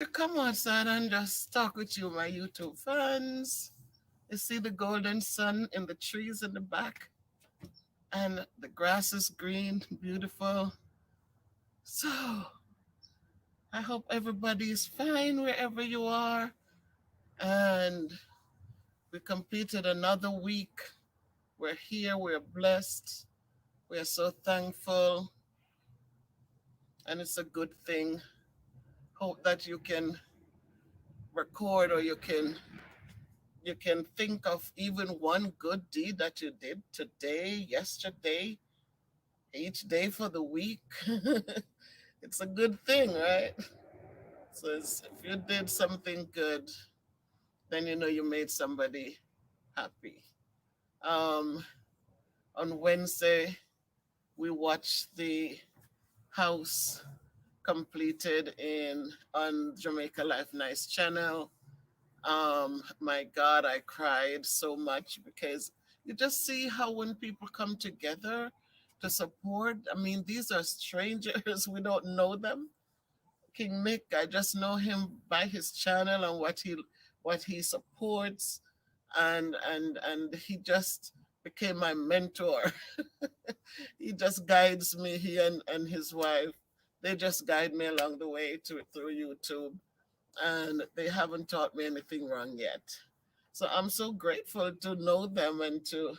To come outside and just talk with you, my YouTube fans. You see the golden sun in the trees in the back, and the grass is green, beautiful. So, I hope everybody is fine wherever you are. And we completed another week. We're here, we're blessed, we're so thankful, and it's a good thing. Hope that you can record or you can think of even one good deed that you did today, yesterday, each day for the week. It's a good thing, right? So if you did something good, then you know you made somebody happy. Um, on Wednesday, we watched the house completed in on Jamaica Life Nice channel. My God, I cried so much because you just see how when people come together to support, I mean, these are strangers, we don't know them. King Nick, I just know him by his channel and what he supports, and he just became my mentor. He just guides me. He and his wife, they just guide me along the way to through YouTube, and they haven't taught me anything wrong yet. So I'm so grateful to know them and to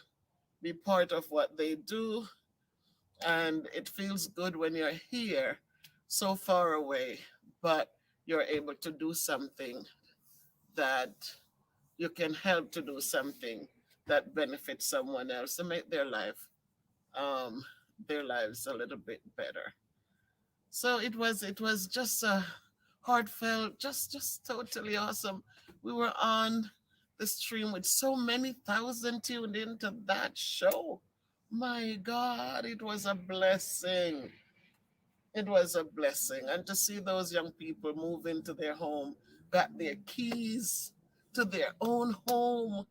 be part of what they do. And it feels good when you're here so far away, but you're able to do something that you can help to do something that benefits someone else to make um their lives a little bit better. So it was just a heartfelt, just totally awesome. We were on the stream with so many thousand tuned into that show. My God, it was a blessing. It was a blessing. And to see those young people move into their home, got their keys to their own home.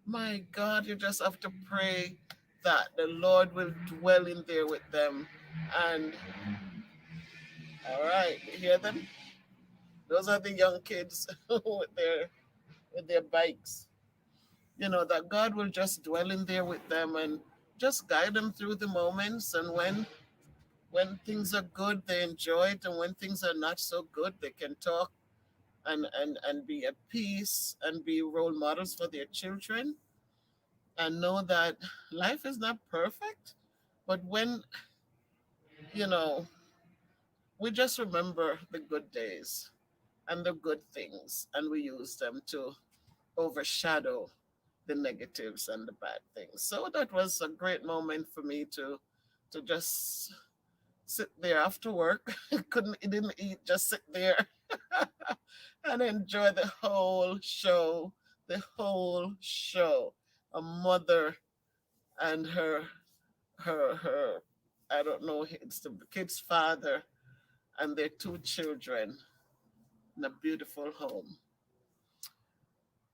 My God, you just have to pray that the Lord will dwell in there with them. And all right, you hear them? Those are the young kids with their bikes. You know, that God will just dwell in there with them and just guide them through the moments. And when things are good, they enjoy it, and when things are not so good, they can talk and be at peace and be role models for their children and know that life is not perfect. But when, you know, we just remember the good days and the good things, and we use them to overshadow the negatives and the bad things. So that was a great moment for me to just sit there after work. Couldn't didn't eat, just sit there and enjoy the whole show. The whole show. A mother and her I don't know, it's the kid's father and their two children in a beautiful home.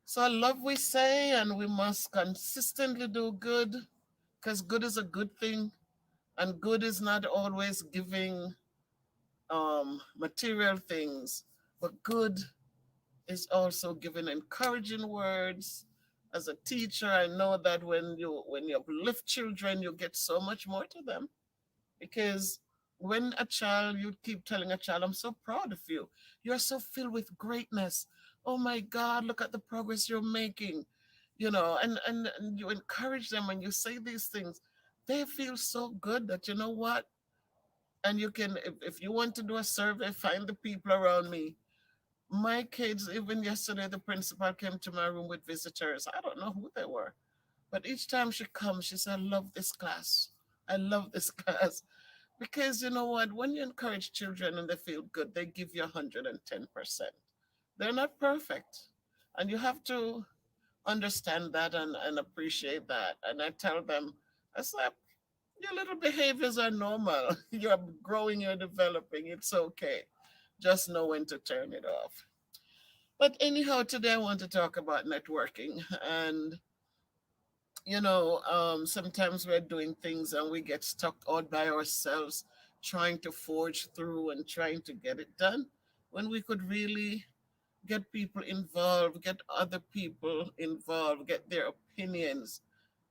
So I love we say, and we must consistently do good because good is a good thing, and good is not always giving material things, but good is also giving encouraging words. As a teacher, I know that when you uplift children, you get so much more to them because when a child, you keep telling a child, I'm so proud of you. You're so filled with greatness. Oh my God, look at the progress you're making. And you encourage them and you say these things. They feel so good that you know what? And you can, if you want to do a survey, find the people around me. My kids, even yesterday, the principal came to my room with visitors. I don't know who they were. But each time she comes, she said, I love this class. I love this class. Because you know what? When you encourage children and they feel good, they give you 110%. They're not perfect. And you have to understand that and appreciate that. And I tell them, I said, your little behaviors are normal. You're growing, you're developing. It's okay. Just know when to turn it off. But anyhow, today I want to talk about networking. And sometimes we're doing things and we get stuck out by ourselves trying to forge through and trying to get it done. when we could really get people involved, get other people involved, get their opinions,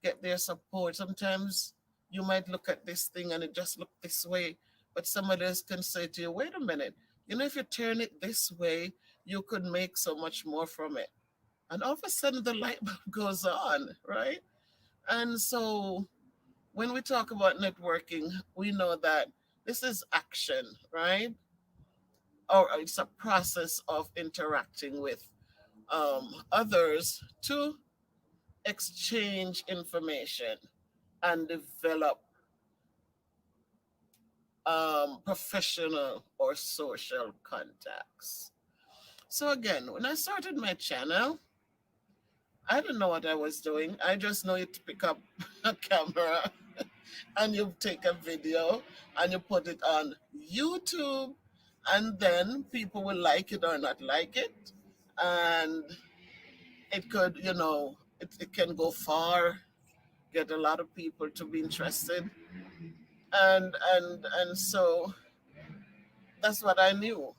get their support. Sometimes you might look at this thing and it just look this way, but somebody else can say to you, wait a minute, you know, if you turn it this way, you could make so much more from it. And all of a sudden the light bulb goes on, right? And so when we talk about networking, we know that this is action, right? Or it's a process of interacting with others to exchange information and develop professional or social contacts. So, again, when I started my channel, I didn't know what I was doing. I just know you to pick up a camera and you take a video and you put it on YouTube, and then people will like it or not like it. And it could, it can go far, get a lot of people to be interested. And so that's what I knew.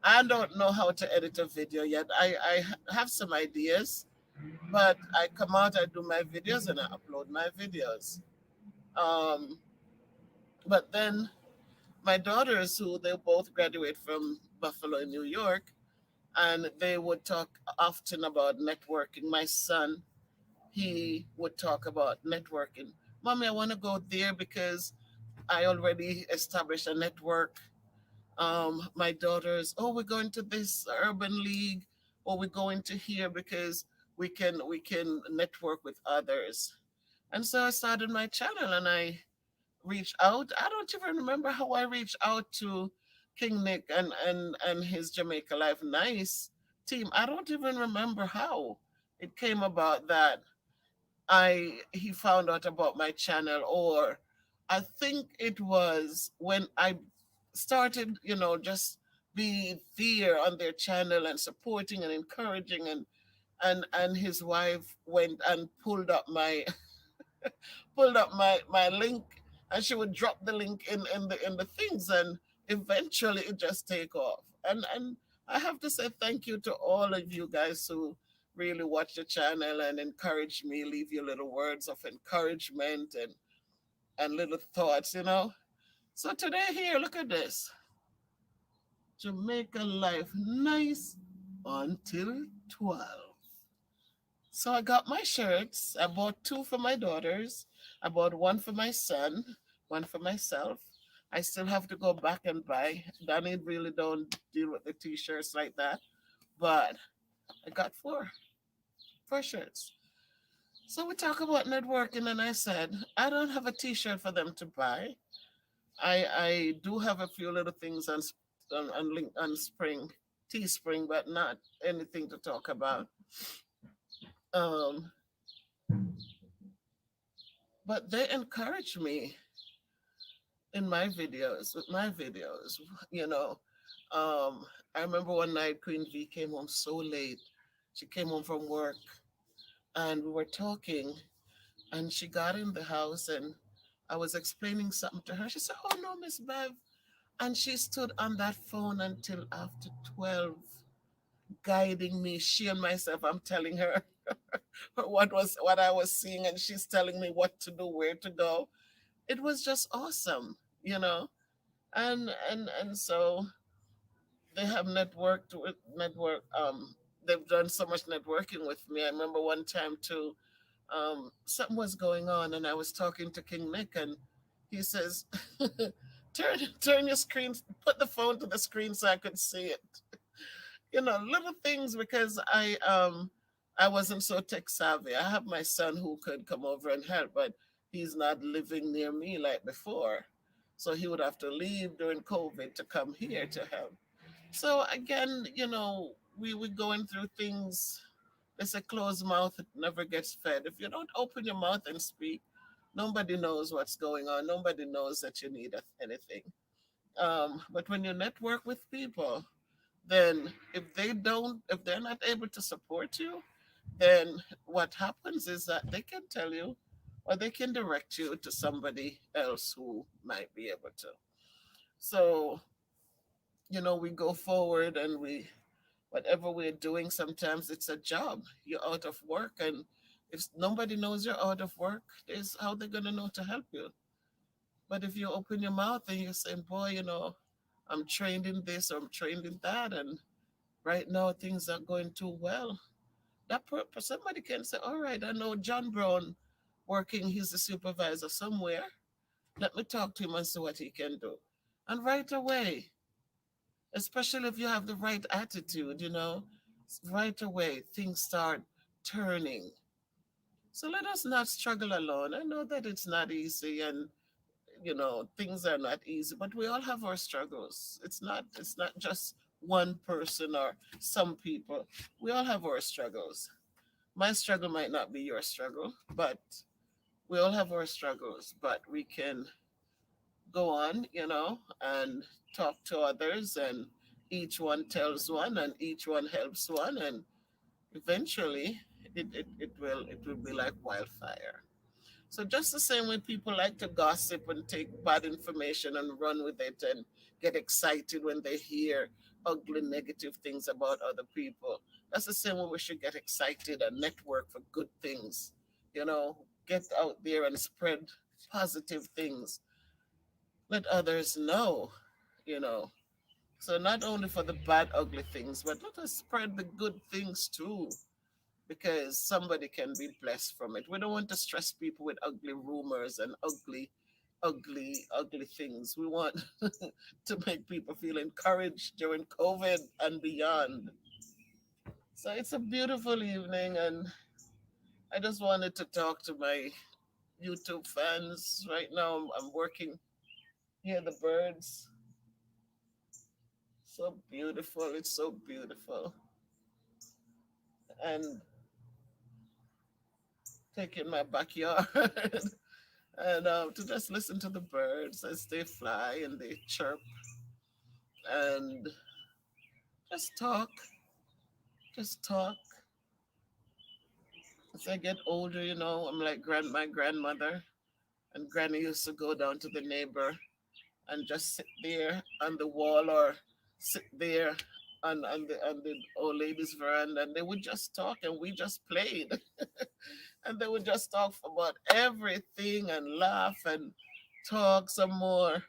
I don't know how to edit a video yet. I have some ideas, but I come out, I do my videos, and I upload my videos. Um, but then my daughters, who they both graduate from Buffalo in New York, and they would talk often about networking. My son, he would talk about networking. Mommy, I want to go there because I already established a network. My daughters, oh, we're going to this urban league, or we're going to here because we can network with others. And so I started my channel and I reached out. I don't even remember how I reached out to King Nick and his Jamaica Life Nice team. I don't even remember how it came about that I he found out about my channel, or I think it was when I started, just being there on their channel and supporting and encouraging, and his wife went and pulled up my link, and she would drop the link in the things, and eventually it just take off. And I have to say thank you to all of you guys who really watch the channel and encourage me, leave your little words of encouragement and little thoughts. So today here, look at this. Jamaica Life Nice until 12. So I got my shirts. I bought two for my daughters. I bought one for my son, one for myself. I still have to go back and buy. Danny really don't deal with the t-shirts like that. But I got four shirts. So we talk about networking, and I said, I don't have a t-shirt for them to buy. I do have a few little things on Spring, Teespring, but not anything to talk about. Um, but they encourage me in my videos, with my videos, you know. I remember one night Queen V came home so late. She came home from work and we were talking, and she got in the house and I was explaining something to her. She said, oh no, Miss Bev. And she stood on that phone until after 12, guiding me. She and myself, I'm telling her what I was seeing, and she's telling me what to do, where to go. It was just awesome, you know. And so they have they've done so much networking with me. I remember one time too, something was going on and I was talking to King Nick, and he says, turn your screen, put the phone to the screen so I could see it. Little things, because I wasn't so tech savvy. I have my son who could come over and help, but he's not living near me like before. So he would have to leave during COVID to come here to help. So again, we going through things. It's a closed mouth, it never gets fed. If you don't open your mouth and speak, nobody knows what's going on. Nobody knows that you need anything. But when you network with people, then if they're not able to support you, then what happens is that they can tell you, or they can direct you to somebody else who might be able to. So we go forward and whatever we're doing, sometimes it's a job. You're out of work, and if nobody knows you're out of work, there's how they're gonna know to help you. But if you open your mouth and you're saying, boy, I'm trained in this or I'm trained in that, and right now things are going too well, somebody can say, all right, I know John Brown working, he's the supervisor somewhere. Let me talk to him and see what he can do. And right away, especially if you have the right attitude, right away things start turning. So let us not struggle alone. I know that it's not easy, and things are not easy, but we all have our struggles. It's not just one person or some people. We all have our struggles. My struggle might not be your struggle, but we all have our struggles, but we can go on, and talk to others, and each one tells one, and each one helps one, and eventually it will be like wildfire. So just the same way people like to gossip and take bad information and run with it and get excited when they hear ugly negative things about other people. That's the same way we should get excited and network for good things. Get out there and spread positive things. Let others know, you know. So not only for the bad, ugly things, but let us spread the good things too, because somebody can be blessed from it. We don't want to stress people with ugly rumors and ugly things. We want to make people feel encouraged during COVID and beyond. So it's a beautiful evening, and I just wanted to talk to my YouTube fans. Right now, I'm working. Hear the birds. So beautiful. It's so beautiful. And take in my backyard and to just listen to the birds as they fly and they chirp and just talk, just talk. As I get older, I'm like my grandmother, and Granny used to go down to the neighbor and just sit there on the wall or sit there on the old lady's veranda, and they would just talk and we just played. And they would just talk about everything and laugh and talk some more.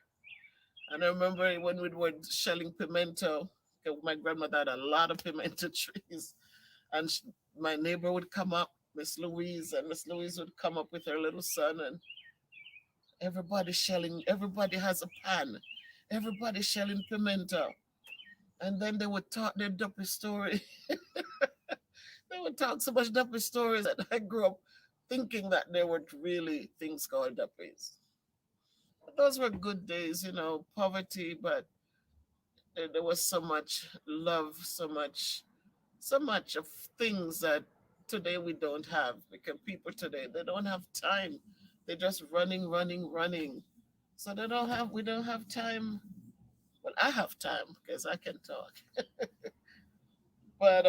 And I remember when we were shelling pimento, 'cause my grandmother had a lot of pimento trees, and my neighbor would come up, Miss Louise, and Miss Louise would come up with her little son, and everybody shelling, everybody has a pan, everybody shelling pimento. And then they would talk their duppy story. They would talk so much duppy stories that I grew up thinking that there were really things called duppies. But those were good days, poverty, but there was so much love, so much of things that today we don't have, because people today, they don't have time. They're just running, running, running. So we don't have time. Well, I have time because I can talk. But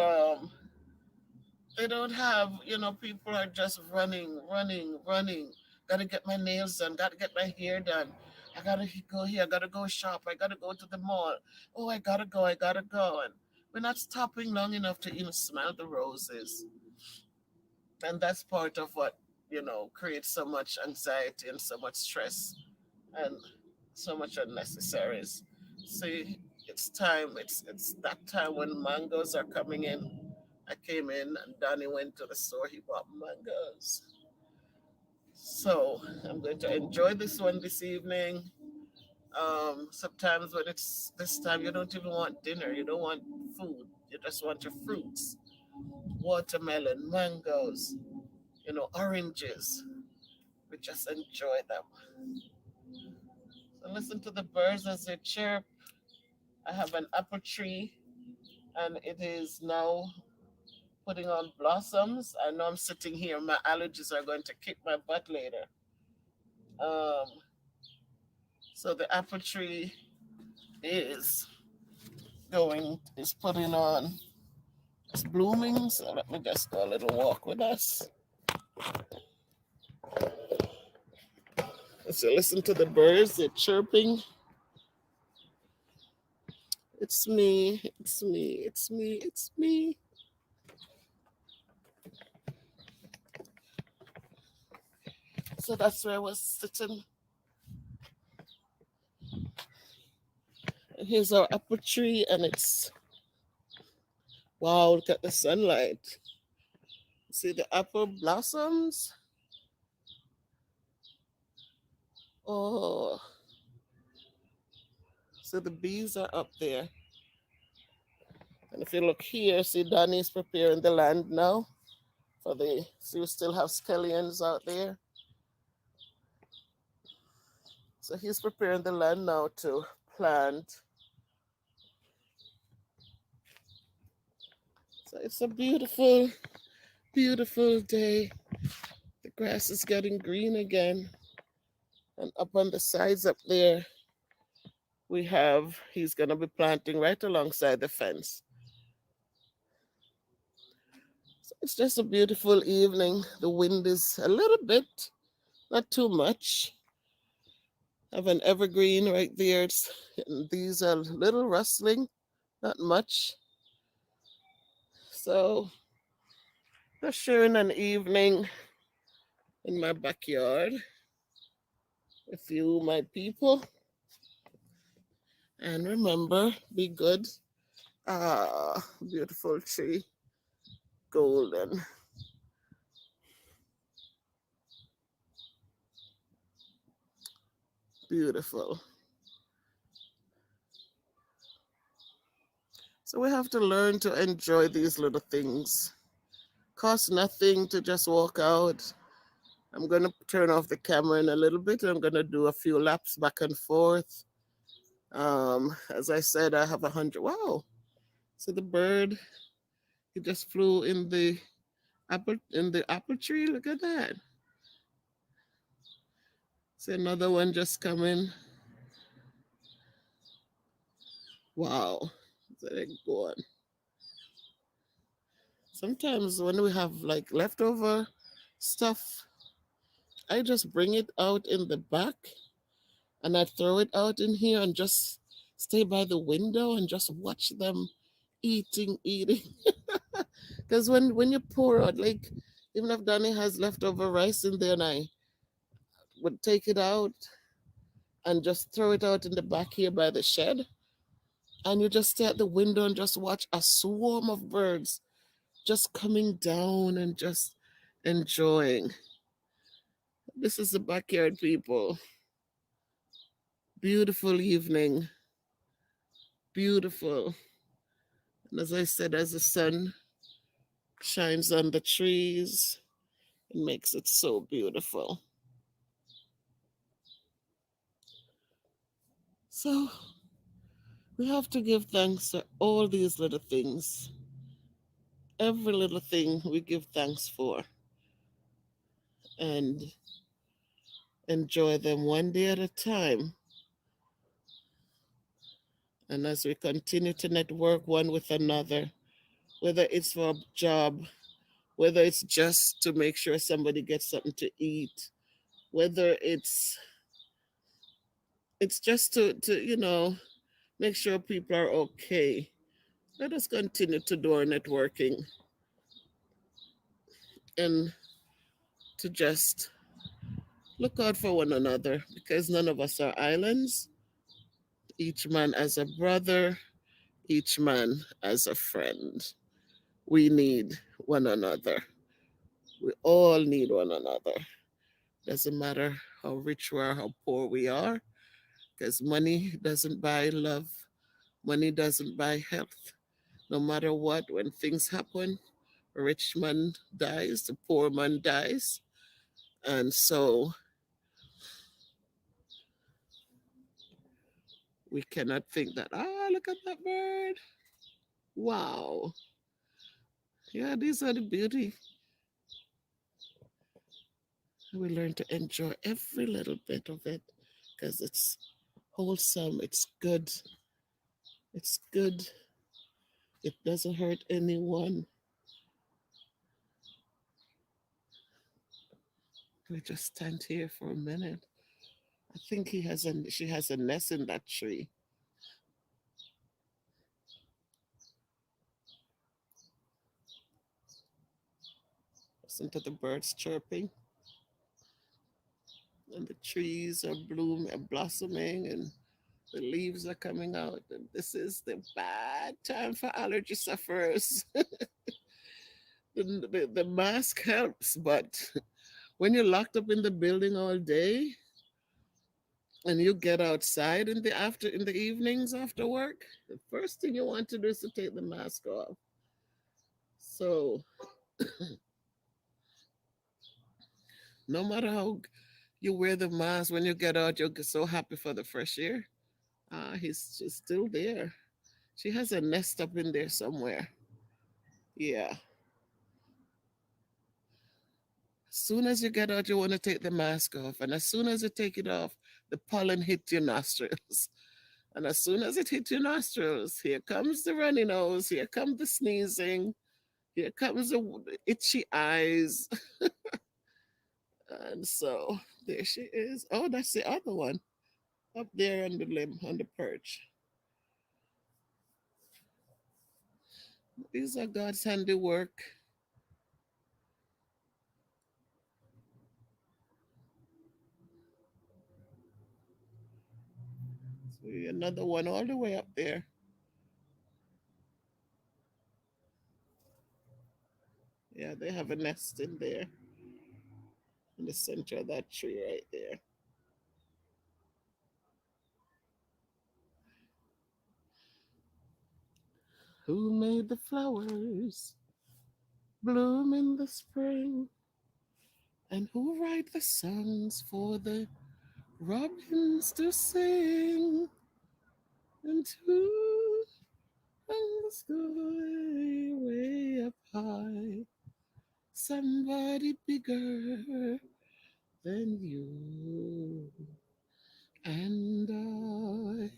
they don't have, people are just running, running, running. Gotta get my nails done, gotta get my hair done. I gotta go here, I gotta go shop, I gotta go to the mall. Oh, I gotta go. And we're not stopping long enough to even smell the roses. And that's part of what, creates so much anxiety and so much stress and so much unnecessaries. See, it's time, it's that time when mangoes are coming in. I came in and Danny went to the store. He bought mangoes. So I'm going to enjoy this one this evening. Sometimes when it's this time, you don't even want dinner. You don't want food. You just want your fruits, watermelon, mangoes, oranges. We just enjoy them. So listen to the birds as they chirp. I have an apple tree, and it is now putting on blossoms. I know I'm sitting here. My allergies are going to kick my butt later. Um, so the apple tree is is putting on, it's blooming. So let me just go a little walk with us. So listen to the birds, they're chirping. It's me, it's me, it's me, it's me. So that's where I was sitting. And here's our apple tree, and it's wow, look at the sunlight. See the apple blossoms? Oh, so the bees are up there. And if you look here, see Danny's preparing the land now for the, so you still have scallions out there. So he's preparing the land now to plant. So it's a beautiful, beautiful day. The grass is getting green again. And up on the sides up there, he's going to be planting right alongside the fence. So it's just a beautiful evening. The wind is a little bit, not too much. I have an evergreen right there. And these are a little rustling, not much. So just sharing an evening in my backyard with you, my people. And remember, be good. Ah, beautiful tree, golden, beautiful. So we have to learn to enjoy these little things. Cost nothing to just walk out. I'm going to turn off the camera in a little bit. I'm going to do a few laps back and forth. As I said, I have 100. Wow. So the bird, he just flew in the apple tree. Look at that. See another one just coming. Wow. So they go on. Sometimes when we have like leftover stuff, I just bring it out in the back and I throw it out in here and just stay by the window and just watch them eating. Because when you pour out, like even if Danny has leftover rice in there, and I would take it out and just throw it out in the back here by the shed, and you just stay at the window and just watch a swarm of birds just coming down and just enjoying. This is the backyard, people. Beautiful evening, beautiful. And as I said, as the sun shines on the trees, it makes it so beautiful. So we have to give thanks for all these little things. Every little thing we give thanks for and enjoy them one day at a time. And as we continue to network one with another, whether it's for a job, whether it's just to make sure somebody gets something to eat, whether it's just to make sure people are okay. Let us continue to do our networking and to just look out for one another because none of us are islands. Each man as a brother, each man as a friend. We need one another. We all need one another. Doesn't matter how rich we are, how poor we are, because money doesn't buy love, money doesn't buy health. No matter what, when things happen, a rich man dies, the poor man dies. And so we cannot think that, look at that bird. Wow. Yeah, these are the beauty. We learn to enjoy every little bit of it because it's wholesome, it's good, it's good, it doesn't hurt anyone. We just stand here for a minute. I think she has a nest in that tree. Listen to the birds chirping, and the trees are bloom and blossoming, and the leaves are coming out. And this is the bad time for allergy sufferers. The mask helps, but when you're locked up in the building all day and you get outside in the evenings after work, the first thing you want to do is to take the mask off. So no matter how you wear the mask, when you get out, you're so happy for the fresh air. He's just still there. She has a nest up in there somewhere. Yeah. As soon as you get out, you want to take the mask off. And as soon as you take it off, the pollen hit your nostrils. And as soon as it hits your nostrils, here comes the runny nose, here comes the sneezing, here comes the itchy eyes. And so there she is. Oh, that's the other one up there on the limb, on the perch. These are God's handiwork. See another one all the way up there. Yeah, they have a nest in there in the center of that tree right there. Who made the flowers bloom in the spring? And who write the songs for the robins to sing? And who from the sky way up high? Somebody bigger than you and I.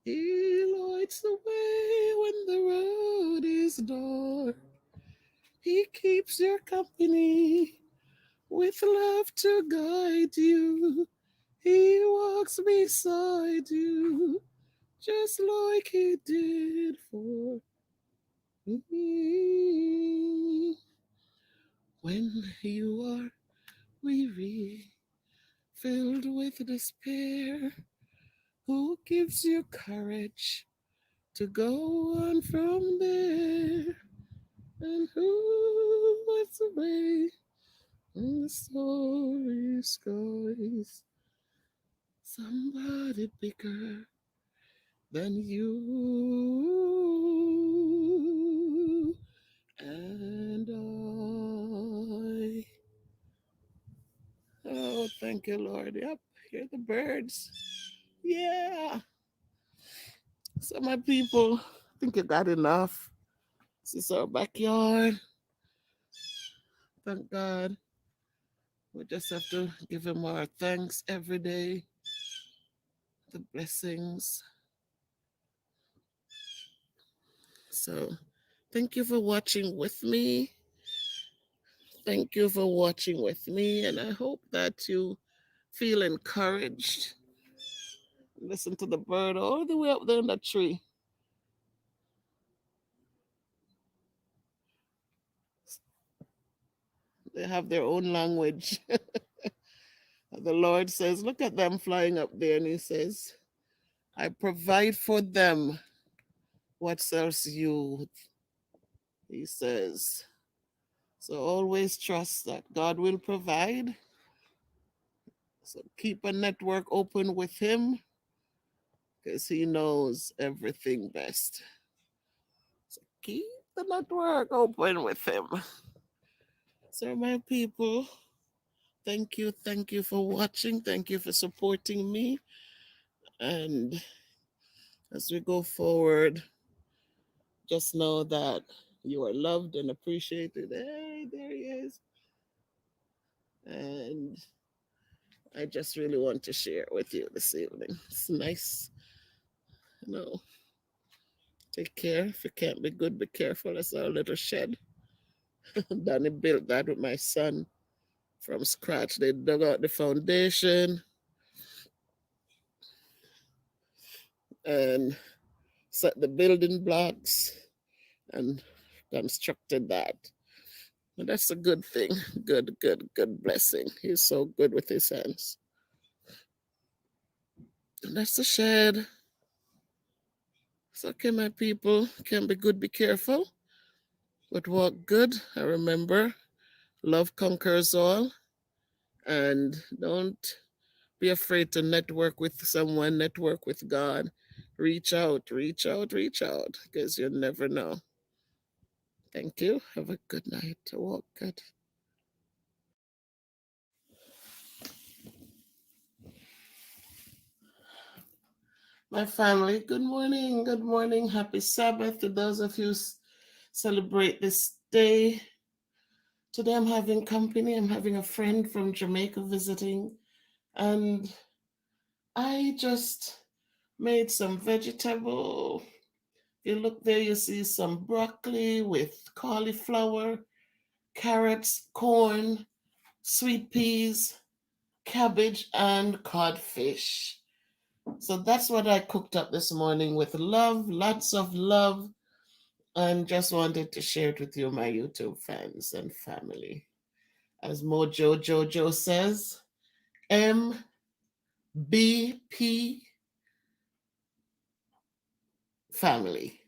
He lights the way when the road is dark. He keeps your company with love to guide you. He walks beside you just like he did for me. When you are weary, filled with despair, who gives you courage to go on from there? And who wipes away on the starry skies? Somebody bigger than you and I. Oh, thank you, Lord. Yep, hear the birds. Yeah. So, my people, I think you got enough. This is our backyard. Thank God. We just have to give Him our thanks every day, the blessings. So, thank you for watching with me. Thank you for watching with me. And I hope that you feel encouraged. Listen to the bird all the way up there in the tree. They have their own language. The Lord says, look at them flying up there. And He says, I provide for them what else you, He says. So always trust that God will provide. So keep a network open with Him because He knows everything best. So keep the network open with Him. So, my people, thank you for watching. Thank you for supporting me. And as we go forward, just know that you are loved and appreciated. Hey, there he is. And I just really want to share it with you this evening. It's nice. Take care. If you can't be good, be careful. That's our little shed. Danny built that with my son from scratch. They dug out the foundation and set the building blocks and constructed that. And that's a good thing. Good, good, good blessing. He's so good with his hands. And that's the shed. It's okay, my people. Can be good, be careful, but walk good. I remember love conquers all. And don't be afraid to network with someone, network with God. Reach out, reach out, reach out, because you never know. Thank you. Have a good night. Walk good. My family, good morning. Good morning. Happy Sabbath to those of you celebrate this day. Today I'm having company. I'm having a friend from Jamaica visiting, and I just made some vegetable. You look there, you see some broccoli with cauliflower, carrots, corn, sweet peas, cabbage, and codfish. So that's what I cooked up this morning with love, lots of love, and just wanted to share it with you, my YouTube fans and family. As Mojo Jojo says, MBP family.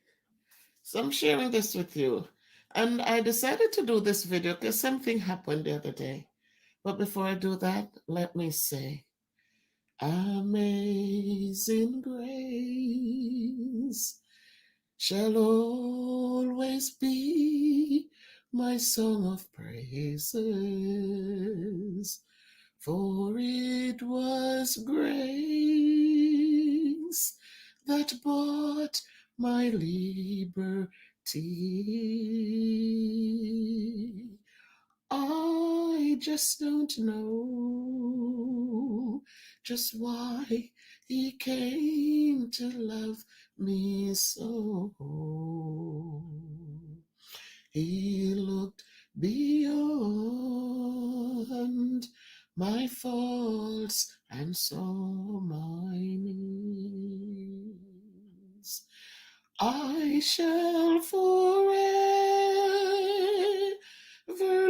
So I'm sharing this with you. And I decided to do this video because something happened the other day. But before I do that, let me say, Amazing grace shall always be my song of praises, for it was grace that bought my liberty. I just don't know just why he came to love me so. He looked beyond my faults and saw my needs. I shall forever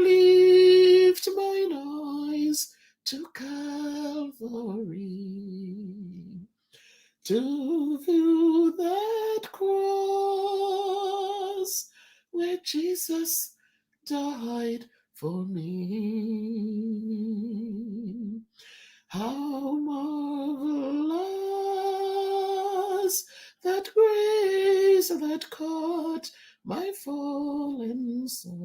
lift mine eyes to Calvary, to view that cross where Jesus died for me. How marvelous that grace that caught my fallen soul.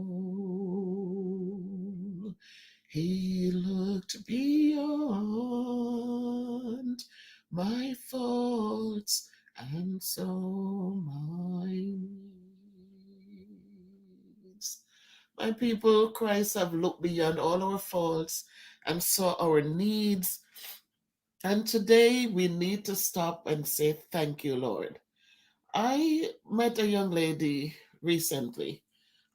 He looked beyond my faults and saw my needs. My people, Christ have looked beyond all our faults and saw our needs. And today we need to stop and say, thank you, Lord. I met a young lady recently.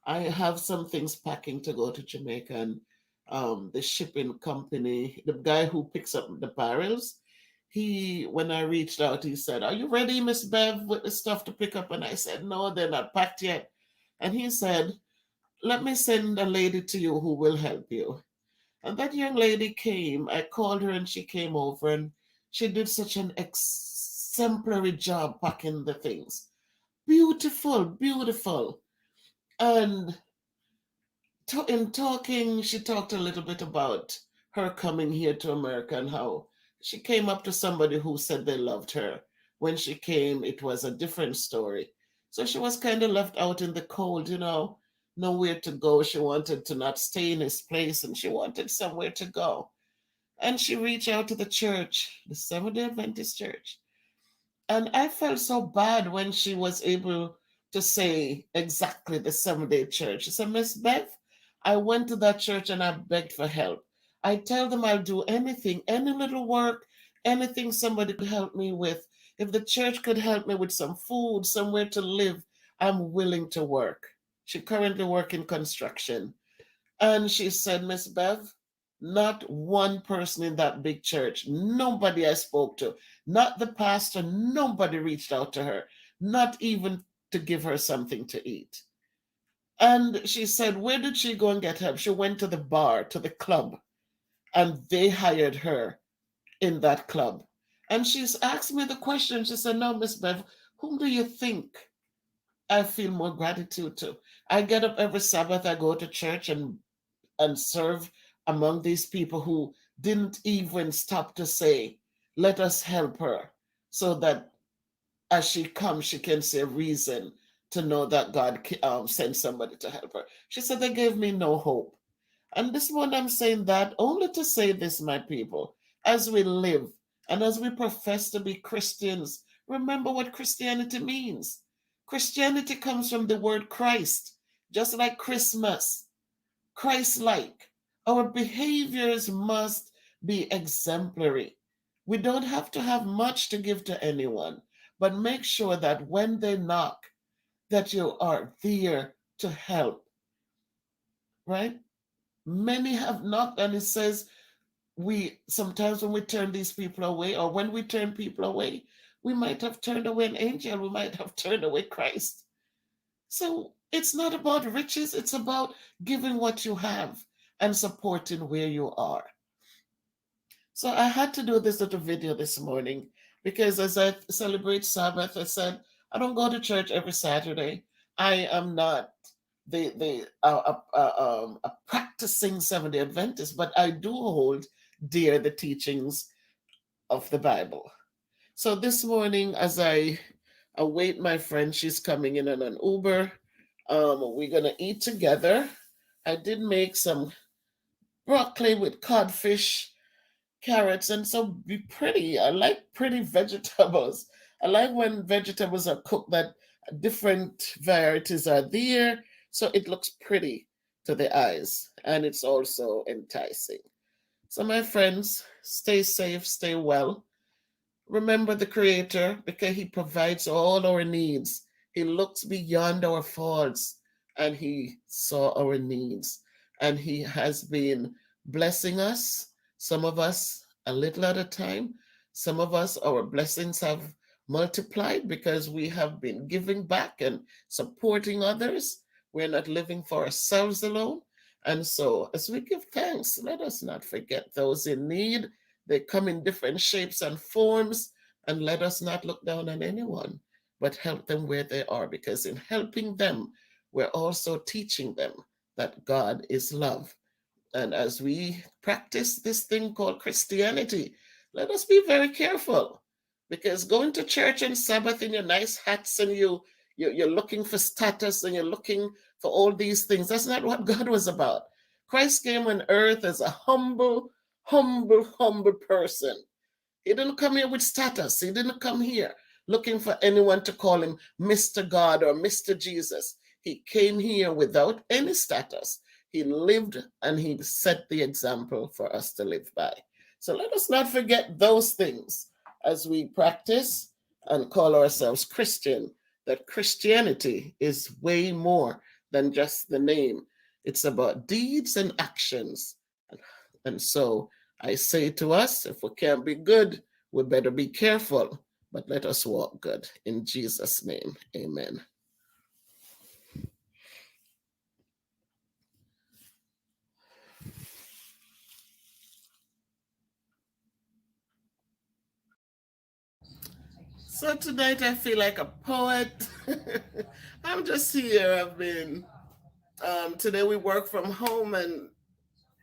I have some things packing to go to Jamaica, and the shipping company, the guy who picks up the barrels, when I reached out, he said, "Are you ready, Miss Bev, with the stuff to pick up?" And I said, "No, they're not packed yet." And he said, "Let me send a lady to you who will help you." And that young lady came. I called her and she came over, and she did such an exemplary job packing the things. Beautiful, beautiful. And in talking, she talked a little bit about her coming here to America and how she came up to somebody who said they loved her. When she came, it was a different story. So she was kind of left out in the cold, nowhere to go. She wanted to not stay in his place and she wanted somewhere to go. And she reached out to the church, the Seventh day Adventist church. And I felt so bad when she was able to say exactly the Seventh day church. She said, "Miss Beth, I went to that church and I begged for help. I tell them I'll do anything, any little work, anything somebody could help me with. If the church could help me with some food, somewhere to live, I'm willing to work." She currently works in construction. And she said, "Miss Bev, not one person in that big church, nobody I spoke to, not the pastor, nobody reached out to her, not even to give her something to eat." And she said, where did she go and get help? She went to the bar, to the club, and they hired her in that club. And she's asked me the question. She said, no, Miss Bev, whom do you think I feel more gratitude to? I get up every Sabbath, I go to church and serve among these people who didn't even stop to say, let us help her, so that as she comes, she can see a reason to know that God sent somebody to help her. She said, they gave me no hope. And this morning I'm saying that only to say this, my people, as we live and as we profess to be Christians, remember what Christianity means. Christianity comes from the word Christ, just like Christmas, Christ like. Our behaviors must be exemplary. We don't have to have much to give to anyone, but make sure that when they knock, that you are there to help, right? Many have knocked, and it says we sometimes when we turn these people away, or when we turn people away, we might have turned away an angel, we might have turned away Christ. So it's not about riches, it's about giving what you have and supporting where you are. So I had to do this little video this morning because as I celebrate Sabbath, I said, I don't go to church every Saturday. I am not a practicing Seventh-day Adventist, but I do hold dear the teachings of the Bible. So this morning, as I await my friend, she's coming in on an Uber. We're gonna eat together. I did make some broccoli with codfish, carrots, and so be pretty. I like pretty vegetables. I like when vegetables are cooked that different varieties are there, so it looks pretty to the eyes and it's also enticing. So, my friends, stay safe, stay well. Remember the Creator because He provides all our needs. He looks beyond our faults and He saw our needs. And He has been blessing us, some of us a little at a time. Some of us, our blessings have multiplied because we have been giving back and supporting others. We're not living for ourselves alone. And so, as we give thanks, let us not forget those in need. They come in different shapes and forms, and let us not look down on anyone, but help them where they are, because in helping them, we're also teaching them that God is love. And as we practice this thing called Christianity, let us be very careful, because going to church on Sabbath in your nice hats and you're looking for status and you're looking for all these things, that's not what God was about. Christ came on earth as a humble person. He didn't come here with status. He didn't come here looking for anyone to call him Mr. God or Mr. Jesus. He came here without any status. He lived and he set the example for us to live by. So let us not forget those things as we practice and call ourselves Christian, that Christianity is way more than just the name. It's about deeds and actions. And so I say to us, if we can't be good, we better be careful, but let us walk good. In Jesus' name, amen. So tonight I feel like a poet. I'm just here. Today we work from home, and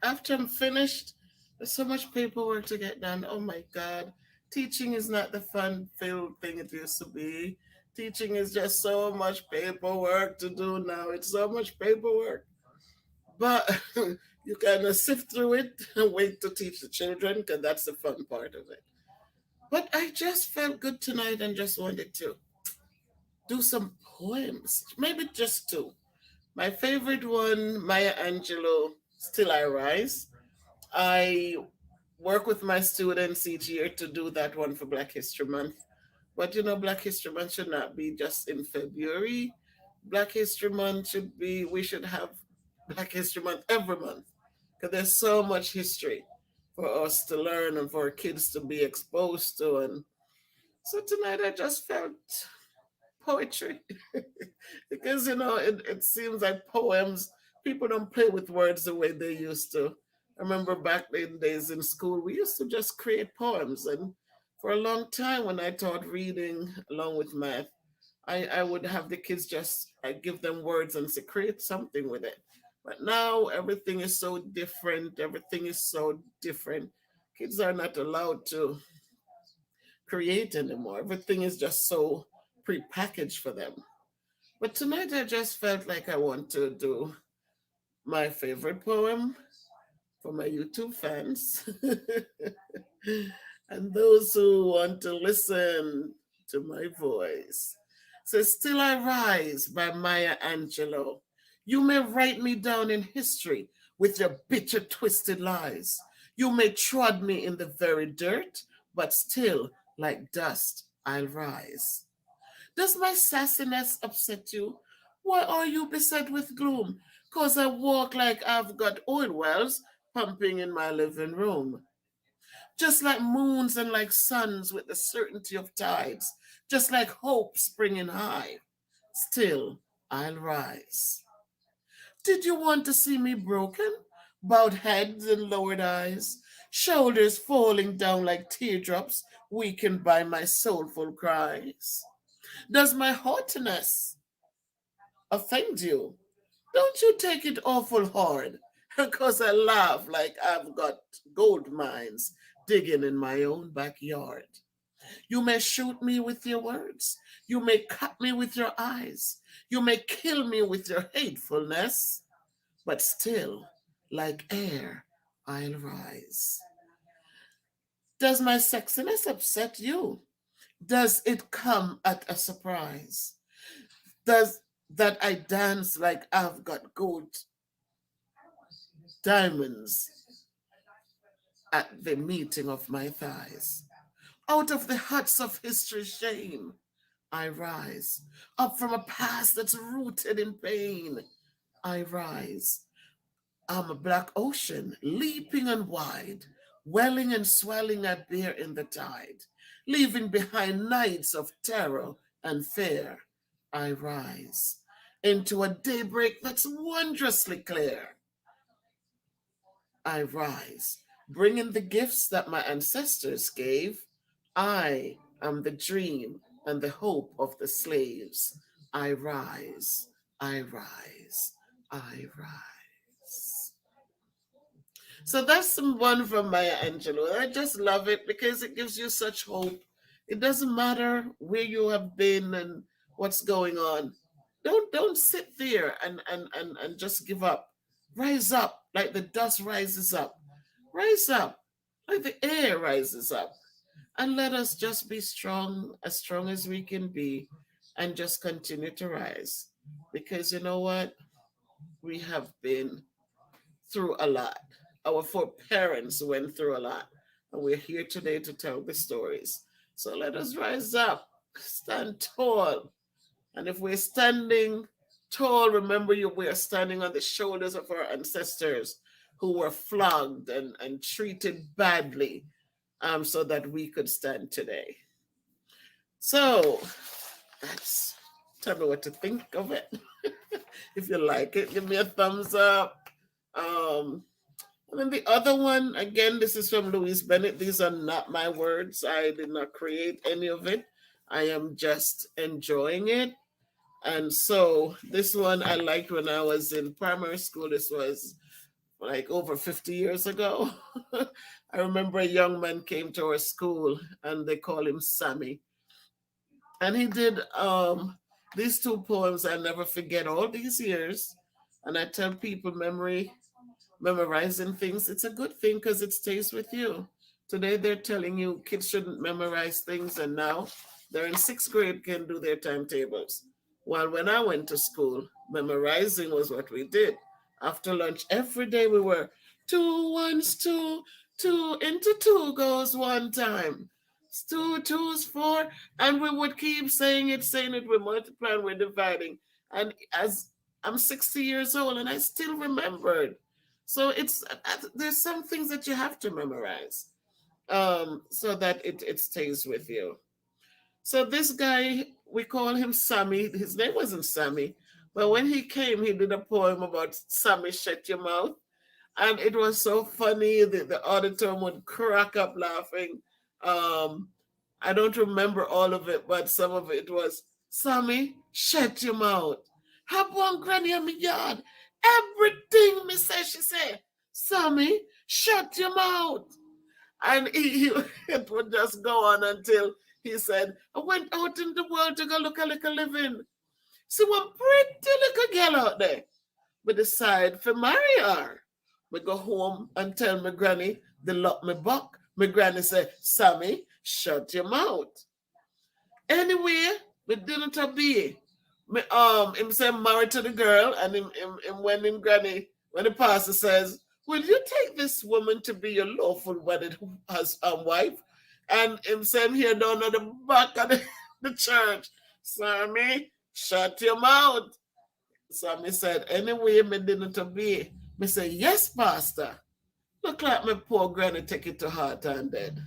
after I'm finished, there's so much paperwork to get done. Oh my God. Teaching is not the fun filled thing it used to be. Teaching is just so much paperwork to do now. It's so much paperwork. But you kind of sift through it and wait to teach the children because that's the fun part of it. But I just felt good tonight and just wanted to do some poems, maybe just two. My favorite one, Maya Angelou, Still I Rise. I work with my students each year to do that one for Black History Month. But Black History Month should not be just in February. Black History Month should be, we should have Black History Month every month because there's so much history for us to learn and for our kids to be exposed to. And so tonight I just felt poetry. Because it seems like poems, people don't play with words the way they used to. I remember back in the days in school, we used to just create poems. And for a long time, when I taught reading along with math, I would have the kids just, I give them words and say, create something with it. But now everything is so different. Everything is so different. Kids are not allowed to create anymore. Everything is just so prepackaged for them. But tonight I just felt like I want to do my favorite poem for my YouTube fans and those who want to listen to my voice. So, Still I Rise by Maya Angelou. You may write me down in history with your bitter, twisted lies. You may trod me in the very dirt, but still, like dust, I'll rise. Does my sassiness upset you? Why are you beset with gloom? 'Cause I walk like I've got oil wells pumping in my living room. Just like moons and like suns with the certainty of tides, just like hope springing high. Still, I'll rise. Did you want to see me broken? Bowed heads and lowered eyes, shoulders falling down like teardrops, weakened by my soulful cries. Does my haughtiness offend you? Don't you take it awful hard, because I laugh like I've got gold mines digging in my own backyard. You may shoot me with your words. You may cut me with your eyes. You may kill me with your hatefulness, but still, like air, I'll rise. Does my sexiness upset you? Does it come at a surprise? Does that I dance like I've got gold diamonds at the meeting of my thighs? Out of the huts of history's shame, I rise. Up from a past that's rooted in pain, I rise. I'm a black ocean, leaping and wide, welling and swelling I bear in the tide, leaving behind nights of terror and fear. I rise into a daybreak that's wondrously clear. I rise, bringing the gifts that my ancestors gave. I am the dream and the hope of the slaves. I rise, I rise, I rise. So that's some one from Maya Angelou. I just love it because it gives you such hope. It doesn't matter where you have been and what's going on. Don't sit there and just give up. Rise up like the dust rises up. Rise up like the air rises up. And let us just be strong as we can be, and just continue to rise. Because you know what? We have been through a lot. Our foreparents went through a lot. And we're here today to tell the stories. So let us rise up, stand tall. And if we're standing tall, remember we are standing on the shoulders of our ancestors who were flogged and treated badly, so that we could stand today. So that's, tell me what to think of it. If you like it, give me a thumbs up. Um, And then the other one, again, this is from Louise Bennett. These are not my words. I did not create any of it. I am just enjoying it. And so this one I liked when I was in primary school. This was like over 50 years ago. I remember a young man came to our school and they call him Sammy. And he did these two poems I never forget all these years. And I tell people memorizing things, it's a good thing because it stays with you. Today they're telling you kids shouldn't memorize things, and now they're in sixth grade can do their timetables. While when I went to school, memorizing was what we did. After lunch, every day we were two ones, two, two into two goes one time. Two twos four, and we would keep saying it, we're multiplying, we're dividing. And as I'm 60 years old and I still remembered. So there's some things that you have to memorize, so that it stays with you. So this guy we call him Sammy. His name wasn't Sammy, but when he came, he did a poem about Sammy, shut your mouth. And it was so funny. The auditor would crack up laughing. Um, I don't remember all of it, but some of it was, Sammy, shut your mouth. Have one granny in my yard. Everything me say, she say, Sammy, shut your mouth. And he it would just go on until he said, I went out in the world to go look a little living. See one pretty little girl out there. We decide for marry her. We go home and tell my granny they lock me back. My granny say, Sammy, shut your mouth. Anyway, we didn't obey. Me, him say married to the girl, and him when him granny, when the pastor says, will you take this woman to be your lawful wedded wife? And him say him here down at the back of the church, Sammy, shut your mouth. Sammy said, anyway, me didn't obey. Me say, yes, pastor. Look like my poor granny take it to heart and dead.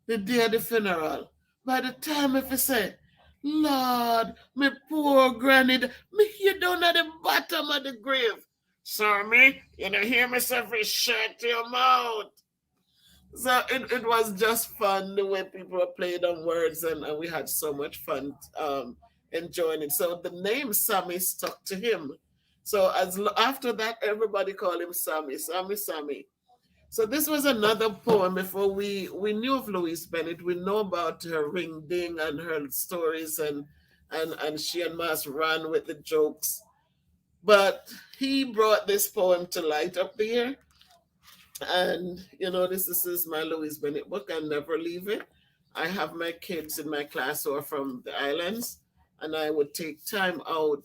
The day of the funeral, by the time if I say, Lord, my poor granny, me here down at the bottom of the grave. Sammy, you know, hear myself shut your mouth. So it was just fun the way people played on words, and we had so much fun enjoying it. So the name Sammy stuck to him. So after that, everybody called him Sammy, Sammy, Sammy. So this was another poem. Before we knew of Louise Bennett, we know about her ring ding and her stories, and she and Mas ran with the jokes. But he brought this poem to light up there. And you know, this is my Louise Bennett book. I never leave it. I have my kids in my class who are from the islands, and I would take time out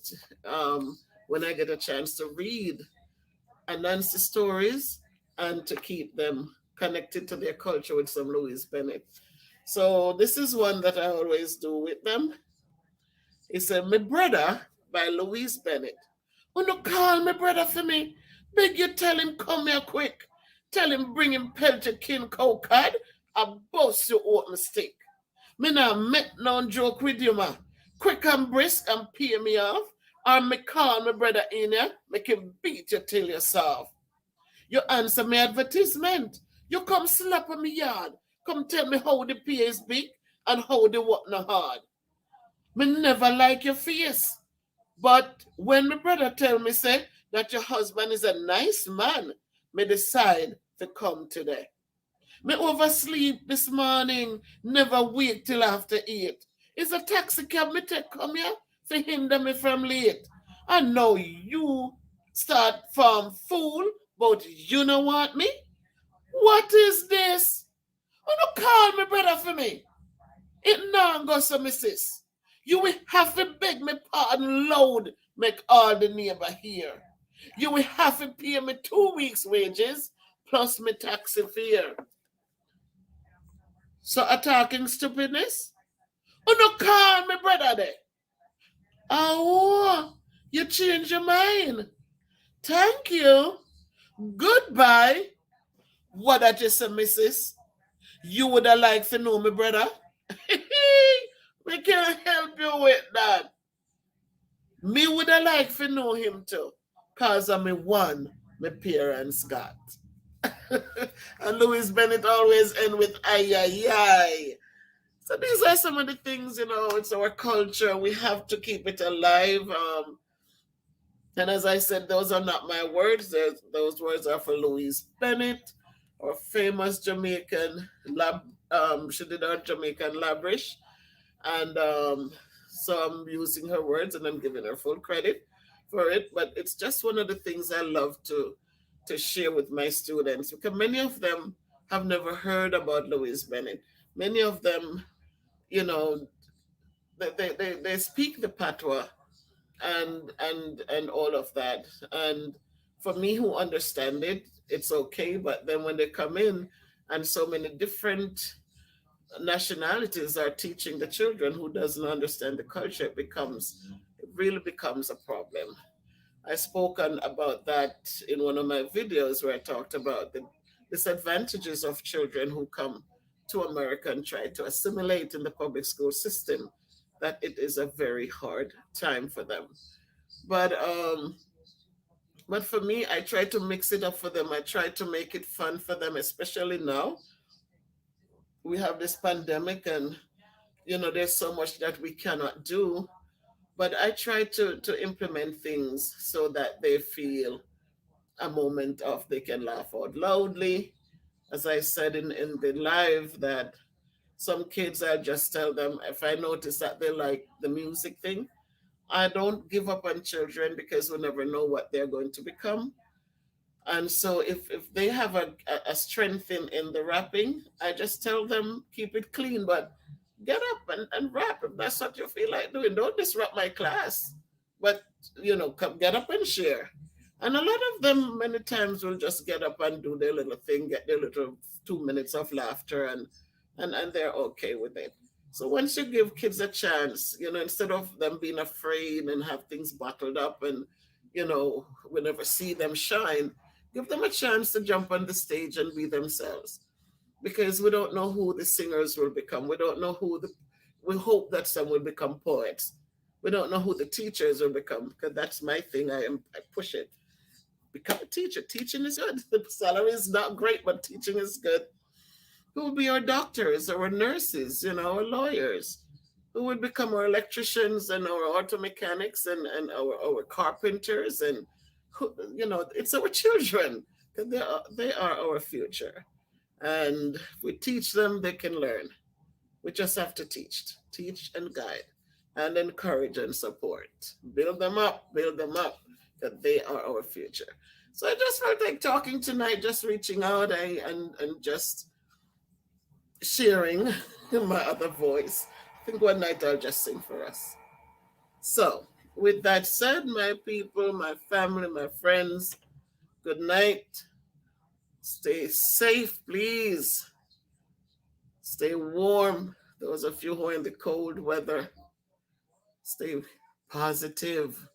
when I get a chance to read Anansi stories and to keep them connected to their culture with some Louise Bennett. So this is one that I always do with them. It's a My Brother by Louise Bennett. Oh no, call my brother for me. Beg you tell him come here quick. Tell him bring him pelted kin cow card. I bust you out mistake. Me nah make no joke with you, man. Quick and brisk and pay me off. Or me call my brother in here, make him beat you till you're soft. You answer my advertisement. You come slap on me yard. Come tell me how the pay is big and how the work no hard. Me never like your face. But when my brother tell me say that your husband is a nice man, me decide to come today. Me oversleep this morning, never wake till after 8. It's a taxi cab me take come here to hinder me from late. I know you start from fool, but you know what me? What is this? Oh, no call me brother for me. It now go so missus. You will have to beg me pardon loud, make all the neighbor hear. You will have to pay me 2 weeks' wages plus me taxi fare. So a talking stupidness? Oh no call me brother there. Oh, you change your mind. Thank you. Goodbye. What that you say, missus? You would have liked to know me, brother. We can't help you with that. Me would have liked to know him too. Cause I'm a one my parents got. And Louis Bennett always end with ay ay ay. So these are some of the things, you know, it's our culture. We have to keep it alive. And as I said, those are not my words. Those words are for Louise Bennett, our famous Jamaican lab. She did our Jamaican labrish. And so I'm using her words and I'm giving her full credit for it. But it's just one of the things I love to share with my students because many of them have never heard about Louise Bennett. Many of them, you know, they speak the patois and all of that. And for me who understand it, it's okay. But then when they come in and so many different nationalities are teaching the children who doesn't understand the culture, it really becomes a problem. I spoke about that in one of my videos where I talked about the disadvantages of children who come to America and try to assimilate in the public school system. that it is a very hard time for them. But but for me, I try to mix it up for them. I try to make it fun for them, especially now we have this pandemic, and there's so much that we cannot do. But I try to implement things so that they feel a moment of they can laugh out loudly. As I said in the live, that some kids, I just tell them if I notice that they like the music thing, I don't give up on children because we never know what they're going to become. And so if they have a strength in the rapping, I just tell them keep it clean, but get up and rap if that's what you feel like doing. Don't disrupt my class. But come get up and share. And a lot of them many times will just get up and do their little thing, get their little 2 minutes of laughter, and they're okay with it. So once you give kids a chance, instead of them being afraid and have things bottled up and we never see them shine, give them a chance to jump on the stage and be themselves, because we don't know who the singers will become. We don't know we hope that some will become poets. We don't know who the teachers will become, because that's my thing. I push it. Become a teacher. Teaching is good. The salary is not great, but teaching is good. Who will be our doctors or our nurses, our lawyers? Who would become our electricians and our auto mechanics and our carpenters, and it's our children. They are our future. And if we teach them, they can learn. We just have to teach and guide and encourage and support. Build them up, that they are our future. So I just felt like talking tonight, just reaching out and just sharing my other voice. I think one night I'll just sing for us. So, with that said, my people, my family, my friends, good night. Stay safe, please. Stay warm. Those of you who are in the cold weather, stay positive.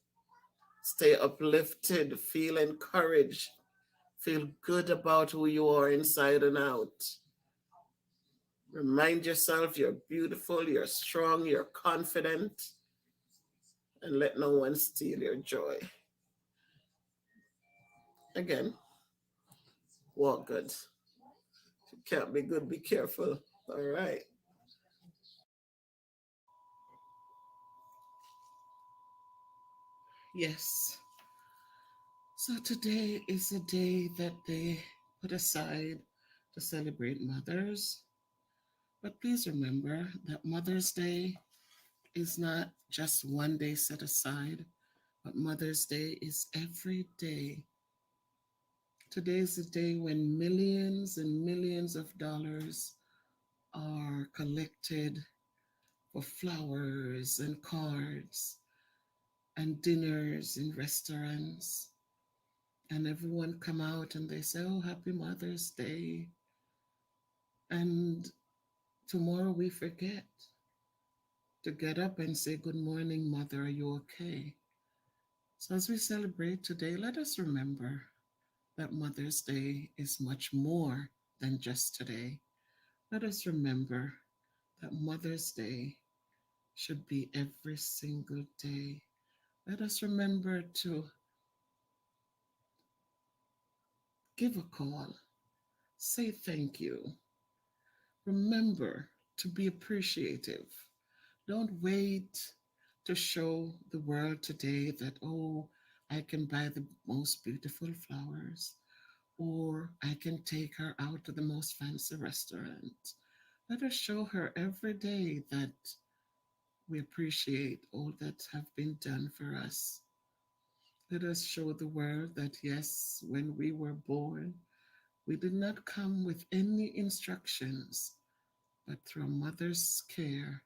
Stay uplifted. Feel encouraged. Feel good about who you are inside and out. Remind yourself you're beautiful, you're strong, you're confident, and let no one steal your joy. Again, walk good. If you can't be good, be careful. All right. Yes. So today is a day that they put aside to celebrate mothers. But please remember that Mother's Day is not just one day set aside, but Mother's Day is every day. Today is the day when millions and millions of dollars are collected for flowers and cards and dinners in restaurants. And everyone come out and they say, oh, happy Mother's Day. And tomorrow we forget to get up and say, good morning, Mother, are you okay? So as we celebrate today, let us remember that Mother's Day is much more than just today. Let us remember that Mother's Day should be every single day. Let us remember to give a call, say thank you. Remember to be appreciative. Don't wait to show the world today that, oh, I can buy the most beautiful flowers, or I can take her out to the most fancy restaurant. Let us show her every day that we appreciate all that have been done for us. Let us show the world that yes, when we were born, we did not come with any instructions, but through a mother's care,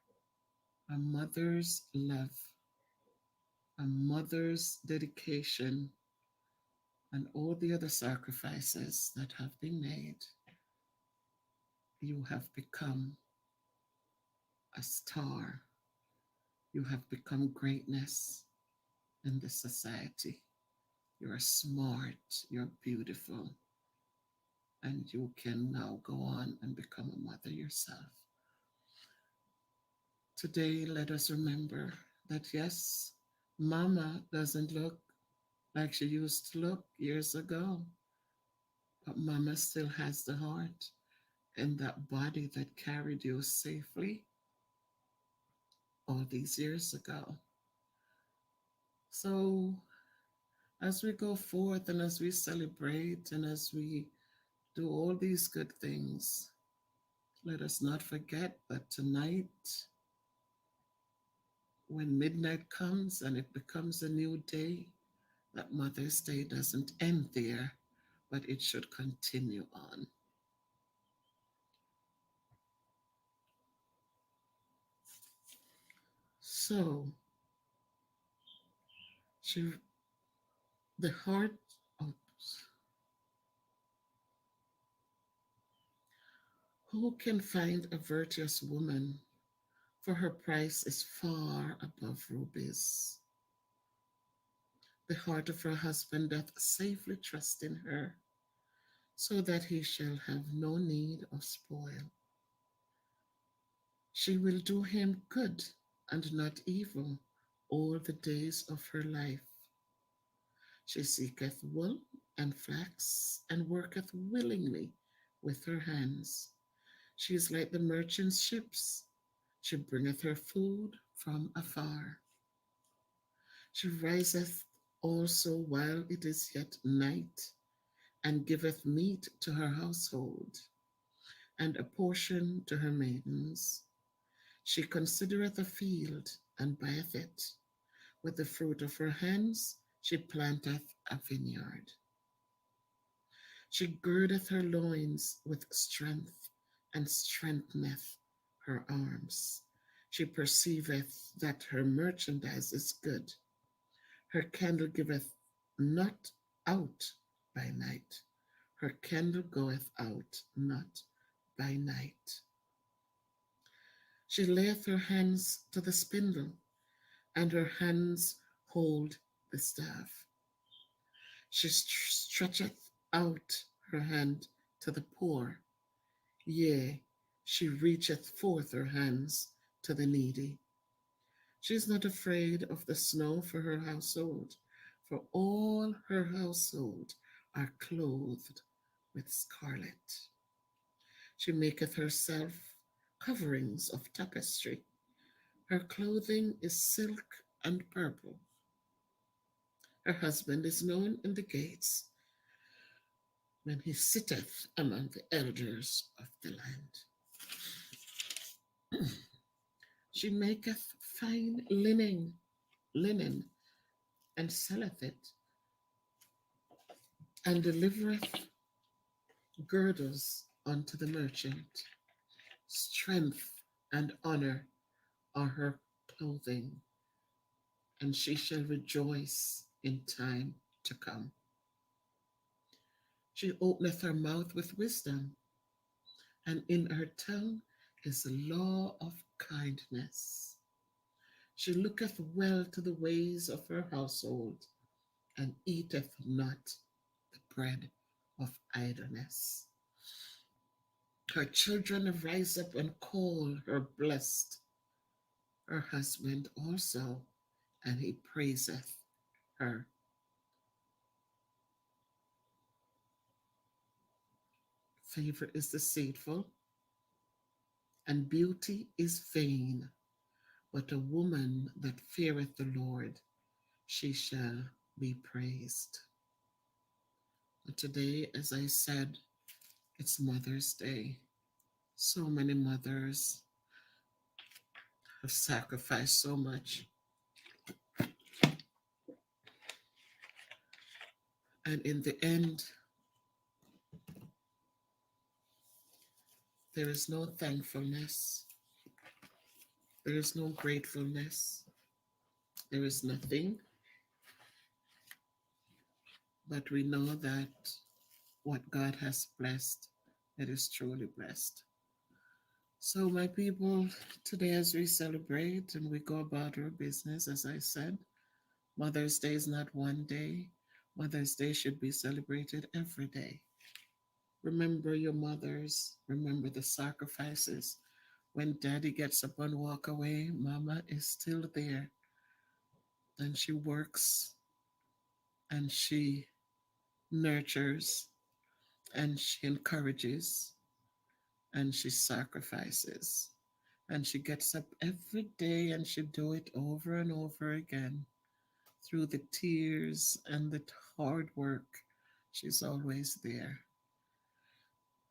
a mother's love, a mother's dedication, and all the other sacrifices that have been made, you have become a star. You have become greatness in this society. You're smart, you're beautiful, and you can now go on and become a mother yourself. Today, let us remember that yes, Mama doesn't look like she used to look years ago, but Mama still has the heart and that body that carried you safely all these years ago. So, as we go forth and as we celebrate and as we do all these good things, let us not forget that tonight, when midnight comes and it becomes a new day, that Mother's Day doesn't end there, but it should continue on. So, she, the heart, oops, who can find a virtuous woman? For her price is far above rubies. The heart of her husband doth safely trust in her, so that he shall have no need of spoil. She will do him good and not evil all the days of her life. She seeketh wool and flax, and worketh willingly with her hands. She is like the merchant's ships. She bringeth her food from afar. She riseth also while it is yet night, and giveth meat to her household, and a portion to her maidens. She considereth a field, and buyeth it. With the fruit of her hands she planteth a vineyard. She girdeth her loins with strength, and strengtheneth her arms. She perceiveth that her merchandise is good. Her candle giveth not out by night. Her candle goeth out not by night. She layeth her hands to the spindle, and her hands hold the staff. She stretcheth out her hand to the poor. Yea, she reacheth forth her hands to the needy. She is not afraid of the snow for her household, for all her household are clothed with scarlet. She maketh herself coverings of tapestry. Her clothing is silk and purple. Her husband is known in the gates when he sitteth among the elders of the land. She maketh fine linen, and selleth it, and delivereth girdles unto the merchant. Strength and honor are her clothing, and she shall rejoice in time to come. She openeth her mouth with wisdom, and in her tongue is the law of kindness. She looketh well to the ways of her household, and eateth not the bread of idleness. Her children rise up and call her blessed, her husband also, and he praiseth her. Favor is deceitful, and beauty is vain, but a woman that feareth the Lord, she shall be praised. And today, as I said, it's Mother's Day. So many mothers have sacrificed so much. And in the end, there is no thankfulness, there is no gratefulness, there is nothing, but we know that what God has blessed, it is truly blessed. So, my people, today as we celebrate and we go about our business, as I said, Mother's Day is not one day. Mother's Day should be celebrated every day. Remember your mothers, remember the sacrifices, When daddy gets up and walk away, mama is still there. And she works and she nurtures and she encourages and she sacrifices. And she gets up every day and she do it over and over again through the tears and the hard work. She's always there.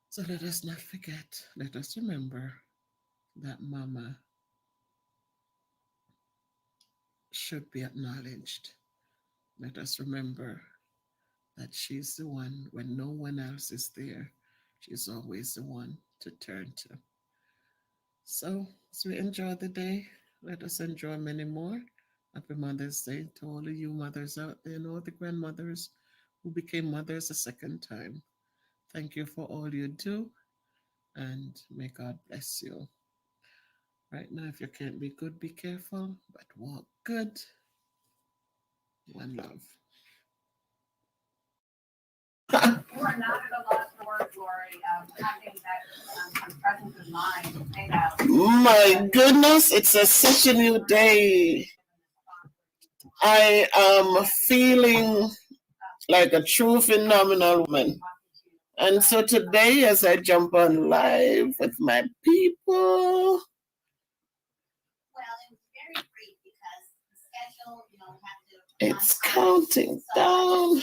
So let us not forget, let us remember that mama should be acknowledged. Let us remember that she's the one when no one else is there. She's always the one to turn to. So, as we enjoy the day, let us enjoy many more. Happy Mother's Day to all of you mothers out there and all the grandmothers who became mothers a second time. Thank you for all you do, and may God bless you. Right now, if you can't be good, be careful, but walk good. One love. You are not at a loss for words, Lori, having that presence of mind to say that. My goodness, it's a such a new day. I am feeling like a true phenomenal woman. And so today, as I jump on live with my people, it's counting down.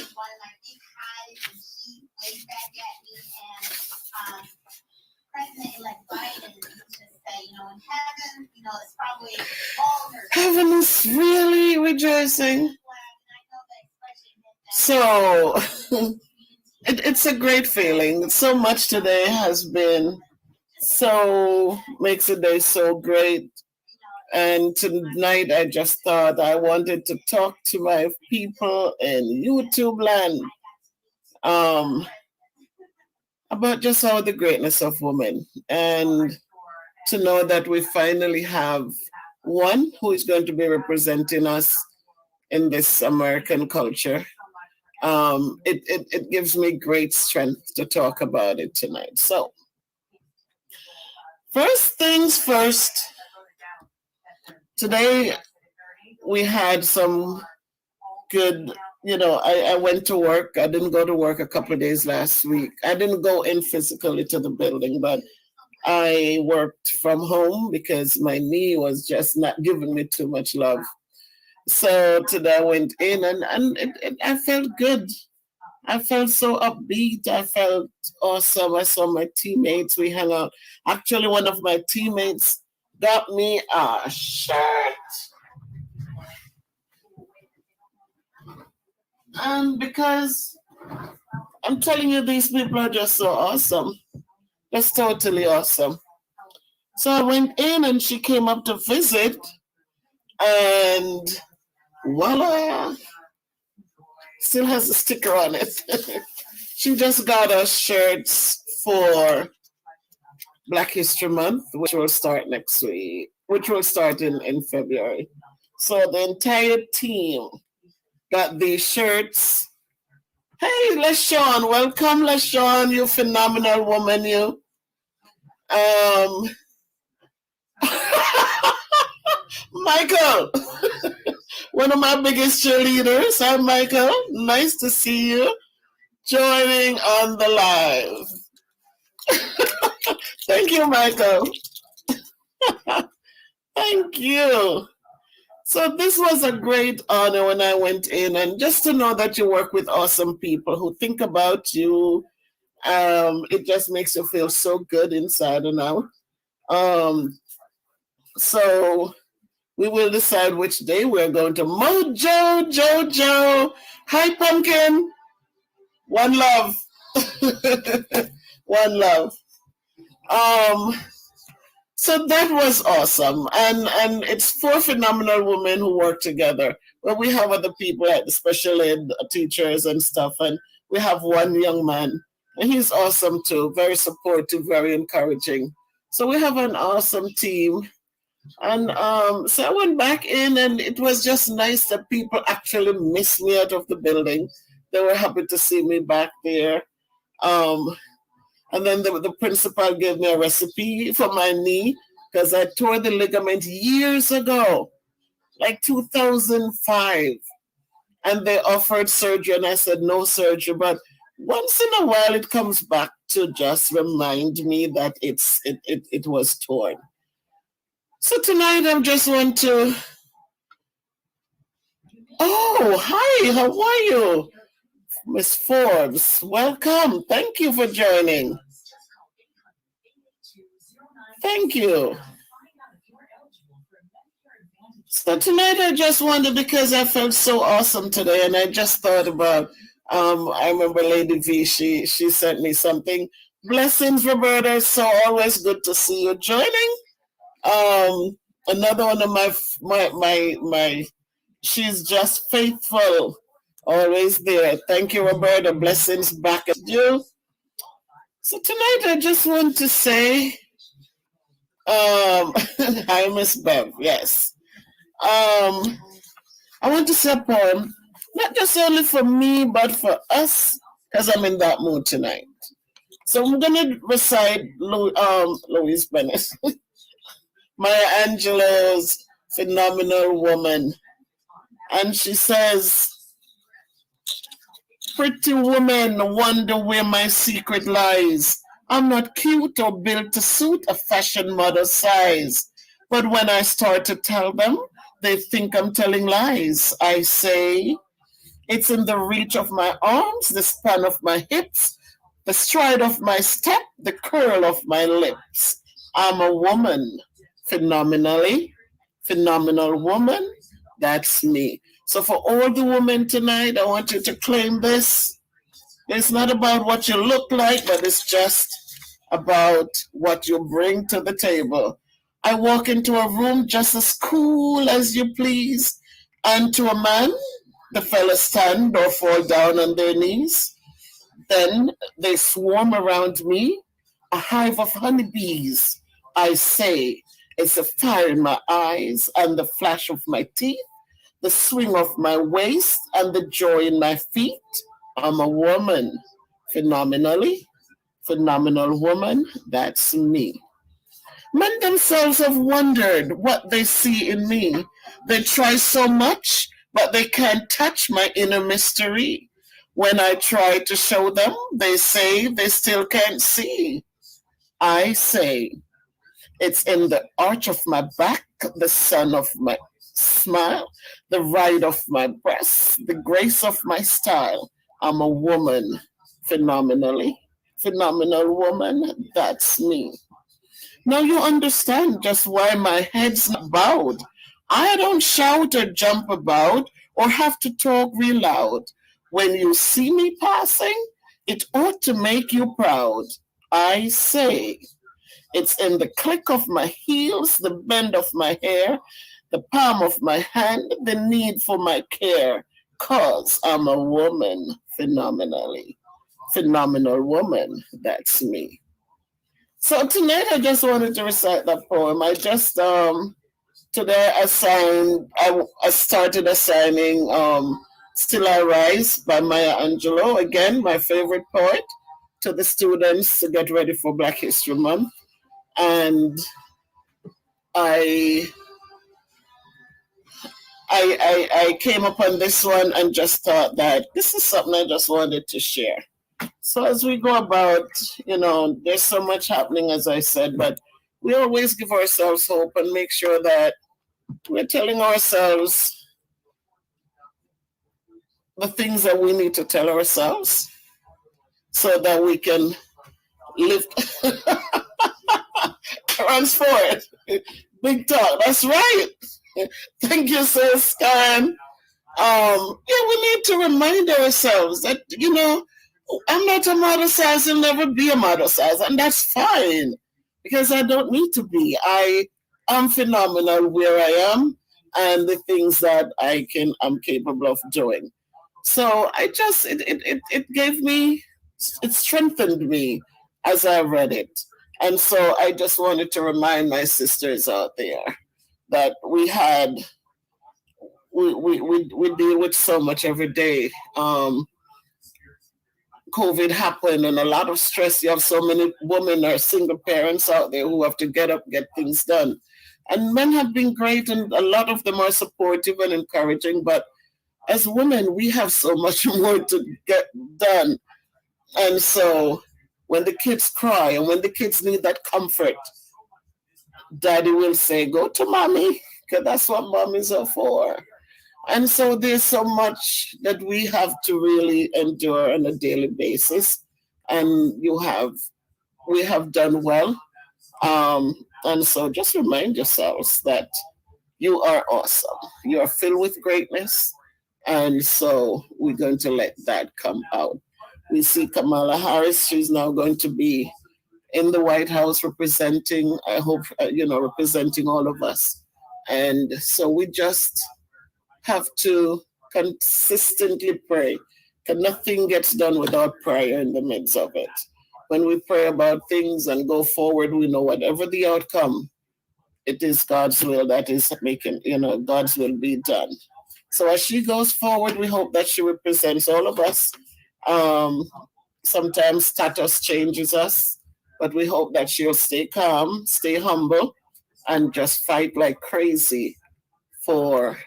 President-elect Biden used to say, in heaven, it's probably all her. Heaven is really rejoicing. So it's a great feeling. So much today has been so makes the day so great. And tonight I just thought I wanted to talk to my people in YouTube land about just how the greatness of women, and to know that we finally have one who is going to be representing us in this American culture. It gives me great strength to talk about it tonight. So, first things first, today we had some good, I went to work. I didn't go to work a couple of days last week. I didn't go in physically to the building, but I worked from home because my knee was just not giving me too much love. So today I went in and I felt good. I felt so upbeat. I felt awesome. I saw my teammates. We hung out. Actually, one of my teammates got me a shirt. And because I'm telling you, these people are just so awesome. That's totally awesome. So I went in and she came up to visit, and voila, still has a sticker on it. She just got us shirts for Black History Month, which will start next week, which will start in February. So the entire team got these shirts. Hey, LaShawn, welcome, LaShawn, you phenomenal woman, you. Michael, one of my biggest cheerleaders. Hi, Michael. Nice to see you joining on the live. Thank you, Michael. Thank you. So this was a great honor when I went in, and just to know that you work with awesome people who think about you, it just makes you feel so good inside and out. So we will decide which day we're going to. Mojo Jojo. Hi, Pumpkin. One love. One love. So that was awesome. And it's four phenomenal women who work together. Well, we have other people like the special ed teachers and stuff, and we have one young man. And he's awesome too, very supportive, very encouraging. So we have an awesome team. And so I went back in, and it was just nice that people actually missed me out of the building. They were happy to see me back there. And then the principal gave me a recipe for my knee. because I tore the ligament years ago, like 2005, and they offered surgery, and I said no surgery. But once in a while, it comes back to just remind me that it was torn. So tonight, I just want to. Oh, hi, how are you, Miss Forbes? Welcome. Thank you for joining. Thank you. So tonight I just wanted because I felt so awesome today, and I just thought about. I remember Lady V. She sent me something. Blessings, Roberta. So always good to see you joining. Another one of my. She's just faithful, always there. Thank you, Roberta. Blessings back at you. So tonight I just want to say, hi, Miss Bev. Yes. Um, I want to say a poem, not just only for me, but for us, because I'm in that mood tonight. So I'm gonna recite Louise Bennett, Maya Angelou's Phenomenal Woman, and she says, "Pretty woman, wonder where my secret lies. I'm not cute or built to suit a fashion model size, but when I start to tell them, they think I'm telling lies. I say." It's in the reach of my arms, the span of my hips, the stride of my step, the curl of my lips. I'm a woman, phenomenally, phenomenal woman. That's me. So for all the women tonight, I want you to claim this. It's not about what you look like, but it's just about what you bring to the table. I walk into a room just as cool as you please, and to a man, the fellas stand or fall down on their knees. Then they swarm around me, a hive of honeybees. I say, it's the fire in my eyes and the flash of my teeth, the swing of my waist and the joy in my feet. I'm a woman, phenomenally, phenomenal woman. That's me. Men themselves have wondered what they see in me. They try so much, but they can't touch my inner mystery. When I try to show them, they say they still can't see. I say, it's in the arch of my back, the sun of my smile, the ride of my breast, the grace of my style. I'm a woman, phenomenally, phenomenal woman. That's me. Now you understand just why my head's not bowed. I don't shout or jump about or have to talk real loud. When you see me passing, it ought to make you proud. I say, it's in the click of my heels, the bend of my hair, the palm of my hand, the need for my care. 'Cause I'm a woman, phenomenally. Phenomenal woman, that's me. So tonight I just wanted to recite that poem. I just today I started assigning Still I Rise by Maya Angelou, again my favorite poet, to the students to get ready for Black History Month. And I I came upon this one and just thought that this is something I just wanted to share. So as we go about, there's so much happening, as I said, but we always give ourselves hope and make sure that we're telling ourselves the things that we need to tell ourselves so that we can live transform. Big talk. That's right. Thank you, sis, Karen. Yeah, we need to remind ourselves that, I'm not a model size, I'll never be a model size, and that's fine because I don't need to be. I am phenomenal where I am and the things that I'm capable of doing. So I just it gave me it strengthened me as I read it. And so I just wanted to remind my sisters out there that we deal with so much every day. COVID happened and a lot of stress. You have so many women or single parents out there who have to get up, get things done. And men have been great, and a lot of them are supportive and encouraging. But as women, we have so much more to get done. And so when the kids cry and when the kids need that comfort, daddy will say, go to mommy, because that's what mommies are for. And so there's so much that we have to really endure on a daily basis. And we have done well. And so just remind yourselves that you are awesome. You are filled with greatness. And so we're going to let that come out. We see Kamala Harris. She's now going to be in the White House representing, I hope, representing all of us. And so we just have to consistently pray. Because nothing gets done without prayer in the midst of it. When we pray about things and go forward, we know whatever the outcome, it is God's will that is making, God's will be done. So as she goes forward, we hope that she represents all of us. Um, Sometimes status changes us, but we hope that she'll stay calm, stay humble, and just fight like crazy for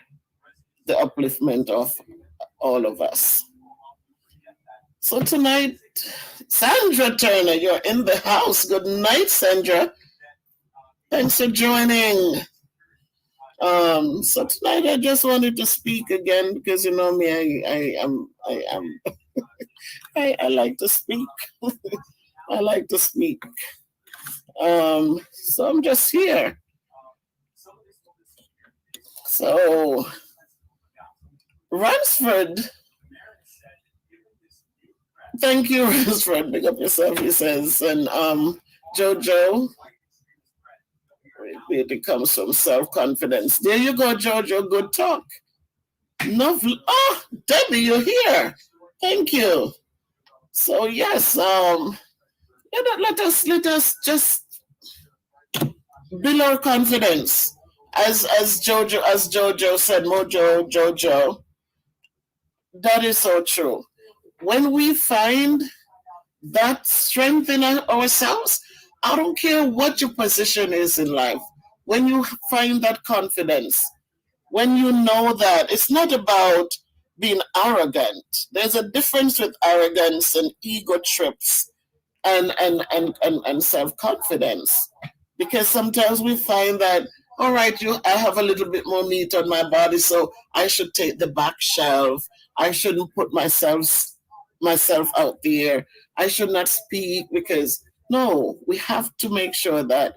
the upliftment of all of us. So tonight, Sandra Turner, you're in the house. Good night, Sandra. Thanks for joining. So tonight I just wanted to speak again because you know me, I like to speak. I like to speak. So I'm just here. So Ransford, thank you, Ransford. Big up yourself, he says. And Jojo, it comes from self-confidence. There you go, Jojo. Good talk. Lovely. Oh, Debbie, you're here. Thank you. So yes, let us just build our confidence. As Jojo said, Jojo, that is so true. When we find that strength in ourselves, I don't care what your position is in life. When you find that confidence, when you know that it's not about being arrogant. There's a difference with arrogance and ego trips and self-confidence. Because sometimes we find that, all right, I have a little bit more meat on my body, so I should take the back shelf. I shouldn't put myself out there. I should not speak because no, we have to make sure that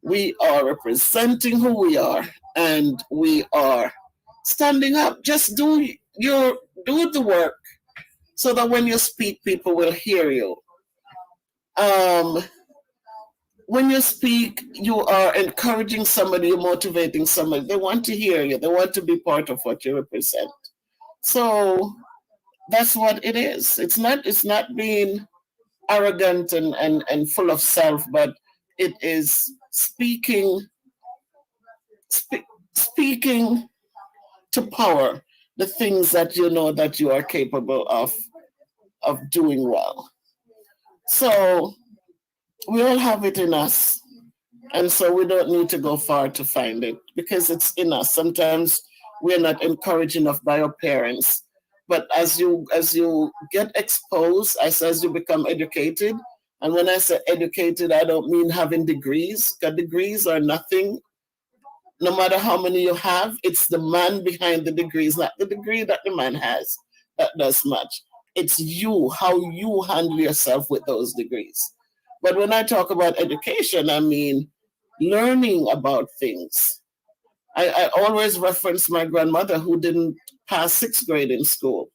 we are representing who we are and we are standing up. Just do the work so that when you speak, people will hear you. Um, when you speak, you are encouraging somebody, you're motivating somebody. They want to hear you. They want to be part of what you represent. So that's what it is. It's not being arrogant and full of self, but it is speaking to power the things that you know that you are capable of doing well. So we all have it in us. And so we don't need to go far to find it because it's in us. Sometimes we're not encouraged enough by our parents. But as you get exposed, as you become educated, and when I say educated, I don't mean having degrees, because degrees are nothing. No matter how many you have, it's the man behind the degrees, not the degree that the man has that does much. It's you, how you handle yourself with those degrees. But when I talk about education, I mean learning about things. I always reference my grandmother who didn't pass sixth grade in school.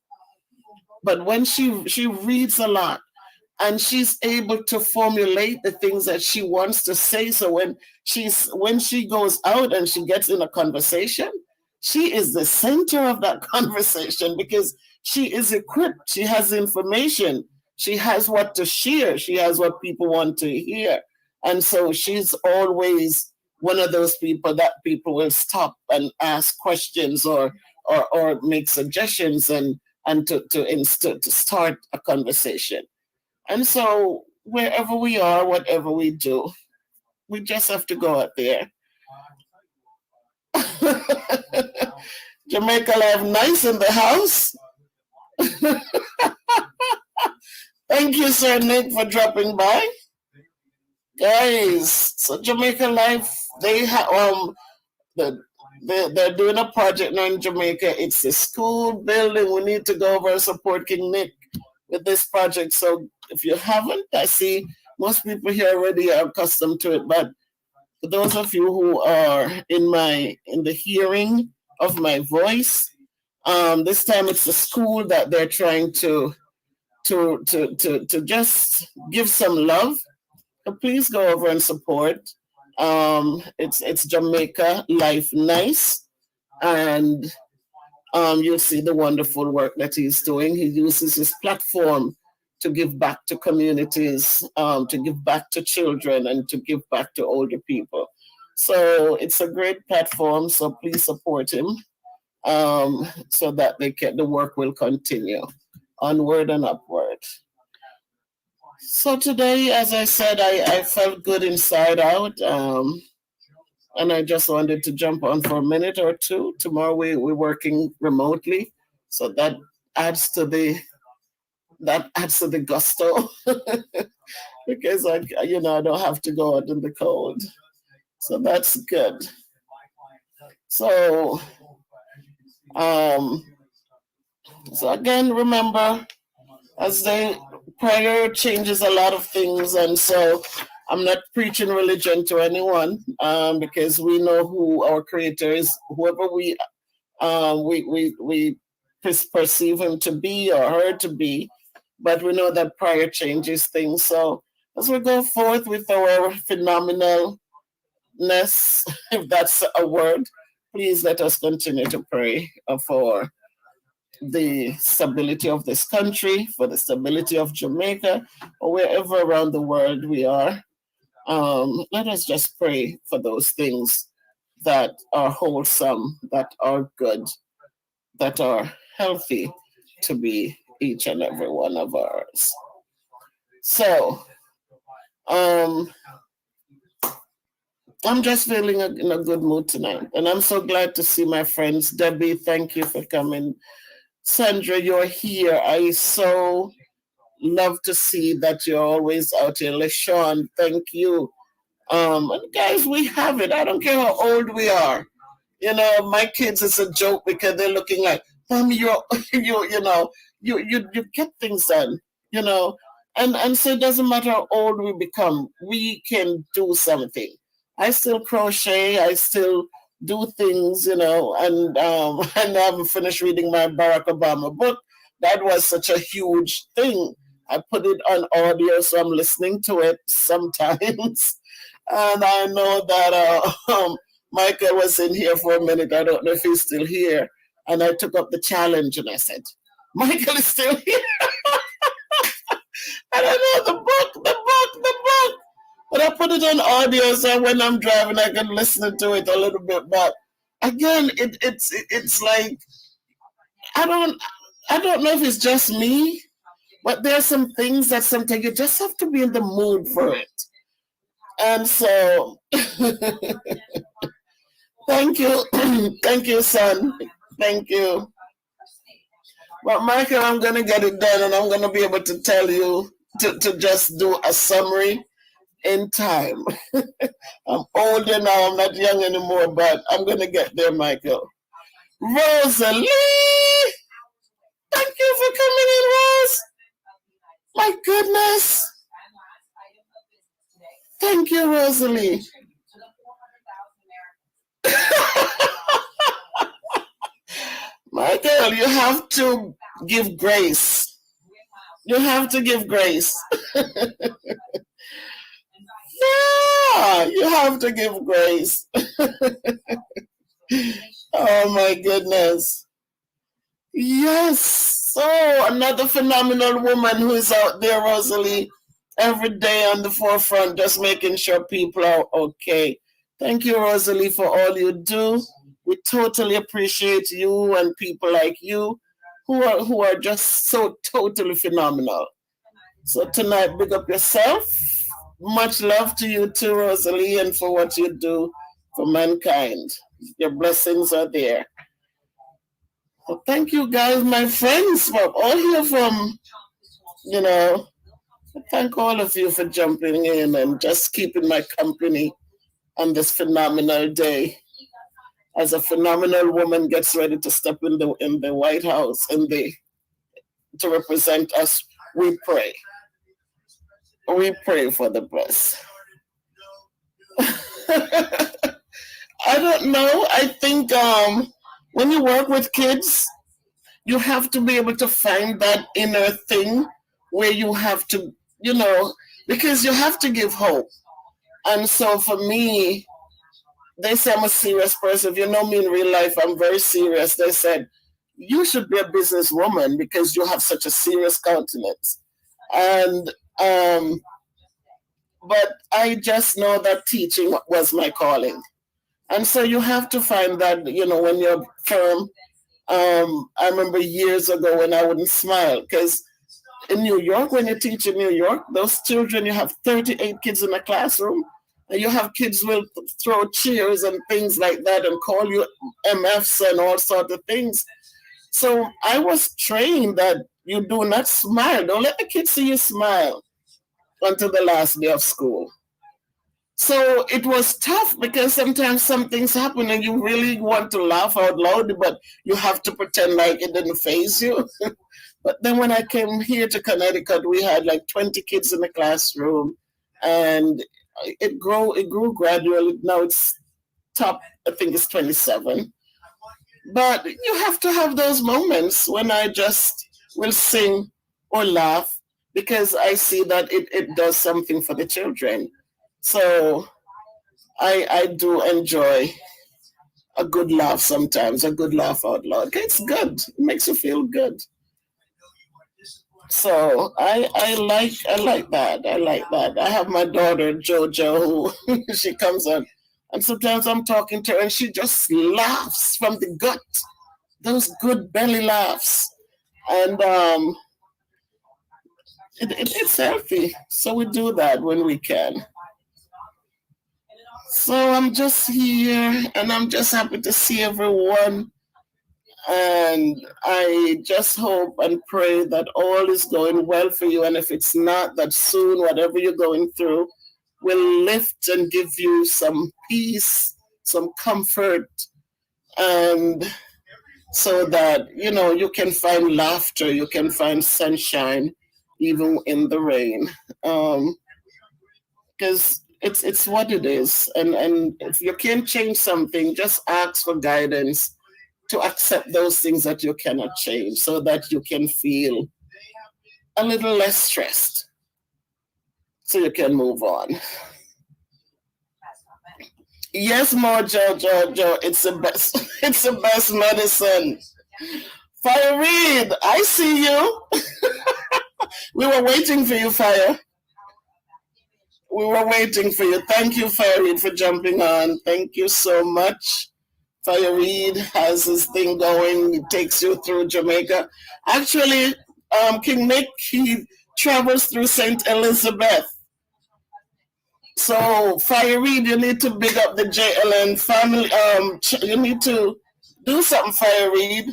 But when she reads a lot and she's able to formulate the things that she wants to say. So when she goes out and she gets in a conversation, she is the center of that conversation because she is equipped. She has information. She has what to share. She has what people want to hear. And so she's always one of those people that people will stop and ask questions or make suggestions and to start a conversation. And so wherever we are, whatever we do, we just have to go out there. Jamaica Live Nice in the house. Thank you, Sir Nick, for dropping by. Guys, so Jamaica Life, they have the, they're doing a project now in Jamaica. It's a school building. We need to go over and support King Nick with this project. So if you haven't, I see most people here already are accustomed to it. But for those of you who are in the hearing of my voice, this time it's the school that they're trying to just give some love. So please go over and support. It's Jamaica Life Nice, and you'll see the wonderful work that he's doing. He uses his platform to give back to communities, to give back to children, and to give back to older people. So it's a great platform. So please support him, so that the work will continue onward and upward. So today, as I said, I felt good inside out. And I just wanted to jump on for a minute or two. Tomorrow we're working remotely, so adds to the adds to the gusto because I don't have to go out in the cold, so that's good. So um, so again, remember, as they prayer changes a lot of things, and so I'm not preaching religion to anyone, because we know who our creator is, whoever we perceive him to be or her to be, but we know that prayer changes things. So as we go forth with our phenomenalness, if that's a word, please let us continue to pray for the stability of this country, for the stability of Jamaica, or wherever around the world we are. Let us just pray for those things that are wholesome, that are good, that are healthy to be each and every one of ours. So, um, I'm just feeling in a good mood tonight, and I'm so glad to see my friends. Debbie, thank you for coming. Sandra, you're here. I so love to see that you're always out here. LaShawn, thank you. And guys, we have it. I don't care how old we are. My kids, it's a joke because they're looking like, Mommy, you get things done, you know. And so it doesn't matter how old we become, we can do something. I still crochet, I still do things, and and I haven't finished reading my Barack Obama book. That was such a huge thing. I put it on audio, so I'm listening to it sometimes. And I know that Michael was in here for a minute. I don't know if he's still here. And I took up the challenge and I said, Michael is still here. I don't know, the book. But I put it on audio so when I'm driving I can listen to it a little bit. But again, it's like I don't I don't know if it's just me, but there are some things that sometimes you just have to be in the mood for it. And so thank you. Thank you, son. Thank you. But Michael, I'm going to get it done and I'm going to be able to tell you to just do a summary in time. I'm older now, I'm not young anymore, but I'm going to get there, Michael. Rosalie! Thank you for coming in, Rose. My goodness. Thank you, Rosalie. Michael, you have to give grace. You have to give grace. Yeah, you have to give grace. Oh my goodness. Yes. So another phenomenal woman who is out there, Rosalie, every day on the forefront, just making sure people are okay. Thank you, Rosalie, for all you do. We totally appreciate you and people like you who are just so totally phenomenal. So tonight, big up yourself. Much love to you too, Rosalie, and for what you do for mankind. Your blessings are there. So thank you guys, my friends, for all here from, you know, thank all of you for jumping in and just keeping my company on this phenomenal day. As a phenomenal woman gets ready to step in the White House and they to represent us, we pray. We pray for the best. I don't know. I think when you work with kids, you have to be able to find that inner thing where you have to, because you have to give hope. And so for me, they say I'm a serious person. If you know me in real life, I'm very serious. They said, you should be a businesswoman because you have such a serious countenance. And, but I just know that teaching was my calling. And so you have to find that, when you're firm. I remember years ago when I wouldn't smile because in New York, when you teach in New York, those children, you have 38 kids in a classroom, and you have kids will throw chairs and things like that and call you MFs and all sorts of things. So I was trained that you do not smile. Don't let the kids see you smile until the last day of school. So it was tough because sometimes some things happen and you really want to laugh out loud, but you have to pretend like it didn't phase you. But then when I came here to Connecticut, we had like 20 kids in the classroom, and it grew gradually. Now it's top, I think it's 27. But you have to have those moments when I just will sing or laugh because I see that it does something for the children. So I do enjoy a good laugh sometimes, a good laugh out loud. It's good. It makes you feel good. So I like that. I like that. I have my daughter Jojo who she comes on and sometimes I'm talking to her and she just laughs from the gut. Those good belly laughs. And it's healthy. So we do that when we can. So I'm just here and I'm just happy to see everyone. And I just hope and pray that all is going well for you. And if it's not, that soon, whatever you're going through will lift and give you some peace, some comfort, and so that, you can find laughter, you can find sunshine, even in the rain. Because it's what it is. And if you can change something, just ask for guidance to accept those things that you cannot change so that you can feel a little less stressed so you can move on. Yes, Mojo, Jojo, it's the best. It's the best medicine. Fire Reed, I see you. We were waiting for you, Fire. We were waiting for you. Thank you, Fire Reed, for jumping on. Thank you so much. Fire Reed has his thing going. He takes you through Jamaica. Actually, King Nick, he travels through St. Elizabeth. So, Fire Reed, you need to big up the JLN family. You need to do something, Fire Reed,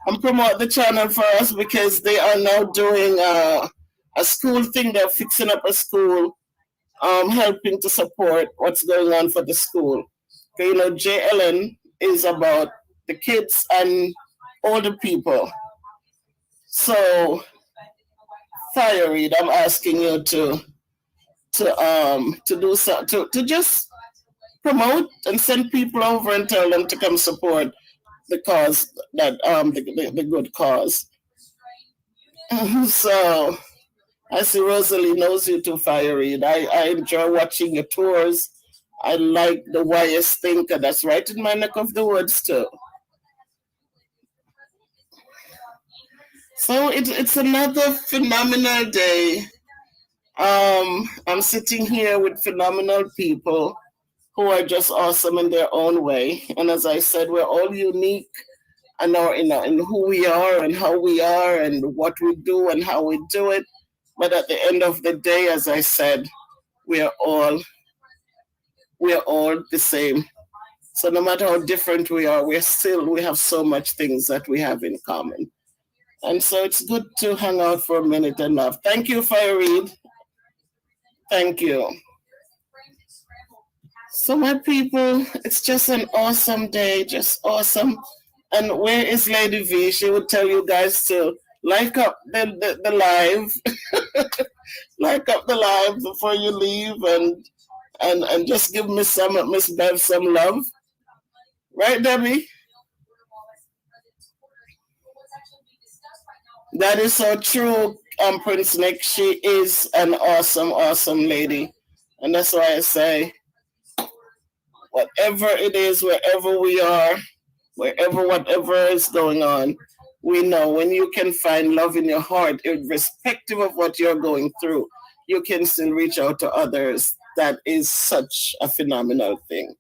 and promote the channel for us because they are now doing a school thing. They're fixing up a school, helping to support what's going on for the school. Okay, JLN is about the kids and older people. So, Fire Reed, I'm asking you to do so to just promote and send people over and tell them to come support the cause that the good cause. So I see Rosalie knows you too, Fire Reed. I enjoy watching your tours. I like the YS Thinker. That's right in my neck of the woods too. So it's another phenomenal day. I'm sitting here with phenomenal people who are just awesome in their own way. And as I said, we're all unique in who we are and how we are and what we do and how we do it. But at the end of the day, as I said, we are all we are all the same. So no matter how different we are, we have so much things that we have in common. And so it's good to hang out for a minute and laugh. Thank you, Fire Reed. Thank you. So my people, it's just an awesome day, just awesome. And where is Lady V? She would tell you guys to like up the live, like up the live before you leave, and just give Miss Bev some love, right, Debbie? That is so true, Prince Nick. She is an awesome, awesome lady, and that's why I say, whatever it is, wherever we are, wherever whatever is going on, we know when you can find love in your heart, irrespective of what you're going through, you can still reach out to others. That is such a phenomenal thing.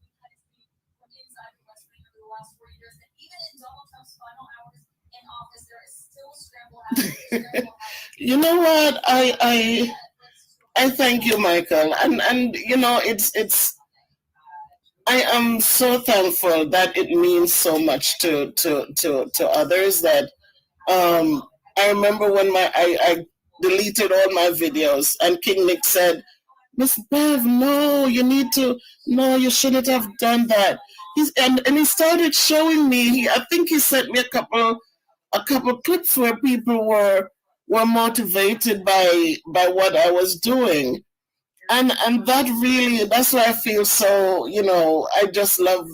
You know what? I thank you, Michael, and you know it's I am so thankful that it means so much to others that I remember when I deleted all my videos and King Nick said, Miss Bev, no, you need to, no, you shouldn't have done that. And he started showing me. I think he sent me a couple clips where people were motivated by what I was doing, and that really, that's why I feel so, I just love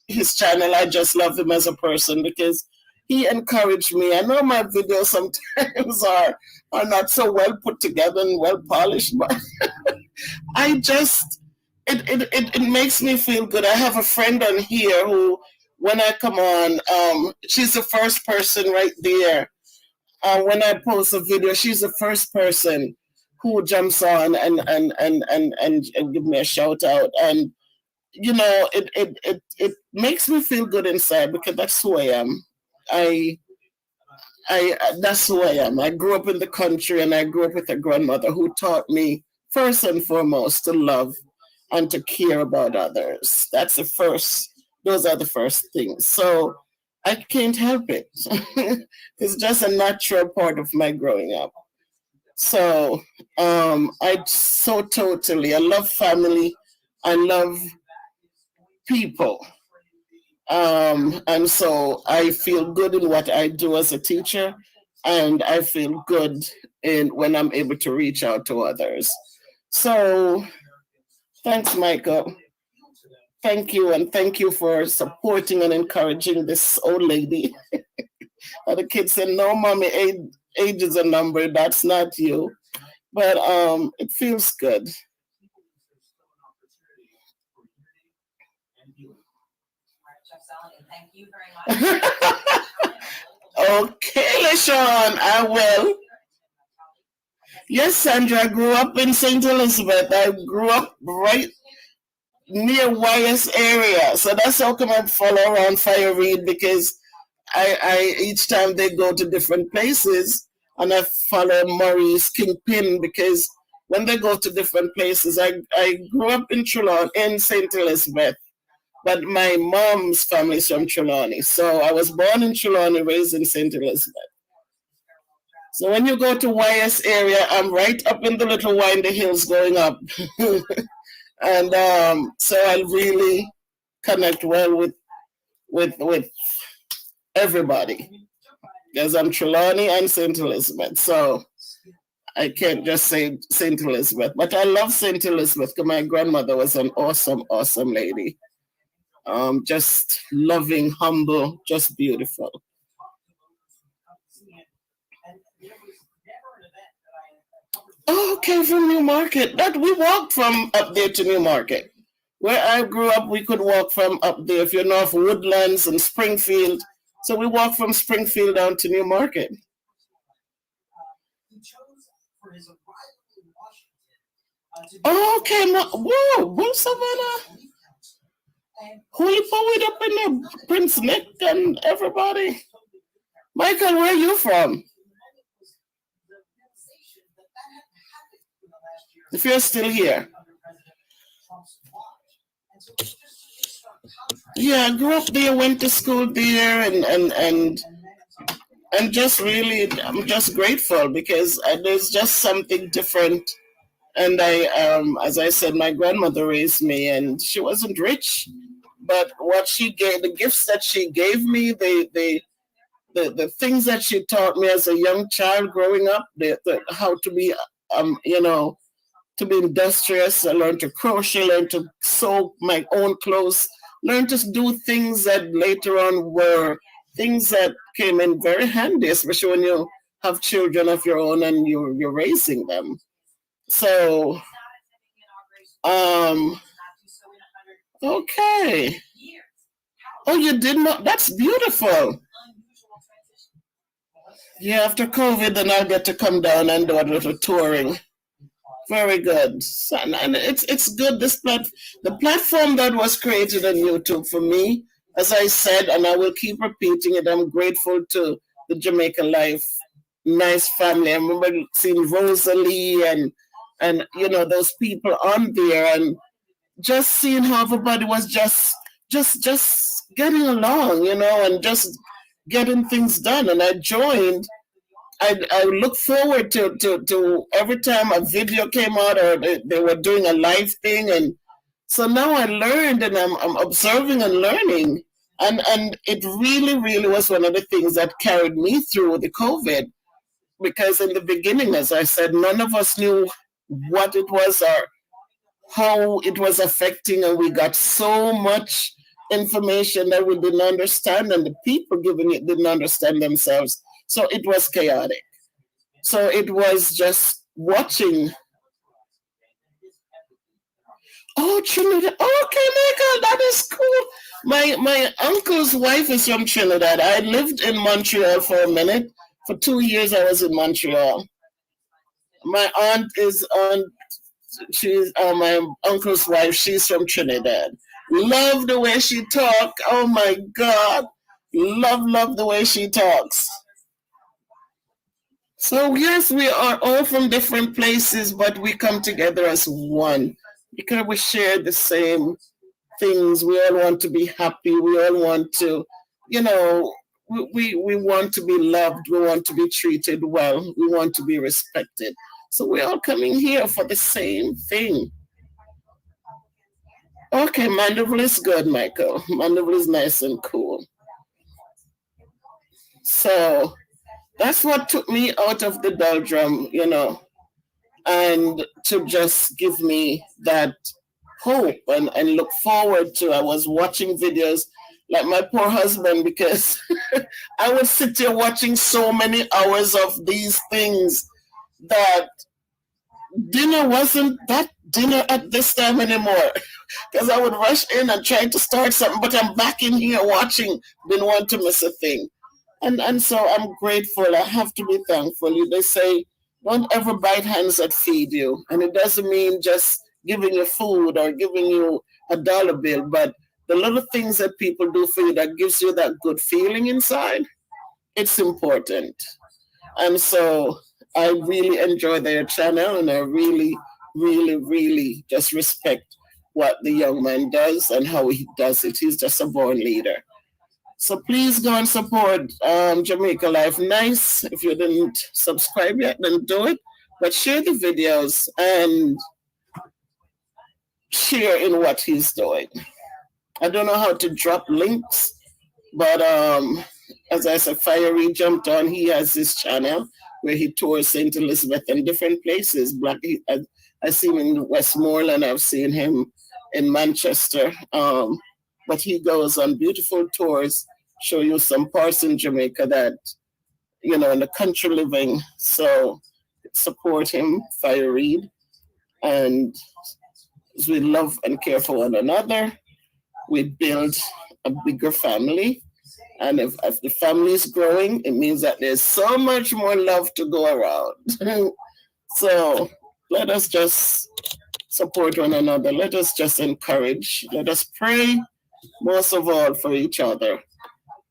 his channel. I just love him as a person because he encouraged me. I know my videos sometimes are not so well put together and well polished, but I just it makes me feel good. I have a friend on here who, when I come on, she's the first person right there. When I post a video, she's the first person who jumps on and give me a shout out. And it makes me feel good inside because that's who I am. I that's who I am. I grew up in the country and I grew up with a grandmother who taught me first and foremost to love and to care about others. Those are the first things. So I can't help it. It's just a natural part of my growing up. So I love family. I love people. And so I feel good in what I do as a teacher, and I feel good in when I'm able to reach out to others. So thanks, Michael. Thank you, and thank you for supporting and encouraging this old lady. And the kids said, "No, mommy, age is a number. That's not you." But it feels good. Okay, LaShawn, I will. Yes, Sandra, I grew up in St. Elizabeth. I grew up right near YS area. So that's how come I follow around Fire Reed because I each time they go to different places and I follow Maurice Kingpin because when they go to different places, I grew up in Trelawney, in St. Elizabeth, but my mom's family is from Trelawney. So I was born in Trelawney, raised in St. Elizabeth. So when you go to YS area, I'm right up in the little windy hills going up. And so I really connect well with everybody because I'm Trelawney and St. Elizabeth. So I can't just say St. Elizabeth, but I love St. Elizabeth because my grandmother was an awesome, awesome lady. Just loving, humble, just beautiful. Oh, okay, from New Market. That we walked from up there to New Market. Where I grew up, we could walk from up there. If you're north Woodlands and Springfield, so we walked from Springfield down to New Market. Oh, okay, whoa, whoa, Savannah. Who you put up in there? Prince Nick and everybody. Michael, where are you from? If you're still here. Yeah, I grew up there, went to school there, and just really, I'm just grateful because there's just something different. And as I said, my grandmother raised me, and she wasn't rich, but what she gave, the gifts that she gave me, the things that she taught me as a young child growing up, how to be, you know, to be industrious. I learned to crochet, learned to sew my own clothes, learned to do things that later on were things that came in very handy, especially when you have children of your own and you're raising them. So, um, okay. Oh, you did not? That's beautiful. Yeah, after COVID, then I'll get to come down and do a little touring. Very good. So, and it's good. The platform that was created on YouTube for me, as I said, and I will keep repeating it. I'm grateful to the Jamaican Life nice family. I remember seeing Rosalie and you know those people on there, and just seeing how everybody was just getting along, you know, and just getting things done. And I joined. I look forward to every time a video came out or they were doing a live thing, and so now I learned and I'm observing and learning, and it really was one of the things that carried me through the COVID, because in the beginning, as I said, none of us knew what it was or how it was affecting, and we got so much information that we didn't understand, and the people giving it didn't understand themselves. So it was chaotic. So it was just watching. Oh, Trinidad. Oh, okay, Michael, that is cool. My uncle's wife is from Trinidad. I lived in Montreal for a minute. For 2 years, I was in Montreal. My aunt is on. She's my uncle's wife. She's from Trinidad. Love the way she talk. Oh my God, love the way she talks. So yes, we are all from different places, but we come together as one because we share the same things. We all want to be happy. We all want to, you know, we want to be loved. We want to be treated well. We want to be respected. So we're all coming here for the same thing. Okay, Mandeville is good, Michael. Mandeville is nice and cool. So that's what took me out of the doldrum, you know, and to just give me that hope and look forward to. I was watching videos like my poor husband because I would sit here watching so many hours of these things that dinner wasn't that dinner at this time anymore because I would rush in and try to start something, but I'm back in here watching, didn't want to miss a thing. And so I'm grateful. I have to be thankful. They say, don't ever bite hands that feed you. And it doesn't mean just giving you food or giving you a dollar bill, but the little things that people do for you that gives you that good feeling inside, it's important. And so I really enjoy their channel, and I really just respect what the young man does and how he does it. He's just a born leader. So please go and support Jamaica Life Nice. If you didn't subscribe yet, then do it. But share the videos and share in what he's doing. I don't know how to drop links, but as I said, Fiery jumped on. He has this channel where he tours St. Elizabeth and different places. I see him in Westmoreland. I've seen him in Manchester. But he goes on beautiful tours, show you some parts in Jamaica that, you know, in the country living. So support him, Fire Reed. And as we love and care for one another, we build a bigger family. And if the family is growing, it means that there's so much more love to go around. So let us just support one another. Let us just encourage. Let us pray most of all for each other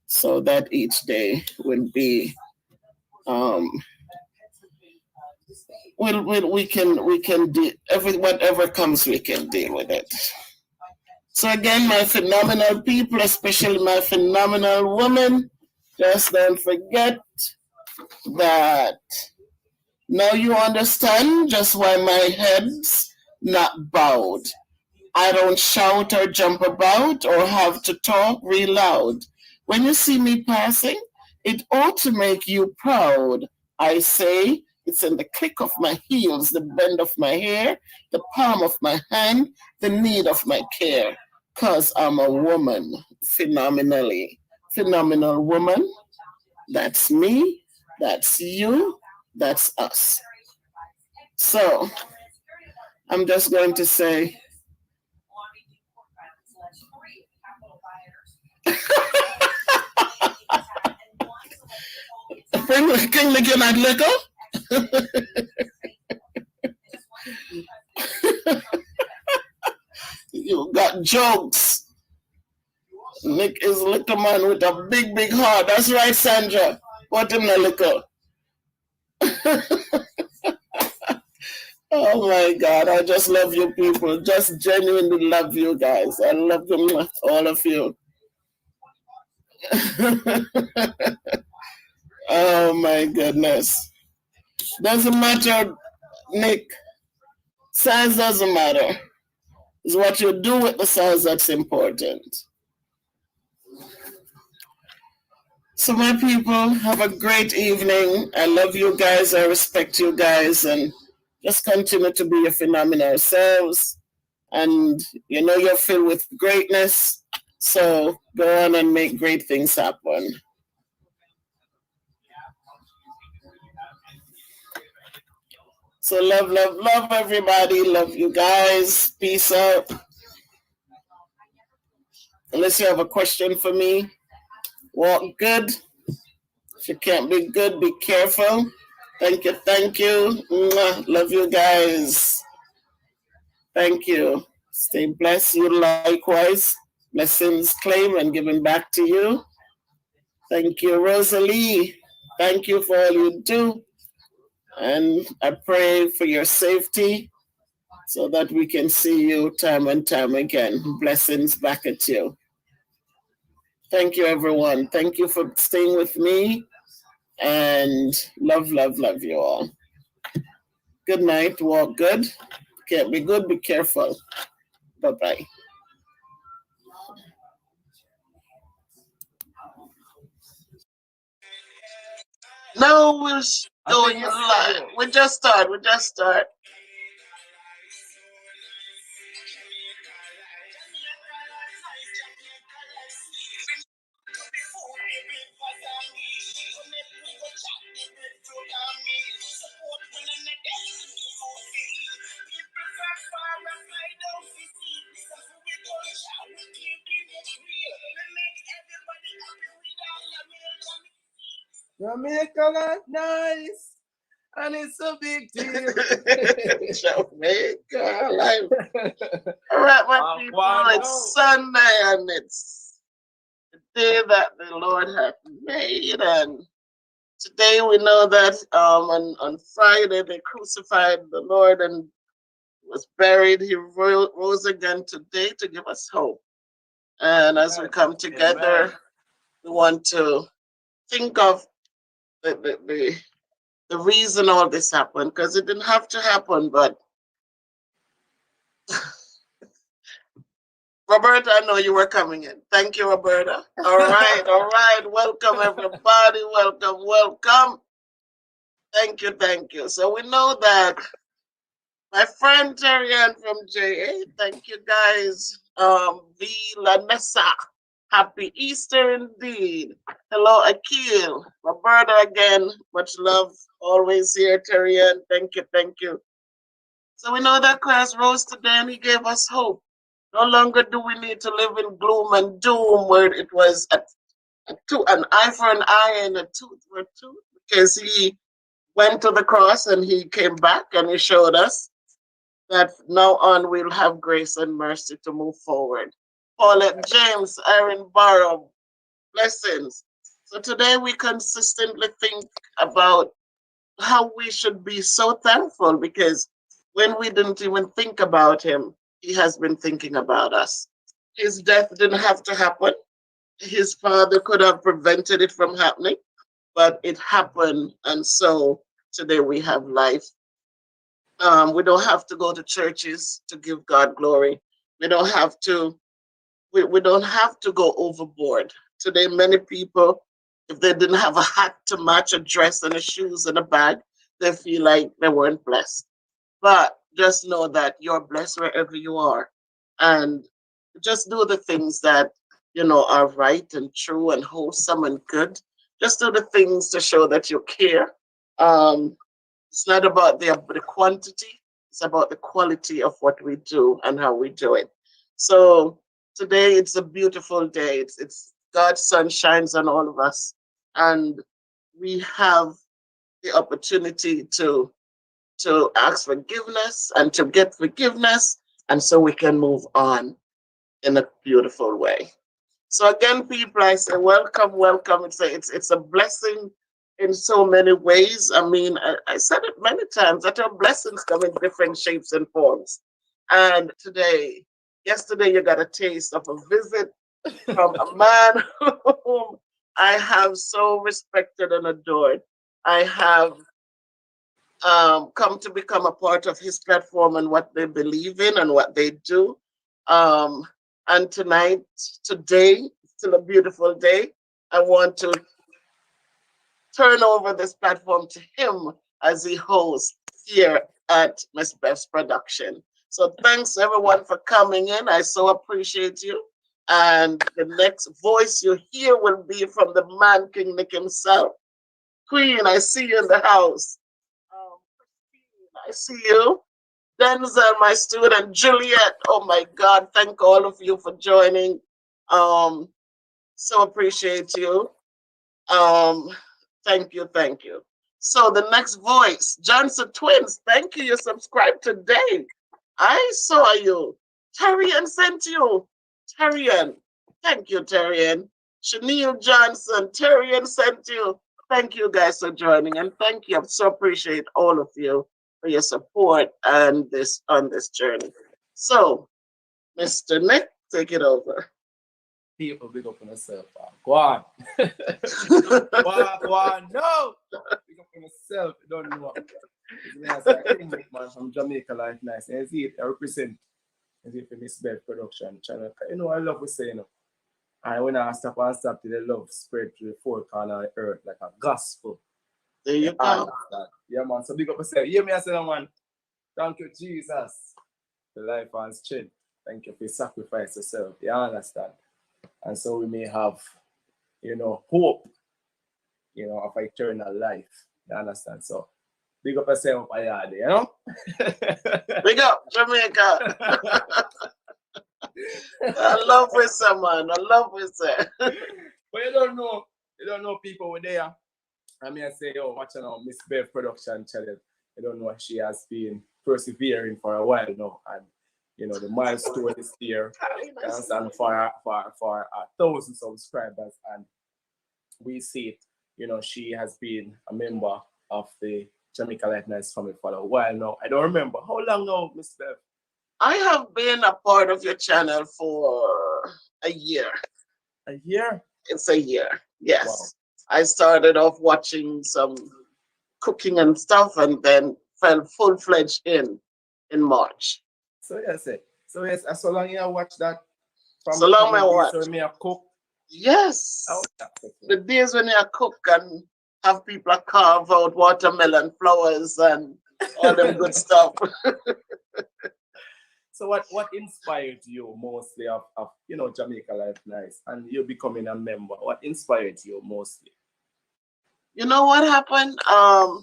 so that each day will be um, we can deal every whatever comes, we can deal with it. So again, my phenomenal people, especially my phenomenal woman, just don't forget that now you understand just why my head's not bowed. I don't shout or jump about or have to talk real loud. When you see me passing, it ought to make you proud. I say it's in the click of my heels, the bend of my hair, the palm of my hand, the need of my care. Cause I'm a woman, phenomenally. Phenomenal woman. That's me. That's you. That's us. So I'm just going to say King Nick, you're not liquor? You got jokes. Nick is liquor man with a big, big heart. That's right, Sandra. What him the liquor? Oh my God, I just love you people. Just genuinely love you guys. I love them, all of you. Oh my goodness. Doesn't matter, Nick. Size doesn't matter. It's what you do with the size that's important. So, my people, have a great evening. I love you guys. I respect you guys. And just continue to be your phenomenal selves. And you know you're filled with greatness. So, go on and make great things happen. So, love, love, love everybody. Love you guys. Peace out. Unless you have a question for me, walk good. If you can't be good, be careful. Thank you, thank you. Mwah. Love you guys. Thank you. Stay blessed. You likewise. Blessings claim and given back to you. Thank you, Rosalie. Thank you for all you do. And I pray for your safety so that we can see you time and time again. Blessings back at you. Thank you, everyone. Thank you for staying with me. And love, love, love you all. Good night. Walk good. Can't be good. Be careful. Bye bye. No, we're doing live. We just start. We just start. Jamaica, that's nice. And it's a big deal. Jamaica, life. All right, my people, it's Sunday and it's the day that the Lord hath made. And today we know that on Friday they crucified the Lord and was buried. He rose again today to give us hope. And as we come together, we want to think of the reason all this happened, because it didn't have to happen, but Roberta, I know you were coming in. Thank you, Roberta. All right, all right. Welcome, everybody. Welcome, welcome. Thank you, thank you. So we know that my friend Terry Ann from JA, thank you guys. V. Lanessa, happy Easter indeed. Hello, Akil. Roberta again, much love. Always here, Terry Ann. Thank you, thank you. So we know that Christ rose today and he gave us hope. No longer do we need to live in gloom and doom where it was an eye for an eye and a tooth for a tooth, because he went to the cross and he came back and he showed us that now on we'll have grace and mercy to move forward. Paulette James, Aaron Barrow, blessings. So today we consistently think about how we should be so thankful because when we didn't even think about him, he has been thinking about us. His death didn't have to happen. His father could have prevented it from happening, but it happened. And so today we have life. We don't have to go to churches to give God glory. We don't have to we don't have to go overboard. Today, many people, if they didn't have a hat to match a dress and a shoes and a bag, they feel like they weren't blessed. But just know that you're blessed wherever you are. And just do the things that, are right and true and wholesome and good. Just do the things to show that you care. Um, it's not about the quantity, it's about the quality of what we do and how we do it. So today it's a beautiful day. It's God's sun shines on all of us. And we have the opportunity to ask forgiveness and to get forgiveness. And so we can move on in a beautiful way. So again, people, I say welcome, welcome. It's a blessing in so many ways. I mean, I said it many times that our blessings come in different shapes and forms. And yesterday, you got a taste of a visit from a man whom I have so respected and adored. I have come to become a part of his platform and what they believe in and what they do. Um, and today, still a beautiful day. I want to turn over this platform to him as he hosts here at Miss Beth's production. So thanks everyone for coming in. I so appreciate you. And the next voice you hear will be from the man King Nick himself. Queen, I see you in the house. Christine, I see you. Denzel, my student, Juliet. Oh my God, thank all of you for joining. Um, so appreciate you. Um, thank you, thank you. So the next voice, Johnson Twins. Thank you. You subscribed today. I saw you. Terrian sent you. Terrian. Thank you, Terrian. Chanel Johnson. Terrian sent you. Thank you guys for joining and thank you. I so appreciate all of you for your support and this on this journey. So, Mr. Nick, take it over. People big up on yourself. Go on. Go on. No. Big up on yourself. You don't know. It's a thing, man, from Jamaica Life Nice. And see it, I represent the Miss Beth production channel. You know, I love what say, And when I stop to the love spread to the four corner of the earth like a gospel. There you go. Yeah, man. So big up yourself. Hear me, I say, man. Thank you, Jesus, for life and strength. Thank you for sacrifice yourself. You understand? And so we may have, hope, of eternal life. You understand? So big up yourself, Ayade, Big up, Jamaica. I love Wissa, man. I love Wissa. But you don't know people were there. I mean, I say, watching our Miss Bev production channel. You don't know she has been persevering for a while now. And, the milestone is here. And for 1,000 subscribers. And we see it, she has been a member of the Jamaica Life Nice family for a while now. I don't remember. How long now, Miss Bev? I have been a part of your channel for a year. A year? It's a year, yes. Wow. I started off watching some cooking and stuff and then fell full-fledged in March. So yes, so long you watch that from so long I watch. So me a cook. Yes. The days when you cook and have people carve out watermelon flowers and all them good stuff. So what inspired you mostly of Jamaica Life Nice and you becoming a member? What inspired you mostly? You know what happened? I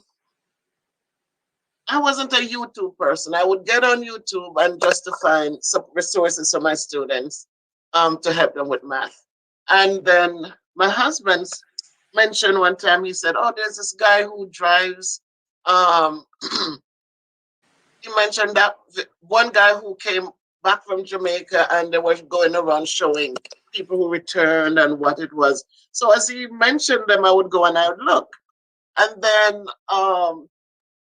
wasn't a YouTube person. I would get on YouTube and just to find some resources for my students to help them with math. And then my husband mentioned one time, he said, oh, there's this guy who drives. He mentioned that one guy who came back from Jamaica and they were going around showing people who returned and what it was. So as he mentioned them, I would go and I would look. And then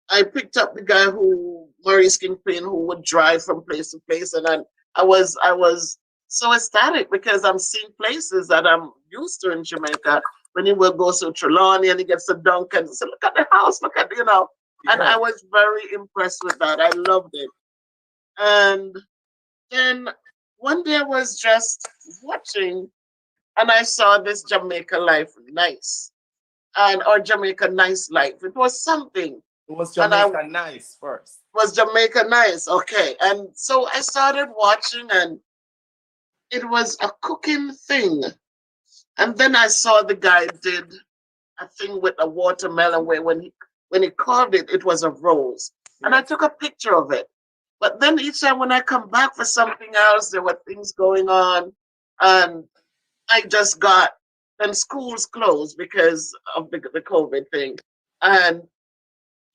I picked up the guy who Maurice Kingpin who would drive from place to place, and then I was so ecstatic because I'm seeing places that I'm used to in Jamaica. When he will go to Trelawney and he gets a dunk and say, "Look at the house, look at and Yeah. I was very impressed with that. I loved it. And then one day I was just watching and I saw this Jamaica Life Nice and or Jamaica Nice Life. It was something. It was And I Jamaica nice first. was Jamaica Nice. Okay. And so I started watching and it was a cooking thing. And then I saw the guy did a thing with a watermelon where when he carved it, it was a rose. And I Yes. took a picture of it. But then each time when I come back for something else, there were things going on. And I just got, then schools closed because of the COVID thing. And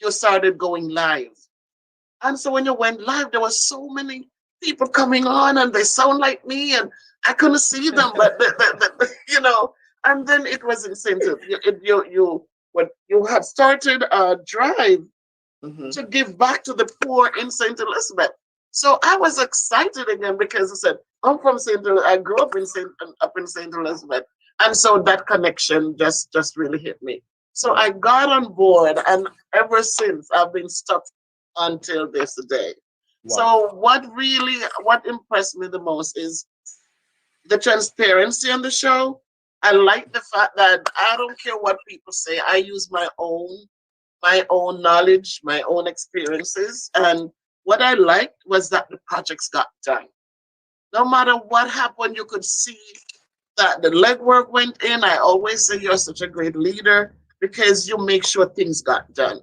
you started going live. And so when you went live, there were so many people coming on and they sound like me and I couldn't see them, but and then it was incentive. You had started a drive Mhm. to give back to the poor in St. Elizabeth. So I was excited again because I said, I'm from I grew up up in St. Elizabeth. And so that connection just really hit me. So Wow. I got on board and ever since I've been stuck until this day. Wow. So what impressed me the most is the transparency on the show. I like the fact that I don't care what people say. I use my own knowledge, my own experiences. And what I liked was that the projects got done. No matter what happened, you could see that the legwork went in. I always say you're such a great leader because you make sure things got done.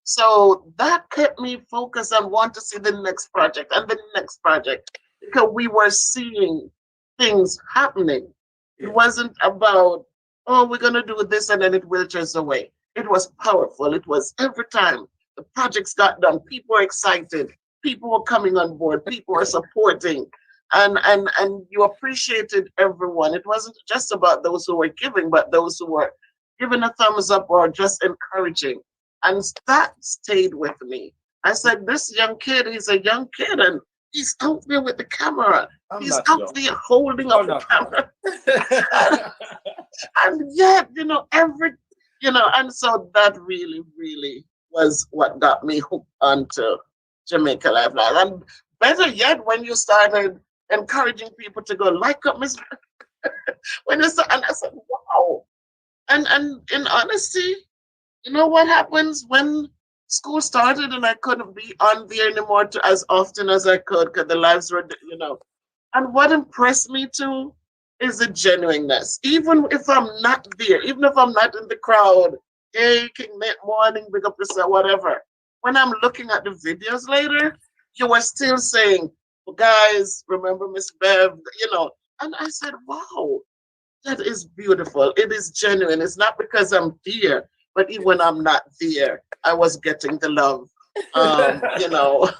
So that kept me focused and want to see the next project and the next project because we were seeing things happening. It Yeah. wasn't about, oh, we're going to do this and then it withers away. It was powerful. It was every time the projects got done, people were excited, people were coming on board, people were supporting, and you appreciated everyone. It wasn't just about those who were giving, but those who were giving a thumbs up or just encouraging. And that stayed with me. I said, this young kid, he's a young kid and he's out there with the camera. I'm He's not out young. there holding I'm up the not young. camera. And yet, and so that really, really was what got me hooked onto Jamaica Life Live. And better yet, when you started encouraging people to go like up Miss when you said, and I said, wow. And in honesty, you know what happens when school started and I couldn't be on there anymore as often as I could because the lives were. And what impressed me too is the genuineness. Even if I'm not there, even if I'm not in the crowd, hey, King Net Morning, big up yourself, whatever. When I'm looking at the videos later, you were still saying, well, guys, remember Miss Bev. And I said, wow, that is beautiful. It is genuine. It's not because I'm there, but even when I'm not there, I was getting the love. You know,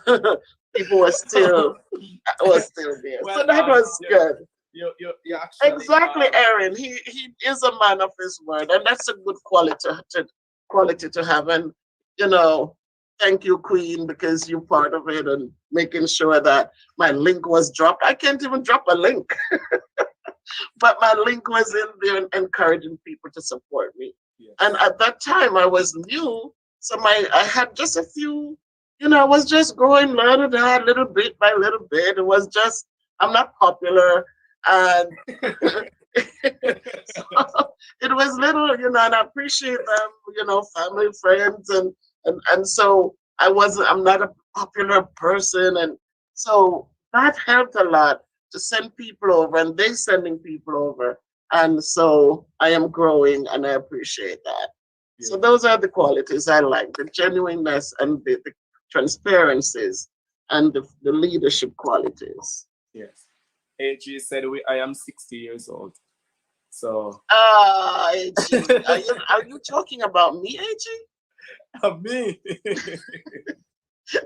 people were still there. Well, So that was good. you actually Exactly, Aaron. He is a man of his word, and that's a good quality to have. And you know, thank you, Queen, because you're part of it and making sure that my link was dropped. I can't even drop a link, but my link was in there and encouraging people to support me. yes. And at that time, I was new, so I had just a few. I was just growing little bit by little bit. It was just I'm not popular, and so it was little, and I appreciate them, family, friends, and so I'm not a popular person, and so that helped a lot to send people over, and they sending people over, and so I am growing, and I appreciate that. So Yes. those are the qualities I like: the genuineness and the transparencies and the leadership qualities. Yes. AG said I am 60 years old. So AG, are you talking about me, AG? me.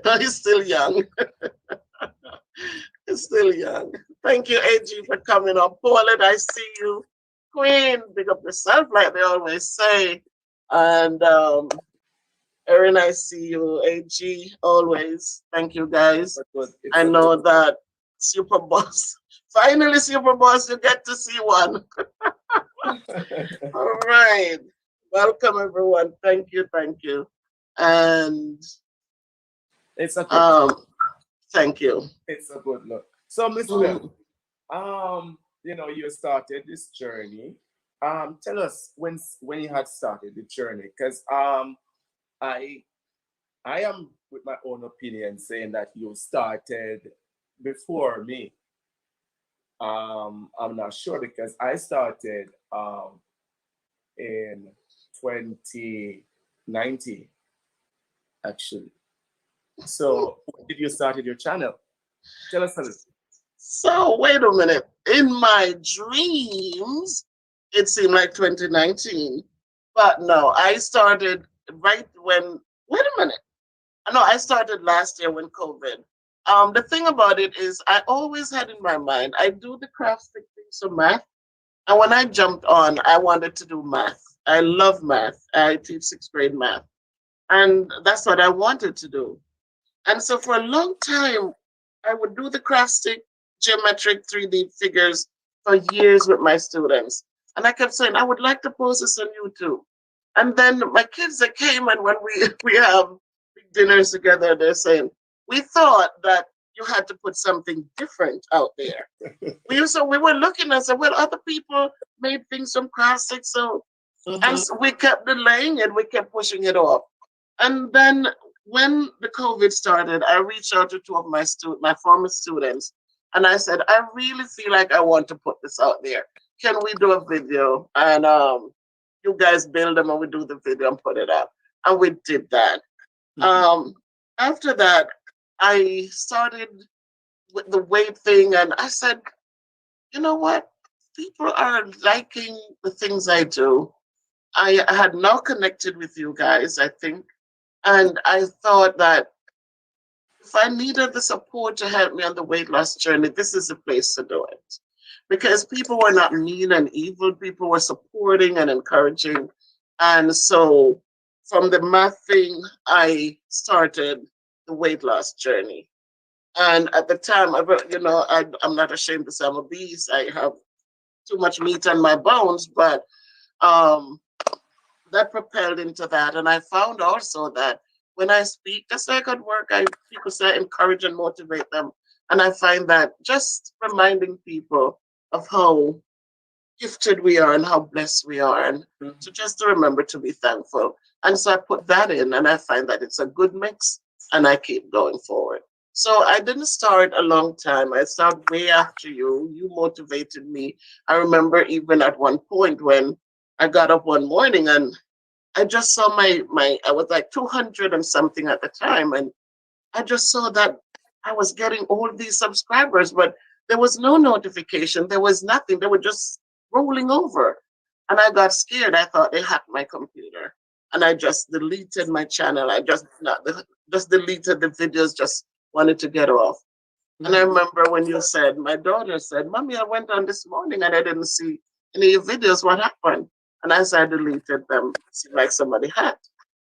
No, he's still young. He's still young. Thank you, AG, for coming up. Paulette, I see you. Queen, big up yourself, like they always say. And Erin, I see you. AG, always. Thank you, guys. But it's I a good know that Super Boss. Finally, Super Boss, you get to see one. All right. Welcome, everyone. Thank you. Thank you. And it's a good um, thank you. it's a good look. So Miss Bell, Mm. you started this journey. Tell us when you had started the journey, because I I am with my own opinion saying that you started before me. I'm not sure because I started in 2019 actually. So when did you started your channel? Tell us a little. So, wait a minute. In my dreams, it seemed like 2019. But no, I started right when, wait a minute. No, I started last year when COVID. The thing about it is, I always had in my mind, I do the craft stick things of math. And when I jumped on, I wanted to do math. I love math. I teach sixth grade math. And that's what I wanted to do. And so for a long time, I would do the craft stick geometric 3D figures for years with my students. And I kept saying, I would like to post this on YouTube. And then my kids that came and when we have big dinners together, they're saying, we thought that you had to put something different out there. We were looking and said, well, other people made things from craft stick, so and Mhm. so we kept delaying it, we kept pushing it off. And then when the COVID started, I reached out to two of my former students, and I said, I really feel like I want to put this out there. Can we do a video? And you guys build them, and we do the video and put it up. And we did that. Mhm. Um, After that, I started with the weight thing, and I said, you know what? People are liking the things I do. I had now connected with you guys, I think, and I thought that if I needed the support to help me on the weight loss journey, this is the place to do it. Because people were not mean and evil, people were supporting and encouraging. And so from the math thing, I started the weight loss journey. And at the time, I'm not ashamed to say I'm obese. I have too much meat on my bones, but um, that propelled into that. And I found also that when I speak, just like at work, people say encourage and motivate them. And I find that just reminding people of how gifted we are and how blessed we are, and to just to remember to be thankful. And so I put that in, and I find that it's a good mix, and I keep going forward. So I didn't start a long time. I started way after you. You motivated me. I remember even at one point when I got up one morning and I just saw my I was like 200 and something at the time, and I just saw that I was getting all these subscribers, but there was no notification. There was nothing. They were just rolling over. And I got scared. I thought they hacked my computer. And I just deleted my channel. I just deleted the videos, just wanted to get off. And I Mhm. remember when you said, my daughter said, Mommy, I went on this morning and I didn't see any of your videos. What happened? And I said, I deleted them. It seemed like somebody had.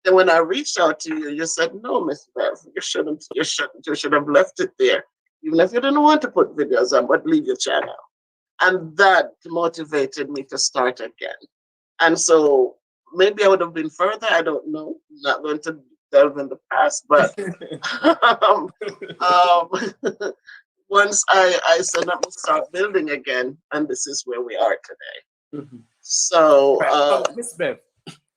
Then when I reached out to you, you said, no, Miss Bev, you should have left it there. Even if you didn't want to put videos on, but leave your channel. And that motivated me to start again. And so maybe I would have been further. I don't know. I'm not going to delve in the past, but um, um, once I said, let me start building again, and this is where we are today. Mhm. So, Right. Miss Bev,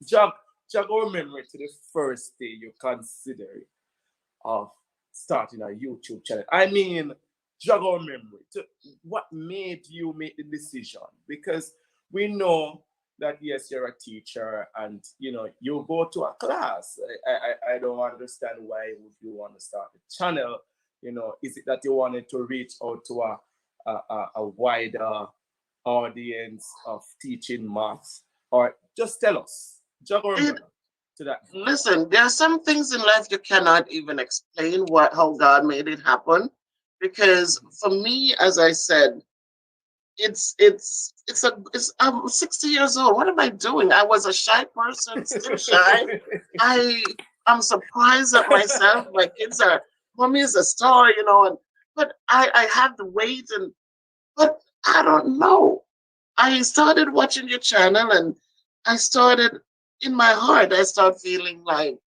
jog, jog our memory to the first day you considered of starting a YouTube channel. I mean, jog our memory to what made you make the decision? Because we know that yes, you're a teacher and you go to a class. I don't understand why would you want to start a channel. Is it that you wanted to reach out to a wider audience of teaching maths? Or just tell us, jog our it, memory to that. listen, there are some things in life you cannot even explain how God made it happen. Because for me, as I said, I'm 60 years old. What am I doing? I was a shy person, still shy. I'm surprised at myself. My kids are, mommy is a star, and but I have the weight, but I don't know. I started watching your channel, and I started in my heart, I start feeling like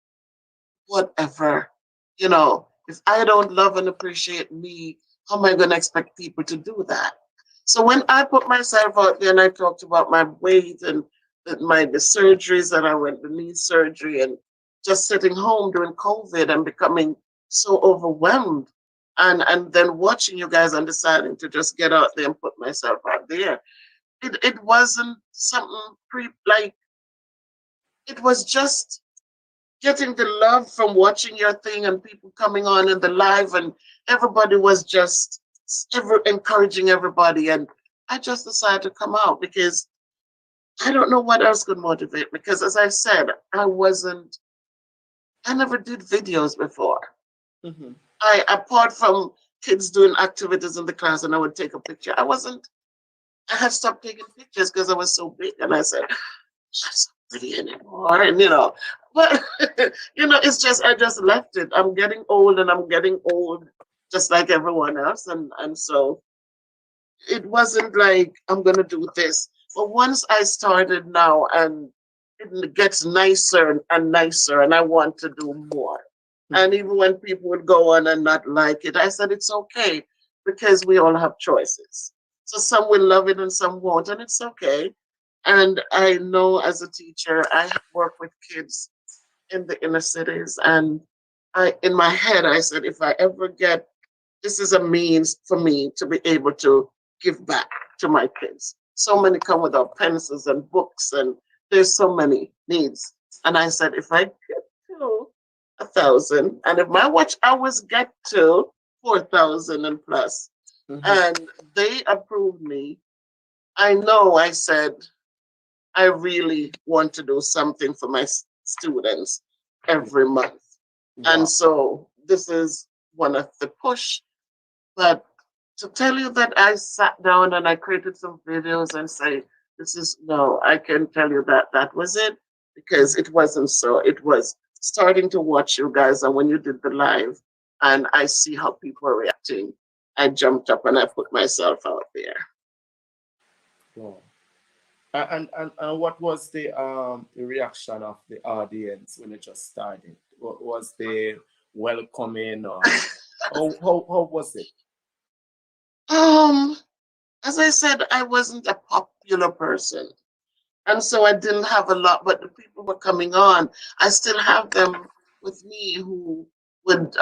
whatever, if I don't love and appreciate me, how am I going to expect people to do that? So when I put myself out there and I talked about my weight and the surgeries that I went, the knee surgery, and just sitting home during COVID and becoming so overwhelmed, and then watching you guys and deciding to just get out there and put myself out there, it wasn't something like, it was just getting the love from watching your thing and people coming on in the live, and everybody was just ever encouraging everybody, and I just decided to come out because I don't know what else could motivate me, because as I said, I never did videos before. Mhm. I Apart from kids doing activities in the class and I would take a picture, I had stopped taking pictures because I was so big, and I said, that's not pretty anymore. And but it's just, I just left it. I'm getting old, and I'm getting old just like everyone else. And so it wasn't like I'm gonna do this. But once I started now, and it gets nicer and nicer, and I want to do more. And even when people would go on and not like it, I said it's okay, because we all have choices. So some will love it and some won't, and it's okay. And I know, as a teacher, I work with kids in the inner cities, and in my head, I said, if I ever get, this is a means for me to be able to give back to my kids. So many come without pencils and books, and there's so many needs. And I said, if I get to 1,000, and if my watch hours get to 4,000 and plus, Mhm. and they approve me, I know, I said, I really want to do something for my students every month. And Wow. so this is one of the push. But to tell you that I sat down and I created some videos and say, this is, no, I can tell you that that was it, because it wasn't so. It was starting to watch you guys. And when you did the live and I see how people are reacting, I jumped up and I put myself out there. Wow. And what was the reaction of the audience when it just started? What was the welcoming, or how was it? Um, as I said, I wasn't a popular person. And so I didn't have a lot, but the people were coming on. I still have them with me who would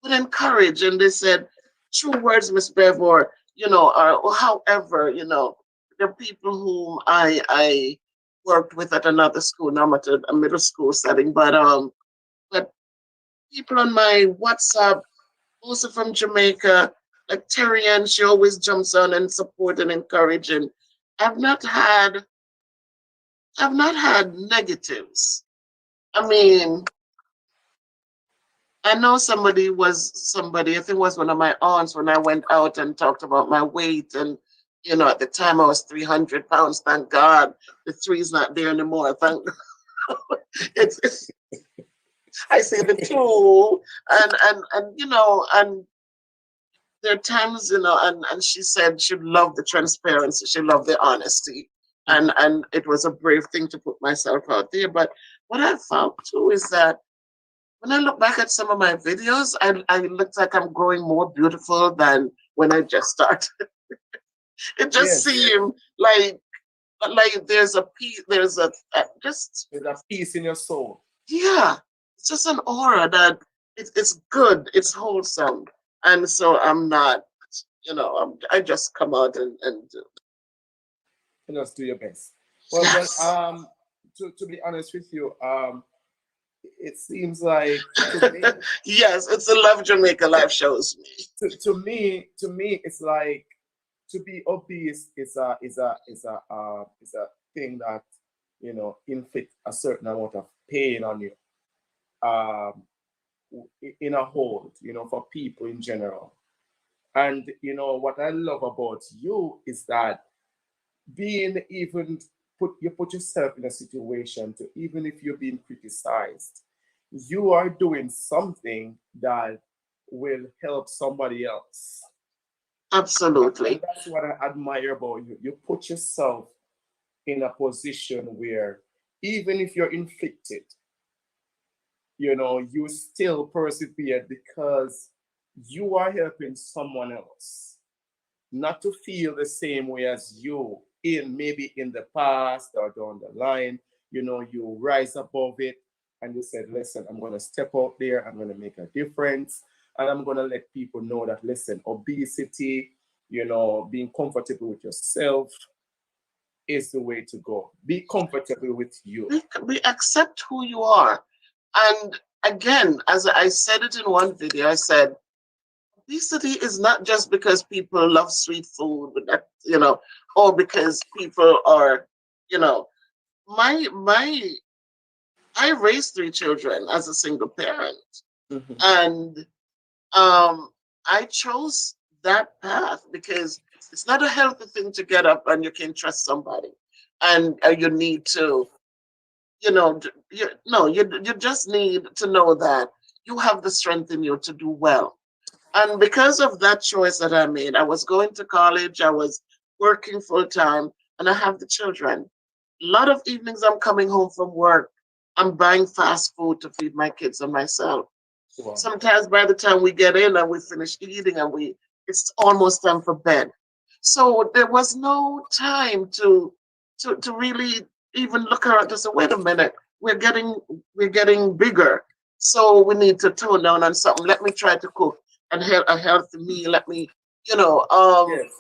would encourage, and they said true words, Miss Bev, or however, the people whom I worked with at another school, not at a middle school setting, but people on my WhatsApp, also from Jamaica, like Terry Ann, she always jumps on and support and encourage, and I've not had I've not had negatives. I mean, I know somebody, I think it was one of my aunts, when I went out and talked about my weight. And, at the time I was 300 pounds. Thank God the three's not there anymore. Thank God. It's I say the two. And there are times, and she said she loved the transparency, she loved the honesty. And it was a brave thing to put myself out there. But what I found too is that when I look back at some of my videos, I look like I'm growing more beautiful than when I just started. It just Yes, seemed like there's a piece, there's just, there's a peace in your soul. yeah, it's just an aura that it's good, it's wholesome. And so I'm not, I just come out and do. You just do your best. Well, Yes. to be honest with you, it seems like to me, Yes, it's the Love Jamaica life shows me. to me, it's like to be obese is a thing that inflict a certain amount of pain on you, um, in a whole, for people in general. And you know what I love about you is that being even put yourself in a situation to, even if you're being criticized, you are doing something that will help somebody else. And Absolutely. that's what I admire about you. You put yourself in a position where even if you're inflicted, you know, you still persevere because you are helping someone else not to feel the same way as you in maybe in the past or down the line. You know, you rise above it and you said, listen, I'm going to step out there, I'm going to make a difference, and I'm going to let people know that, listen, obesity, you know, being comfortable with yourself is the way to go. Be comfortable with you. We accept who you are. And again, as I said it in one video, I said, obesity is not just because people love sweet food, or because people are, you know, my I raised three children as a single parent, Mhm. and I chose that path because it's not a healthy thing to get up and you can trust somebody, and you need to, you just need to know that you have the strength in you to do well. And because of that choice that I made, I was going to college, I was working full time, and I have the children. A lot of evenings I'm coming home from work, I'm buying fast food to feed my kids and myself. Wow. Sometimes by the time we get in and we finish eating and it's almost time for bed. So there was no time to really even look around to say, wait a minute, we're getting bigger. So we need to tone down on something. Let me try to cook and a healthy meal. Let me, you know, um, Yes.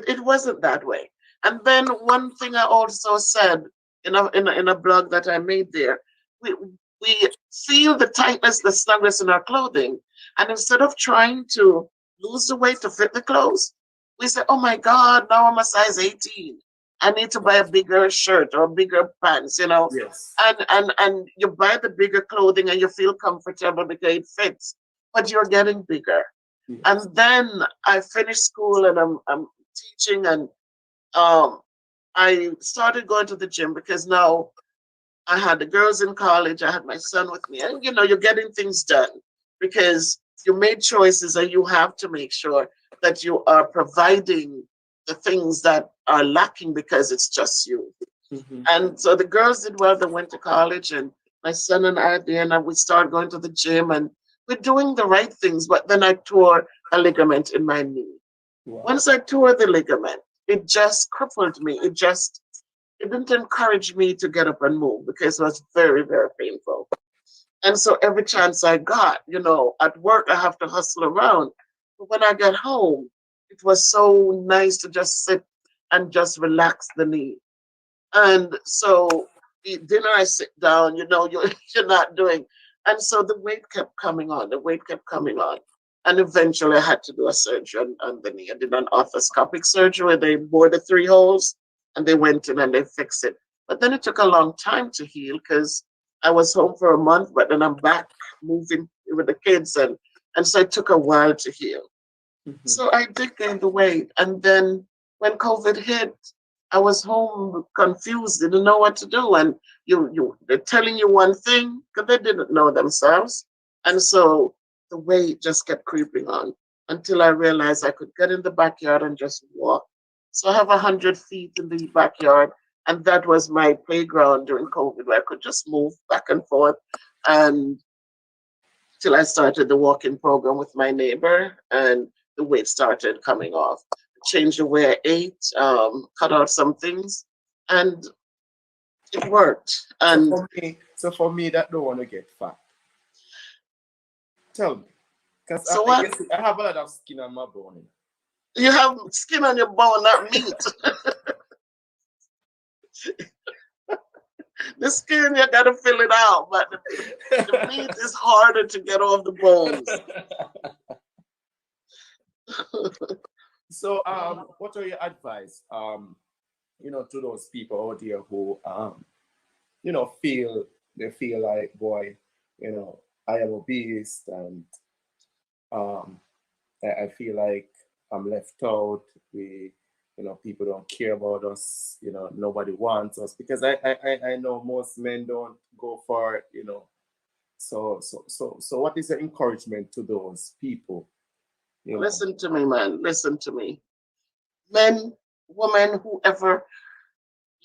it wasn't that way. And then one thing I also said in a blog that I made there, we we feel the tightness, the snugness in our clothing, and instead of trying to lose the weight to fit the clothes, we say, "Oh my God, now I'm a size 18. I need to buy a bigger shirt or bigger pants," Yes. and you buy the bigger clothing and you feel comfortable because it fits, but you're getting bigger. Yes. And then I finished school and I'm teaching, and um, I started going to the gym because now I had the girls in college, I had my son with me, and you're getting things done because you made choices and you have to make sure that you are providing the things that are lacking because it's just you. Mhm. And so the girls did well. They went to college, and my son and I did, and we started going to the gym, and we're doing the right things. But then I tore a ligament in my knee. Wow. Once I tore the ligament, it just crippled me. It didn't encourage me to get up and move because it was very, very painful. And so every chance I got, at work I have to hustle around. But when I got home, it was so nice to just sit and just relax the knee. And so eat dinner, I sit down, you're not doing. And so the weight kept coming on, the weight kept coming on. And eventually I had to do a surgery on the knee. I did an arthroscopic surgery where they bored the three holes and they went in and they fixed it. But then it took a long time to heal because I was home for a month, but then I'm back moving with the kids, and so it took a while to heal. Mhm. So I did gain the weight. And then when COVID hit, I was home confused, didn't know what to do. And they're telling you one thing because they didn't know themselves. And so the weight just kept creeping on until I realized I could get in the backyard and just walk. So I have 100 feet in the backyard. And that was my playground during COVID where I could just move back and forth. And till I started the walking program with my neighbor, and the weight started coming off. Changed the way I ate, cut out some things, and it worked. So And for me that don't want to get fat. Tell me, because so I what? guess I have a lot of skin on my bone. You have skin on your bone, not meat. The skin, you gotta fill it out, but the meat is harder to get off the bones. So, what are your advice, to those people out there who, feel they feel like, boy, I am obese and um, I feel like I'm left out. People don't care about us. Nobody wants us because I know most men don't go for it. So what is the encouragement to those people? Listen to me, man. Listen to me. Men, women, whoever,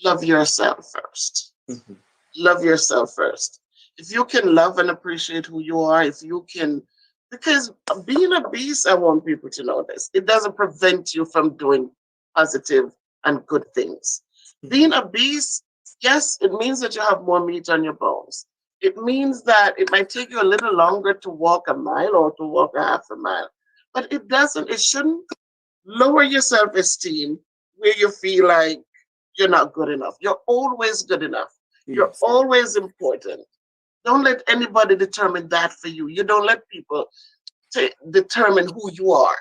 love yourself first. Mhm. Love yourself first. If you can love and appreciate who you are, if you can, because being a beast, I want people to know this. It doesn't prevent you from doing positive and good things. Being a beast, yes, it means that you have more meat on your bones. It means that it might take you a little longer to walk a mile or to walk a half a mile, but it shouldn't lower your self esteem where you feel like you're not good enough. You're always good enough. You're Yes. always important. Don't let anybody determine that for you. You don't let people determine who you are.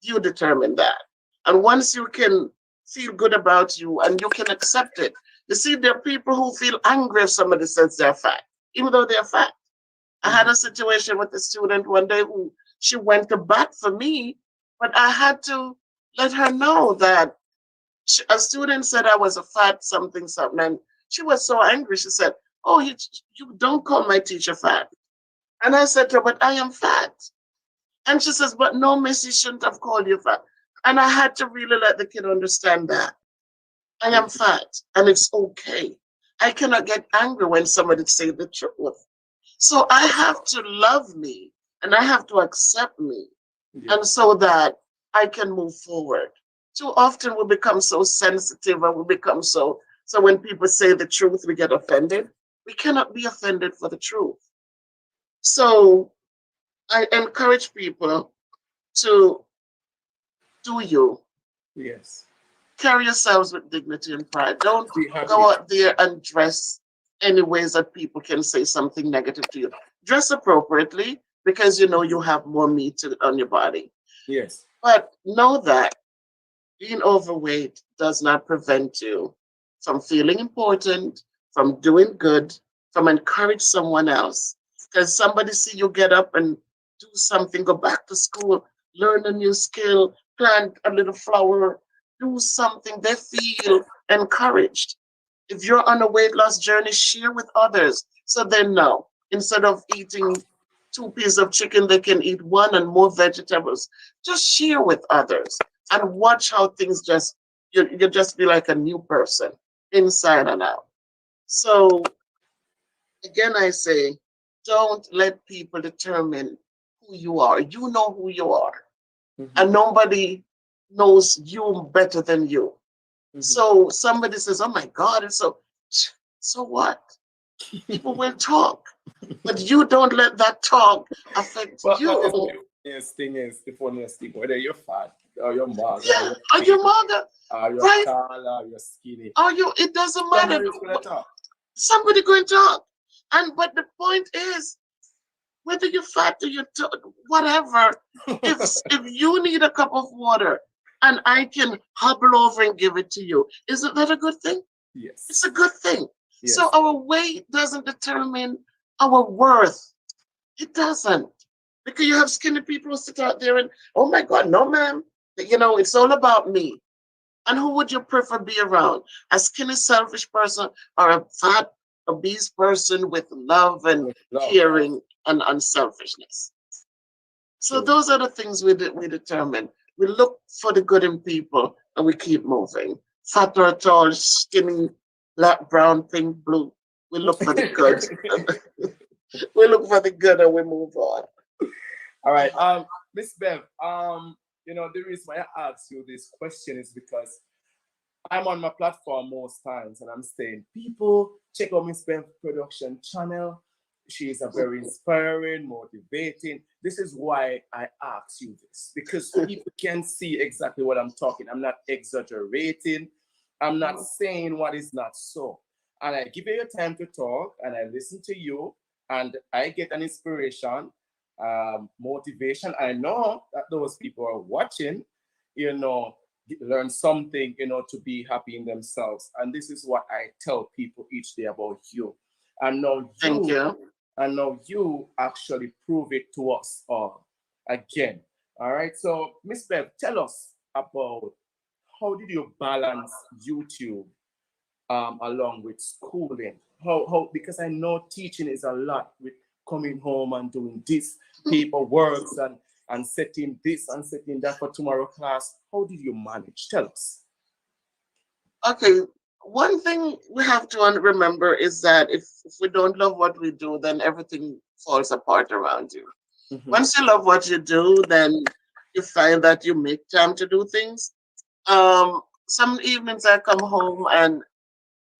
You determine that. And once you can feel good about you and you can accept it, you see, there are people who feel angry if somebody says they're fat, even though they're fat. I had a situation with a student one day who she went to bat for me, but I had to let her know that a student said I was a fat something something, and she was so angry. She said, "Oh, you don't call my teacher fat." And I said to her, "But I am fat." And she says, "But no, miss, you shouldn't have called you fat." And I had to really let the kid understand that I am fat, and it's okay. I cannot get angry when somebody say the truth. So I have to love me and I have to accept me, Yeah. and so that I can move forward. Too often we become so sensitive and we become so when people say the truth, we get offended. We cannot be offended for the truth. So I encourage people to do you. Yes. Carry yourselves with dignity and pride. Don't Be go happy. out there and dress any ways that people can say something negative to you. Dress appropriately because you know you have more meat on your body. Yes. But know that being overweight does not prevent you from feeling important, from doing good, from encourage someone else. Because somebody see you get up and do something, go back to school, learn a new skill, plant a little flower, do something, they feel encouraged. If you're on a weight loss journey, share with others so they know. Instead of eating two pieces of chicken, they can eat one and more vegetables. Just share with others and watch how things you just be like a new person inside and out. So again, I say, don't let people determine who you are. You know who you are, and Mhm. nobody knows you better than you. Mhm. So somebody says, "Oh my God," and so what? People will talk, but you don't let that talk affect But the you. funniest thing, whether you're fat or you're mug or Yeah, you're are thin you mother? or you're Right? tall or you're skinny, Are you? It doesn't matter. somebody's gonna talk. Somebody going to talk, and but the point is, whether you're fat or whatever, if you need a cup of water and I can hobble over and give it to you, isn't that a good thing? It's Yes. a good thing. So Yes. our weight doesn't determine our worth. It doesn't. Because you have skinny people who sit out there and, oh my God, no, ma'am. It's all about me. And who would you prefer be around? A skinny, selfish person or a fat, obese person with love and With love. caring and unselfishness? So True. those are the things we determine. We look for the good in people and we keep moving. Fat or tall, skinny, black, brown, pink, blue. We look for the good. We look for the good and we move on. All right. Uh-huh. Miss Bev, the reason why I ask you this question is because I'm on my platform most times and I'm saying, people, check out Miss Bev production channel. She is a very inspiring, motivating. This is why I ask you this, because people can see exactly what I'm talking. I'm not exaggerating. I'm not saying what is not so. And I give you your time to talk and I listen to you and I get an inspiration, motivation. I know that those people are watching, you know, learn something, to be happy in themselves. And this is what I tell people each day about you. And now Thank you, you. and now you actually prove it to us all again. All right. So, Miss Bev, tell us about how did you balance YouTube along with schooling? How because I know teaching is a lot with coming home and doing this paperwork and setting this and setting that for tomorrow class. How did you manage? Tell us. Okay, one thing we have to remember is that if we don't love what we do, then everything falls apart around you. Mhm. Once you love what you do, then you find that you make time to do things. Some evenings I come home and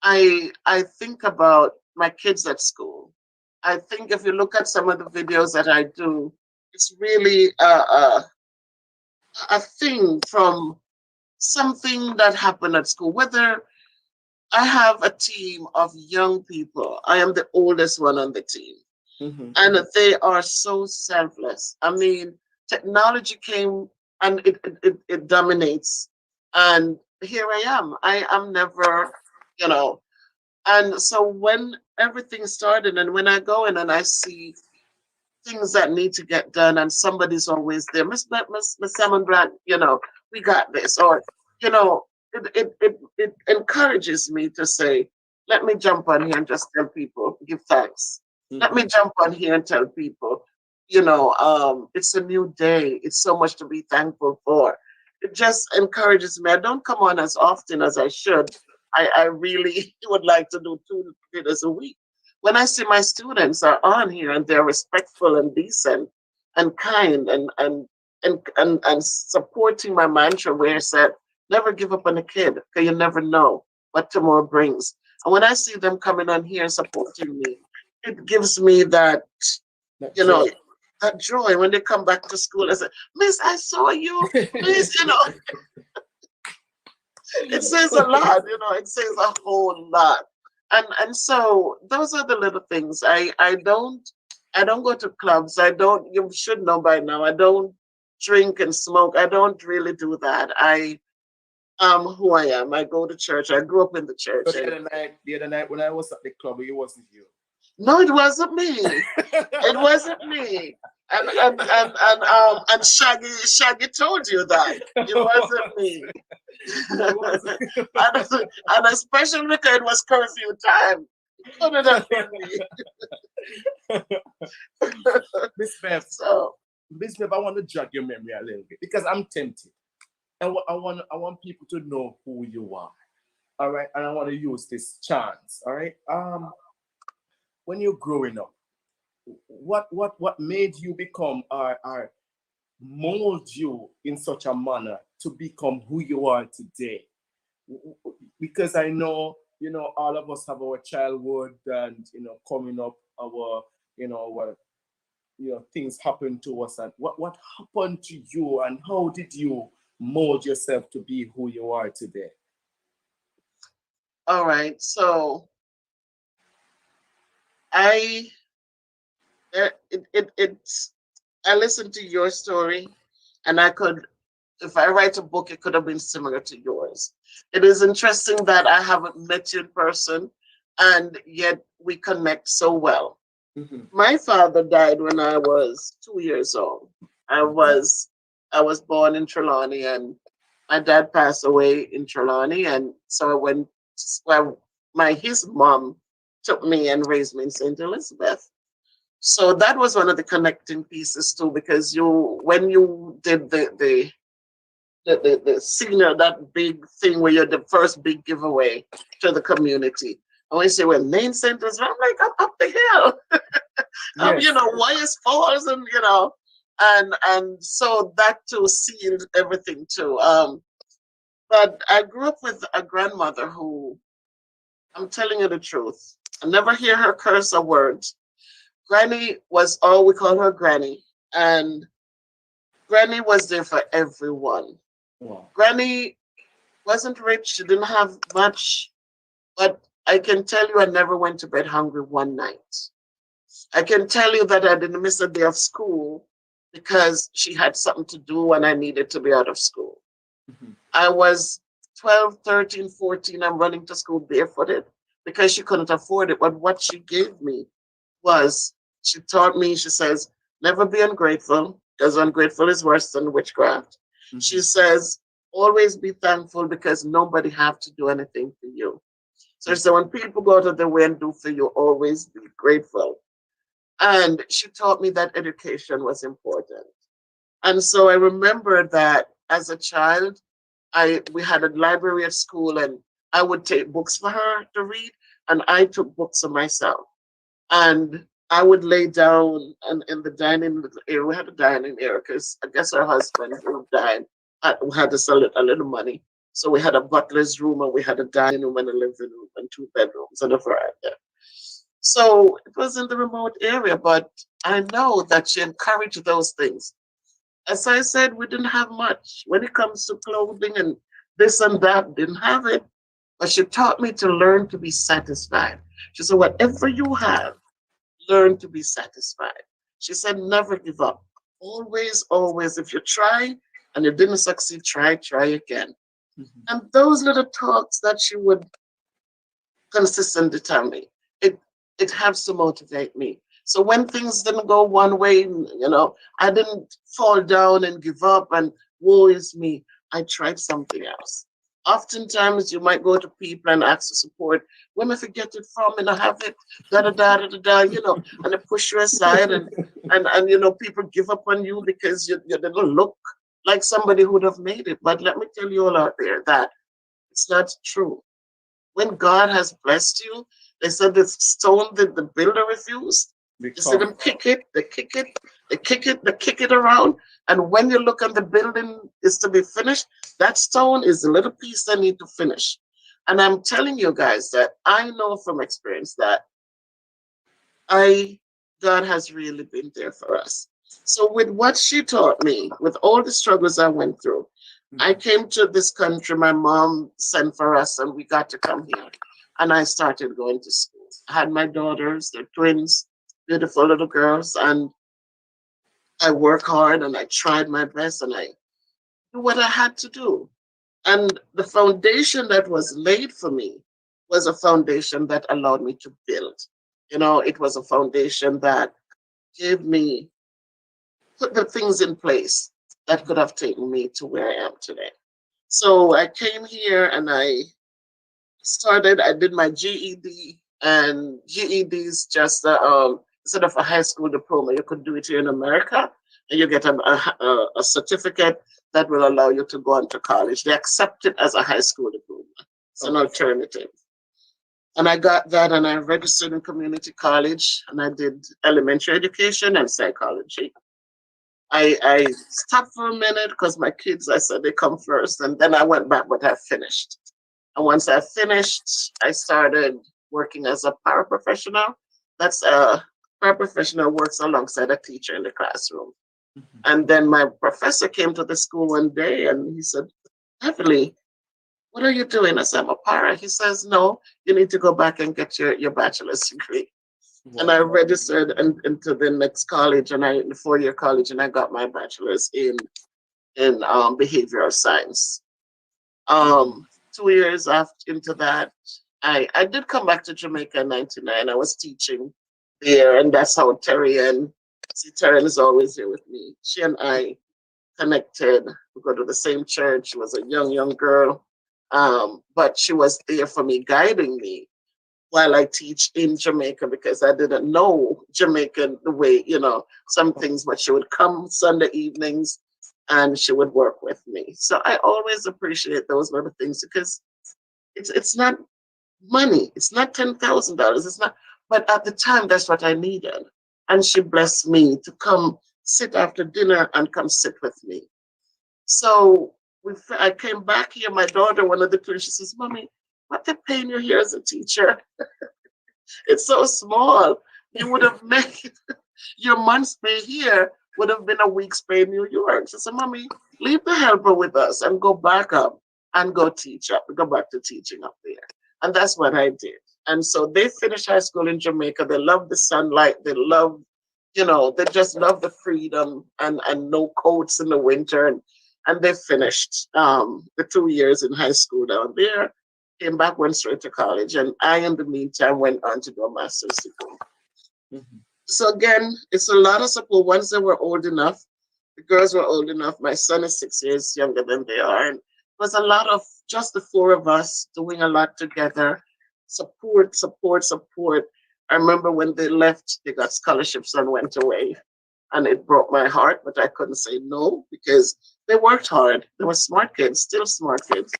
I think about my kids at school. I think if you look at some of the videos that I do, it's really a thing from something that happened at school. Whether I have a team of young people, I am the oldest one on the team, Mhm. and they are so selfless. I mean, technology came and it dominates, and here I am. I am never, you know, and so when everything started, and when I go in and I see things that need to get done, and somebody's always there, Miss Salmon Brand, we got this, or you know, it encourages me to say, let me jump on here and just tell people, give thanks. Let Mhm. me jump on here and tell people, it's a new day. It's so much to be thankful for. It just encourages me. I don't come on as often as I should. I really would like to do 2 videos a week. When I see my students are on here and they're respectful and decent and kind and supporting my mantra where it said, never give up on a kid because you never know what tomorrow brings. And when I see them coming on here and supporting me, it gives me that, That you joy. know, that joy when they come back to school. I say, Miss, I saw you. Miss, it says a lot, it says a whole lot. And so those are the little things. I don't go to clubs. I don't, you should know by now, I don't drink and smoke. I don't really do that. I am who I am. I go to church. I grew up in the So church, and the other night when I was at the club, it wasn't you. no, it wasn't me. It wasn't me. And Shaggy told you that. It wasn't me. It wasn't. And especially because it was curfew time. It couldn't have been me. Miss Bev, So, Miss Bev, I want to jog your memory a little bit because I'm tempted. I want people to know who you are. All right, and I want to use this chance. All right. When you're growing up, what made you become or mold you in such a manner to become who you are today? Because I know, all of us have our childhood and, coming up, our things happen to us. And what happened to you and how did you mold yourself to be who you are today? all right. So I, it's, I listened to your story, and I could, if I write a book, it could have been similar to yours. It is interesting that I haven't met you in person, and yet we connect so well. Mm-hmm. My father died when I was 2 years old. I What? was I was born in Trelawney, and my dad passed away in Trelawney, and so I went. Well, his mom took me and raised me in St. Elizabeth. So that was one of the connecting pieces too, because when you did the senior, that big thing where you're the first big giveaway to the community. And when you say, well, main centers, I'm like, I'm up the hill. Yes. Wires Falls, and so that too sealed everything too. But I grew up with a grandmother who, I'm telling you the truth, I never hear her curse a word. Granny was all we call her Granny, and Granny was there for everyone. Wow. Granny wasn't rich; she didn't have much, but I can tell you, I never went to bed hungry one night. I can tell you that I didn't miss a day of school because she had something to do and I needed to be out of school. Mhm. I was 12, 13, 14. I'm running to school barefooted because she couldn't afford it. But what she gave me was, she taught me, she says, never be ungrateful. because ungrateful is worse than witchcraft. She says, always be thankful because nobody have to do anything for you. So she said, when people go out of their way and do for you, always be grateful. And she taught me that education was important. And so I remember that as a child, I we had a library at school and I would take books for her to read and I took books for myself. And I would lay down and in the dining area. We had a dining area because I guess her husband who died had us a little money. So we had a butler's room and we had a dining room and a living room and two bedrooms and a veranda. So it was in the remote area, but I know that she encouraged those things. As I said, we didn't have much when it comes to clothing and this and that, didn't have it. But she taught me to learn to be satisfied. She said, whatever you have, learn to be satisfied. She said, never give up. Always, always, if you try and you didn't succeed, try again. And those little talks that she would consistently tell me, it it helps to motivate me. So when things didn't go one way, I didn't fall down and give up and woe is me. I tried something else. Oftentimes you might go to people and ask for support. Where am I forget it from? And I have it, da da da da da da, and they push you aside and people give up on you because you didn't look like somebody who would have made it. But let me tell you all out there that it's not true. When God has blessed you, they said the stone that the builder refused. You see them kick it, they kick it, they kick it, they kick it around. And when you look at the building is to be finished, that stone is the little piece they need to finish. And I'm telling you guys that I know from experience that I God has really been there for us. So with what she taught me, with all the struggles I went through, I came to this country. My mom sent for us, and we got to come here. And I started going to school. I had my daughters, they're twins, beautiful little girls, and I work hard and I tried my best and I do what I had to do. And the foundation that was laid for me was a foundation that allowed me to build. It was a foundation that gave me, put the things in place that could have taken me to where I am today. So I came here and I did my GED, and GED is just instead of a high school diploma, you could do it here in America, and you get a certificate that will allow you to go on to college. They accept it as a high school diploma. It's an alternative. And I got that, and I registered in community college, and I did elementary education and psychology. I stopped for a minute because my kids, I said they come first, and then I went back, but I finished. And once I finished, I started working as a paraprofessional. That's a paraprofessional works alongside a teacher in the classroom. And then my professor came to the school one day and he said, Heavenly, what are you doing? I said, I'm a para. He says, no, you need to go back and get your bachelor's degree. Wow. And I registered into the next college, and the 4-year college, and I got my bachelor's in behavioral science. 2 years into that, I did come back to Jamaica in '99. I was teaching there, and that's how Terry is always here with me. She and I connected. We go to the same church. She was a young girl, but she was there for me, guiding me while I teach in Jamaica because I didn't know Jamaican the way, some things, but she would come Sunday evenings and she would work with me. So I always appreciate those little things because it's not money. It's not $10,000. It's not, but at the time that's what I needed. And she blessed me to come sit after dinner and come sit with me. So I came back here. My daughter, one of the twins, she says, Mommy, what they're paying you here as a teacher? It's so small. You would have made your month's pay here would have been a week's pay in New York. She said, Mommy, leave the helper with us and go back up and go back to teaching up there. And that's what I did. And so they finished high school in Jamaica. They love the sunlight. They love, they just love the freedom and no coats in the winter. And they finished the 2 years in high school down there, came back, went straight to college. And I, in the meantime, went on to do a master's degree. Mm-hmm. So again, it's a lot of support once they were old enough. The girls were old enough. My son is 6 years younger than they are. And it was a lot of just the four of us doing a lot together. Support, support, support. I remember when they left, they got scholarships and went away. And it broke my heart, but I couldn't say no because they worked hard. They were smart kids, still smart kids.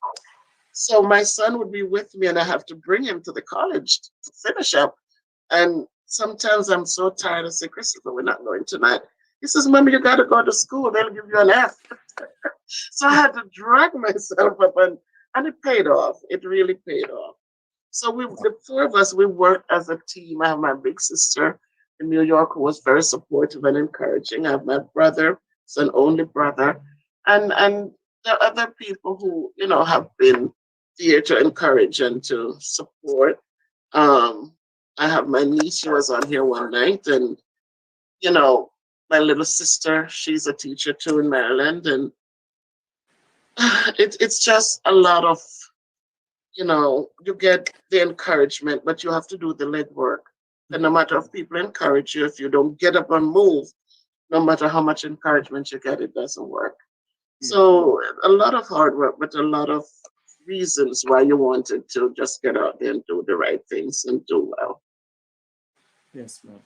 So my son would be with me, and I have to bring him to the college to finish up. And sometimes I'm so tired. I say, Christopher, we're not going tonight. He says, Mommy, you got to go to school. They'll give you an F. So I had to drag myself up, and it paid off. It really paid off. So the four of us, we worked as a team. I have my big sister in New York who was very supportive and encouraging. I have my brother, it's an only brother, and the other people who have been there to encourage and to support. Um, I have my niece. She was on here one night, and you know, my little sister. She's a teacher too in Maryland, and it's just a lot of you get the encouragement, but you have to do the legwork. And no matter if people encourage you, if you don't get up and move, no matter how much encouragement you get, it doesn't work. So a lot of hard work, but a lot of reasons why you wanted to just get out there and do the right things and do well. Yes, ma'am.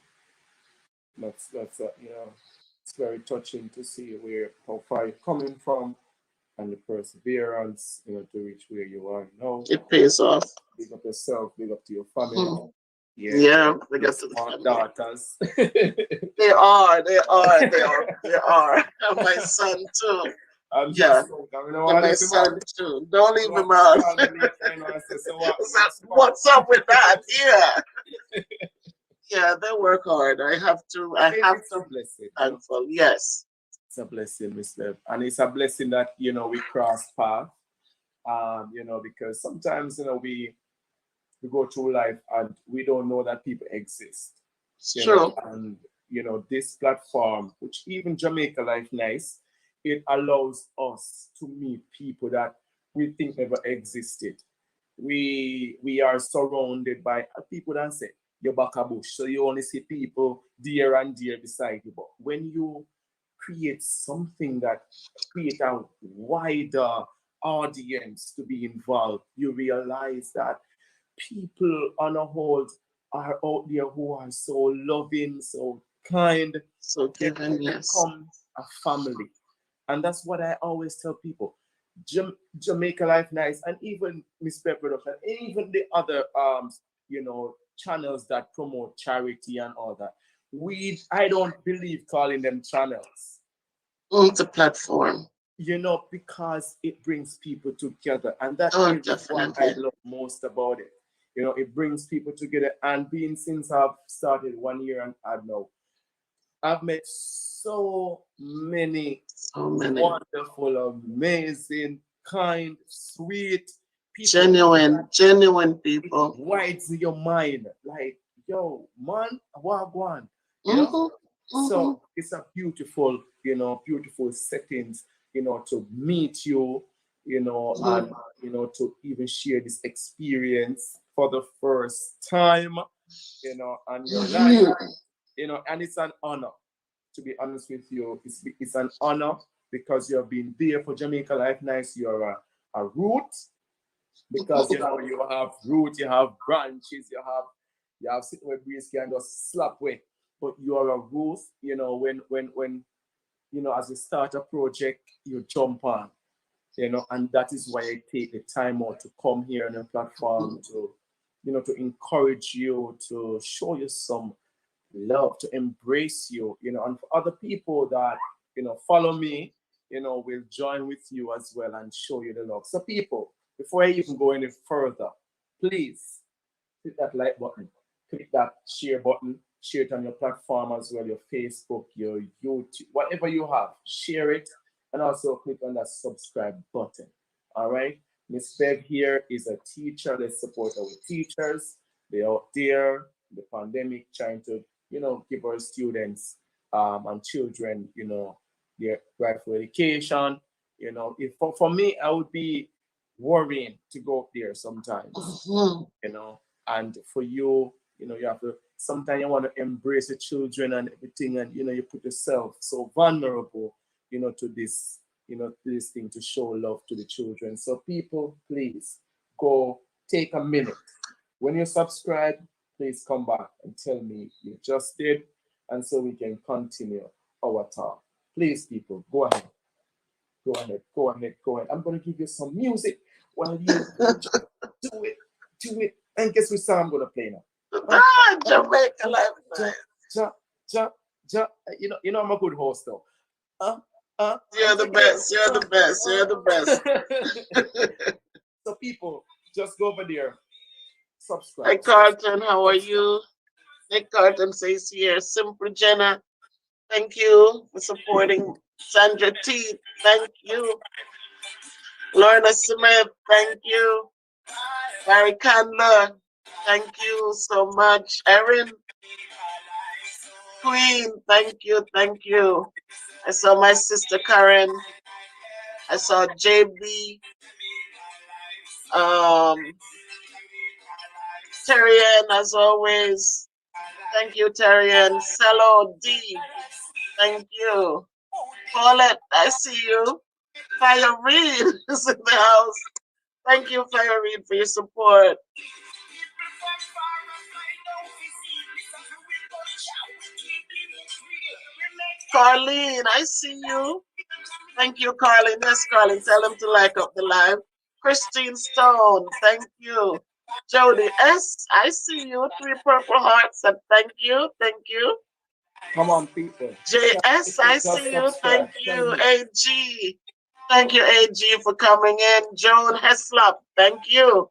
It's very touching to see where how far you're coming from and the perseverance, to reach where you are now. It pays off. Big up yourself, big up to your family. Mhm. Yeah, Yeah, they your got to the smart family. daughters. They are, they are, they are, they are. And my son too. I'm Yeah, just so coming on and my this son man. too. Don't leave What him out. family kind of say, so what So, my smart what's up with that? Yeah, yeah, they work hard. I have to. I have it's a to. blessing, Thankful. Yes. it's a blessing, Miss Bev. And it's a blessing that, we cross paths. Because sometimes, we go through life and we don't know that people exist. It's true. And this platform, which even Jamaica Life Nice, it allows us to meet people that we think never existed. We are surrounded by people that say you're back a bush, so you only see people dear and dear beside you. But when you create something that create a wider audience to be involved, you realize that people on a whole are out there who are so loving, so kind. So They given, yes. become a family. And that's what I always tell people. Jamaica Life Nice and even Miss Pep Production, and even the other channels that promote charity and all that. I don't believe calling them channels, It's a platform. because it brings people together. And that Oh, is what I definitely. love most about it. It brings people together. And being since I've started 1 year and I know, I've met so many So many wonderful, amazing, kind, sweet people. genuine, genuine It people. widens your mind. Like, yo, man, wagwan, you know? Mm-hmm. Mm-hmm. So it's a beautiful, beautiful settings, to meet you, and, Mm-hmm. to even share this experience for the first time, and your life, Mm-hmm. and it's an honor, to be honest with you. It's an honor because you've been there for Jamaica Life Nice. You're a root because you have root, you have branches, you have sitting where breeze can just slap with. But you are a root, when as you start a project, you jump on, and that is why I take the time out to come here on your platform to encourage you, to show you some love, to embrace you, and for other people that, follow me, will join with you as well and show you the love. So people, before I even go any further, please click that like button, click that share button, share it on your platform as well, your Facebook, your YouTube, whatever you have, share it, and also click on that subscribe button. All right. Miss Bev here is a teacher. Let's support our teachers. They're out there, the pandemic, trying to, give our students and children, their rightful education. If for me, I would be worrying to go up there sometimes, Mm-hmm. and for you, you have to, sometimes you want to embrace the children and everything, and you put yourself so vulnerable, to this, this thing to show love to the children. So people, please go take a minute. When you subscribe, please come back and tell me you just did, and so we can continue our talk. Please, people, go ahead. Go ahead, go ahead, go ahead. I'm going to give you some music while you do it, do it. And guess which song I'm going to play now? Jamaica life. Ja, ja, ja. I'm a good host though. You're the best. You're the best. You're the best. So people, just go over there, subscribe. Hey Carlton, how are you? Nick Carlton says here, Simple Jenna, thank you for supporting Sandra T. Thank you. Lorna Smith, thank you. Barry Candler, thank you so much. Erin Queen, thank you, thank you. I saw my sister Karen. I saw JB. Terrian, as always. Thank you, Terrian. Cello D, thank you. Paulette, I see you. Fire Reed is in the house. Thank you, Fire Reed, for your support. Carlene, I see you. Thank you, Carlene. Yes, Carlene, tell them to like up the live. Christine Stone, thank you. Jody S, I see you. 3 purple hearts, and thank you, thank you. Come on, people. JS, I see you. Thank you. AG. Thank you, AG, for coming in. Joan Heslop, thank you.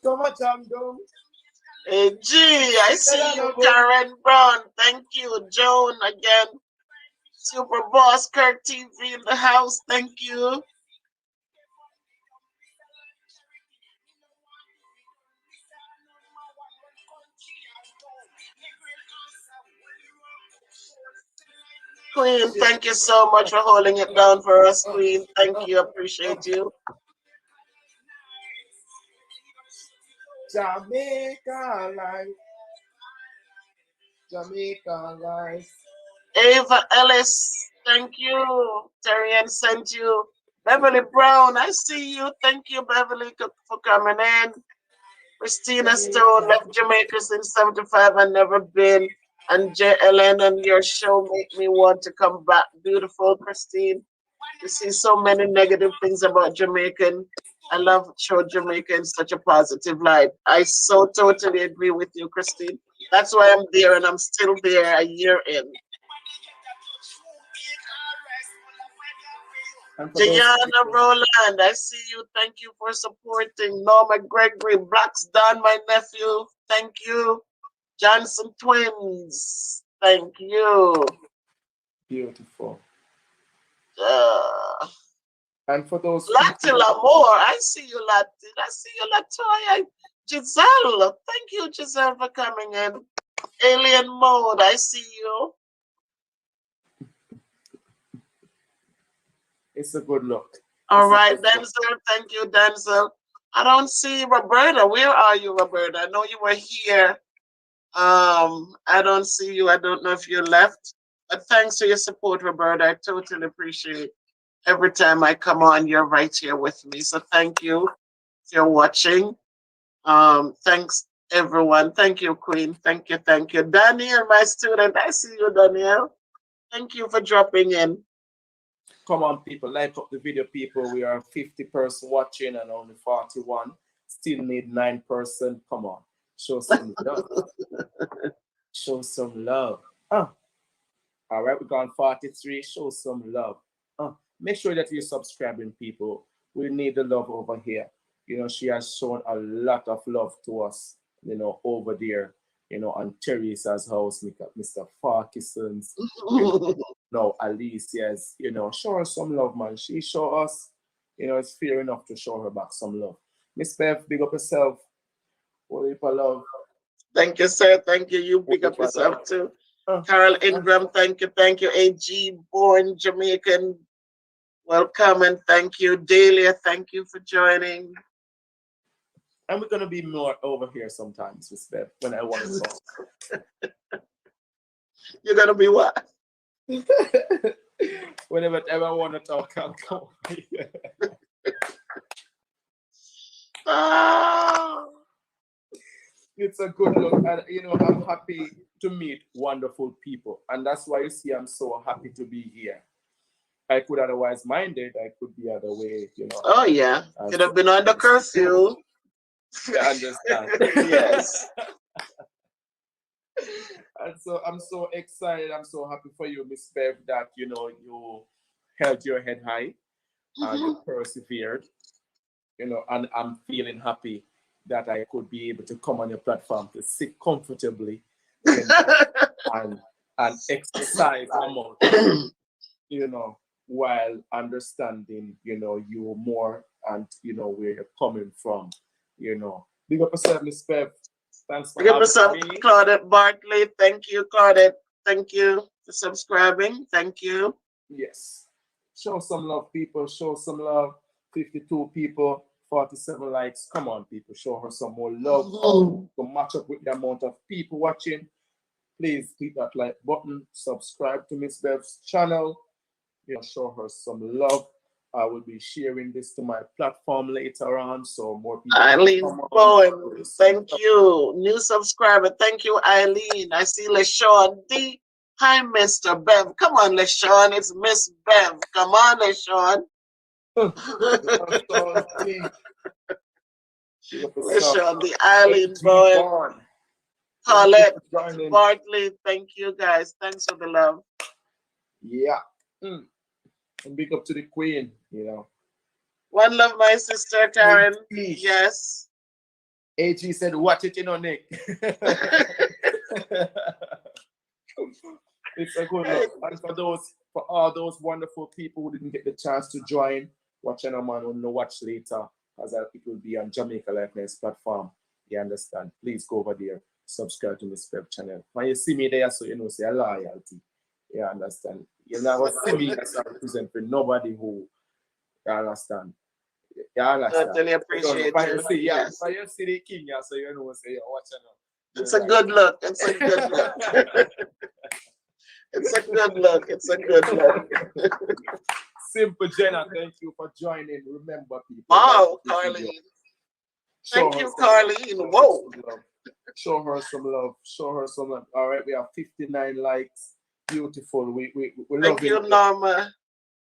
So much I'm doing. AG, I see you. Karen Brown, thank you. Joan again. Super Boss Kirk TV in the house, thank you. Queen, thank you so much for holding it down for us, Queen. Thank you, appreciate you. Jamaica life. Jamaica life. Ava Ellis, thank you. Terrian sent you. Beverly Brown, I see you. Thank you, Beverly, for coming in. Christina Stone left Jamaica since 75 and never been. And JLN and your show make me want to come back. Beautiful, Christine. You see so many negative things about Jamaican. I love show Jamaica in such a positive light. I so totally agree with you, Christine. That's why I'm there and I'm still there a year in. Gianna Roland, I see you. Thank you for supporting. Norma Gregory, Blacks Don, my nephew. Thank you. Johnson Twins, thank you. Beautiful. Uh, and for those Lati Lamour, I see you, Lati. I see you, Latoya. Giselle, thank you, Giselle, for coming in. Alien Mode, I see you. It's a good look. All right, Denzel, thank you, Denzel. I don't see Roberta. Where are you, Roberta? I know you were here. I don't see you. I don't know if you left. But thanks for your support, Roberta. I totally appreciate every time I come on, you're right here with me. So thank you if you're watching. Thanks, everyone. Thank you, Queen. Thank you, thank you. Daniel, my student, I see you, Daniel. Thank you for dropping in. Come on, people, like up the video, people. We are 50% watching and only 41. Still need 9%. Come on, show some love. Show some love. All right, we're gone 43. Show some love. Make sure that you're subscribing, people. We need the love over here. She has shown a lot of love to us, over there, on Teresa's house, Mr. Farkison's. No, Alicia's, show her some love, man. She show us, it's fair enough to show her back some love. Miss Bev, big up yourself. What if I love? Thank you, sir. Thank you. You big up yourself too. Carol Ingram, thank you. Thank you. AG, born Jamaican. Welcome and thank you. Dahlia, thank you for joining. And we're gonna be more over here sometimes, Miss Bev, when I want to talk. You're gonna be what? Whenever I want to talk, I'll come over here. Ah. It's a good look, and I'm happy to meet wonderful people, and that's why you see I'm so happy to be here. I could otherwise mind it. I could be other way, Oh yeah, could have been under curfew. You understand? Yes. And so I'm so excited. I'm so happy for you, Miss Bev, that you held your head high and you persevered. And I'm feeling happy that I could be able to come on your platform to sit comfortably and exercise amount, while understanding, you more and where you're coming from, Big up yourself, Miss Bev. Thanks for Give having us some me. Claudette Bartley. Thank you, Claudette. Thank you for subscribing. Thank you. Yes. Show some love, people. Show some love. 52 people, 47 likes. Come on, people. Show her some more love. To match up with the amount of people watching, please click that like button. Subscribe to Miss Bev's channel. Show her some love. I will be sharing this to my platform later on, so more people. Eileen Bowen, thank you. New subscriber, thank you, Eileen. I see LaShawn D. Hi, Mr. Bev. Come on, LaShawn. It's Miss Bev. Come on, LaShawn. LaShawn, the Eileen Bowen. Paulette Bartley, thank you, guys. Thanks for the love. Yeah. And big up to the queen, One love, my sister Karen. Yes. AG said, watch it, Nick. It's a good look. And for all those wonderful people who didn't get the chance to join, watch man will watch later, as it will be on Jamaica Likeness platform. You understand? Please go over there, subscribe to Miss Bev channel. When you see me there, so say a loyalty. You understand? You never see me as I represent for nobody who, you understand? You understand? I really appreciate it. Yes. If you see the king, so say, watch it. It's a good look. It's a good look. It's a good look. It's a good look. Simple Jenna, thank you for joining. Remember, people. Wow, Carlene. Thank you, Carlene. Whoa. Show her some love. Show her some love. All right, we have 59 likes. Beautiful. We love Thank you, Norma.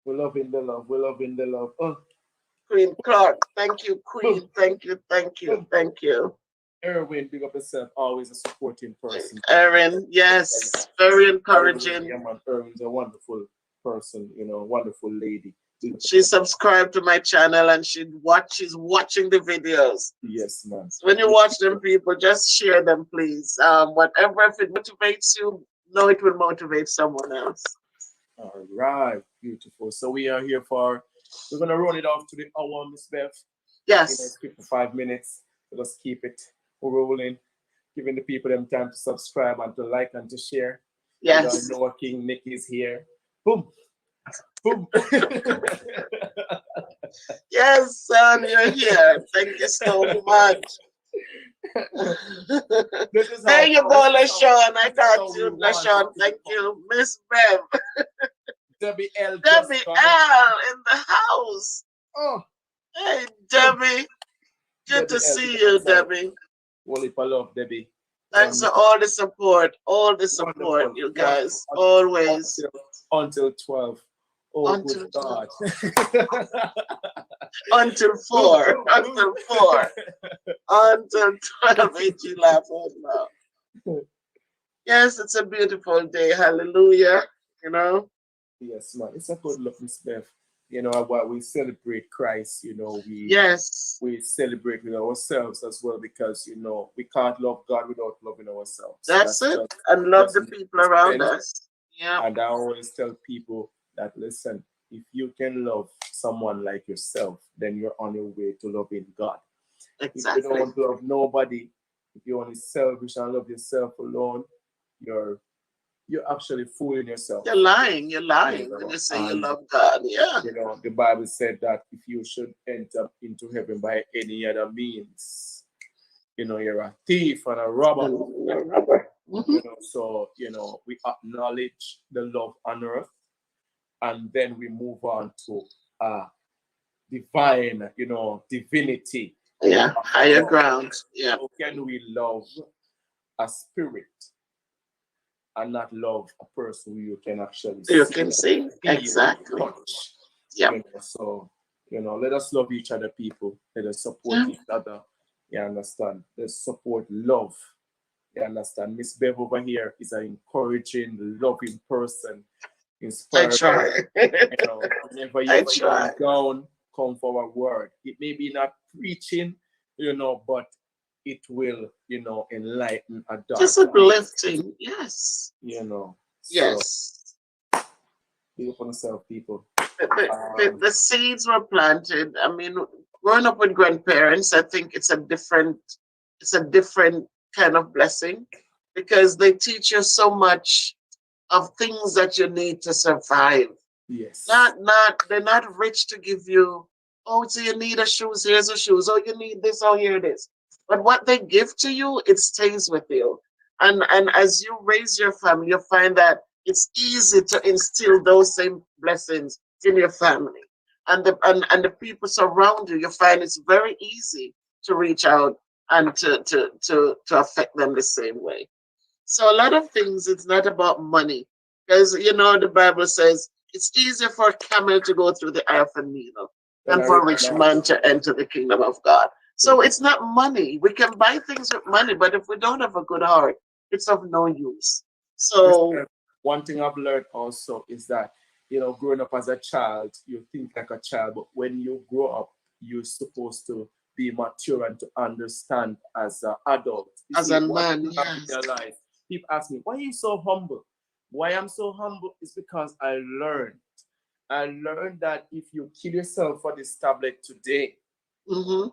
We're loving the love. We're loving the love. Queen Clark. Thank you, Queen. Thank you. Thank you. Thank you. Erwin, big up yourself. Always a supporting person. Erin, yes. Very encouraging. Yeah, man. Erwin's a wonderful person, wonderful lady. She subscribed to my channel and she's watching the videos. Yes, man. When you watch them, people, just share them, please. Whatever, if it motivates you, know it will motivate someone else. All right, beautiful. So we're gonna run it off to the hour, Miss Bev. Yes. Keep for 5 minutes. So just keep it rolling, giving the people them time to subscribe and to like and to share. Yes. You know King Nick is here. Boom. Boom. Yes, son, you're here. Thank you so much. There you go, LaShawn. I got you, LaShawn. Thank you. Miss Bev. Debbie L. Debbie L. in the house. Oh. Hey, Debbie. Good to see you, Debbie. Well, if I love Debbie. Thanks for all the support. All the support, you guys. Always. Until 12. Oh, until good God. Until 4. Until 4. Until 12. Ain't you laughing now? Yes, it's a beautiful day. Hallelujah. Yes, man. It's a good look, Miss Beth. While we celebrate Christ, we celebrate with ourselves as well, because we can't love God without loving ourselves. That's it. And love the people around us. Yeah. And I always tell people that, listen, if you can love someone like yourself, then you're on your way to loving God. Exactly. If you don't love nobody, if you're only selfish and love yourself alone, you're actually fooling yourself. You're lying when you say you love God. Yeah. The Bible said that if you should enter into heaven by any other means, you're a thief and a robber. Mhm. So, we acknowledge the love on earth, and then we move on to divine, divinity. Yeah, higher ground. Yeah. How can we love a spirit and not love a person who you can actually You see, can see. feel, Exactly. touch? Yeah. So, let us love each other, people. Let us support Yeah. each other. You understand? Let's support love. You understand? Miss Bev over here is an encouraging, loving person, I inspiring. try. Whenever I you're feeling try. down, come for a word. It may be not preaching, but it will, enlighten a dark Just place. uplifting. Yes. So Yes. be upon yourself, people. The seeds were planted. I mean, growing up with grandparents, I think it's a different kind of blessing because they teach you so much of things that you need to survive. Yes. They're not rich to give you, oh, so you need a shoes, here's a shoes, oh, you need this, oh, here it is. But what they give to you, it stays with you. And as you raise your family, you find that it's easy to instill those same blessings in your family. And the people surround you, you find it's very easy to reach out and to affect them the same way. So a lot of things, it's not about money. Because, the Bible says it's easier for a camel to go through the eye of a needle than for a rich man to enter the kingdom of God. So it's not money. We can buy things with money, but if we don't have a good heart, it's of no use. So One thing I've learned also is that, growing up as a child, you think like a child, but when you grow up, you're supposed to be mature and to understand as an adult. You as see, a one man, thing I've yes. realized, people ask me, why are you so humble? Why I'm so humble is because I learned. I learned that if you kill yourself for this tablet today, Mm-hmm.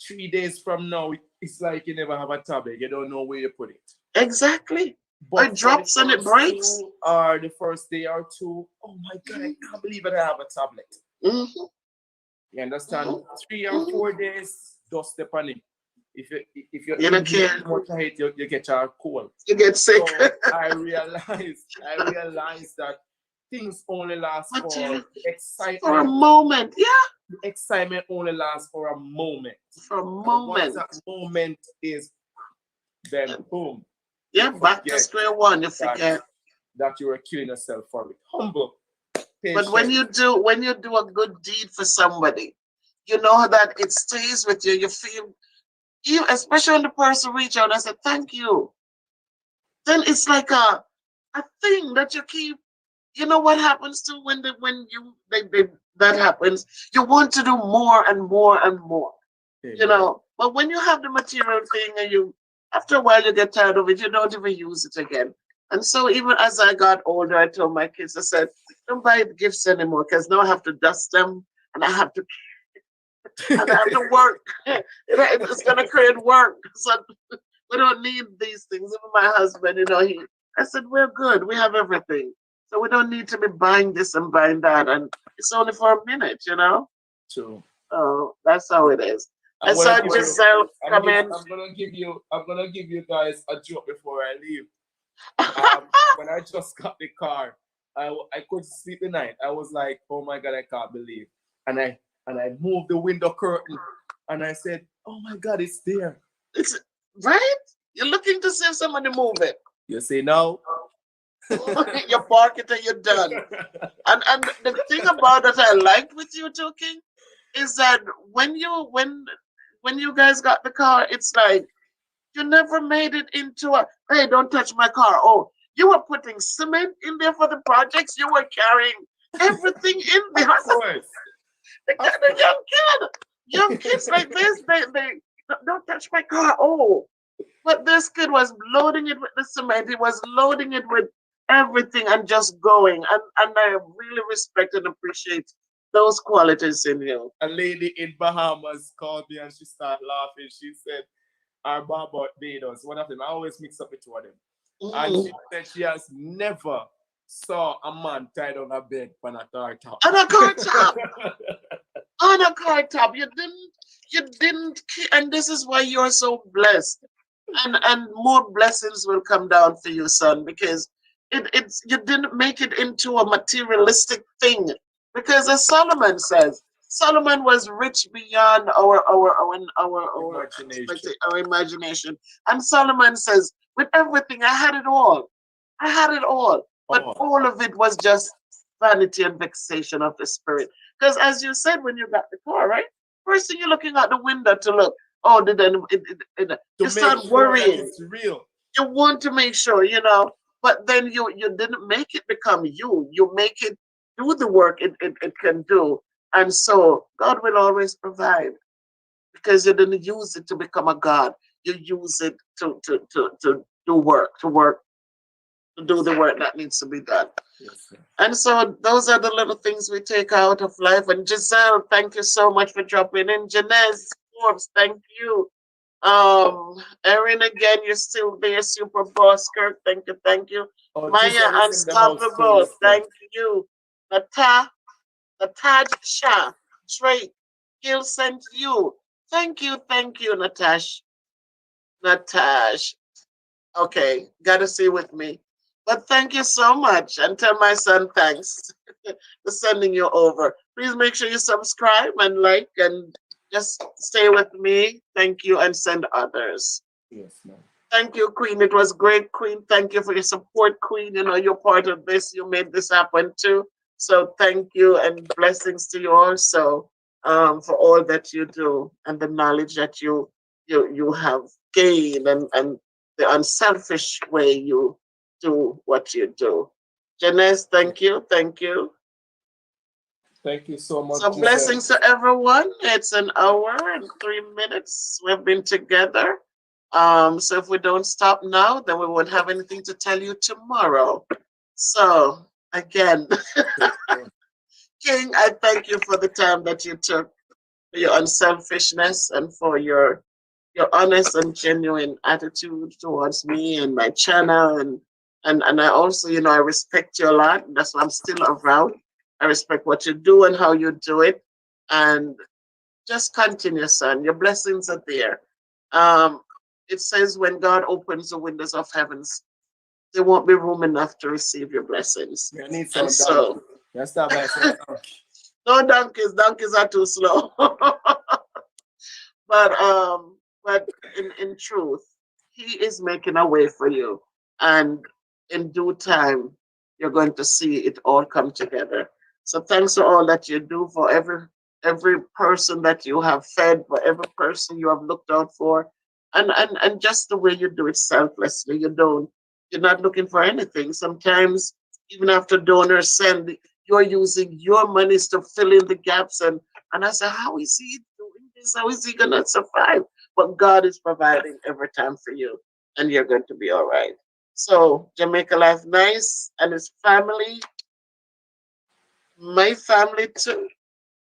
3 days from now, it's like you never have a tablet. You don't know where you put it. Exactly. But It for the drops and it first breaks. 2 or the first day or two, oh my God, I can't believe it. I have a tablet. Mm-hmm. You understand? Mm-hmm. 3 or 4 days, dust step on it. If you You don't inhale care. too much of it, you get your cold. You get sick. So I realized that things only last for the For a excitement. moment. Yeah. The excitement only lasts for a moment. For a And once moment. that moment is, then boom, Yeah, you back to forget square one. You that forget. you are killing yourself for it. Humble, But when patient. you do a good deed for somebody, you know that it stays with you. You feel you, especially when the person reach out and say thank you. Then it's like a thing that you keep. You know what happens to when that happens. You want to do more and more and more. Amen. But when you have the material thing and you, after a while, you get tired of it, you don't even use it again. And so even as I got older, I told my kids, I said, don't buy gifts anymore because now I have to dust them and I have to work. It's gonna create work. So we don't need these things. Even my husband, I said, we're good. We have everything. So we don't need to be buying this and buying that. And it's only for a minute. So So that's how it is. I I'm saw gonna give you. Giselle come in. I'm gonna give you guys a joke before I leave. When I just got the car, I couldn't sleep the night. I was like, oh my God, I can't believe. And I moved the window curtain, and I said, oh my God, it's there. It's right. You're looking to see if somebody move it. You say no. You park it and you're done. And the thing about that I liked with you two, King, is that when you guys got the car, it's like you never made it into a hey, don't touch my car. Oh, you were putting cement in there for the projects. You were carrying everything in there. Of course. The young kids like this, they don't touch my car. Oh, but this kid was loading it with the cement. He was loading it with everything and just going. And I really respect and appreciate those qualities in you. A lady in Bahamas called me and she started laughing. She said, our Barbados, one of them, I always mix up the two of them. And she said she has never saw a man tied on a bed on a car top. On a car top. On a car top. You didn't. you didn't, and this is why you're so blessed. And more blessings will come down for you, son, because it's you didn't make it into a materialistic thing. Because as Solomon says, Solomon was rich beyond our Imagination. our imagination. And Solomon says, with everything, I had it all. I had it all. But Oh, all of it was just vanity and vexation of the spirit. Because as you said when you got the car, right? First thing you're looking out the window to look, oh, to you make start sure that worrying. it's real. You want to make sure, you know, but then you didn't make it become you. You make it do the work it can do. And so God will always provide because you didn't use it to become a God. You use it to do work, to do the work that needs to be done. Yes, sir. And so those are the little things we take out of life. And Giselle, thank you so much for dropping in. Janez Forbes, thank you. Erin, again, you're still there. Super Boss Kirk, thank you, thank you. Oh, Maya Giselle is in the house too. Unstoppable, Listen. thank you. Nata, Nataj Shah, Drake, Gil sent you. Thank you, Natash. Natash. Okay, gotta see with me. But thank you so much. And tell my son thanks for sending you over. Please make sure you subscribe and like and just stay with me. Thank you and send others. Yes, ma'am. Thank you, Queen. It was great, Queen. Thank you for your support, Queen. You know, you're part of this. You made this happen too. So thank you and blessings to you also for all that you do and the knowledge that you have gained and the unselfish way you do what you do. Janice, thank you. Thank you. Thank you so much, So Giselle. blessings to everyone. It's an hour and 3 minutes. We've been together. So if we don't stop now, then we won't have anything to tell you tomorrow. So again, King, I thank you for the time that you took, for your unselfishness and for your honest and genuine attitude towards me and my channel and I also, you know, I respect you a lot. That's why I'm still around. I respect what you do and how you do it. And just continue, son. Your blessings are there. Um, it says when God opens the windows of heavens, there won't be room enough to receive your blessings. I need And some donkey. so, Let's start by saying donkey. no donkeys, donkeys are too slow. but um, but in truth, He is making a way for you, and in due time, you're going to see it all come together. So thanks for all that you do for every person that you have fed, for every person you have looked out for, and just the way you do it selflessly. You're not looking for anything. Sometimes even after donors send, you're using your monies to fill in the gaps, and I say, how is he doing this? How is he gonna survive? But God is providing every time for you, and you're going to be all right. So Jamaica Life Nice and his family, my family too.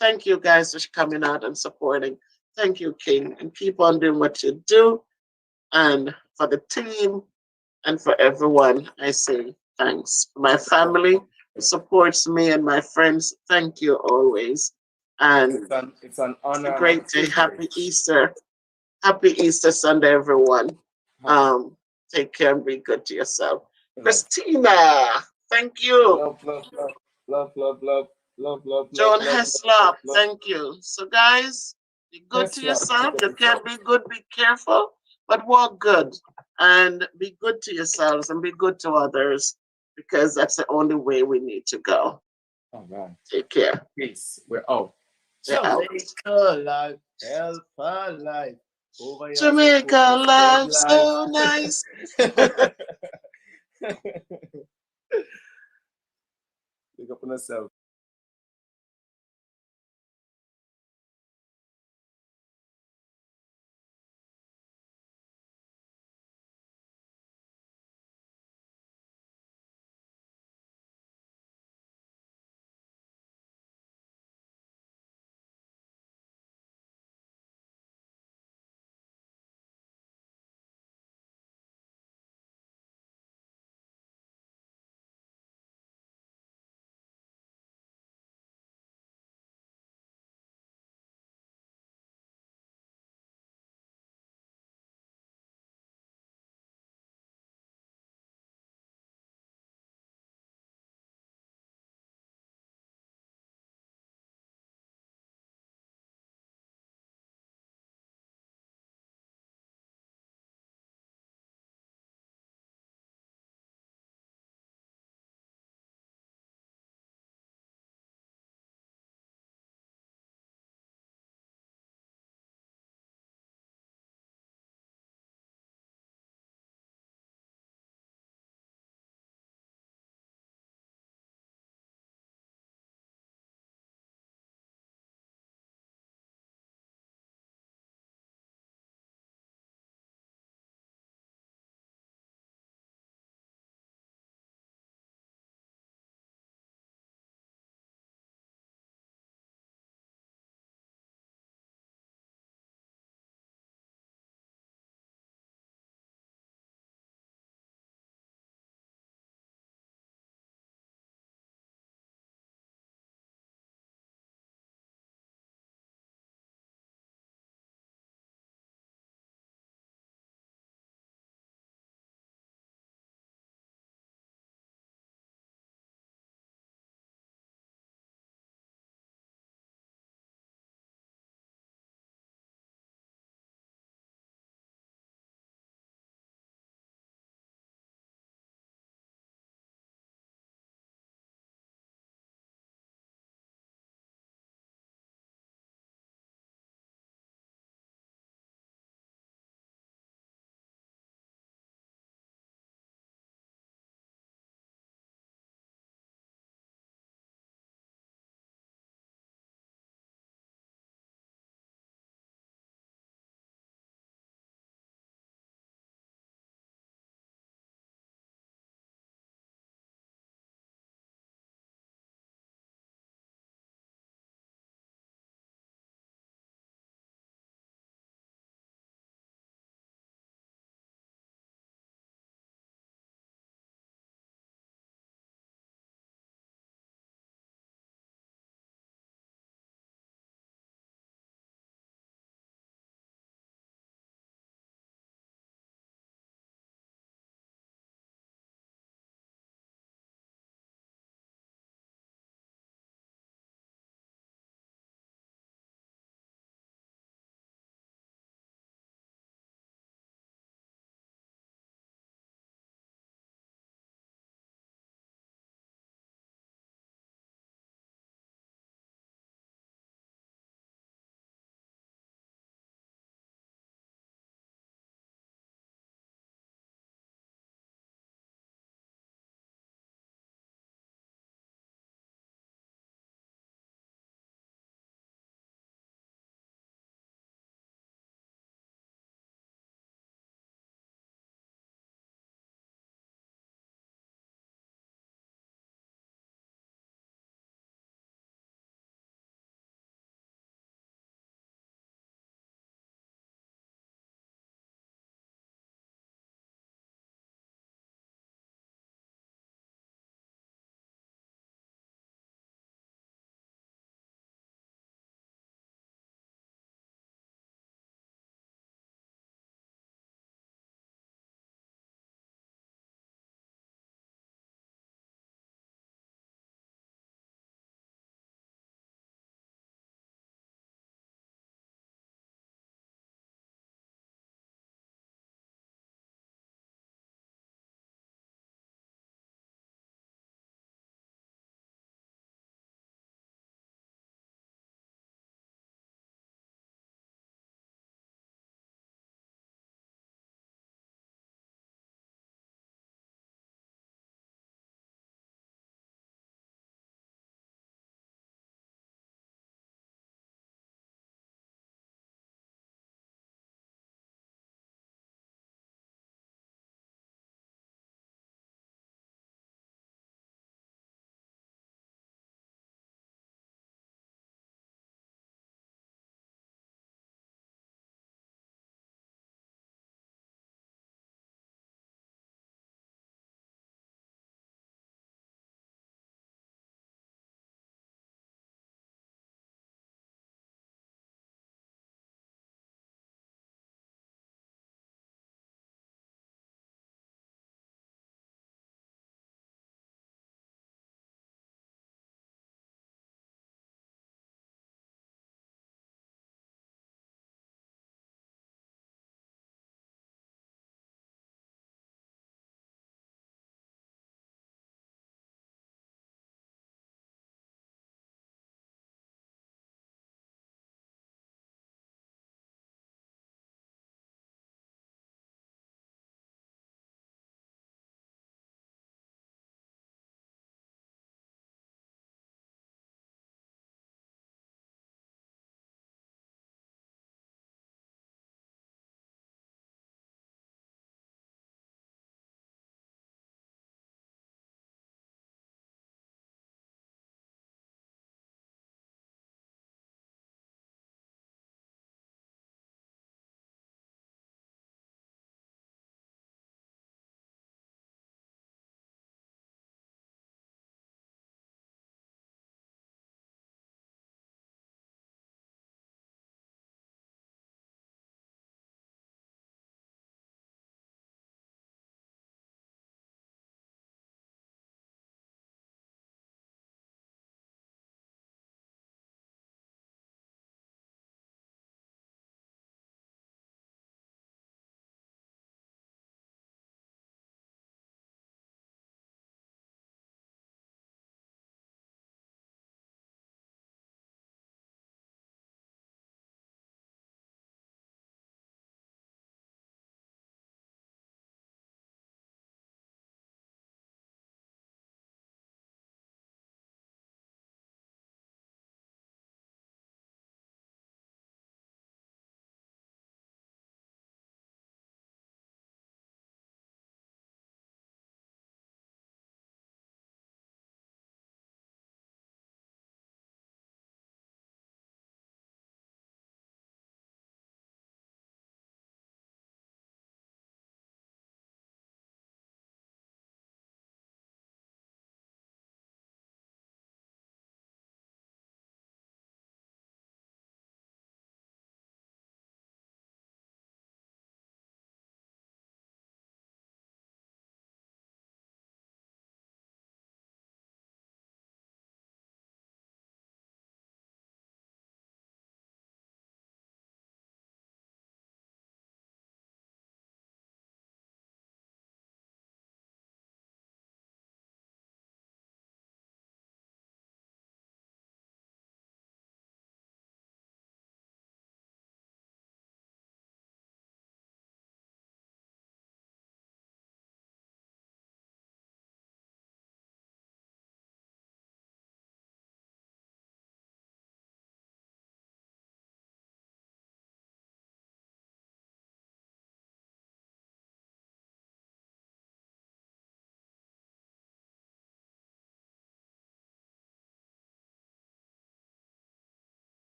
Thank you guys for coming out and supporting. Thank you, King, and keep on doing what you do. And for the team and for everyone, I say thanks. For my family who supports me and my friends, thank you always. And It's an it's a honor and a great day. Happy privilege. Easter. Happy Easter Sunday, everyone. Happy Take care and be good to yourself. love. Christina, thank you. Love, love, love, love, love, love, love, love, love, Joan love, love, love, Heslop, love. thank you. So, guys, be good to Tesla. yourself. You can't be good, be careful, but walk good and be good to yourselves and be good to others because that's the only way we need to go. All right. Take care. Peace. We're out. We're out. Jamaica life, Alpha life. Over here, say Jamaica focus, dead love life. so nice. Pick up on yourself.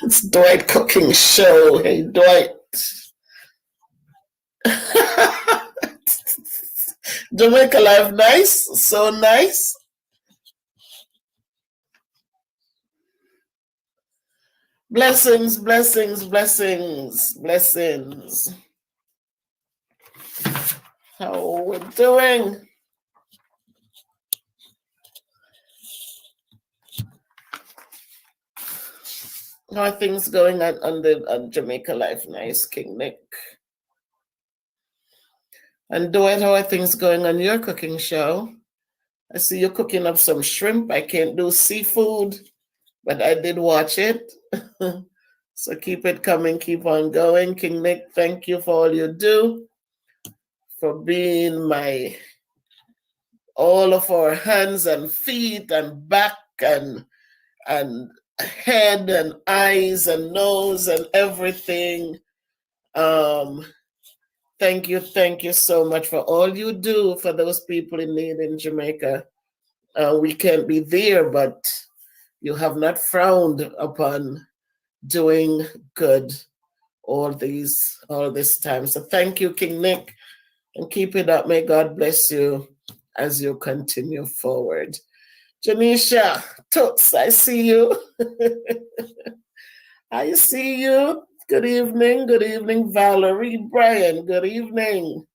It's Dwight cooking show. Hey, Dwight. Jamaica life nice, so nice. Blessings, blessings, blessings, blessings. How we doing? How are things going on Jamaica Life Nice, King Nick? And Dwight, how are things going on your cooking show? I see you cooking up some shrimp. I can't do seafood, but I did watch it. So keep it coming, keep on going. King Nick, thank you for all you do, for being all of our hands and feet and back and head and eyes and nose and everything. Thank you so much for all you do for those people in need in Jamaica. We can't be there, but you have not frowned upon doing good all this time. So thank you, King Nick, and keep it up. May God bless you as you continue forward. Janisha, Toots, I see you. I see you. Good evening, Valerie, Brian, good evening.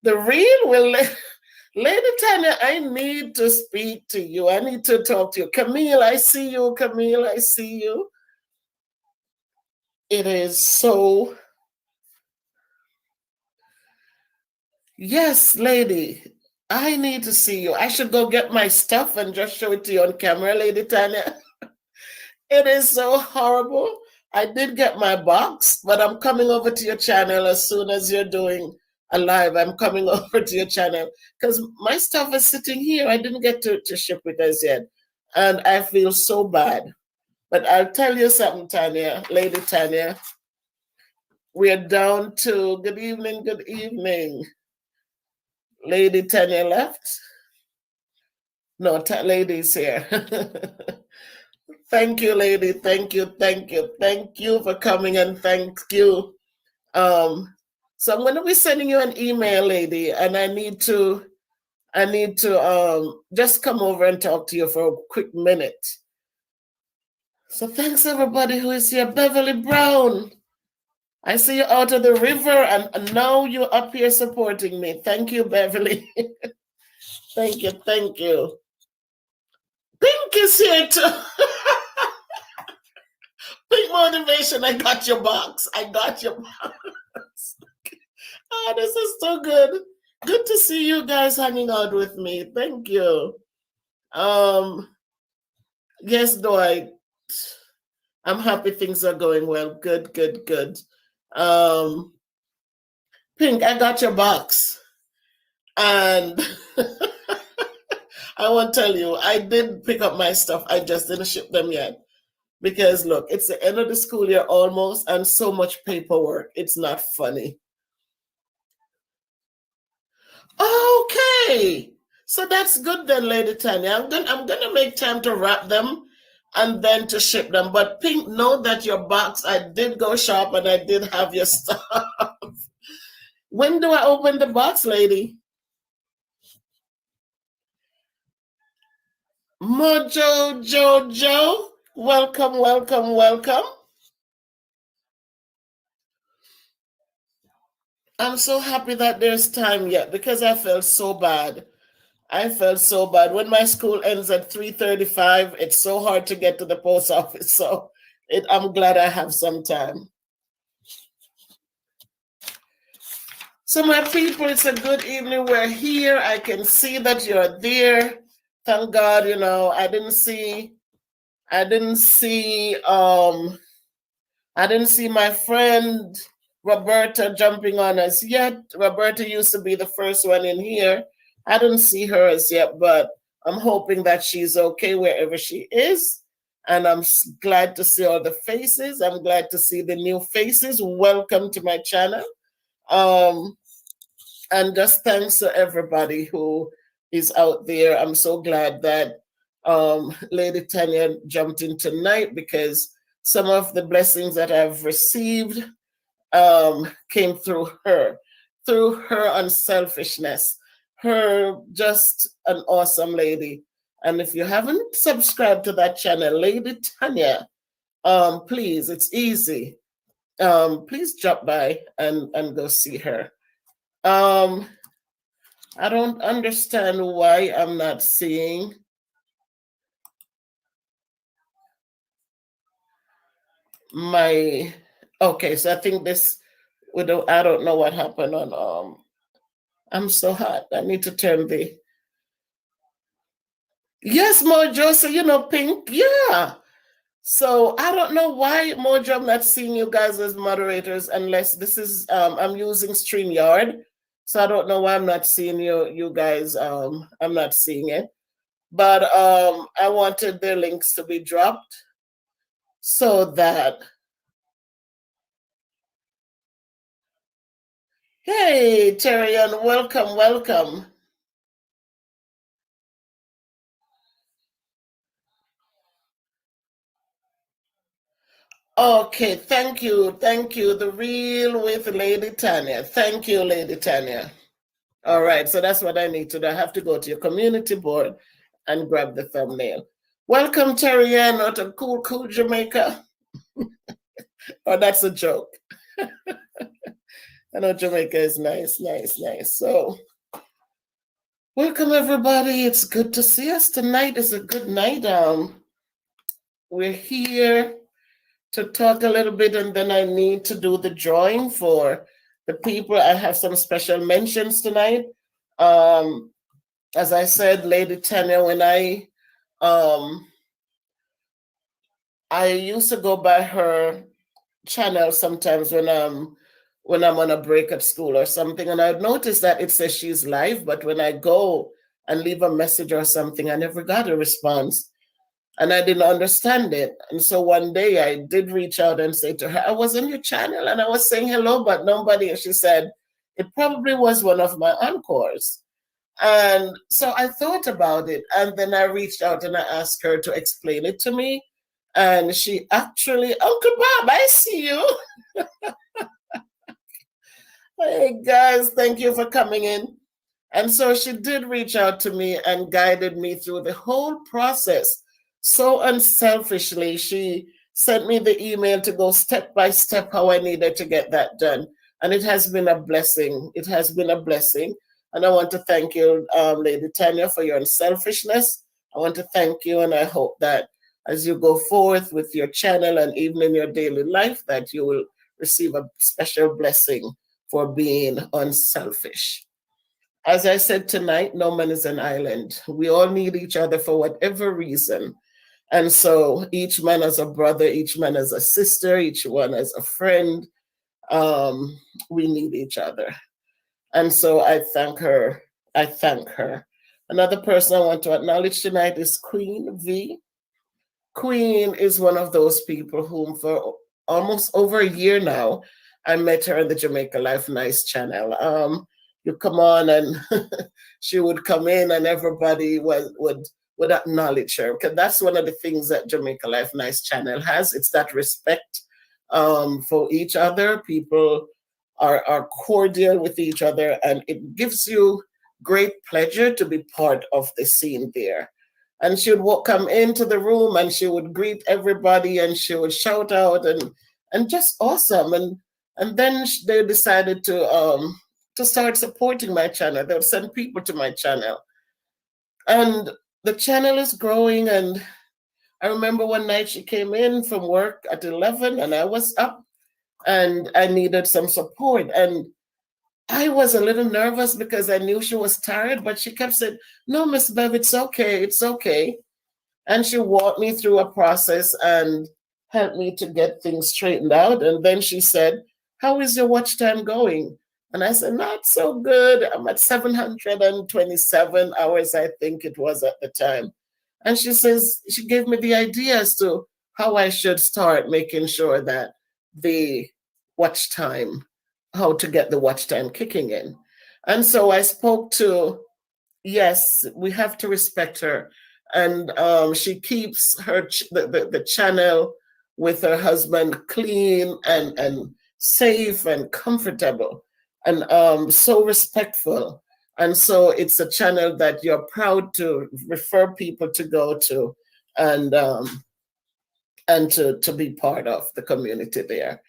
The real Lady Tanya, I need to speak to you. I need to talk to you. Camille, I see you. Camille, I see you. It is so. Yes, lady. I need to see you. I should go get my stuff and just show it to you on camera, Lady Tanya. It is so horrible. I did get my box, but I'm coming over to your channel as soon as you're doing a live. I'm coming over to your channel because my stuff is sitting here. I didn't get to ship it as yet. And I feel so bad. But I'll tell you something, Tanya, Lady Tanya. We're down to good evening. Lady Tanya left. No, Lady's here. Thank you, lady. Thank you for coming, and thank you. So I'm going to be sending you an email, lady, and I need to just come over and talk to you for a quick minute. So thanks everybody who is here. Beverly Brown, I see you out of the river, and now you're up here supporting me. Thank you, Beverly. Thank you. Pink is here too. Pink motivation. I got your box. Oh, this is so good. Good to see you guys hanging out with me. Thank you. Yes, Dwight. I'm happy things are going well. Good. Pink, I got your box. And I want to tell you, I did pick up my stuff. I just didn't ship them yet. Because look, it's the end of the school year almost, and so much paperwork. It's not funny. Okay. So that's good then, Lady Tanya. I'm gonna make time to wrap them and then to ship them. But Pink, know that your box, I did go shop and I did have your stuff. When do I open the box, lady? Mojo Jojo, welcome. I'm so happy that there's time yet because I felt so bad. When my school ends at 3:35, it's so hard to get to the post office. So I'm glad I have some time. So my people, it's a good evening. We're here. I can see that you're there. thank God, I didn't see I didn't see my friend Roberta jumping on us yet. Roberta used to be the first one in here. I didn't see her as yet, but I'm hoping that she's okay wherever she is. And I'm glad to see all the faces. I'm glad to see the new faces. Welcome to my channel. Um, and just thanks to everybody who is out there. I'm so glad that Lady Tanya jumped in tonight because some of the blessings that I've received came through her unselfishness, her just an awesome lady. And if you haven't subscribed to that channel, Lady Tanya, please, it's easy. Please drop by and go see her. Um, I don't understand why I'm not seeing my. Okay, so I think this. I don't know what happened on. I'm so hot. I need to turn the. Yes, Mojo. So Pink. Yeah. So I don't know why Mojo. I'm not seeing you guys as moderators unless this is. I'm using StreamYard, so I don't know why I'm not seeing you guys. I'm not seeing it. But I wanted the links to be dropped so that. Hey, Terian, welcome, welcome. Okay, thank you, thank you. The Real with Lady Tanya. Thank you, Lady Tanya. All right, so that's what I need to do. I have to go to your community board and grab the thumbnail. Welcome, Terian, out of cool Jamaica. Oh, that's a joke. I know Jamaica is nice, nice, nice. So, welcome everybody. It's good to see us. Tonight is a good night. We're here to talk a little bit, and then I need to do the drawing for the people. I have some special mentions tonight. As I said, Lady Tanya, when I used to go by her channel sometimes when I'm on a break at school or something, and I'd notice that it says she's live, but when I go and leave a message or something, I never got a response. And I didn't understand it. And so one day I did reach out and say to her, I was on your channel and I was saying hello, but nobody. And she said, it probably was one of my encores. And so I thought about it. And then I reached out and I asked her to explain it to me. And she actually, Uncle Bob, I see you. Hey guys, thank you for coming in. And so she did reach out to me and guided me through the whole process. So unselfishly, she sent me the email to go step by step how I needed to get that done. And it has been a blessing. It has been a blessing. And I want to thank you, Lady Tanya, for your unselfishness. I want to thank you, and I hope that as you go forth with your channel and even in your daily life, that you will receive a special blessing for being unselfish. As I said tonight, no man is an island. We all need each other for whatever reason. And so each man as a brother, each man as a sister, each one as a friend. We need each other. And so I thank her. I thank her. Another person I want to acknowledge tonight is Queen V. Queen is one of those people whom for almost over a year now, I met her on the Jamaica Life Nice channel. You come on and she would come in and everybody would acknowledge her, because that's one of the things that Jamaica Life Nice channel has. It's that respect for each other. People are cordial with each other, and it gives you great pleasure to be part of the scene there. And she would come into the room and she would greet everybody and she would shout out and just awesome. And then they decided to start supporting my channel. They'll send people to my channel. And the channel is growing. And I remember one night she came in from work at 11 and I was up and I needed some support. And I was a little nervous because I knew she was tired, but she kept saying, "No, Miss Bev, it's okay, it's okay." And she walked me through a process and helped me to get things straightened out. And then she said, "How is your watch time going?" And I said, "Not so good. I'm at 727 hours, I think it was at the time." And she says, she gave me the idea as to how I should start making sure that the watch time, how to get the watch time kicking in. And so I spoke to, yes, we have to respect her. And she keeps the channel with her husband clean and safe and comfortable and so respectful. And so it's a channel that you're proud to refer people to go to and to be part of the community there.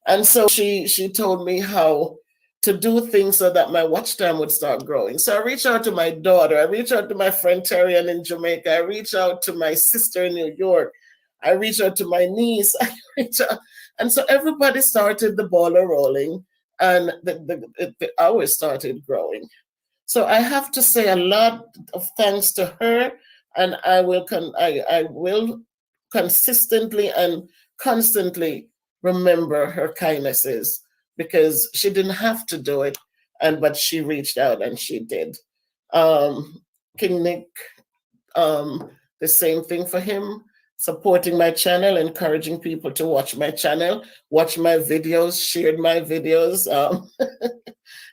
And so she told me how to do things so that my watch time would start growing. So I reached out to my daughter, I reached out to my friend Terrian in Jamaica, I reached out to my sister in New York, I reached out to my niece, I reached out, and so everybody started the ball rolling, and the hours started growing. So I have to say a lot of thanks to her, and I will consistently and constantly remember her kindnesses because she didn't have to do it, and but she reached out and she did. Um, King Nick, the same thing for him, supporting my channel, encouraging people to watch my channel, watch my videos, shared my videos.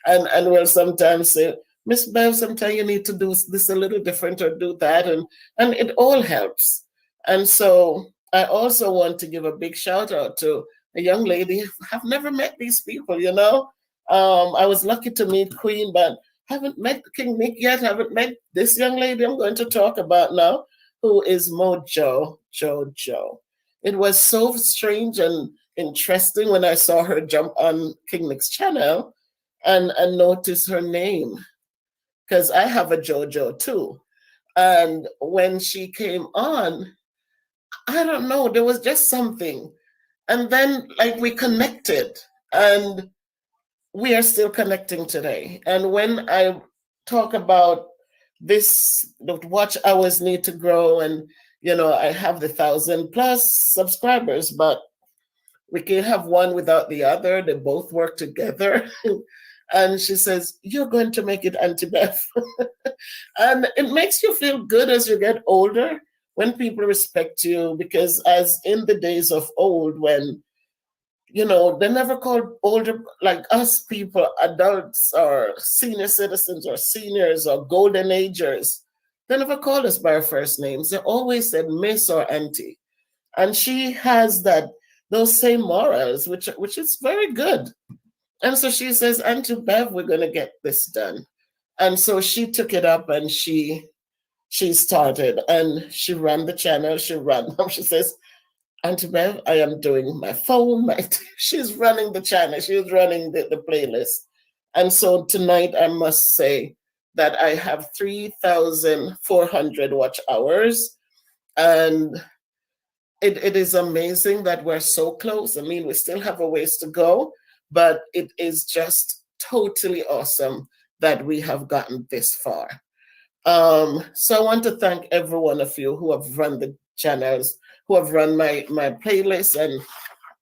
And will sometimes say, "Miss Bev, sometimes you need to do this a little different or do that," and it all helps. And so I also want to give a big shout out to a young lady. I've never met these people, you know. I was lucky to meet Queen, but haven't met King Nick yet. Haven't met this young lady I'm going to talk about now, who is Mojo Jojo. It was so strange and interesting when I saw her jump on King Nick's channel and notice her name because I have a JoJo too. And when she came on, I don't know, there was just something. And then, like, we connected, and we are still connecting today. And when I talk about this, the watch hours need to grow, and I have the 1,000+ subscribers, but we can't have one without the other. They both work together. And she says, "You're going to make it, Auntie Beth." And it makes you feel good as you get older when people respect you, because as in the days of old, when they never called older like us people adults or senior citizens or seniors or golden agers. They never called us by our first names. They always said Miss or Auntie. And she has those same morals, which is very good. And so she says, "Auntie Bev, we're gonna get this done." And so she took it up and she started and she ran the channel. She ran. She says, "Auntie Bev, I am doing my phone." She's running the channel. She's running the playlist. And so tonight, I must say that I have 3,400 watch hours. And it is amazing that we're so close. I mean, we still have a ways to go, but it is just totally awesome that we have gotten this far. So I want to thank every one of you who have run the channels, who have run my playlist, and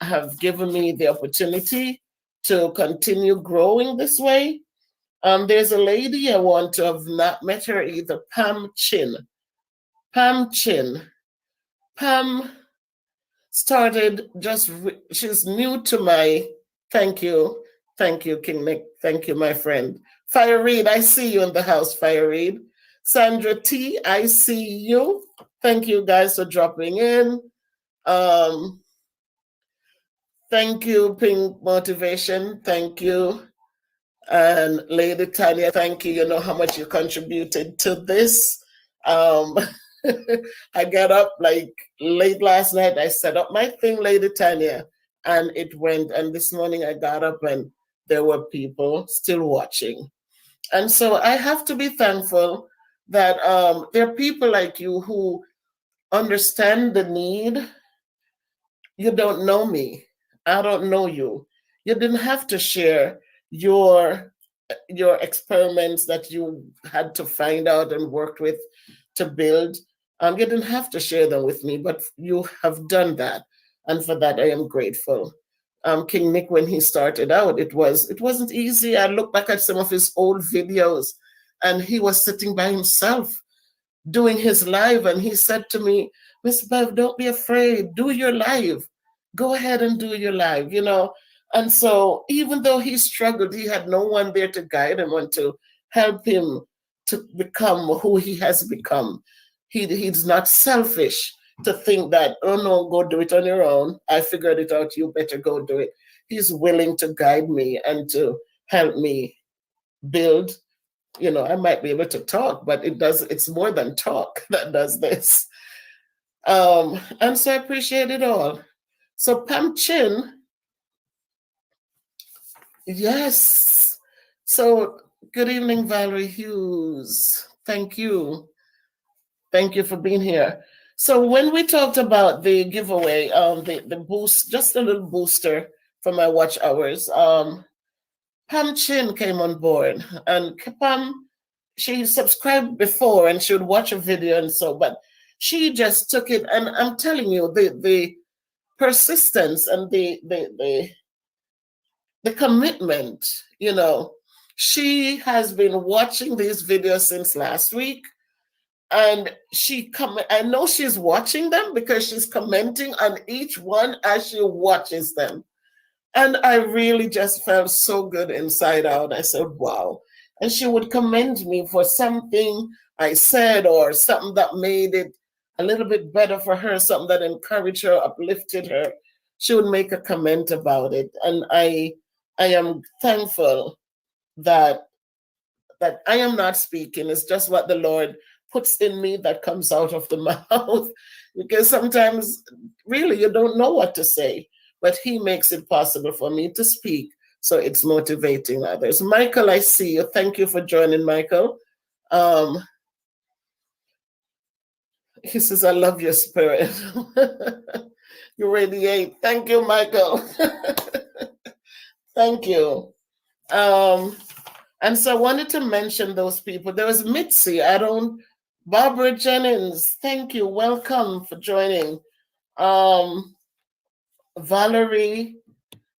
have given me the opportunity to continue growing this way. There's a lady I want to have not met her either, Pam Chin. Pam Chin. Pam started she's new to my, thank you, King Nick, thank you, my friend. Fire Reed, I see you in the house, Fire Reed. Sandra T, I see you. Thank you guys for dropping in. Um, Thank you, Pink Motivation, thank you. And Lady Tanya, thank you. You know how much you contributed to this. Um, I got up like late last night. I set up my thing, Lady Tanya, and it went. And this morning I got up and there were people still watching. And so I have to be thankful that there are people like you who understand the need. You don't know me. I don't know you. You didn't have to share your your experiments that you had to find out and worked with to build. You didn't have to share them with me, but you have done that, and for that I am grateful. King Nick, when he started out, it wasn't easy. I look back at some of his old videos, and he was sitting by himself doing his live, and he said to me, Miss Bev, don't be afraid, do your live, go ahead and do your live, and so even though he struggled, he had no one there to guide him and to help him to become who he has become. He's not selfish to think that, oh no, go do it on your own, I figured it out, you better go do it. He's willing to guide me and to help me build. I might be able to talk, but it's more than talk that does this. And so I appreciate it all. So Pam Chin, yes. So good evening, Valerie Hughes. Thank you. Thank you for being here. So when we talked about the giveaway, the boost, just a little booster for my watch hours, Pam Chin came on board, and Pam, she subscribed before and she would watch a video and so, but she just took it, and I'm telling you, the persistence and the commitment, she has been watching these videos since last week, and I know she's watching them because she's commenting on each one as she watches them. And I really just felt so good inside out. I said, wow. And she would commend me for something I said or something that made it a little bit better for her, something that encouraged her, uplifted her. She would make a comment about it. And I am thankful that I am not speaking. It's just what the Lord puts in me that comes out of the mouth. Because sometimes really you don't know what to say, but he makes it possible for me to speak. So it's motivating others. Michael, I see you. Thank you for joining, Michael. He says, I love your spirit. You radiate. Thank you, Michael. Thank you. And so I wanted to mention those people. There was Mitzi. Barbara Jennings. Thank you. Welcome for joining. Valerie.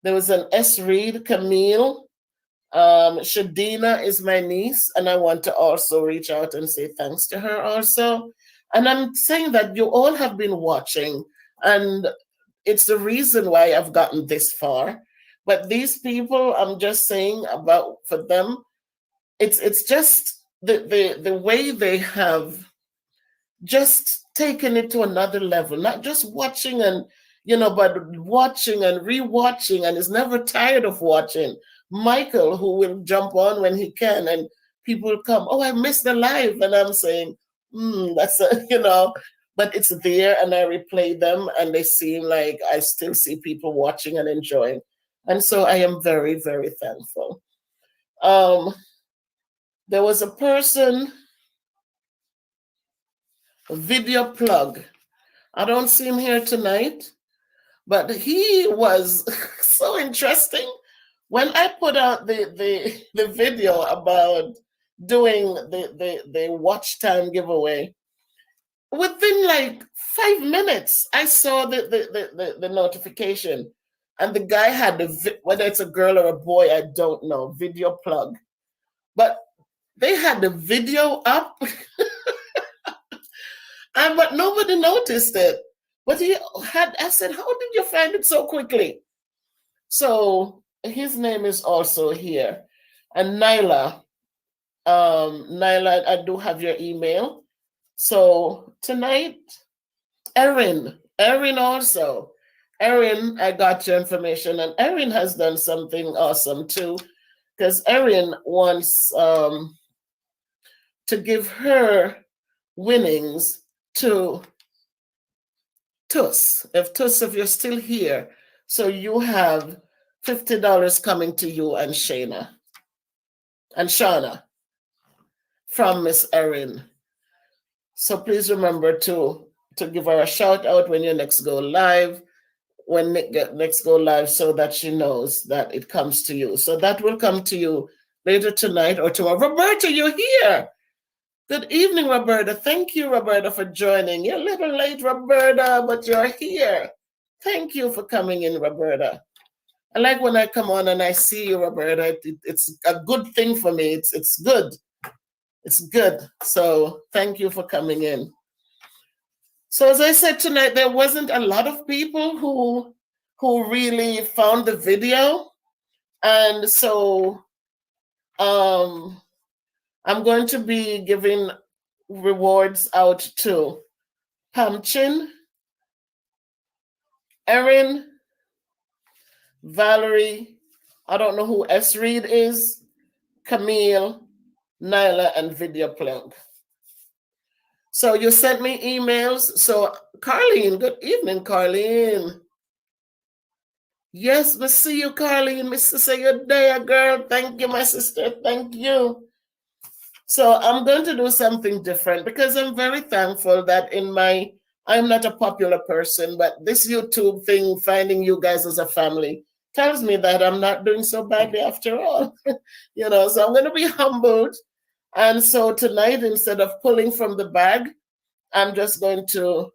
There was an S. Reed, Camille. Shadina is my niece, and I want to also reach out and say thanks to her also. And I'm saying that you all have been watching, and it's the reason why I've gotten this far. But these people, I'm just saying about for them, it's just the way they have just taken it to another level, not just watching and but watching and rewatching, and is never tired of watching. Michael, who will jump on when he can, and people will come, oh, I missed the live, and I'm saying, that's but it's there, and I replay them, and they seem like I still see people watching and enjoying, and so I am very, very thankful. There was a person, Video Plug. I don't see him here tonight, but he was so interesting. When I put out the video about doing the watch time giveaway, within like 5 minutes, I saw the notification, and the guy had whether it's a girl or a boy, I don't know, Video Plug, but they had the video up, but nobody noticed it. But I said, how did you find it so quickly? So his name is also here. And Nyla, I do have your email. So tonight, Erin also. Erin, I got your information, and Erin has done something awesome too, because Erin wants to give her winnings to Tuss. If you're still here, so you have $50 coming to you and Shauna from Miss Erin. So please remember to give her a shout out when you next go live, so that she knows that it comes to you. So that will come to you later tonight or tomorrow. Roberta, you're here. Good evening, Roberta. Thank you, Roberta, for joining. You're a little late, Roberta, but you're here. Thank you for coming in, Roberta. I like when I come on and I see you, Roberta. It's a good thing for me. It's good. It's good. So thank you for coming in. So as I said tonight, there wasn't a lot of people who really found the video. And so I'm going to be giving rewards out to Pamchin, Erin, Valerie, I don't know who S. Reed is, Camille, Nyla, and Video Plug. So you sent me emails. So Carlene, good evening, Carlene. Yes, we see you, Carlene. Miss to say good day, girl. Thank you, my sister. Thank you. So I'm going to do something different because I'm very thankful that I'm not a popular person, but this YouTube thing, finding you guys as a family, tells me that I'm not doing so badly after all. So I'm going to be humbled. And so tonight, instead of pulling from the bag, I'm just going to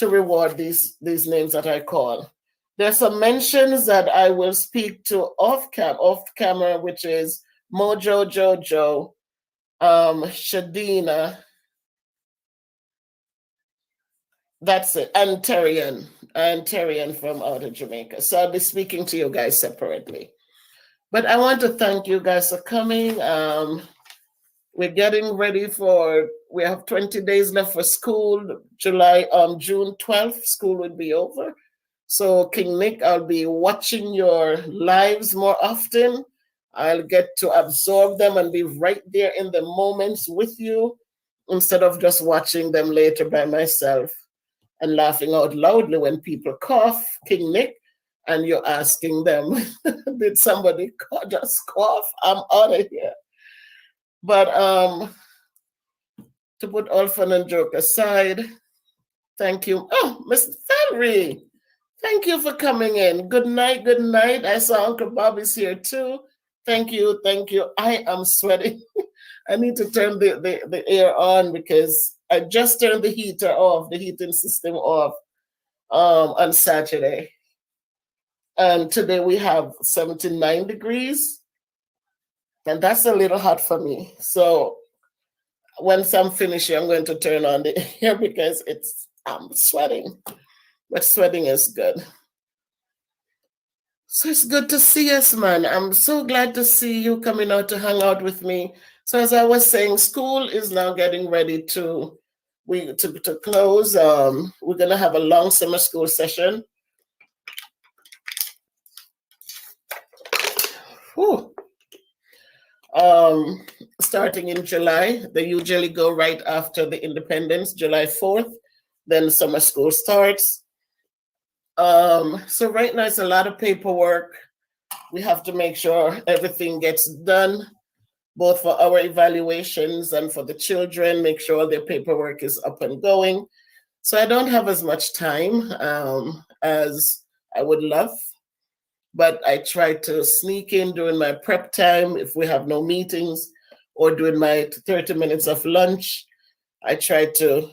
reward these names that I call. There's some mentions that I will speak to off camera, which is Mojo Jojo, Shadina, that's it, and Terrian from out of Jamaica. So I'll be speaking to you guys separately. But I want to thank you guys for coming. We're getting ready we have 20 days left for school. June 12th, school will be over. So King Nick, I'll be watching your lives more often. I'll get to absorb them and be right there in the moments with you instead of just watching them later by myself and laughing out loudly when people cough, King Nick, and you're asking them, did somebody just cough? I'm out of here. But to put all fun and joke aside, thank you. Oh, Miss Valerie, thank you for coming in. Good night, good night. I saw Uncle Bobby's here too. Thank you, thank you. I am sweating. I need to turn the air on because I just turned the heating system off on Saturday. And today we have 79 degrees. And that's a little hot for me. So once I'm finished, I'm going to turn on the air because I'm sweating. But sweating is good. So it's good to see us, man. I'm so glad to see you coming out to hang out with me. So as I was saying, school is now getting ready to close. We're going to have a long summer school session. Whew. Starting in July. They usually go right after the independence, July 4th. Then summer school starts. So right now it's a lot of paperwork. We have to make sure everything gets done, both for our evaluations and for the children, make sure their paperwork is up and going. So I don't have as much time as I would love, but I try to sneak in during my prep time if we have no meetings or during my 30 minutes of lunch. I try to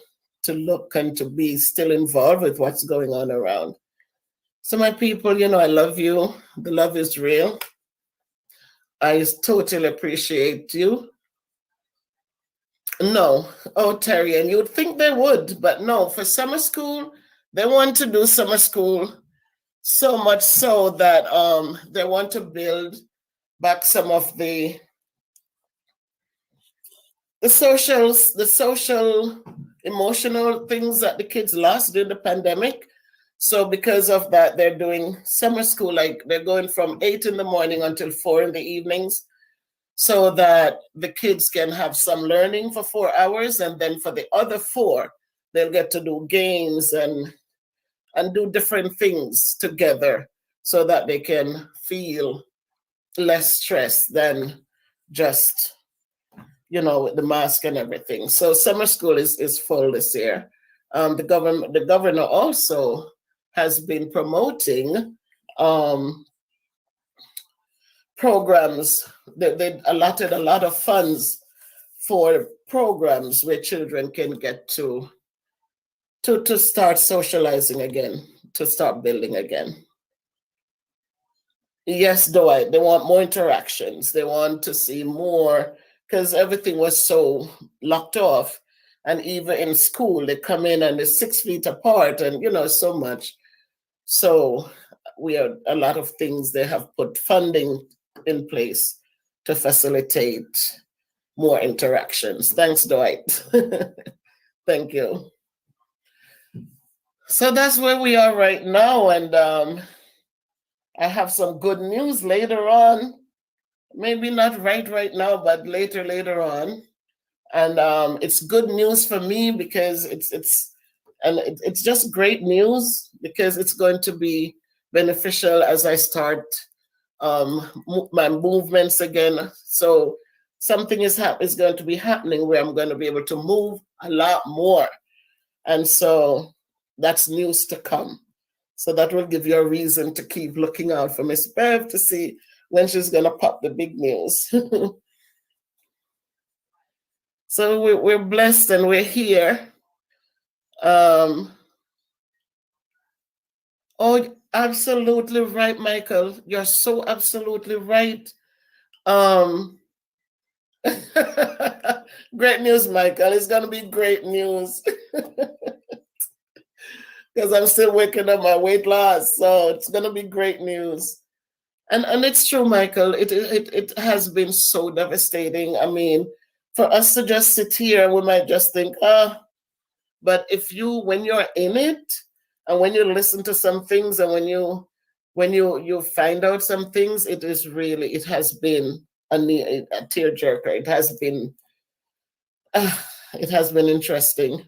look and to be still involved with what's going on around. So my people, I love you. The love is real. I totally appreciate you. No. Oh, Terry, and you'd think they would, but no. For summer school, they want to do summer school so much so that they want to build back some of the social, emotional things that the kids lost during the pandemic. So because of that, they're doing summer school, like they're going from 8 in the morning until 4 in the evenings, so that the kids can have some learning for 4 hours. And then for the other 4, they'll get to do games and do different things together so that they can feel less stressed than just, with the mask and everything. So summer school is full this year. The governor also has been promoting programs. They allotted a lot of funds for programs where children can get to start socializing again, to start building again. Yes, Dwight, they want more interactions. They want to see more because everything was so locked off. And even in school, they come in and they're 6 feet apart and, so much. So we are a lot of things they have put funding in place to facilitate more interactions. Thanks, Dwight. Thank you. So that's where we are right now. And I have some good news later on. Maybe not right now, but later on. And it's good news for me because it's just great news because it's going to be beneficial as I start my movements again. So something is going to be happening where I'm going to be able to move a lot more, and so that's news to come. So that will give you a reason to keep looking out for Miss Bev to see when she's going to pop the big news. So we're blessed and we're here. Oh, absolutely right, Michael. You're so absolutely right. Um, great news, Michael. It's going to be great news because I'm still working on my weight loss. So it's going to be great news. And it's true, Michael. It has been so devastating. I mean, for us to just sit here, we might just think, but when you're in it, and when you listen to some things, and when you find out some things, it has been a tearjerker. It has been interesting.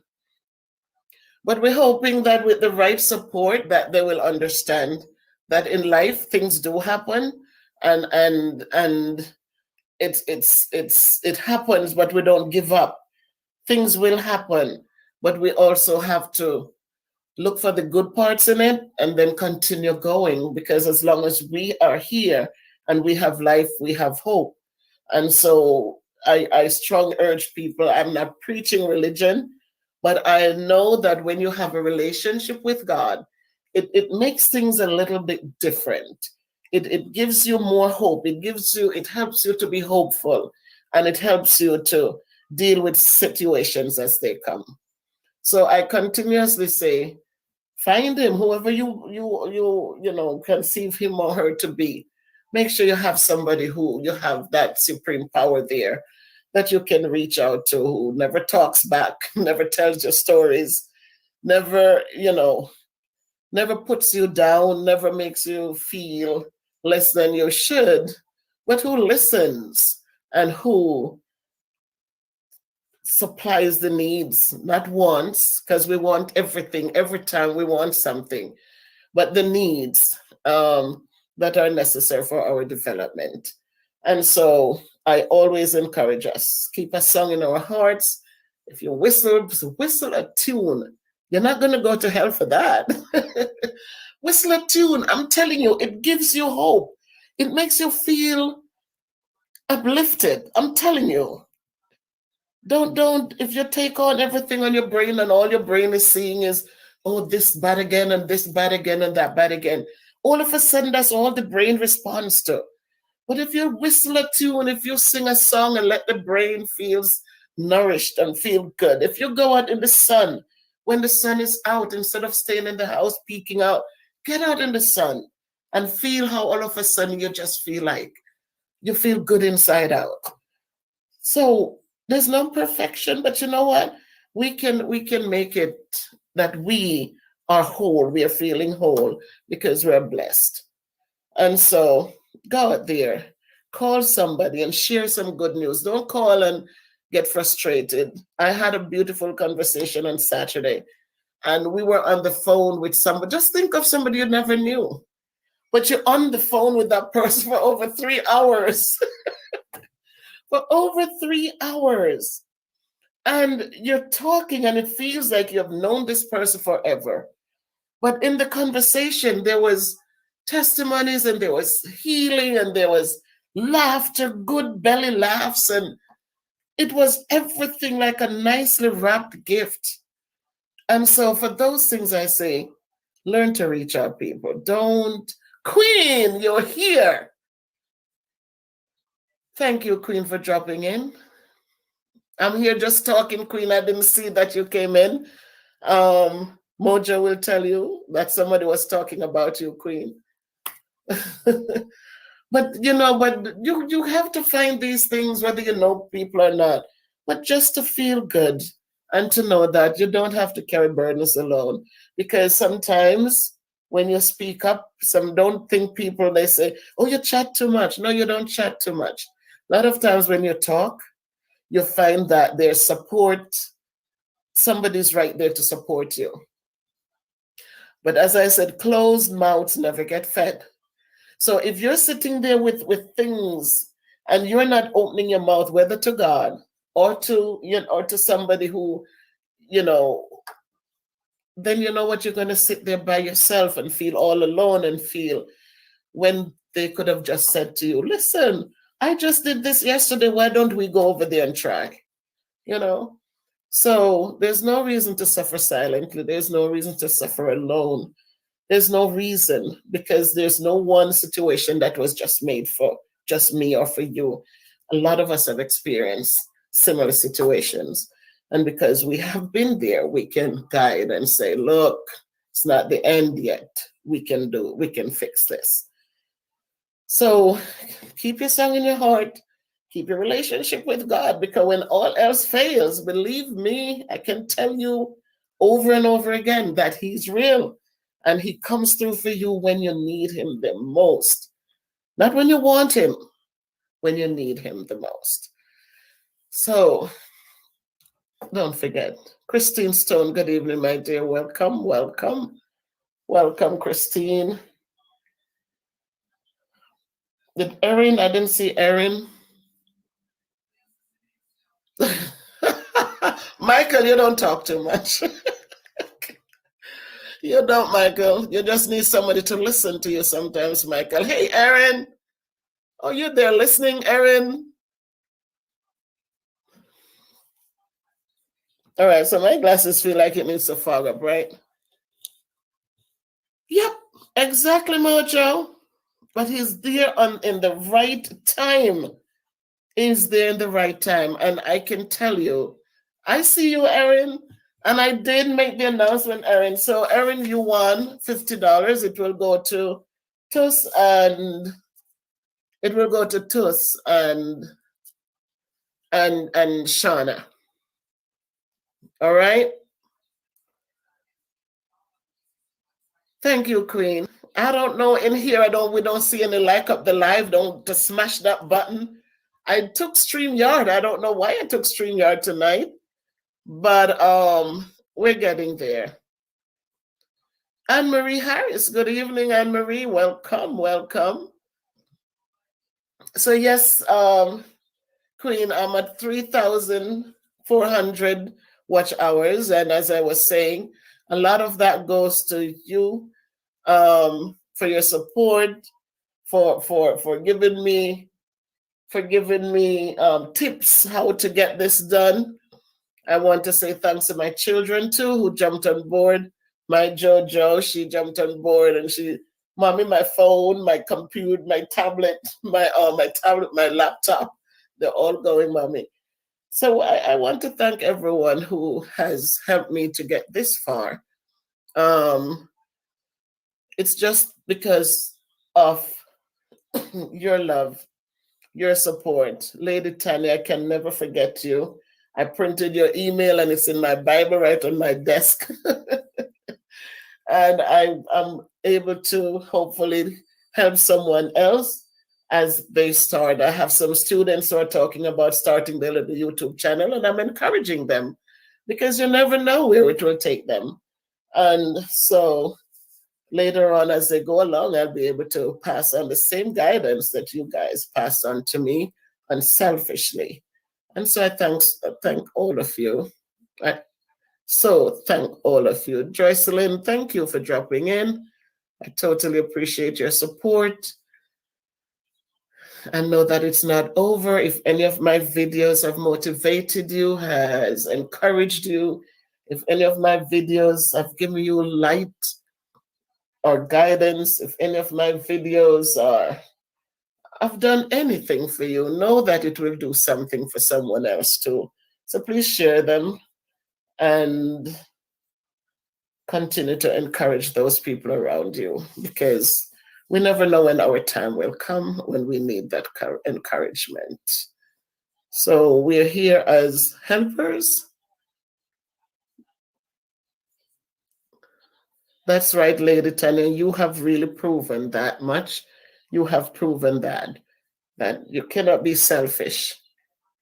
But we're hoping that with the right support, that they will understand that in life things do happen, and it happens, but we don't give up. Things will happen, but we also have to look for the good parts in it and then continue going, because as long as we are here and we have life, we have hope. And so I strongly urge people, I'm not preaching religion, but I know that when you have a relationship with God, it makes things a little bit different. It gives you more hope. It helps you to be hopeful, and it helps you to deal with situations as they come. So I continuously say, find him, whoever you conceive him or her to be. Make sure you have somebody who you have that supreme power there that you can reach out to, who never talks back, never tells you stories, never, never puts you down, never makes you feel less than you should, but who listens and who supplies the needs, not wants, because we want everything every time we want something, but the needs that are necessary for our development. And so I always encourage us, keep a song in our hearts. If you whistle a tune. You're not going to go to hell for that. Whistle a tune. I'm telling you, it gives you hope. It makes you feel uplifted. I'm telling you. Don't, if you take on everything on your brain and all your brain is seeing is, oh, this bad again and this bad again and that bad again. All of a sudden, that's all the brain responds to. But if you whistle a tune, if you sing a song and let the brain feels nourished and feel good, if you go out in the sun, when the sun is out, instead of staying in the house peeking out, get out in the sun and feel how all of a sudden you just feel like you feel good inside out. So there's no perfection, but you know what? We can make it that we are whole. We are feeling whole because we're blessed. And so go out there, call somebody and share some good news. Don't call and get frustrated. I had a beautiful conversation on Saturday, and we were on the phone with somebody. Just think of somebody you never knew, but you're on the phone with that person for over 3 hours. For over 3 hours. And you're talking, and it feels like you have known this person forever. But in the conversation, there was testimonies, and there was healing, and there was laughter, good belly laughs, and it was everything like a nicely wrapped gift. And so for those things I say, learn to reach out, people. Don't, Queen, you're here. Thank you, Queen, for dropping in. I'm here just talking, Queen. I didn't see that you came in. Mojo will tell you that somebody was talking about you, Queen. But you have to find these things whether you know people or not, but just to feel good and to know that you don't have to carry burdens alone. Because sometimes when you speak up, some don't think people, they say, oh, you chat too much. No, you don't chat too much. A lot of times when you talk, you find that there's support. Somebody's right there to support you. But as I said, closed mouths never get fed. So if you're sitting there with things and you're not opening your mouth, whether to God or to or to somebody who, you know, then you know what, you're going to sit there by yourself and feel all alone and feel when they could have just said to you, listen, I just did this yesterday. Why don't we go over there and try? You know? So there's no reason to suffer silently. There's no reason to suffer alone. There's no reason, because there's no one situation that was just made for just me or for you. A lot of us have experienced similar situations. And because we have been there, we can guide and say, look, it's not the end yet. We can fix this. So keep your song in your heart. Keep your relationship with God, because when all else fails, believe me, I can tell you over and over again that He's real. And He comes through for you when you need Him the most. Not when you want Him, when you need Him the most. So don't forget. Christine Stone, good evening, my dear. Welcome, welcome. Welcome, Christine. Did Erin? I didn't see Erin. Michael, you don't talk too much. You don't, Michael. You just need somebody to listen to you sometimes, Michael. Hey, Erin. Oh, you there listening, Erin? All right, so my glasses feel like it needs to fog up, right? Yep, exactly, Mojo. But he's there in the right time. He's there in the right time. And I can tell you, I see you, Erin. And I did make the announcement, Erin. So, Erin, you won $50. It will go to Tus and Shauna. All right. Thank you, Queen. I don't know in here. We don't see any like up the live. Don't to smash that button. I took StreamYard. I don't know why I took StreamYard tonight, but we're getting there. Anne Marie Harris. Good evening, Anne Marie. Welcome, welcome. So yes, Queen, I'm at 3,400 watch hours, and as I was saying, a lot of that goes to you, for your support, for giving me tips how to get this done. I want to say thanks to my children too, who jumped on board. My JoJo, she jumped on board and she, mommy, my phone, my computer, my tablet, my laptop, they're all going, mommy. So I want to thank everyone who has helped me to get this far. It's just because of your love, your support. Lady Tanya, I can never forget you. I printed your email and it's in my Bible right on my desk. And I'm able to hopefully help someone else as they start. I have some students who are talking about starting their little YouTube channel, and I'm encouraging them because you never know where it will take them. And so later on, as they go along, I'll be able to pass on the same guidance that you guys passed on to me unselfishly. And so I thank all of you. So thank all of you. Joycelyn, thank you for dropping in. I totally appreciate your support. and know that it's not over. If any of my videos have motivated you, has encouraged you, if any of my videos have given you light or guidance, if any of my videos are have done anything for you, know that it will do something for someone else too. So please share them and continue to encourage those people around you, because we never know when our time will come when we need that encouragement. So we're here as helpers. That's right, Lady Tanya. You have really proven that much. You have proven that you cannot be selfish.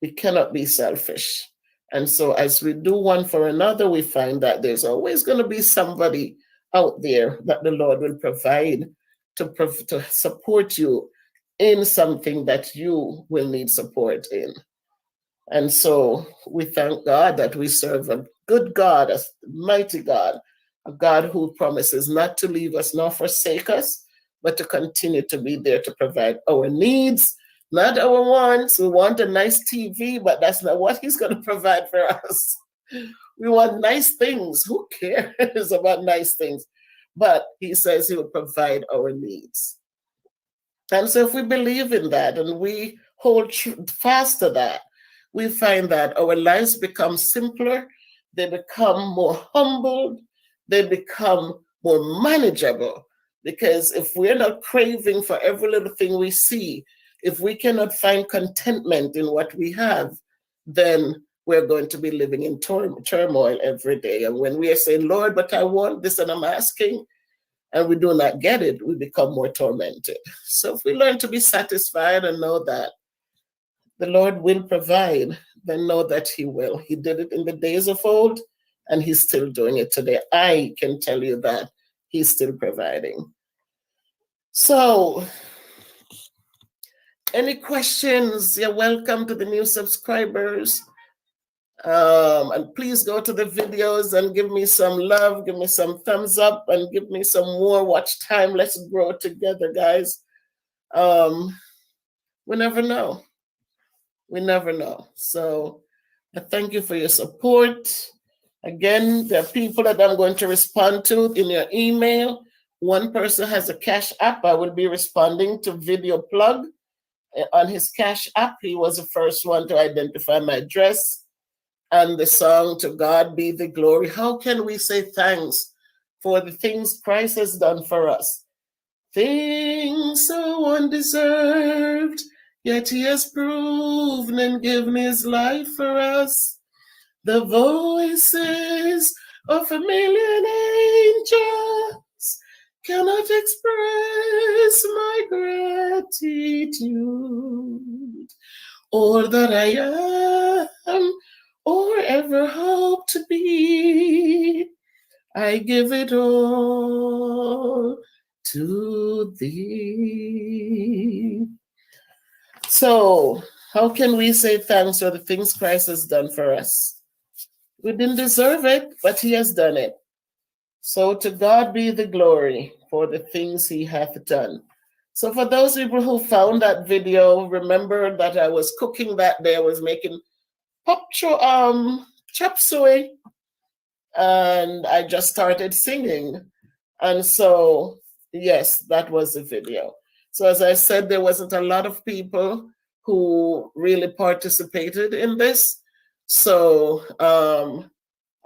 We cannot be selfish. And so as we do one for another, we find that there's always going to be somebody out there that the Lord will provide to support you in something that you will need support in. And so we thank God that we serve a good God, a mighty God, a God who promises not to leave us nor forsake us, but to continue to be there to provide our needs, not our wants. We want a nice TV, but that's not what He's going to provide for us. We want nice things. Who cares about nice things? But He says He will provide our needs. And so if we believe in that and we hold fast to that, we find that our lives become simpler, they become more humbled, they become more manageable. Because if we're not craving for every little thing we see, if we cannot find contentment in what we have, then we're going to be living in turmoil every day. And when we are saying, Lord, but I want this and I'm asking, and we do not get it, we become more tormented. So if we learn to be satisfied and know that the Lord will provide, then know that He will. He did it in the days of old, and He's still doing it today. I can tell you that He's still providing. So, any questions? You're welcome to the new subscribers. And please go to the videos and give me some love, give me some thumbs up, and give me some more watch time. Let's grow together, guys. We never know. We never know. So I thank you for your support. Again, there are people that I'm going to respond to in your email. One person has a Cash App. I will be responding to Video Plug on his Cash App. He was the first one to identify my address and the song To God Be the Glory. How can we say thanks for the things Christ has done for us? Things so undeserved, yet He has proven and given His life for us. The voices of a million angels cannot express my gratitude, or that I am or ever hope to be. I give it all to Thee. So, how can we say thanks for the things Christ has done for us? We didn't deserve it, but He has done it. So to God be the glory for the things He hath done. So for those people who found that video, remember that I was cooking that day. I was making chop suey, and I just started singing. And so, yes, that was the video. So as I said, there wasn't a lot of people who really participated in this. So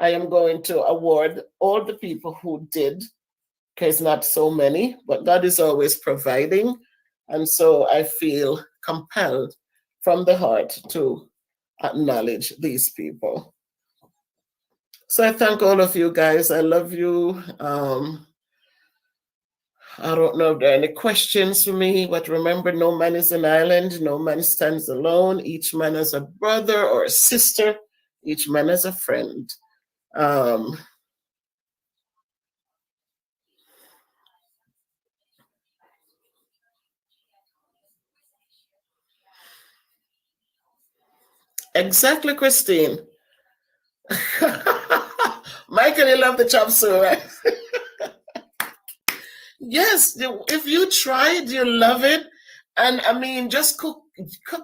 I am going to award all the people who did, because not so many, but God is always providing. And so I feel compelled from the heart to acknowledge these people. So I thank all of you guys. I love you. I don't know if there are any questions for me, but remember, no man is an island. No man stands alone. Each man has a brother or a sister. Each man has a friend. Exactly, Christine. Michael, you love the chop suey, right? Yes, if you try it, you love it. And I mean, just cook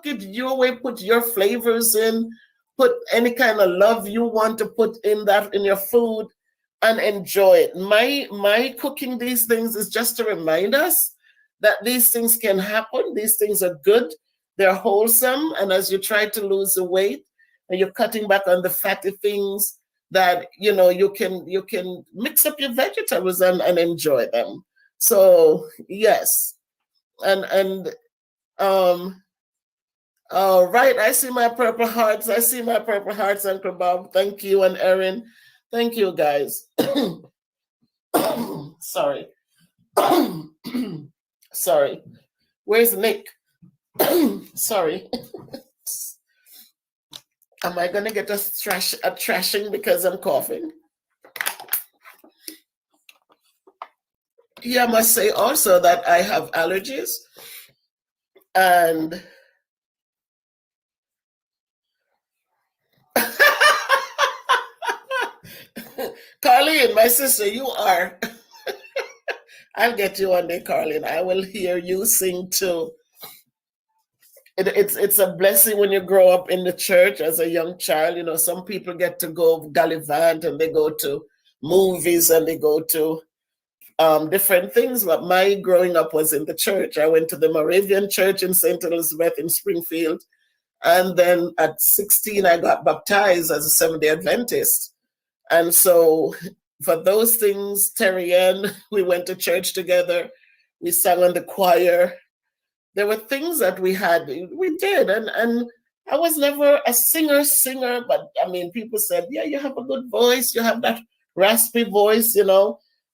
it your way, put your flavors in, put any kind of love you want to put in that in your food and enjoy it. My cooking these things is just to remind us that these things can happen. These things are good. They're wholesome. And as you try to lose the weight and you're cutting back on the fatty things, that you can mix up your vegetables and enjoy them. So yes. And um all right, I see my purple hearts. I see my purple hearts, Uncle Bob. Thank you, and Erin. Thank you, guys. Sorry. Sorry. Where's Nick? Sorry. Am I gonna get a trashing because I'm coughing? Yeah, I must say also that I have allergies and Carlene, my sister, you are. I'll get you one day, Carlene. I will hear you sing too. It's a blessing when you grow up in the church as a young child. You know, some people get to go gallivant and they go to movies and they go to different things. But my growing up was in the church. I went to the Moravian Church in St. Elizabeth in Springfield. And then at 16, I got baptized as a Seventh-day Adventist. And so for those things, Terry Ann, we went to church together. We sang on the choir. There were things that we did. And I was never a singer, but I mean, people said, yeah, you have a good voice. You have that raspy voice,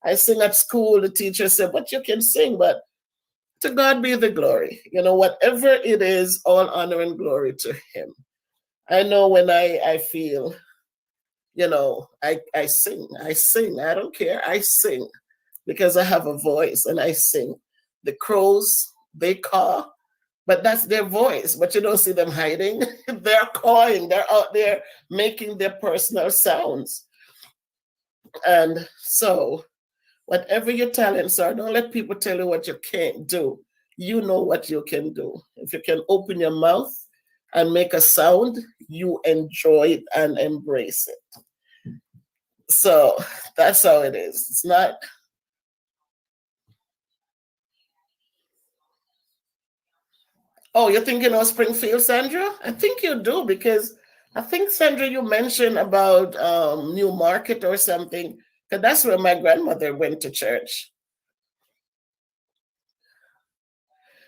I sing at school. The teacher said, but you can sing, but to God be the glory. Whatever it is, all honor and glory to him. I know when I feel, I sing. I don't care. I sing because I have a voice and I sing. The crows, they caw, but that's their voice. But you don't see them hiding. They're cawing. They're out there making their personal sounds. And so, whatever your talents are, don't let people tell you what you can't do. You know what you can do. If you can open your mouth and make a sound, you enjoy it and embrace it. So that's how it is. It's not. Oh, you're thinking of Springfield, Sandra? I think you do because I think, Sandra, you mentioned about New Market or something. Because that's where my grandmother went to church.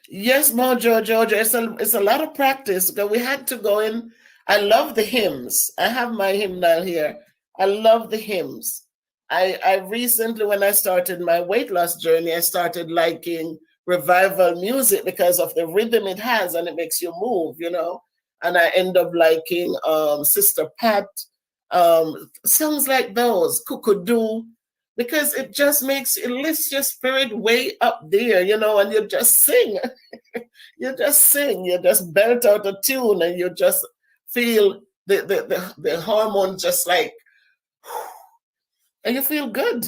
Yes, Mojo, Georgia. It's a lot of practice because we had to go in. I love the hymns. I have my hymnal here. I love the hymns. I recently, when I started my weight loss journey, I started liking revival music because of the rhythm it has and it makes you move. And I end up liking Sister Pat, songs like those, Kukudu, because it lifts your spirit way up there, and you just sing. You just sing, you just belt out a tune and you just feel the hormones just like, and you feel good.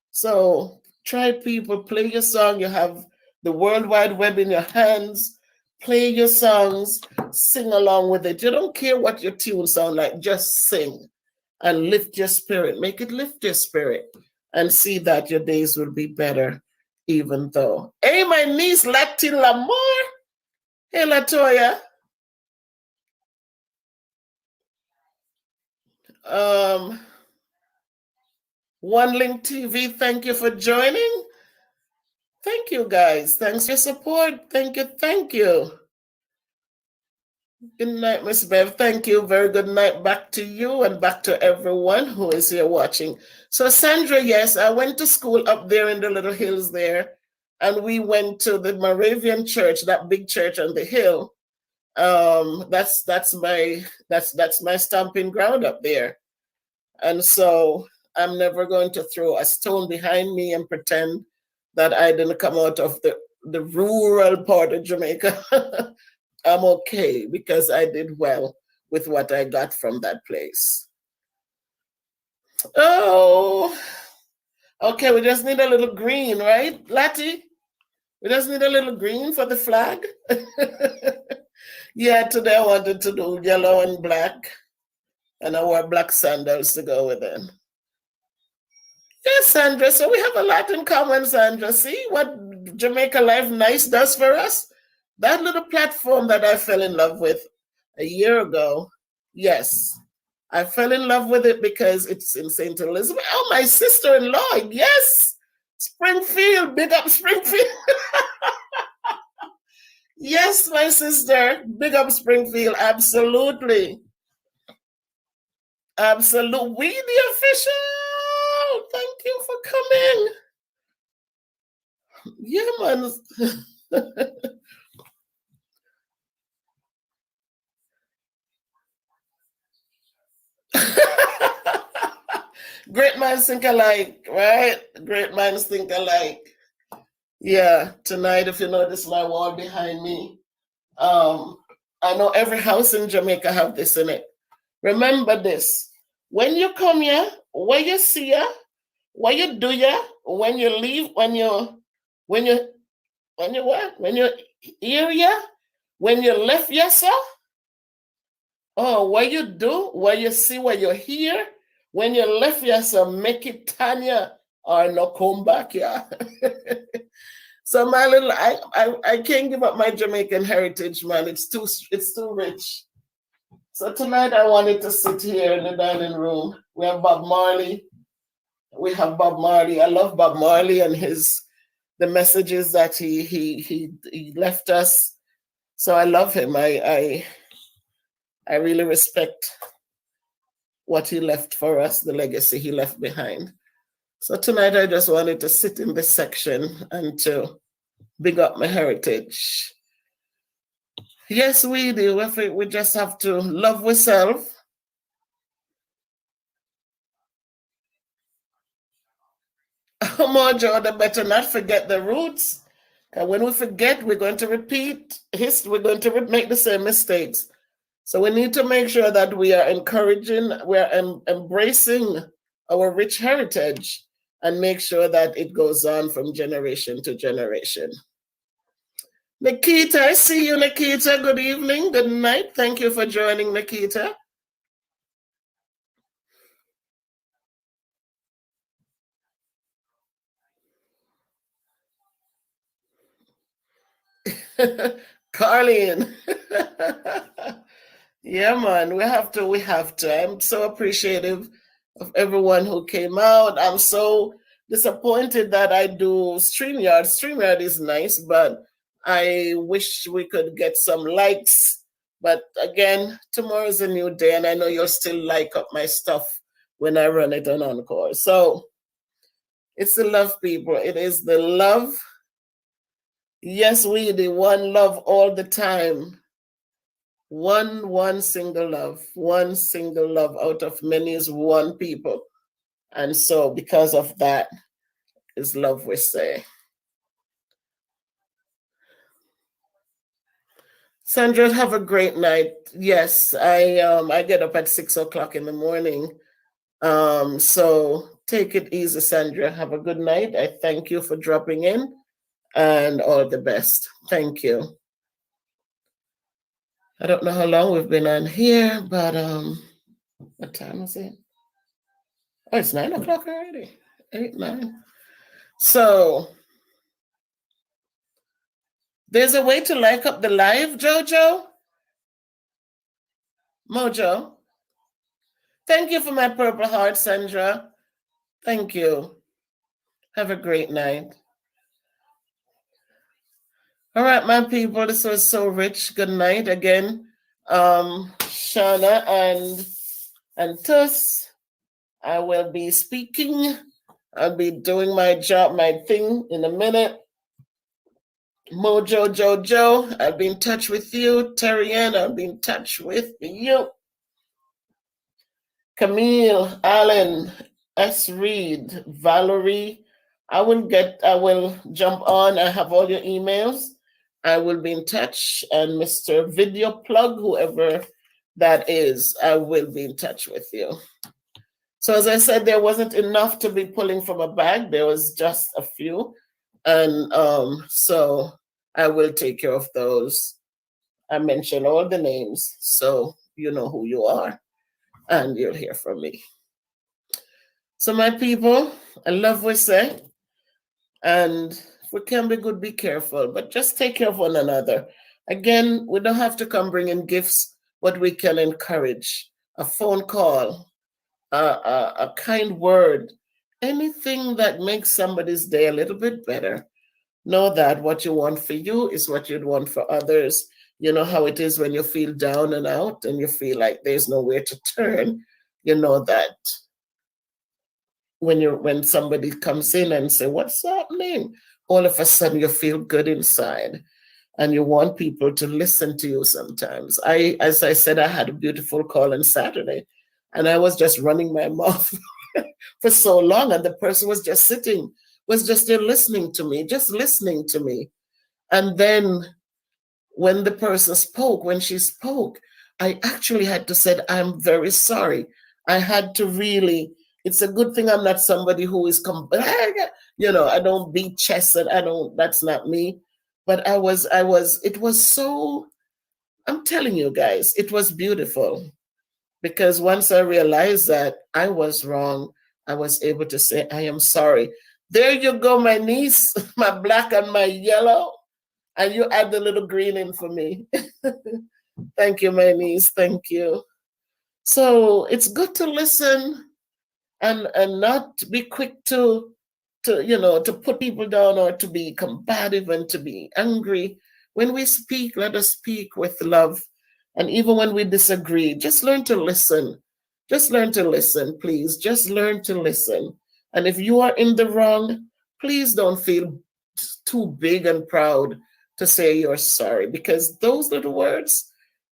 So try, people, play your song. You have the World Wide Web in your hands. Play your songs, sing along with it. You don't care what your tune sound like, just sing and lift your spirit. Make it lift your spirit and see that your days will be better even though. Hey, my niece, Latin Lamore. Hey, Latoya. One Link TV, thank you for joining. Thank you, guys. Thanks for your support. Thank you. Thank you. Good night, Miss Bev. Thank you. Very good night back to you and back to everyone who is here watching. So, Sandra, yes, I went to school up there in the little hills there, and we went to the Moravian church, that big church on the hill. That's my stomping ground up there. And so I'm never going to throw a stone behind me and pretend that I didn't come out of the rural part of Jamaica. I'm okay because I did well with what I got from that place. Oh, okay. We just need a little green, right, Lati? We just need a little green for the flag. Yeah, today I wanted to do yellow and black, and I wore black sandals to go with it. Yes, Sandra. So we have a lot in common, Sandra. See what Jamaica Life Nice does for us? That little platform that I fell in love with a year ago. Yes, I fell in love with it because it's in St. Elizabeth. Oh, my sister in law. Yes. Springfield. Big up Springfield. Yes, my sister. Big up Springfield. Absolutely. Absolute. We the official. Thank you for coming. Yeah, man. Great minds think alike, right? Great minds think alike. Yeah, tonight, if you notice my wall behind me, um, I know every house in Jamaica have this in it. Remember this. When you come here, when you see ya, what you do ya, when you leave, when you when you what? When you hear ya, when you left ya, sir. Oh, what you do, what you see, what you hear, when you left ya, sir, make it Tanya or no come back, yeah. So my little, I can't give up my Jamaican heritage, man. It's too rich. So tonight I wanted to sit here in the dining room. We have Bob Marley. We have Bob Marley. I love Bob Marley and the messages that he left us. So I love him. I really respect what he left for us, the legacy he left behind. So tonight I just wanted to sit in this section and to big up my heritage. Yes, we do. We just have to love ourselves. Mojo, the better not forget the roots. And when we forget, we're going to repeat history. We're going to make the same mistakes. So we need to make sure that we are encouraging, we're embracing our rich heritage and make sure that it goes on from generation to generation. Nikita, I see you, Nikita. Good evening, good night. Thank you for joining, Nikita. Carlene. Yeah, man, we have to. I'm so appreciative of everyone who came out. I'm so disappointed that I do StreamYard. StreamYard is nice, but I wish we could get some likes. But again, tomorrow's a new day, and I know you'll still like up my stuff when I run it on Encore. So it's the love, people. It is the love. Yes, we the one love all the time. One single love. One single love out of many is one people. And so because of that is love, we say. Sandra, have a great night. Yes, I get up at 6 o'clock in the morning. So take it easy, Sandra. Have a good night. I thank you for dropping in and all the best. Thank you. I don't know how long we've been on here, but what time is it? Oh, it's 9 o'clock already. 8, 9. So there's a way to like up the live, Jojo. Mojo. Thank you for my purple heart, Sandra. Thank you. Have a great night. All right, my people, this was so rich. Good night again. Shauna and Tuss, I will be speaking. I'll be doing my job, my thing in a minute. Mojo Jojo, I'll be in touch with you. Terry Ann, I'll be in touch with you. Camille, Allen, S. Reed, Valerie. I will jump on. I have all your emails. I will be in touch. And Mr. Video Plug, whoever that is, I will be in touch with you. So as I said, there wasn't enough to be pulling from a bag. There was just a few. And so I will take care of those. I mentioned all the names, so you know who you are, and you'll hear from me. So, my people, I love what we say, and if we can be good, be careful, but just take care of one another. Again, we don't have to come bringing gifts, but we can encourage a phone call, a kind word, anything that makes somebody's day a little bit better. Know that what you want for you is what you'd want for others. You know how it is when you feel down and out and you feel like there's nowhere to turn. You know that when somebody comes in and say, "What's happening?" all of a sudden you feel good inside and you want people to listen to you sometimes. As I said, I had a beautiful call on Saturday and I was just running my mouth for so long, and the person was just sitting, was just there listening to me, just listening to me. And then when the person spoke, when she spoke, I actually had to say, "I'm very sorry." I had to really, it's a good thing I'm not somebody who is, I don't beat chest and that's not me. But it was so, I'm telling you guys, it was beautiful because once I realized that I was wrong, I was able to say, "I am sorry." There you go, my niece, my black and my yellow. And you add the little green in for me. Thank you, my niece. Thank you. So it's good to listen and not be quick to put people down or to be combative and to be angry. When we speak, let us speak with love. And even when we disagree, just learn to listen. Just learn to listen, please. Just learn to listen. And if you are in the wrong, please don't feel too big and proud to say you're sorry, because those little words,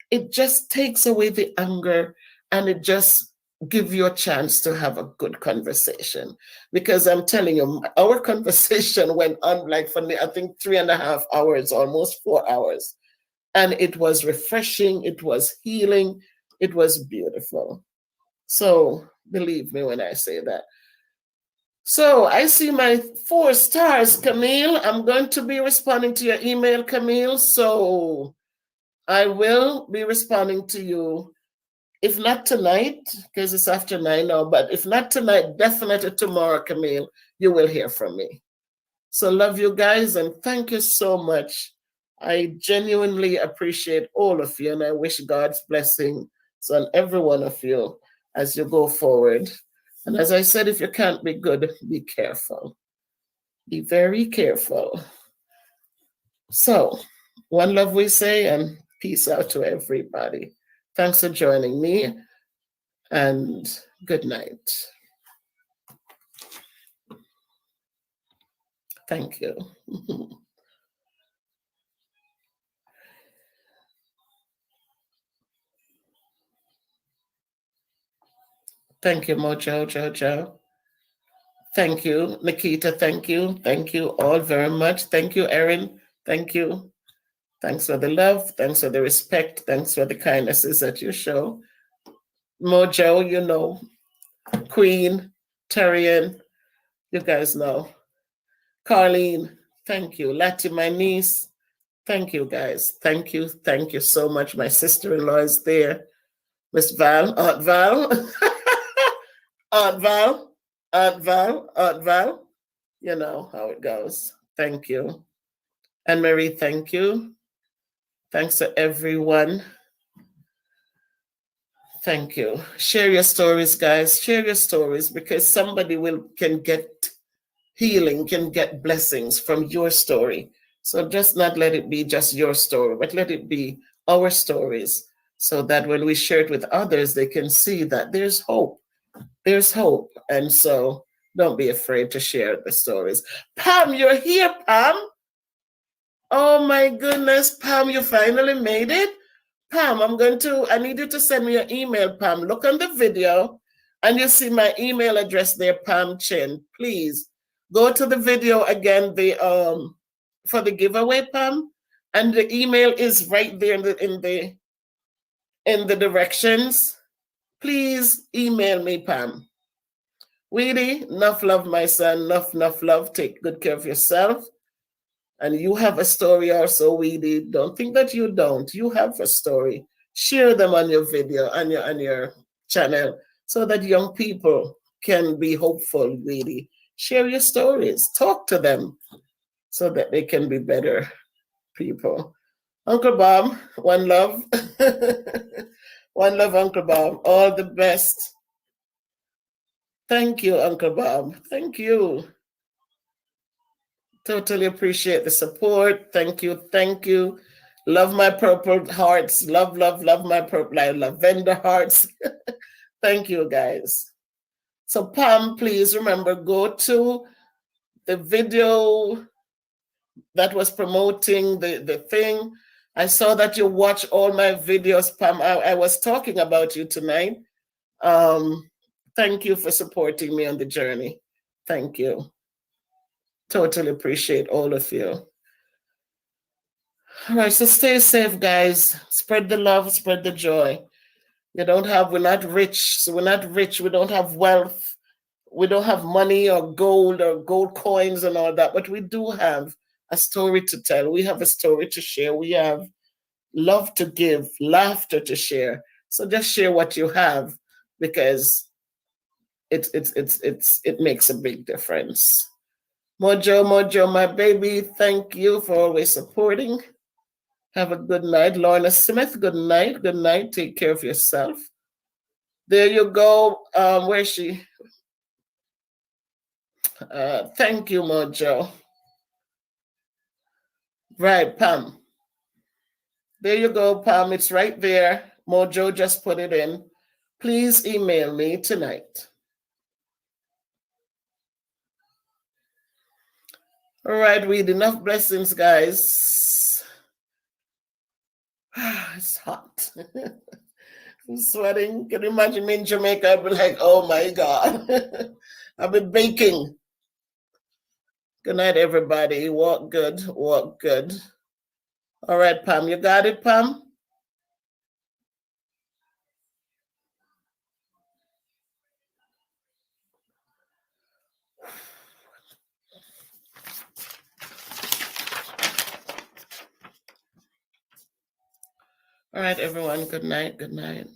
it just takes away the anger and it just give you a chance to have a good conversation. Because I'm telling you, our conversation went on like for I think 3.5 hours, almost 4 hours. And it was refreshing, it was healing, it was beautiful. So believe me when I say that. So I see my 4 stars, Camille. I'm going to be responding to your email, Camille. So I will be responding to you. If not tonight, because it's after 9 now, but if not tonight, definitely tomorrow, Camille, you will hear from me. So love you guys and thank you so much. I genuinely appreciate all of you and I wish God's blessing on every one of you as you go forward. And as I said, if you can't be good, be careful. Be very careful. So, one love we say, and peace out to everybody. Thanks for joining me, and good night. Thank you. Thank you, Mojo, Jojo. Thank you, Nikita. Thank you. Thank you all very much. Thank you, Erin. Thank you. Thanks for the love. Thanks for the respect. Thanks for the kindnesses that you show. Mojo, you know, Queen, Terrian, you guys know. Carlene, thank you. Lati, my niece, thank you, guys. Thank you. Thank you so much. My sister in law is there. Miss Val, Aunt Val, Aunt Val, Aunt Val, Aunt Val. You know how it goes. Thank you. Anne Marie, thank you. Thanks to everyone. Thank you. Share your stories, guys. Share your stories because somebody can get healing, can get blessings from your story. So just not let it be just your story, but let it be our stories so that when we share it with others, they can see that there's hope. There's hope. And so don't be afraid to share the stories. Pam, you're here, Pam. Oh my goodness, Pam, you finally made it. Pam, I need you to send me your email, Pam. Look on the video and you see my email address there, Pam Chin. Please go to the video again, for the giveaway, Pam. And the email is right there in the directions. Please email me, Pam. Weedy, enough love, my son. Enough love. Take good care of yourself. And you have a story also, Weedy. Don't think that you don't. You have a story. Share them on your video, on your channel, so that young people can be hopeful, Weedy. Share your stories. Talk to them so that they can be better people. Uncle Bob, one love. One love, Uncle Bob. All the best. Thank you, Uncle Bob. Thank you. Totally appreciate the support. Thank you. Thank you. Love my purple hearts. Love, love, love my purple lavender hearts. Thank you, guys. So, Pam, please remember, go to the video that was promoting the thing. I saw that you watch all my videos, Pam. I was talking about you tonight. Um, Thank you for supporting me on the journey. Thank you. Totally appreciate all of you. All right, so stay safe, guys. Spread the love, spread the joy. We're not rich, so we're not rich. We don't have wealth. We don't have money or gold coins and all that, but we do have a story to tell. We have a story to share. We have love to give, laughter to share. So just share what you have because it makes a big difference. Mojo, Mojo, my baby, thank you for always supporting. Have a good night. Lorna Smith, good night. Good night. Take care of yourself. There you go. Where's she? Thank you, Mojo. Right, Pam. There you go, Pam. It's right there. Mojo just put it in. Please email me tonight. All right, read enough blessings, guys. It's hot. I'm sweating. Can you imagine me in Jamaica? I'd be like, oh my God. I've been baking. Good night, everybody. Walk good. Walk good. All right, Pam. You got it, Pam? All right, everyone. Good night. Good night.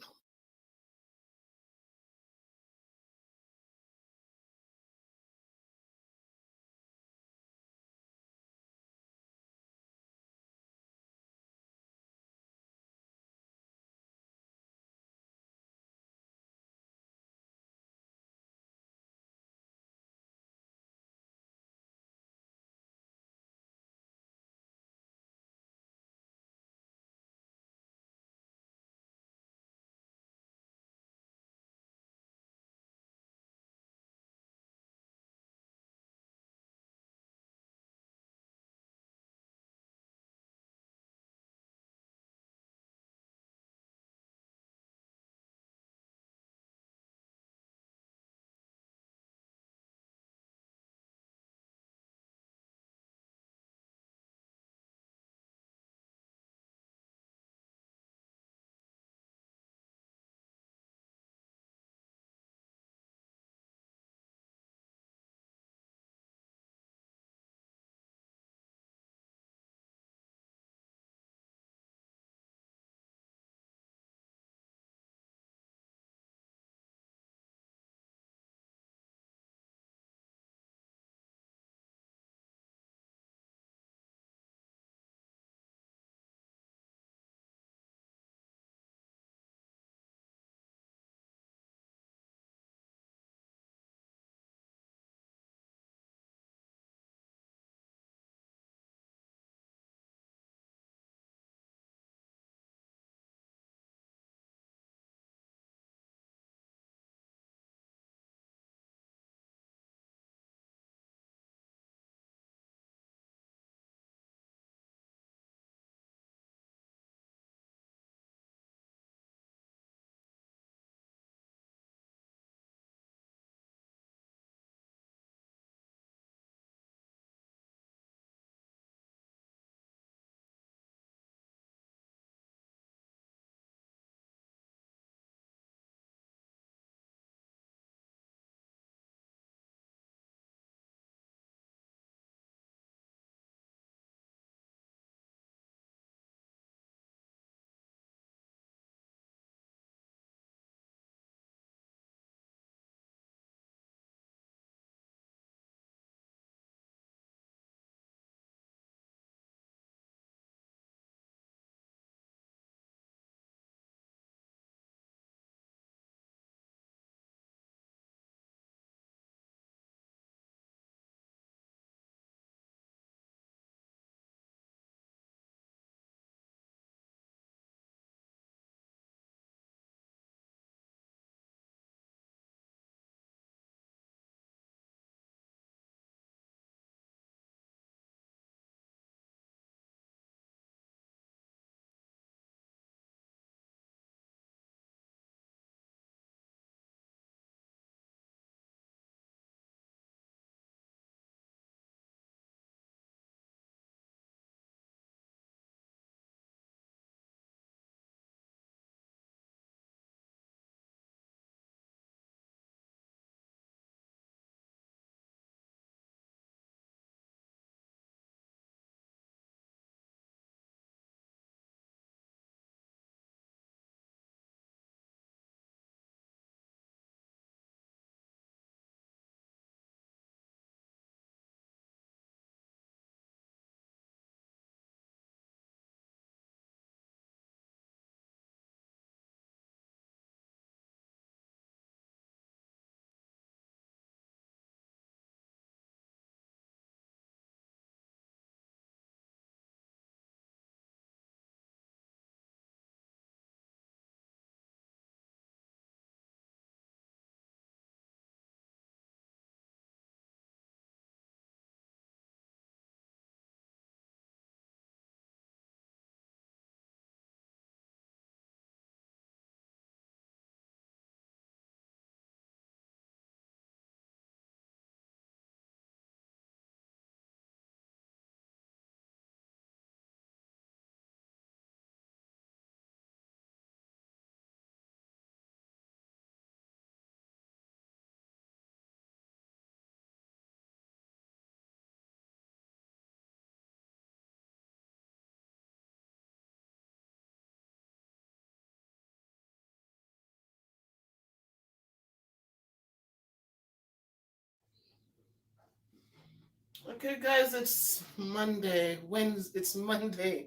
Okay, guys, it's Monday. Wednesday. It's Monday,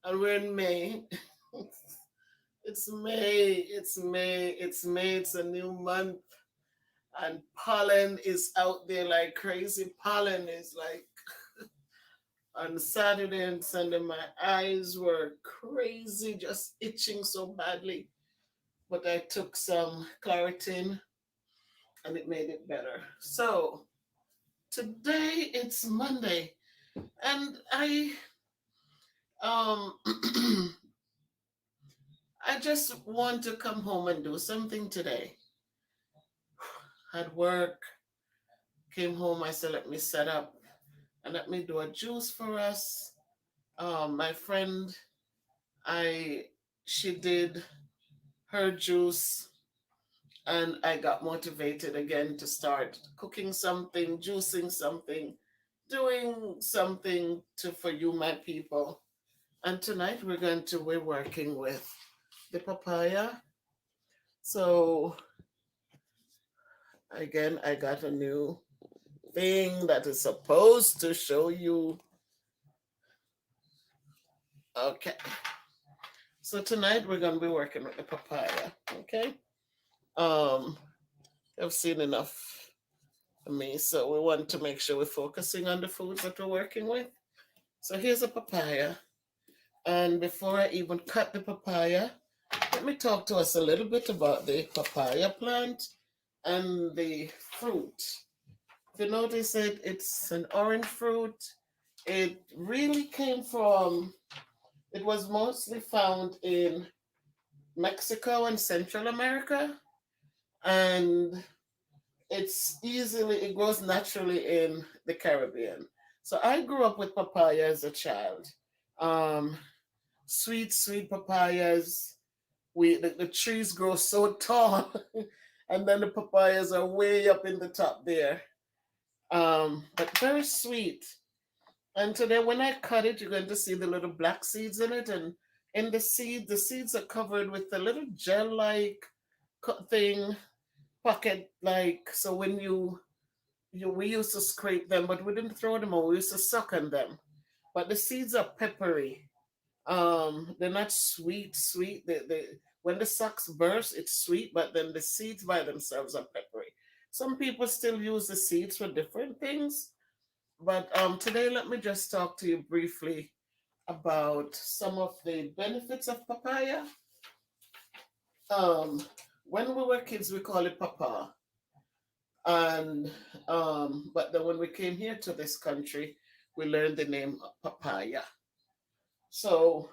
and we're in May. It's May. It's May. It's May. It's a new month, and pollen is out there like crazy. Pollen is like on Saturday and Sunday. My eyes were crazy, just itching so badly. But I took some Claritin, and it made it better. So today it's Monday, and um. I just want to come home and do something today. Had work, came home. I said, let me set up and let me do a juice for us. My friend, I she did her juice, and I got motivated again to start cooking something, juicing something, doing something to for you, my people. And tonight we're working with the papaya. So again, I got a new thing that is supposed to show you. Okay. So tonight we're gonna be working with the papaya. Okay. Um, I've seen enough of me, so we want to make sure we're focusing on the foods that we're working with. So here's a papaya. And before I even cut the papaya, let me talk to us a little bit about the papaya plant and the fruit. If you notice it, it's an orange fruit. It really came from, it was mostly found in Mexico and Central America, and it grows naturally in the Caribbean. So I grew up with papaya as a child. Um, sweet papayas. The trees grow so tall, and then the papayas are way up in the top there. But very sweet. And today, when I cut it, you're going to see the little black seeds in it. And in the seeds are covered with a little gel like thing, pocket like. So when we used to scrape them, but we didn't throw them away. We used to suck on them. But the seeds are peppery. They're not sweet. When the socks burst, it's sweet, but then the seeds by themselves are peppery. Some people still use the seeds for different things, but today let me just talk to you briefly about some of the benefits of papaya. Um, when we were kids, we call it papa, and but then when we came here to this country, we learned the name papaya. So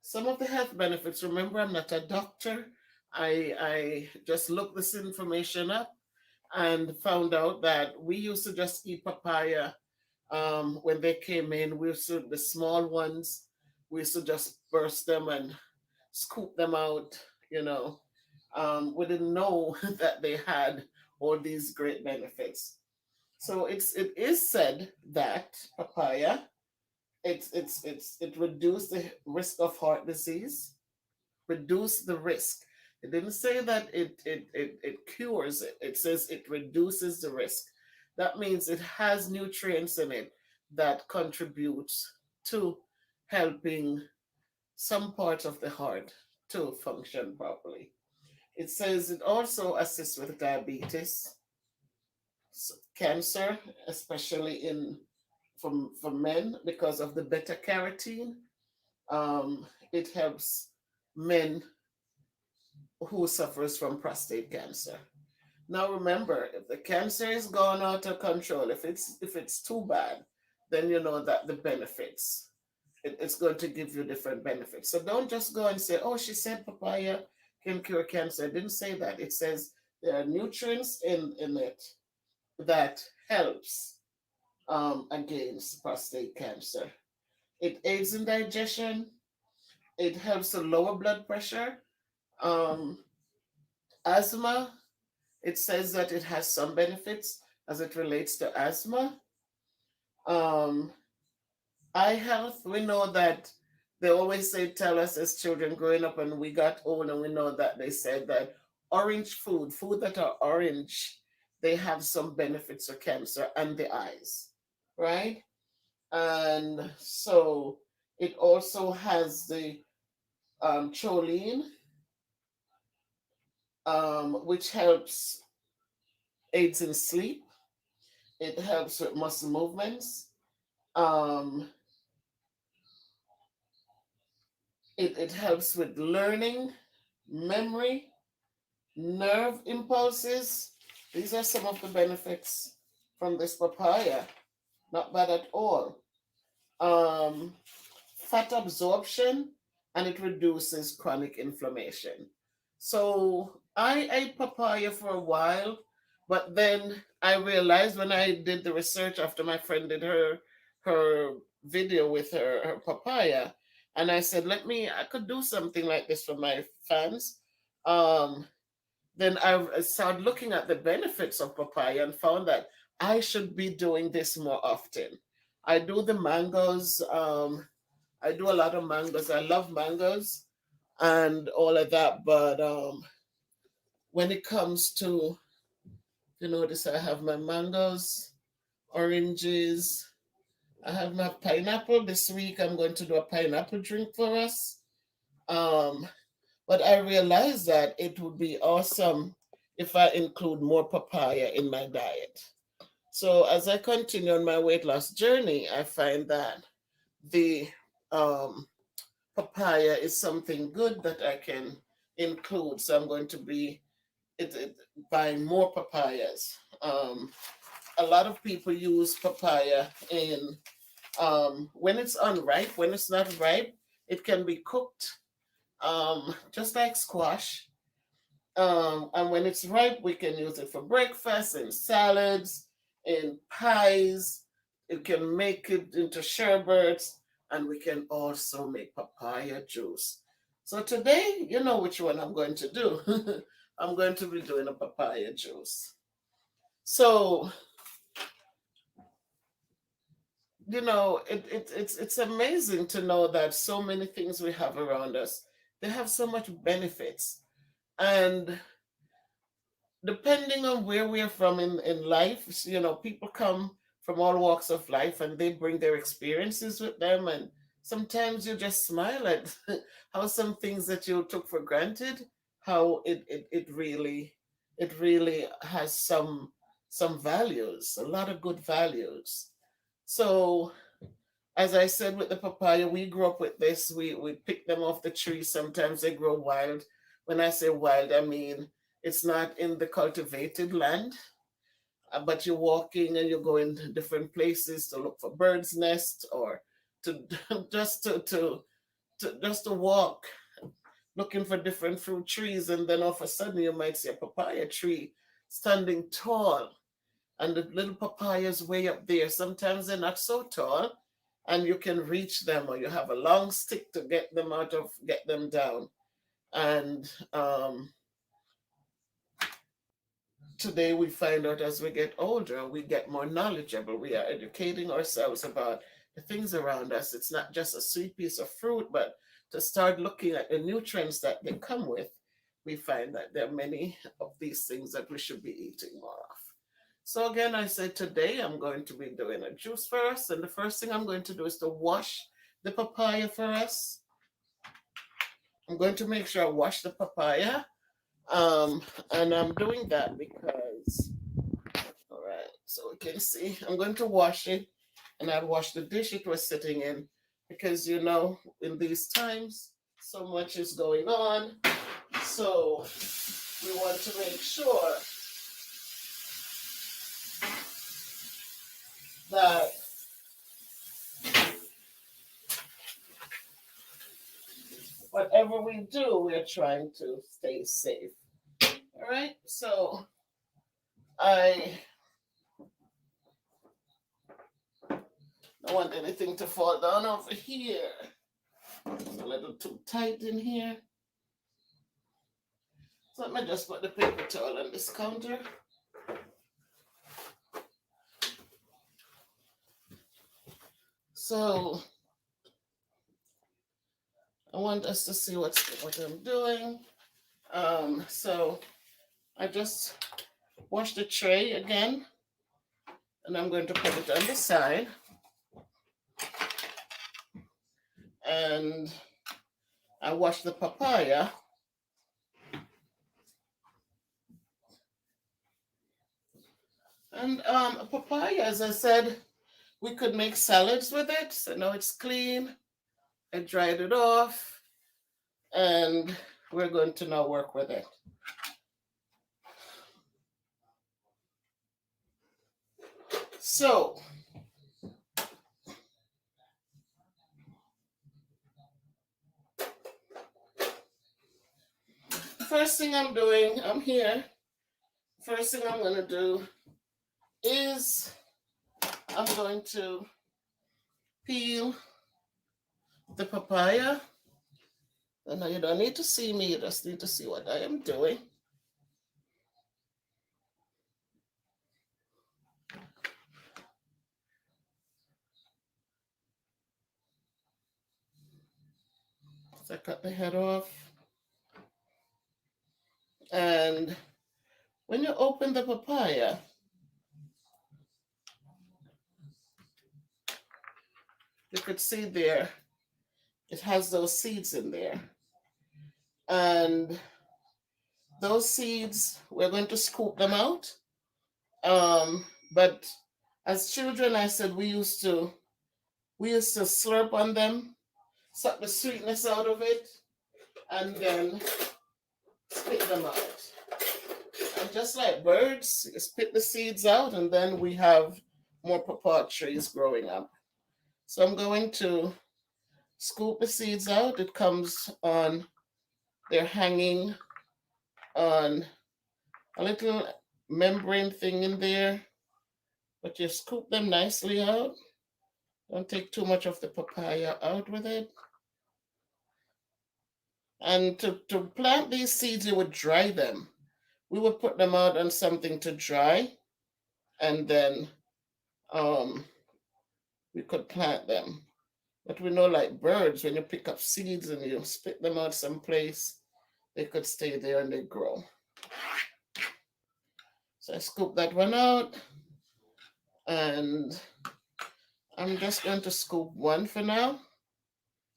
some of the health benefits. Remember, I'm not a doctor. I just looked this information up and found out that we used to just eat papaya when they came in. We used to the small ones. We used to just burst them and scoop them out. You know, we didn't know that they had all these great benefits. So it is said that papaya it reduced the risk of heart disease, reduce the risk. It didn't say that it cures it. It says it reduces the risk. That means it has nutrients in it that contributes to helping some part of the heart to function properly. It says it also assists with diabetes, cancer, especially in for men because of the beta carotene. It helps men who suffers from prostate cancer. Now remember, if the cancer is gone out of control, if it's too bad, then you know that the benefits it's going to give you different benefits. So don't just go and say, "Oh, she said papaya can cure cancer." It didn't say that. It says there are nutrients in it that helps against prostate cancer. It aids in digestion. It helps to lower blood pressure. Um, Asthma, it says that it has some benefits as it relates to asthma. Um, Eye health, we know that they always say, tell us as children growing up, and we got old, and we know that they said that orange food that are orange, they have some benefits for cancer and the eyes. right? And so it also has the choline, which helps aids in sleep. It helps with muscle movements. Um, it helps with learning, memory, nerve impulses. These are some of the benefits from this papaya. Not bad at all. Um, Fat absorption, and it reduces chronic inflammation. So I ate papaya for a while, but then I realized when I did the research after my friend did her video with her papaya, and I said, I could do something like this for my fans. Um, then I started looking at the benefits of papaya and found that I should be doing this more often. I do the mangoes. I do a lot of mangoes. I love mangoes and all of that. But when it comes to, you notice I have my mangoes, oranges. I have my pineapple. This week I'm going to do a pineapple drink for us. Um, but I realized that it would be awesome if I include more papaya in my diet. So as I continue on my weight loss journey, I find that the um, papaya is something good that I can include. So I'm going to be buying more papayas. A lot of people use papaya in when it's unripe. When it's not ripe, it can be cooked just like squash. And when it's ripe, we can use it for breakfast and salads and pies. It can make it into sherbets, and we can also make papaya juice. So today, you know which one I'm going to do. I'm going to be doing a papaya juice. So, it's amazing to know that so many things we have around us, they have so much benefits. And depending on where we are from in life, people come from all walks of life and they bring their experiences with them. And sometimes you just smile at how some things that you took for granted, how it really has some values, a lot of good values. So as I said with the papaya, we grew up with this. We pick them off the tree. Sometimes they grow wild. When I say wild, I mean it's not in the cultivated land, but you're walking and you're going to different places to look for birds' nests or to just to walk, looking for different fruit trees, and then all of a sudden you might see a papaya tree standing tall and the little papayas way up there. Sometimes they're not so tall, and you can reach them, or you have a long stick to get them down. And today we find out as we get older, we get more knowledgeable. We are educating ourselves about the things around us. It's not just a sweet piece of fruit, but to start looking at the nutrients that they come with, we find that there are many of these things that we should be eating more of. So again, I said today I'm going to be doing a juice for us. And the first thing I'm going to do is to wash the papaya for us. I'm going to make sure I wash the papaya. And I'm doing that because, all right, so we can see, I'm going to wash it and I'll wash the dish it was sitting in because, in these times, so much is going on. So we want to make sure that whatever we do, we're trying to stay safe. All right, so I don't want anything to fall down over here. It's a little too tight in here. So let me just put the paper towel on this counter. So I want us to see what I'm doing. So I just washed the tray again. And I'm going to put it on the side. And I wash the papaya. And papaya, as I said, we could make salads with it. So now it's clean. I dried it off. And we're going to now work with it. So, first thing I'm doing, I'm here. First thing I'm going to do is I'm going to peel the papaya. And now you don't need to see me, you just need to see what I am doing. So I cut the head off. And when you open the papaya, you could see there, it has those seeds in there. And those seeds, we're going to scoop them out. But as children, I said we used to slurp on them, suck the sweetness out of it, and then spit them out. And just like birds, you spit the seeds out, and then we have more pawpaw trees growing up. So I'm going to scoop the seeds out. It comes on, they're hanging on a little membrane thing in there, but you scoop them nicely out. Don't take too much of the papaya out with it. And to plant these seeds, you would dry them. We would put them out on something to dry, and then we could plant them. But we know, like birds, when you pick up seeds and you spit them out someplace, they could stay there and they grow. So I scoop that one out, and I'm just going to scoop one for now.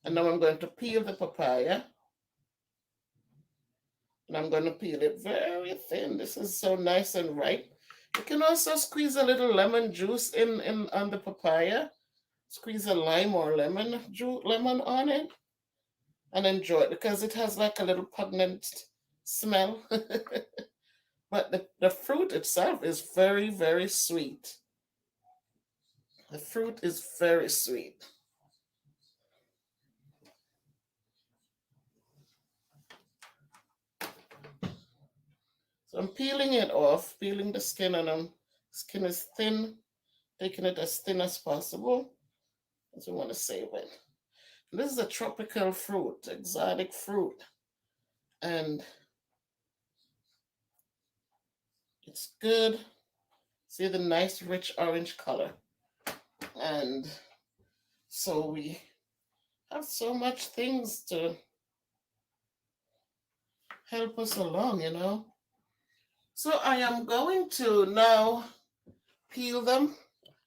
And now I'm going to peel the papaya. And I'm going to peel it very thin. This is so nice and ripe. You can also squeeze a little lemon juice in on the papaya. Squeeze a lime or lemon on it and enjoy it because it has like a little pungent smell. But the fruit itself is very, very sweet. The fruit is very sweet. So I'm peeling it off, peeling the skin, and skin is thin, taking it as thin as possible, because we want to save it. And this is a tropical fruit, exotic fruit, and it's good. See the nice, rich orange color. And so we have so much things to help us along, you know. So I am going to now peel them.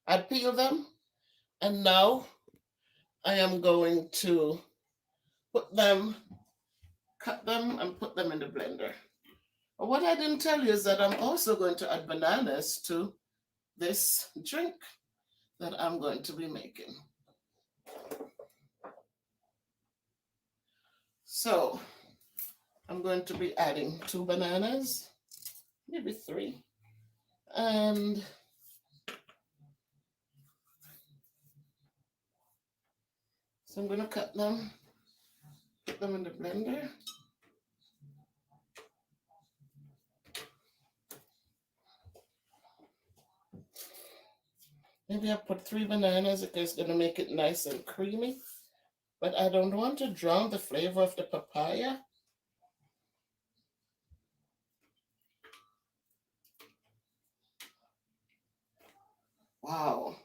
I peel them, and now I am going to cut them, and put them in the blender. But what I didn't tell you is that I'm also going to add bananas to this drink that I'm going to be making. So I'm going to be adding 2 bananas, maybe 3. And so I'm going to cut them, put them in the blender. Maybe I put 3 bananas because it's going to make it nice and creamy. But I don't want to drown the flavor of the papaya. Wow.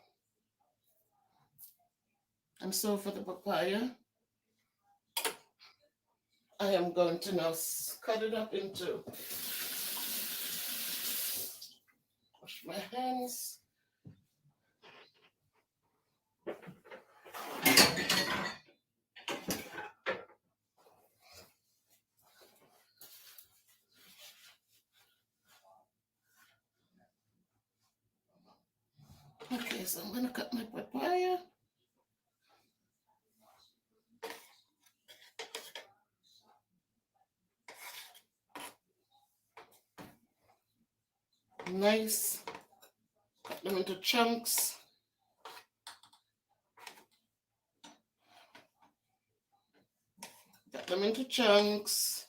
And so for the papaya, I am going to now cut it up into, wash my hands, Okay, so I'm gonna cut my papaya. Nice. Cut them into chunks. Cut them into chunks.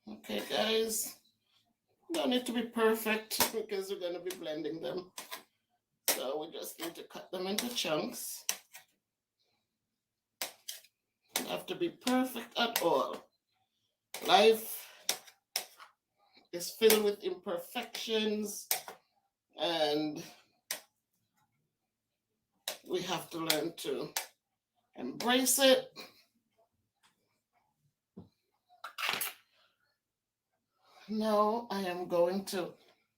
Okay, guys. Don't need to be perfect because we're going to be blending them. So we just need to cut them into chunks. Don't have to be perfect at all. Life is filled with imperfections, and we have to learn to embrace it. Now I am going to.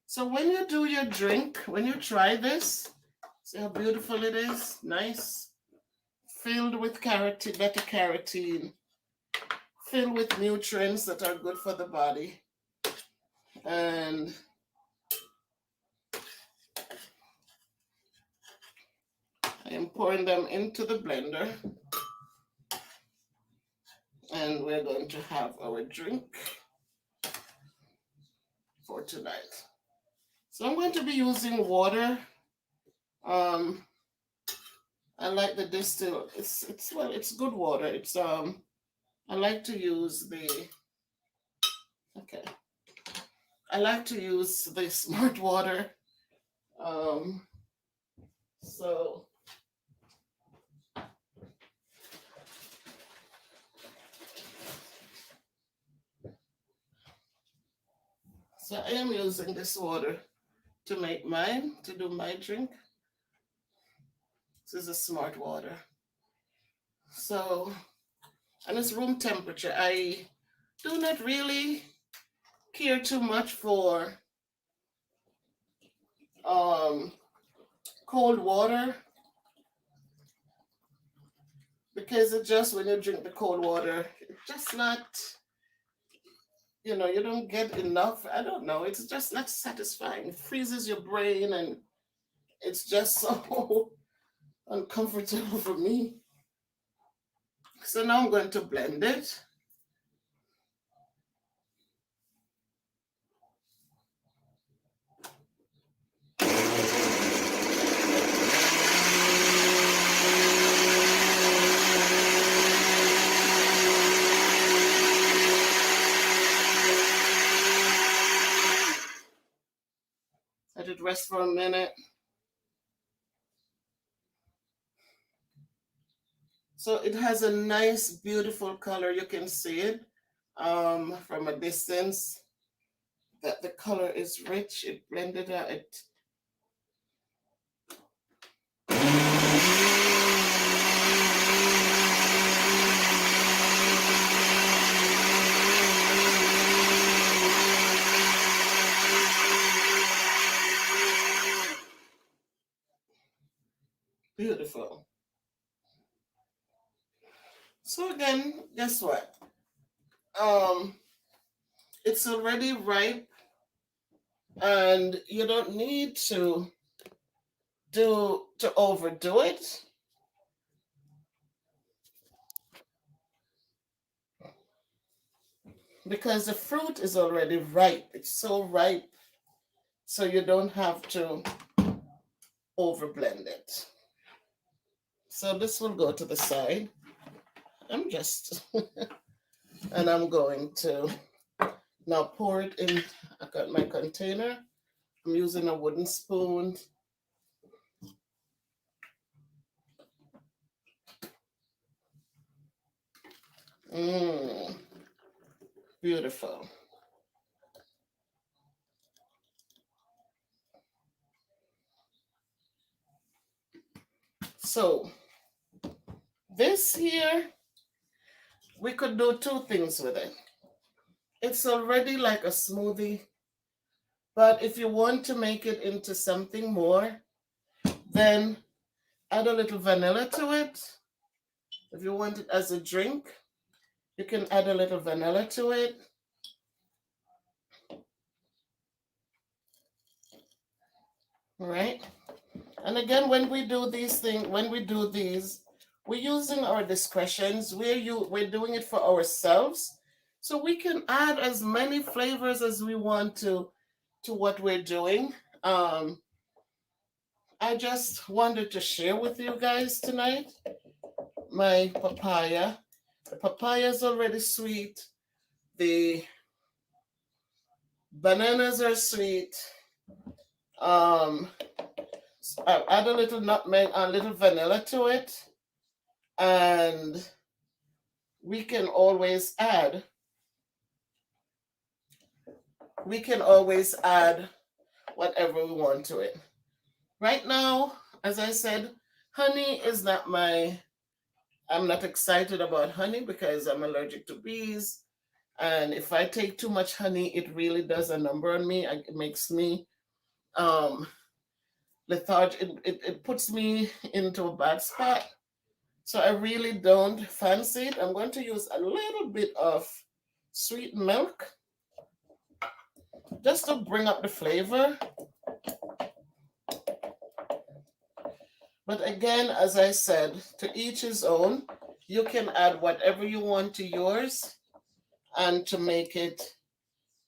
So when you do your drink, when you try this, see how beautiful it is? Nice. Filled with carotene, beta carotene, filled with nutrients that are good for the body. And I am pouring them into the blender. And we're going to have our drink for tonight. So I'm going to be using water. I like the distill. It's good water. I like to use I like to use the smart water. So I am using this water to make mine, to do my drink. This is a smart water. So, and it's room temperature. I do not really care too much for cold water, because it just, when you drink the cold water, it's just not, you don't get enough. I don't know. It's just not satisfying. It freezes your brain, and it's just so uncomfortable for me. So now I'm going to blend it. Let it rest for a minute. So it has a nice, beautiful color. You can see it from a distance, that the color is rich. It blended out. Beautiful. So again, guess what? It's already ripe, and you don't need to overdo it. Because the fruit is already ripe. It's so ripe, so you don't have to overblend it. So this will go to the side. I'm going to now pour it in. I got my container. I'm using a wooden spoon. Beautiful. So this here, we could do two things with it. It's already like a smoothie, but if you want to make it into something more, then add a little vanilla to it. If you want it as a drink, you can add a little vanilla to it. right? And again, when we do these things, when we do these, we're using our discretions. We're doing it for ourselves, so we can add as many flavors as we want to what we're doing. Um, I just wanted to share with you guys tonight my papaya. The papaya is already sweet. The bananas are sweet. Um, I add a little nutmeg and a little vanilla to it, and we can always add we can always add whatever we want to it. Right now, as I said, honey is not my I'm not excited about honey because I'm allergic to bees. And if I take too much honey, it really does a number on me. It makes me um, lethargic. It puts me into a bad spot. So I really don't fancy it. I'm going to use a little bit of sweet milk just to bring up the flavor. But again, as I said, to each his own. You can add whatever you want to yours and to make it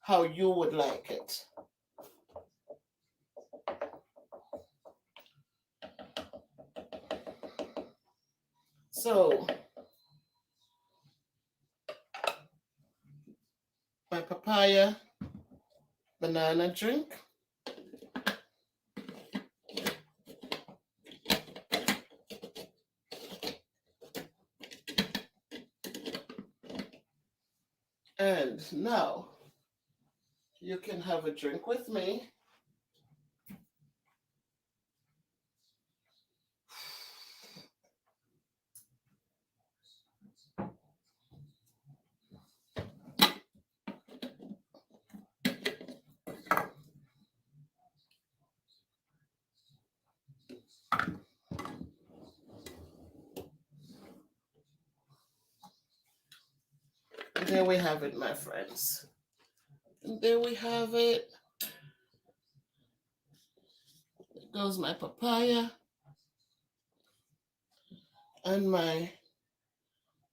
how you would like it. So, my papaya banana drink. And now you can have a drink with me. And there we have it, my friends. And there we have it. There goes my papaya and my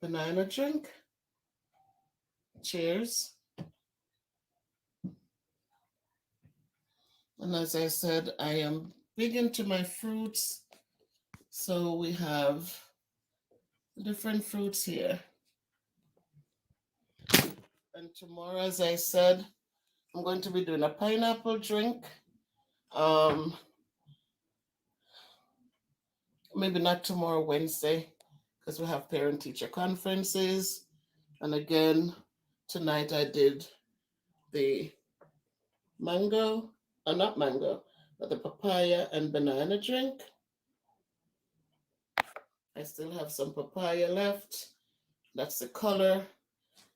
banana drink. Cheers. And as I said, I am big into my fruits. So we have different fruits here. And tomorrow, as I said, I'm going to be doing a pineapple drink. Um, Maybe not tomorrow, Wednesday, because we have parent teacher conferences. And again, tonight I did the mango, not mango, but the papaya and banana drink. I still have some papaya left. That's the color.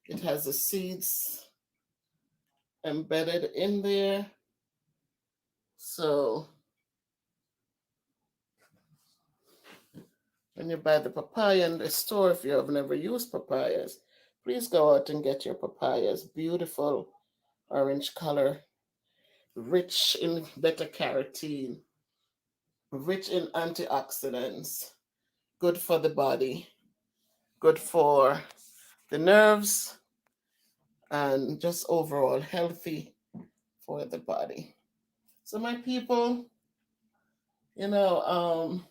It has the seeds embedded in there. So when you buy the papaya in the store, if you have never used papayas, please go out and get your papayas. Beautiful orange color, rich in beta carotene, rich in antioxidants, good for the body, good for the nerves, and just overall healthy for the body. So, my people, you know,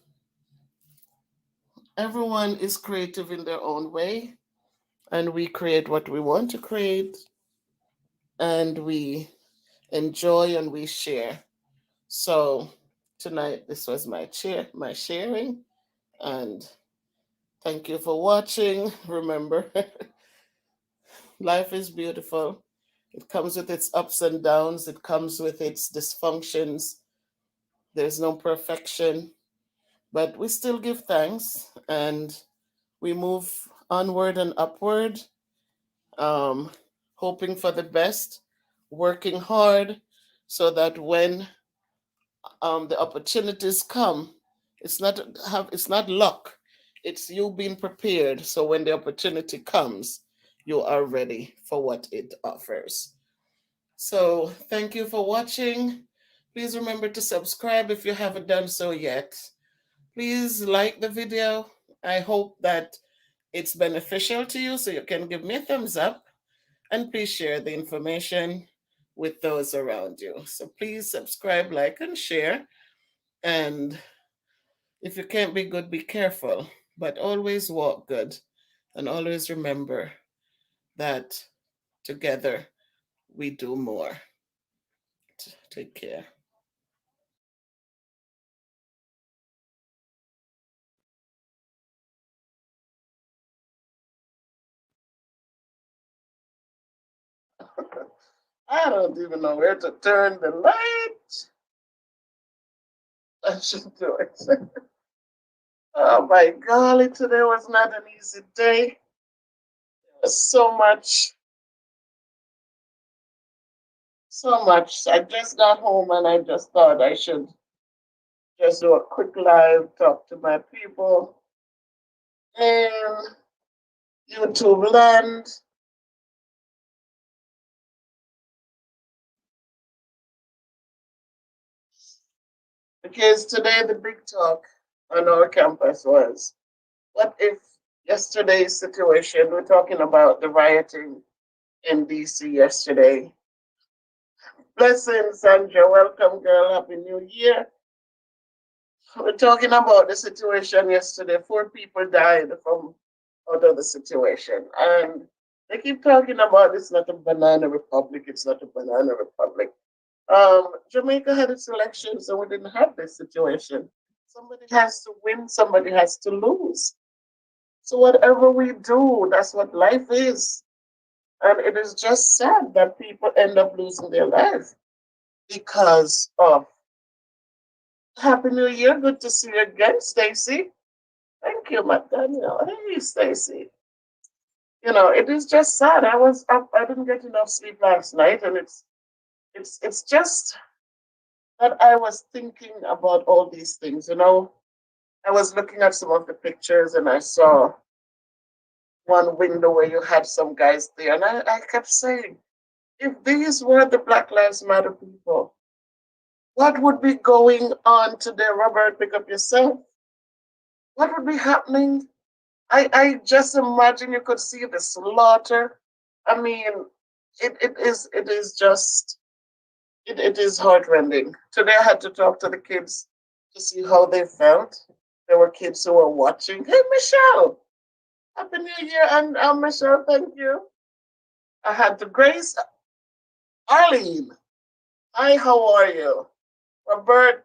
everyone is creative in their own way, and we create what we want to create, and we enjoy and we share. So, tonight, this was my sharing, and thank you for watching. Remember, life is beautiful. It comes with its ups and downs, it comes with its dysfunctions. There's no perfection, but we still give thanks and we move onward and upward, um, hoping for the best, working hard so that when the opportunities come, it's not luck. It's you being prepared. So when the opportunity comes, you are ready for what it offers. So thank you for watching. Please remember to subscribe if you haven't done so yet. Please like the video. I hope that it's beneficial to you, so you can give me a thumbs up, and please share the information with those around you. So please subscribe, like, and share. And if you can't be good, be careful, but always walk good. And always remember that together we do more. Take care. I don't even know where to turn the light. I should do it. Oh my golly, today was not an easy day. There was so much, so much. I just got home and I just thought I should just do a quick live, talk to my people in YouTube land. Because today the big talk on our campus was, what if yesterday's situation, we're talking about the rioting in DC yesterday. Blessings, Sandra. Welcome, girl. Happy New Year. We're talking about the situation yesterday. 4 people died from out of the situation. And they keep talking about it's not a banana republic, it's not a banana republic. Jamaica had its elections and we didn't have this situation. Somebody has to win, somebody has to lose. So whatever we do, that's what life is. And it is just sad that people end up losing their life because of. Happy New Year. Good to see you again, Stacy. Thank you, Daniel. Hey, Stacy. You know, it is just sad. I was up. I didn't get enough sleep last night, and it's just that I was thinking about all these things. You know, I was looking at some of the pictures, and I saw one window where you had some guys there, and I kept saying, if these were the Black Lives Matter people, what would be going on today, Robert? Pick up yourself. What would be happening? I just imagine you could see the slaughter. I mean, it is just it is heartrending. Today I had to talk to the kids to see how they felt. There were kids who were watching. Hey Michelle, Happy New Year, and Michelle, thank you. I had to Grace, Arlene. Hi, how are you? Robert.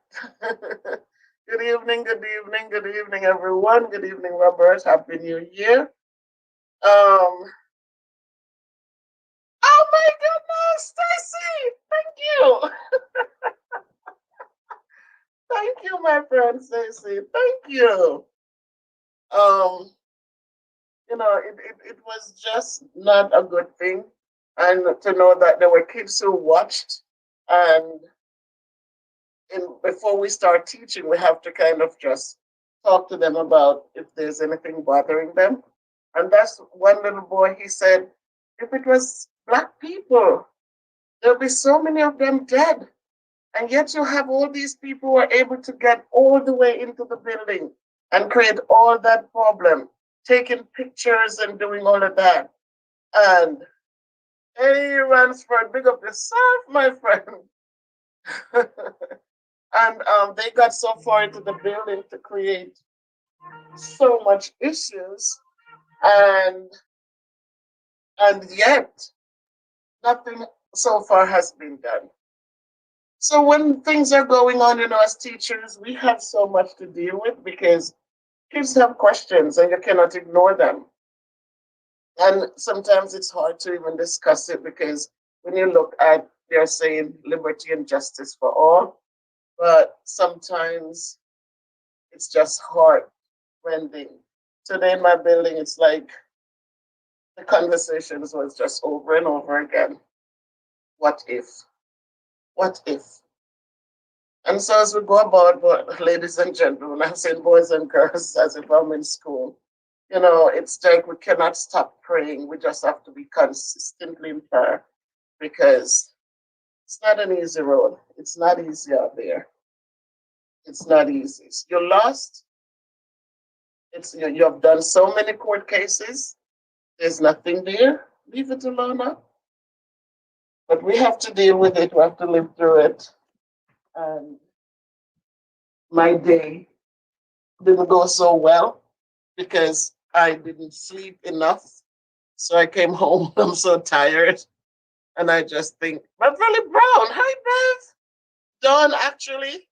Good evening, good evening, good evening, everyone. Good evening, Robert. Happy New Year. Oh my goodness, Stacy! Thank you. Thank you, my friend Stacy. Thank you. Um, it was just not a good thing. And to know that there were kids who watched, and before we start teaching, we have to kind of just talk to them about if there's anything bothering them. And that's one little boy, he said, if it was black people, there'll be so many of them dead. And yet you have all these people who are able to get all the way into the building and create all that problem, taking pictures and doing all of that. And hey, Ransford, big up yourself, my friend. And they got so far into the building to create so much issues, and yet nothing so far has been done. So when things are going on, as teachers, we have so much to deal with because kids have questions and you cannot ignore them. And sometimes it's hard to even discuss it because when you look at, they're saying liberty and justice for all, but sometimes it's just heart rending. Today in my building, it's like the conversations was just over and over again. What if? What if? And so as we go about, ladies and gentlemen, I'm saying boys and girls as if I'm in school, it's like we cannot stop praying. We just have to be consistently in prayer because It's not an easy road. It's not easy out there. It's not easy. You're lost. You have done so many court cases. There's nothing there. Leave it alone now. But we have to deal with it. We have to live through it. And my day didn't go so well because I didn't sleep enough. So I came home. I'm so tired. And I just think, Beverly Brown, hi, Bev. Dawn, actually,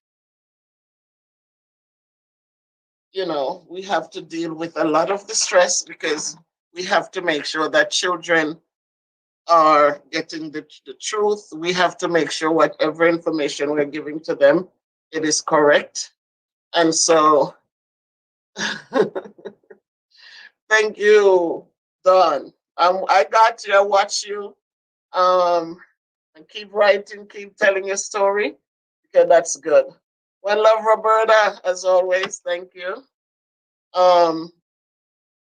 we have to deal with a lot of the stress because we have to make sure that children are getting the truth. We have to make sure whatever information we're giving to them, it is correct. And so, thank you, Dawn. I got you. I watch you. And keep writing, keep telling your story. Okay, that's good. One love, Roberta, as always. Thank you. Um,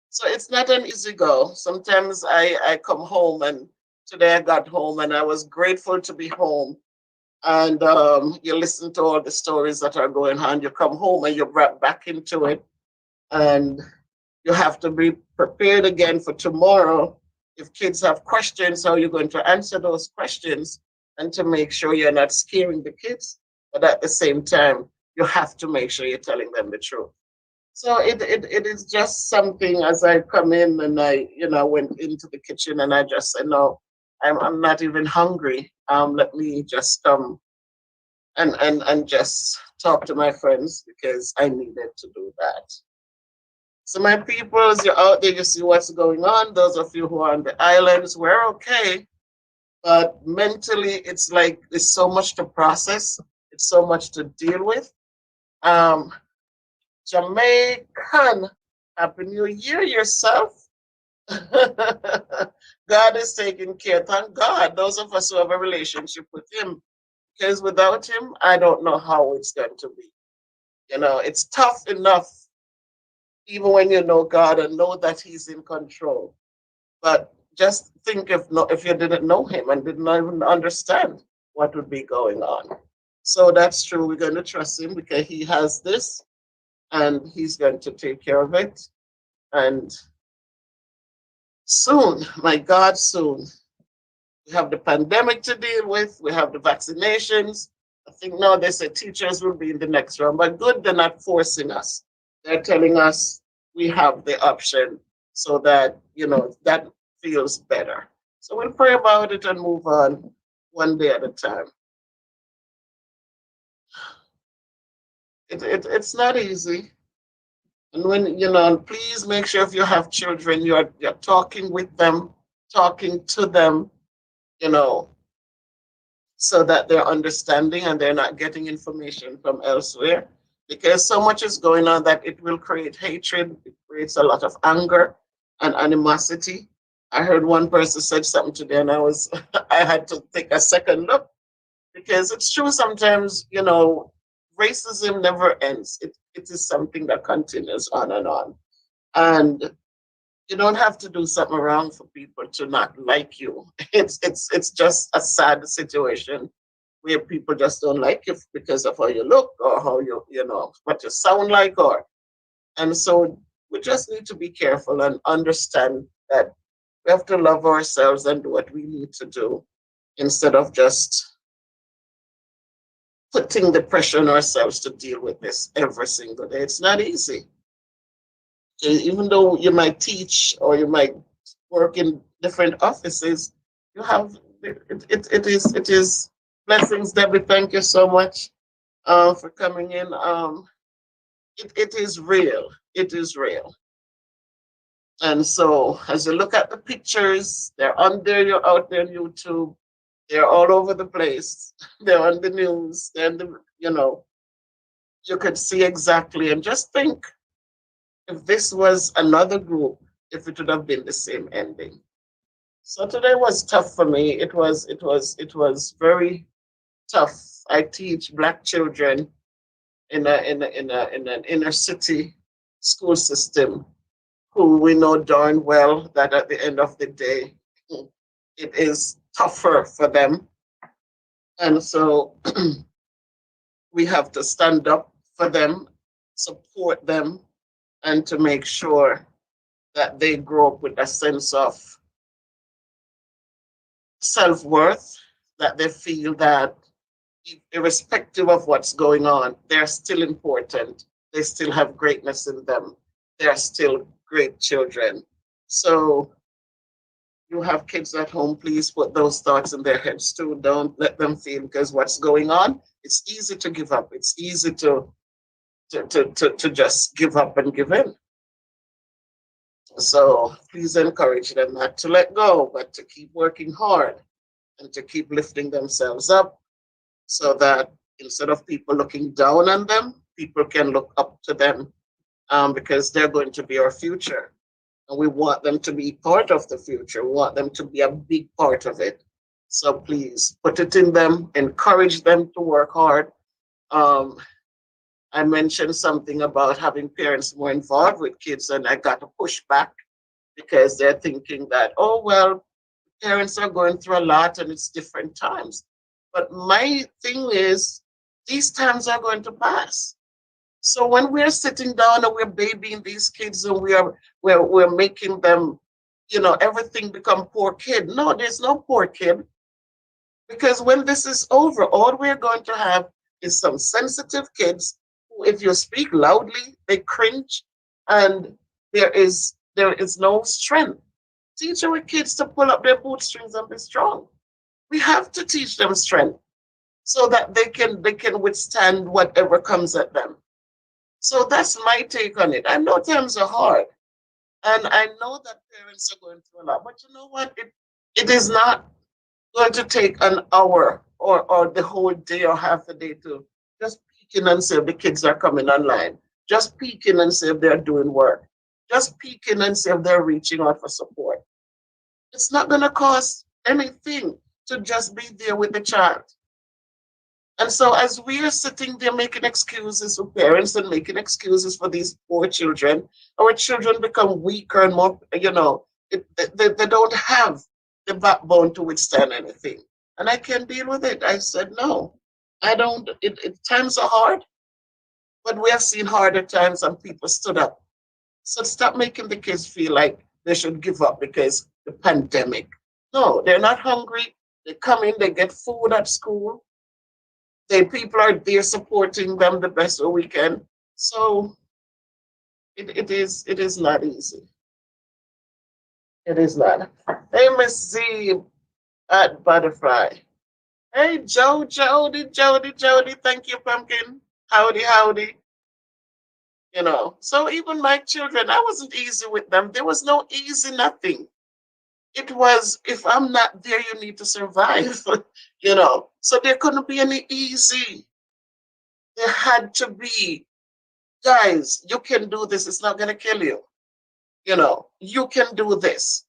so it's not an easy go. Sometimes I come home, and today I got home and I was grateful to be home. And you listen to all the stories that are going on. You come home and you're brought back into it. And you have to be prepared again for tomorrow. If kids have questions, how you're going to answer those questions and to make sure you're not scaring the kids. But at the same time, you have to make sure you're telling them the truth. So it is just something as I come in and I went into the kitchen and I just said, no, I'm not even hungry. Let me just come and just talk to my friends because I needed to do that. So my peoples, you're out there, you see what's going on. Those of you who are on the islands, we're okay. But mentally, it's like there's so much to process. It's so much to deal with. Um, Jamaican, Happy New Year yourself. God is taking care. Thank God. Those of us who have a relationship with Him. Because without Him, I don't know how it's going to be. It's tough enough even when you know God and know that He's in control. But just think if you didn't know Him and didn't even understand what would be going on. So that's true. We're going to trust Him because He has this and He's going to take care of it. And soon, my God, soon, we have the pandemic to deal with, we have the vaccinations. I think now they say teachers will be in the next round, but good, they're not forcing us. They're telling us we have the option so that, that feels better. So we'll pray about it and move on one day at a time. It's not easy. And when, please make sure if you have children, you're talking with them, talking to them, you know, so that they're understanding and they're not getting information from elsewhere. Because so much is going on that it will create hatred, it creates a lot of anger and animosity. I heard one person said something today and I had to take a second look because it's true sometimes, racism never ends. It is something that continues on and on. And you don't have to do something wrong for people to not like you. It's just a sad situation where people just don't like you because of how you look or how what you sound like and so we just need to be careful and understand that we have to love ourselves and do what we need to do instead of just putting the pressure on ourselves to deal with this every single day. It's not easy. Even though you might teach or you might work in different offices, you have it is blessings, Debbie. Thank you so much for coming in. It is real. It is real. And so as you look at the pictures, they're on there, you're out there on YouTube, they're all over the place, they're on the news, they're you could see exactly and just think if this was another group, if it would have been the same ending. So today was tough for me. It was very tough. I teach Black children in an inner city school system who we know darn well that at the end of the day it is tougher for them. And so we have to stand up for them, support them, and to make sure that they grow up with a sense of self worth, that they feel that irrespective of what's going on, they're still important. They still have greatness in them. They're still great children. So you have kids at home, please put those thoughts in their heads too. Don't let them feel because what's going on, it's easy to give up. It's easy to just give up and give in. So please encourage them not to let go, but to keep working hard and to keep lifting themselves up so that instead of people looking down on them, people can look up to them because they're going to be our future. And we want them to be part of the future. We want them to be a big part of it. So please put it in them, encourage them to work hard. Um, I mentioned something about having parents more involved with kids, and I got to push back because they're thinking that, oh, well, parents are going through a lot and it's different times. But my thing is, these times are going to pass. So when we're sitting down and we're babying these kids and we're making them, everything become poor kid. No, there's no poor kid. Because when this is over, all we're going to have is some sensitive kids who, if you speak loudly, they cringe and there is no strength. Teach our kids to pull up their bootstrings and be strong. We have to teach them strength so that they can withstand whatever comes at them. So that's my take on it. I know times are hard, and I know that parents are going through a lot, but you know what? It is not going to take an hour or the whole day or half a day to just peek in and see if the kids are coming online. Just peek in and see if they're doing work. Just peek in and see if they're reaching out for support. It's not going to cost anything to just be there with the child. And so, as we are sitting there making excuses for parents and making excuses for these poor children, our children become weaker and more, they don't have the backbone to withstand anything. And I can't deal with it. I said, no, I don't. Times are hard, but we have seen harder times and people stood up. So, stop making the kids feel like they should give up because the pandemic. No, they're not hungry. They come in, they get food at school, the people are there supporting them the best way we can. So it is not easy. It is not. Hey, Miss Z at Butterfly. Hey, Jody. Thank you, Pumpkin. Howdy, howdy. So even my children, I wasn't easy with them. There was no easy nothing. It was, if I'm not there, you need to survive. So there couldn't be any easy. There had to be, guys, you can do this. It's not going to kill you. You can do this.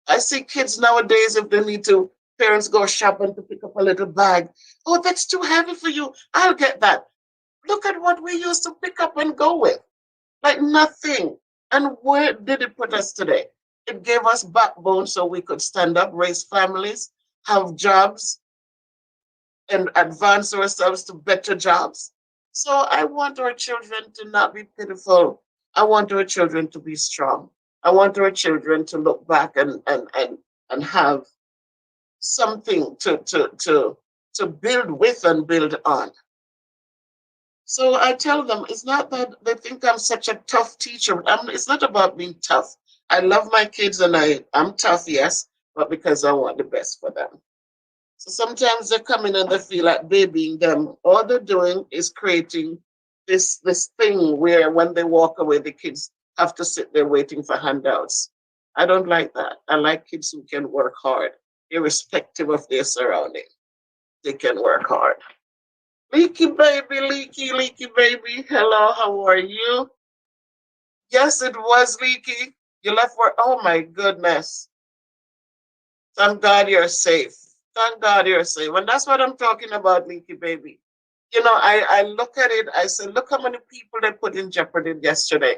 I see kids nowadays, if they need to, parents go shopping to pick up a little bag. Oh, that's too heavy for you. I'll get that. Look at what we used to pick up and go with. Like nothing. And where did it put us today? It gave us backbone so we could stand up, raise families, have jobs, and advance ourselves to better jobs. So I want our children to not be pitiful. I want our children to be strong. I want our children to look back and have something to build with and build on. So I tell them it's not that they think I'm such a tough teacher. It's not about being tough. I love my kids and I'm tough, yes, but because I want the best for them. So sometimes they come in and they feel like babying them. All they're doing is creating this thing where when they walk away, the kids have to sit there waiting for handouts. I don't like that. I like kids who can work hard, irrespective of their surrounding. They can work hard. Leaky baby. Hello, how are you? Yes, it was Leaky. You left work. Oh my goodness. Thank God you're safe. Thank God you're safe. And that's what I'm talking about, Leaky baby. I look at it, I say, look how many people they put in jeopardy yesterday.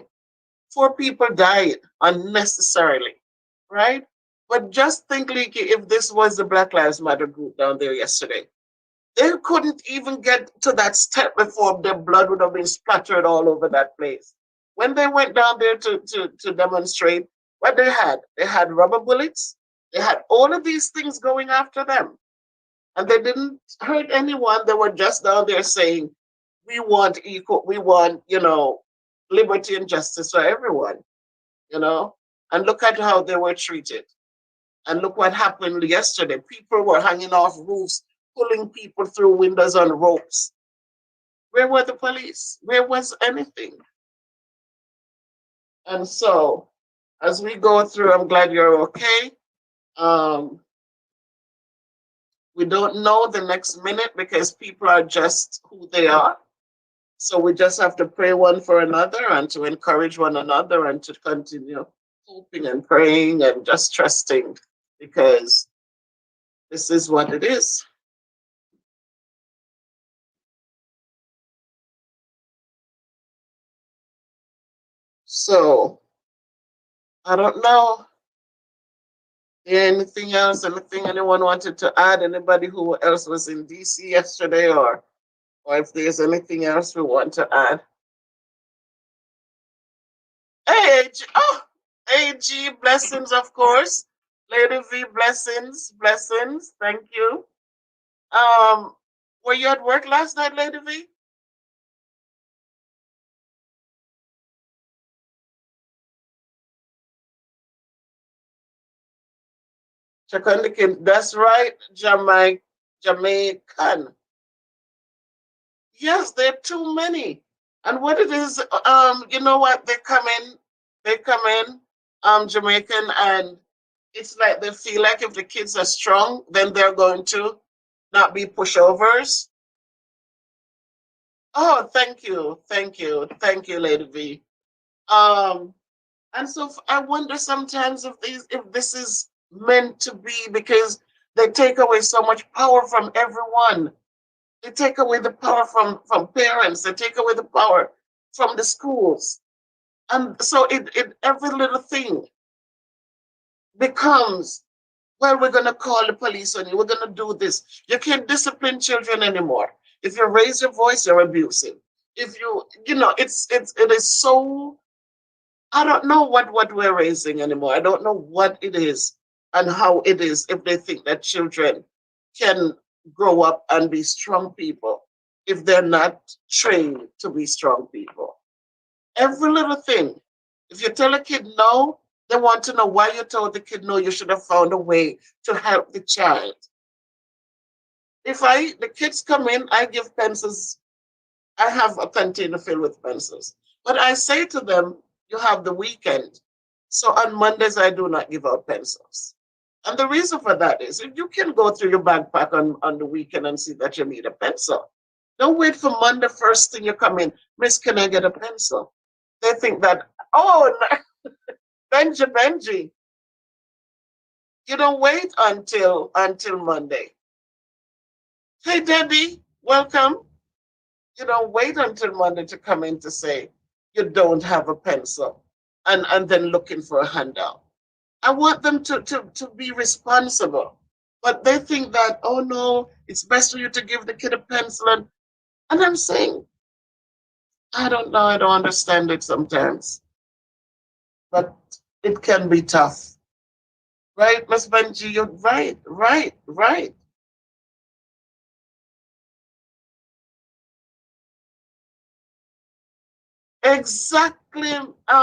4 people died unnecessarily, right? But just think, Leaky, if this was the Black Lives Matter group down there yesterday, They couldn't even get to that step before their blood would have been splattered all over that place. When they went down there to demonstrate, what they had rubber bullets, they had all of these things going after them. And they didn't hurt anyone. They were just down there saying, we want equal, we want, liberty and justice for everyone, you know. And look at how they were treated. And look what happened yesterday. People were hanging off roofs, pulling people through windows on ropes. Where were the police? Where was anything? And so, as we go through, I'm glad you're okay. Um, we don't know the next minute because people are just who they are. So we just have to pray one for another and to encourage one another and to continue hoping and praying and just trusting because this is what it is. So I don't know. Anything else? Anything anyone wanted to add? Anybody who else was in DC yesterday, or if there's anything else we want to add? Hey, AG, oh, AG, blessings, of course. Lady V, blessings, blessings. Thank you. Um, were you at work last night, Lady V? Check on the kid. That's right, Jamaican. Yes, there are too many. And what it is, you know what? They come in, Jamaican, and it's like they feel like if the kids are strong, then they're going to not be pushovers. Oh, thank you, Lady V. Um, and so I wonder sometimes if this is meant to be because they take away so much power from everyone. They take away the power from parents. They take away the power from the schools. And so it every little thing becomes, well, we're gonna call the police on you. We're gonna do this. You can't discipline children anymore. If you raise your voice, you're abusive. If it is so. I don't know what we're raising anymore. I don't know what it is and how it is if they think that children can grow up and be strong people if they're not trained to be strong people. Every little thing. If you tell a kid no, they want to know why you told the kid no. You should have found a way to help the child. If the kids come in, I give pencils. I have a container filled with pencils. But I say to them, you have the weekend. So on Mondays, I do not give out pencils. And the reason for that is if you can go through your backpack on the weekend and see that you need a pencil. Don't wait for Monday, first thing you come in. Miss, can I get a pencil? They think that, oh, Benji, you don't wait until Monday. Hey, Debbie, welcome. You don't wait until Monday to come in to say you don't have a pencil and then looking for a handout. I want them to be responsible. But they think that, oh no, it's best for you to give the kid a pencil. And I'm saying, I don't know, I don't understand it sometimes. But it can be tough. Right, Miss Benji? You're right, right, right. Exactly,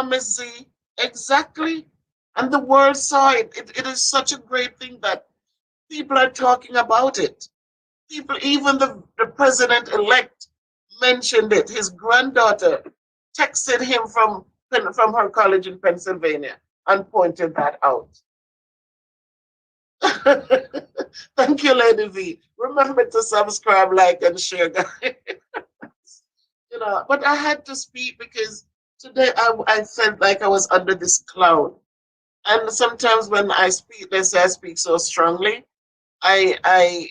Miss Z. Exactly. And the world saw it. It is such a great thing that people are talking about it. People, even the president elect mentioned it. His granddaughter texted him from her college in Pennsylvania and pointed that out. Thank you, Lady V. Remember to subscribe, like, and share, guys. But I had to speak because today I felt like I was under this cloud. And sometimes when I speak, they say I speak so strongly. I I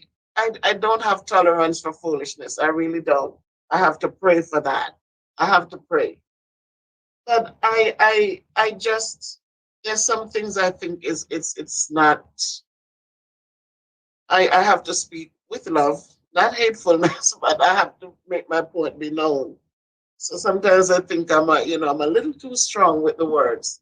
I don't have tolerance for foolishness. I really don't. I have to pray for that. I have to pray. But I just there's some things I think it's not. I have to speak with love, not hatefulness, but I have to make my point be known. So sometimes I think I'm a little too strong with the words.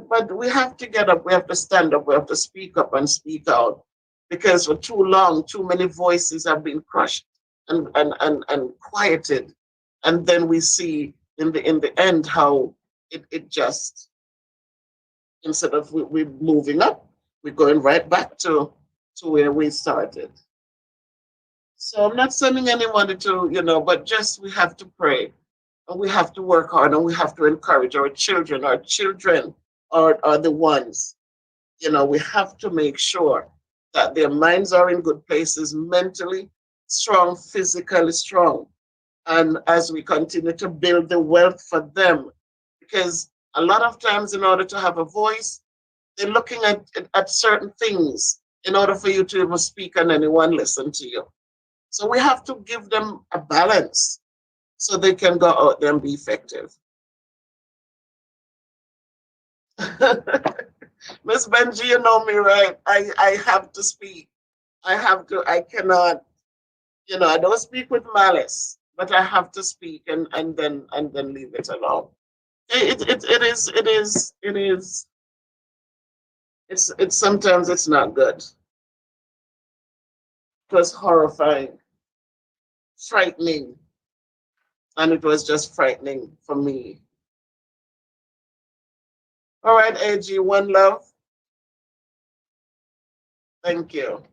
But we have to get up, we have to stand up, we have to speak up and speak out. Because for too long, too many voices have been crushed and quieted. And then we see in the end how it just, instead of we moving up, we're going right back to where we started. So I'm not sending anybody to, but just we have to pray and we have to work hard and we have to encourage our children. Our children are the ones, we have to make sure that their minds are in good places, mentally strong, physically strong. And as we continue to build the wealth for them, because a lot of times, in order to have a voice, they're looking at certain things in order for you to even speak and anyone listen to you. So we have to give them a balance so they can go out there and be effective. Miss Benji, you know me, right? I have to speak. I cannot, I don't speak with malice, but I have to speak and then leave it alone. It's sometimes it's not good. It was horrifying, frightening, and it was just frightening for me. All right, AG, one love. Thank you.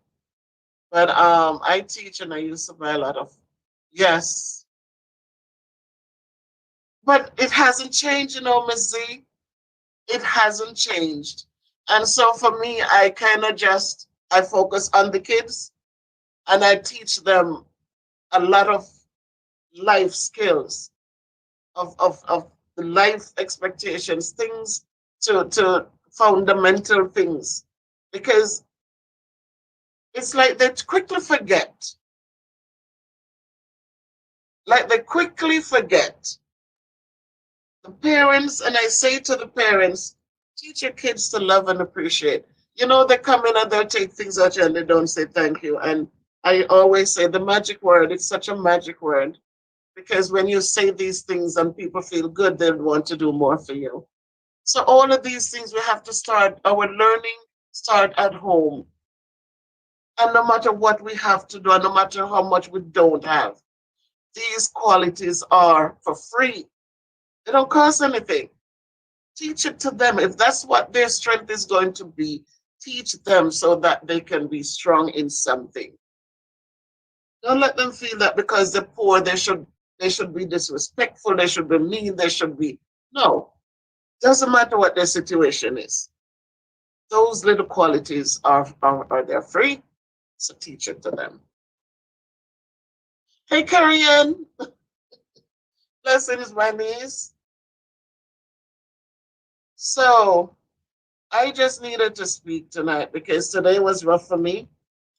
But I teach and I used to buy a lot of, yes, but it hasn't changed, Miss Z. It hasn't changed. And so for me, I kind of just I focus on the kids and I teach them a lot of life skills of the life expectations, things to fundamental things. Because it's like they quickly forget. Like they quickly forget. The parents, and I say to the parents, teach your kids to love and appreciate. They come in and they'll take things out you and they don't say thank you. And I always say the magic word, it's such a magic word because when you say these things and people feel good, they'll want to do more for you. So all of these things we have to start our learning start at home. And no matter what we have to do, and no matter how much we don't have, these qualities are for free. They don't cost anything. Teach it to them. If that's what their strength is going to be, teach them so that they can be strong in something. Don't let them feel that because they're poor, they should be disrespectful, they should be mean, they should be no. Doesn't matter what their situation is. Those little qualities are they're free. So teach it to them. Hey Karian, blessings, my niece. So I just needed to speak tonight because today was rough for me.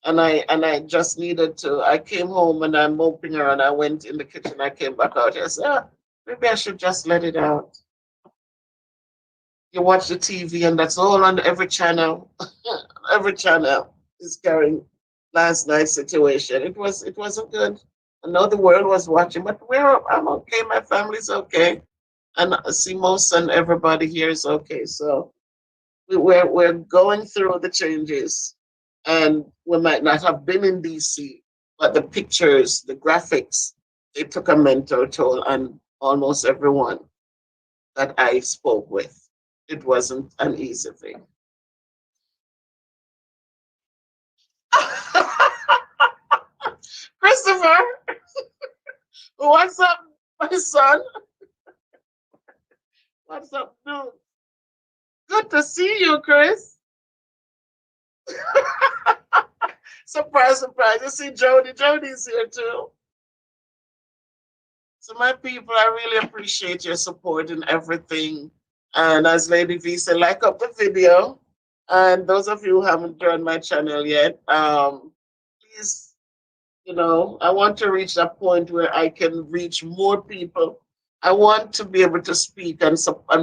And I just needed to. I came home and I'm moping around. I went in the kitchen. I came back out. I said, maybe I should just let it out. You watch the TV, and that's all on every channel. Every channel is carrying last night's situation. It wasn't good. I know the world was watching, but I'm okay. My family's okay, and I see most and everybody here is okay. So we're going through the changes, and we might not have been in DC, but the pictures, the graphics, they took a mental toll on almost everyone that I spoke with. It wasn't an easy thing. Christopher, what's up, my son? What's up, dude? Good to see you, Chris. Surprise, surprise. You see Jody. Jody's here too. So my people, I really appreciate your support in everything. And as Lady V said, like up the video. And those of you who haven't joined my channel yet, please, I want to reach that point where I can reach more people. I want to be able to speak and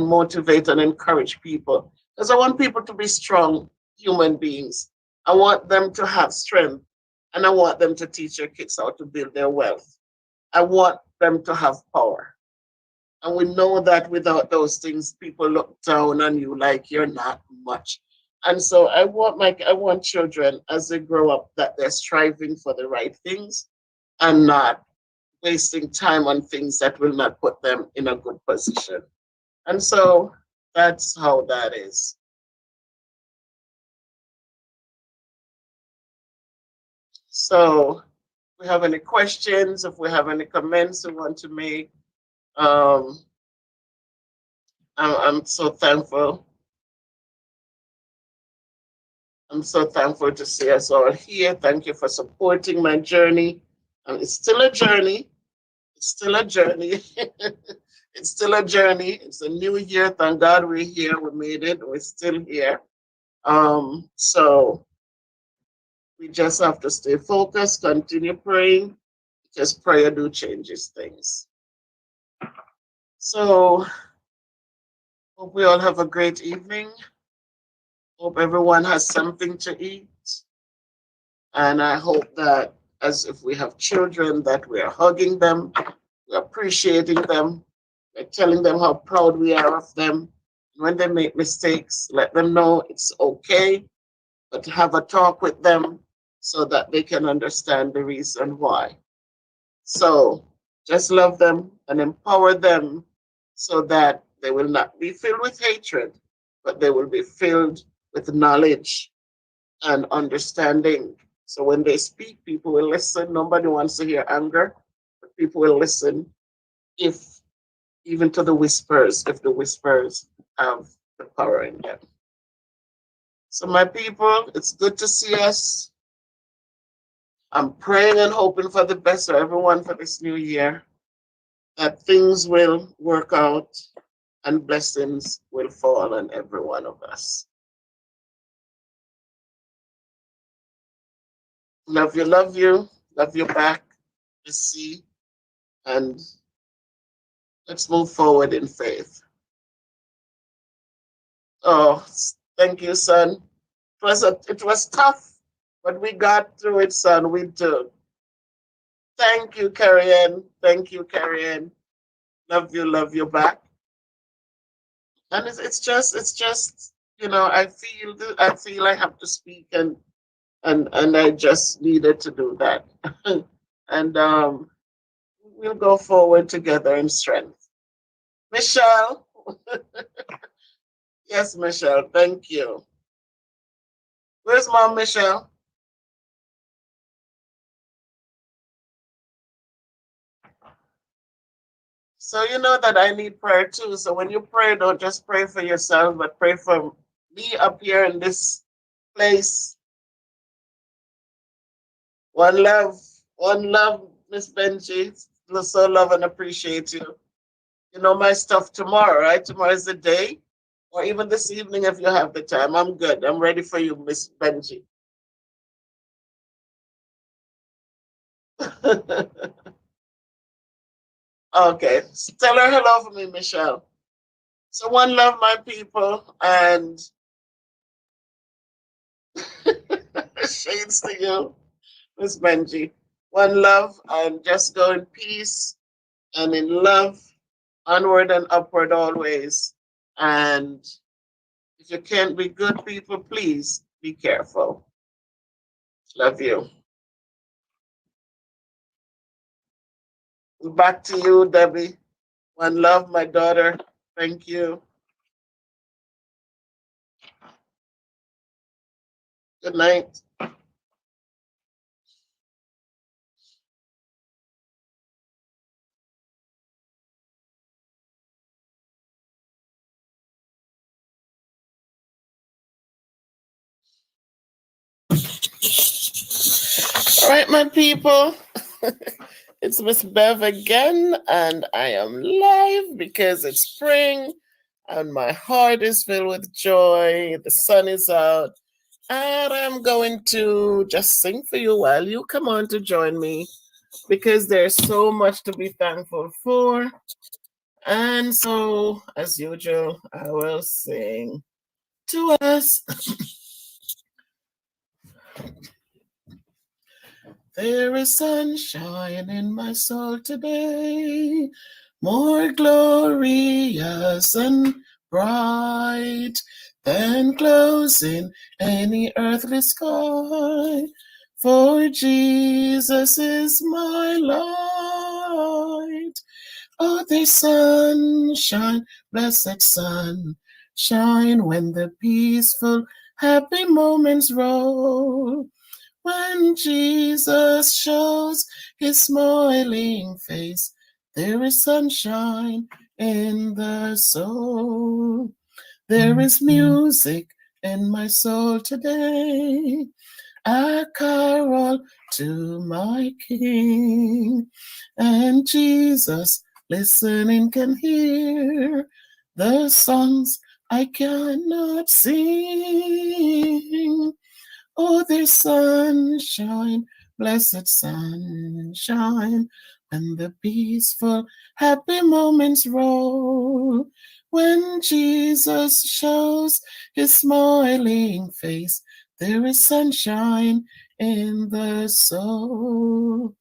motivate and encourage people because I want people to be strong human beings. I want them to have strength. And I want them to teach their kids how to build their wealth. I want them to have power. And we know that without those things, people look down on you like you're not much. And so I want children as they grow up that they're striving for the right things and not wasting time on things that will not put them in a good position. And so that's how that is. So if we have any questions, if we have any comments we want to make, um, I'm so thankful. I'm so thankful to see us all here. Thank you for supporting my journey. It's still a journey. It's still a journey. It's still a journey. It's a new year. Thank God we're here. We made it. We're still here. So we just have to stay focused, continue praying, because prayer do changes things. So hope we all have a great evening. Hope everyone has something to eat. And I hope that as if we have children, that we are hugging them, we're appreciating them, we're telling them how proud we are of them. When they make mistakes, let them know it's okay, but have a talk with them so that they can understand the reason why. So just love them and empower them so that they will not be filled with hatred, but they will be filled with knowledge and understanding. So when they speak, people will listen. Nobody wants to hear anger, but people will listen if even to the whispers, if the whispers have the power in them. So my people, it's good to see us. I'm praying and hoping for the best for everyone for this new year, that things will work out and blessings will fall on every one of us. Love you back to see, and let's move forward in faith. Oh, thank you, son. It was tough, but we got through it, son. We did. Thank you, Carrie Ann. Thank you, Carrie Ann. Love you back. And it's just I feel I have to speak, and I just needed to do that. And we'll go forward together in strength. Michelle. Yes, Michelle, thank you. Where's Mom Michelle? So you know that I need prayer too. So when you pray, don't just pray for yourself, but pray for me up here in this place. One love, Miss Benji. So love and appreciate you. You know my stuff tomorrow, right? Tomorrow is the day, or even this evening if you have the time. I'm good. I'm ready for you, Miss Benji. Okay, tell her hello for me, Michelle. So one love, my people, and shades to you, Miss Benji. One love, and just go in peace and in love, onward and upward always. And if you can't be good people, please be careful. Love you. Back to you, Debbie. One love, my daughter. Thank you. Good night. All right, my people. It's Miss Bev again, and I am live because it's spring and my heart is filled with joy. The sun is out, and I'm going to just sing for you while you come on to join me because there's so much to be thankful for. And so, as usual, I will sing to us. There is sunshine in my soul today, more glorious and bright than clouds in any earthly sky. For Jesus is my light. Oh, the sunshine, blessed sunshine, when the peaceful, happy moments roll. When Jesus shows his smiling face, there is sunshine in the soul. There is music in my soul today, a carol to my King. And Jesus, listening, can hear the songs I cannot sing. Oh, the sunshine, blessed sunshine, when the peaceful, happy moments roll. When Jesus shows his smiling face, there is sunshine in the soul.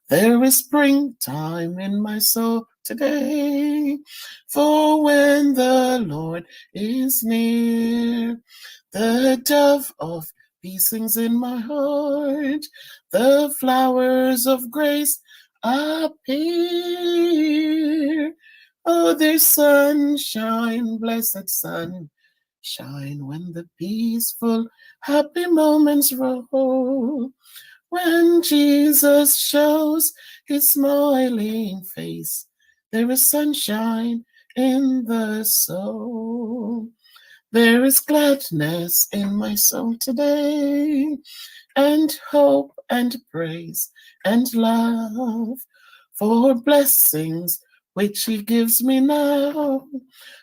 There is springtime in my soul today, for when the Lord is near, the dove of peace sings in my heart, the flowers of grace appear. Oh, there's sunshine, blessed sunshine, when the peaceful, happy moments roll. When Jesus shows his smiling face, there is sunshine in the soul. There is gladness in my soul today, and hope and praise and love for blessings which he gives me now,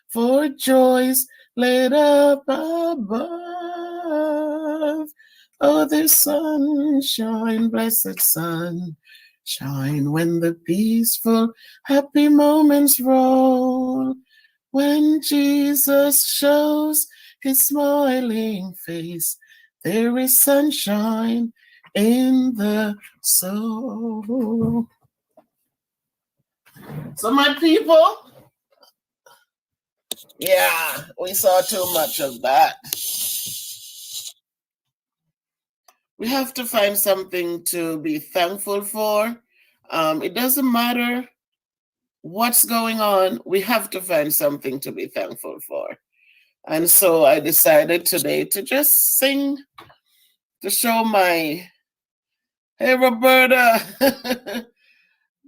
for joys laid up above. Oh, the sunshine, blessed sunshine, when the peaceful, happy moments roll. When Jesus shows his smiling face, there is sunshine in the soul. So, my people, yeah, we saw too much of that. We have to find something to be thankful for. It doesn't matter what's going on, we have to find something to be thankful for. And so I decided today to just sing, to show my, hey, Roberta,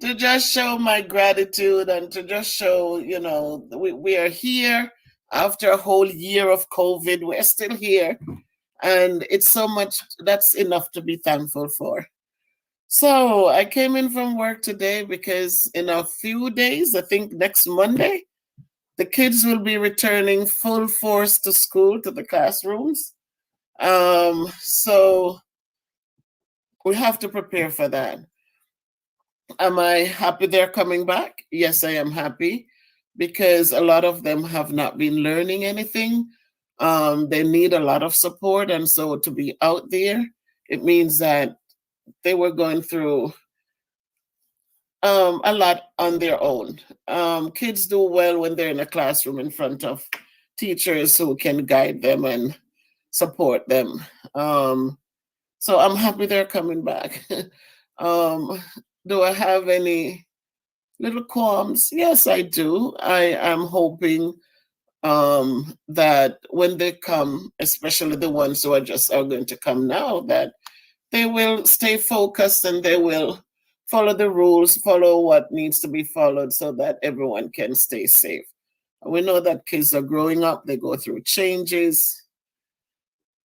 to just show my gratitude and to just show, we are here after a whole year of COVID. We're still here. And it's so much, that's enough to be thankful for. So I came in from work today because in a few days, I think next Monday, the kids will be returning full force to school, to the classrooms. So we have to prepare for that. Am I happy they're coming back? Yes, I am happy because a lot of them have not been learning anything. They need a lot of support. And so to be out there, it means that they were going through a lot on their own. Kids do well when they're in a classroom in front of teachers who can guide them and support them. So I'm happy they're coming back. um, do I have any little qualms? Yes, I do. I am hoping that when they come, especially the ones who are going to come now, that they will stay focused and they will follow the rules, follow what needs to be followed so that everyone can stay safe. We know that kids are growing up, they go through changes.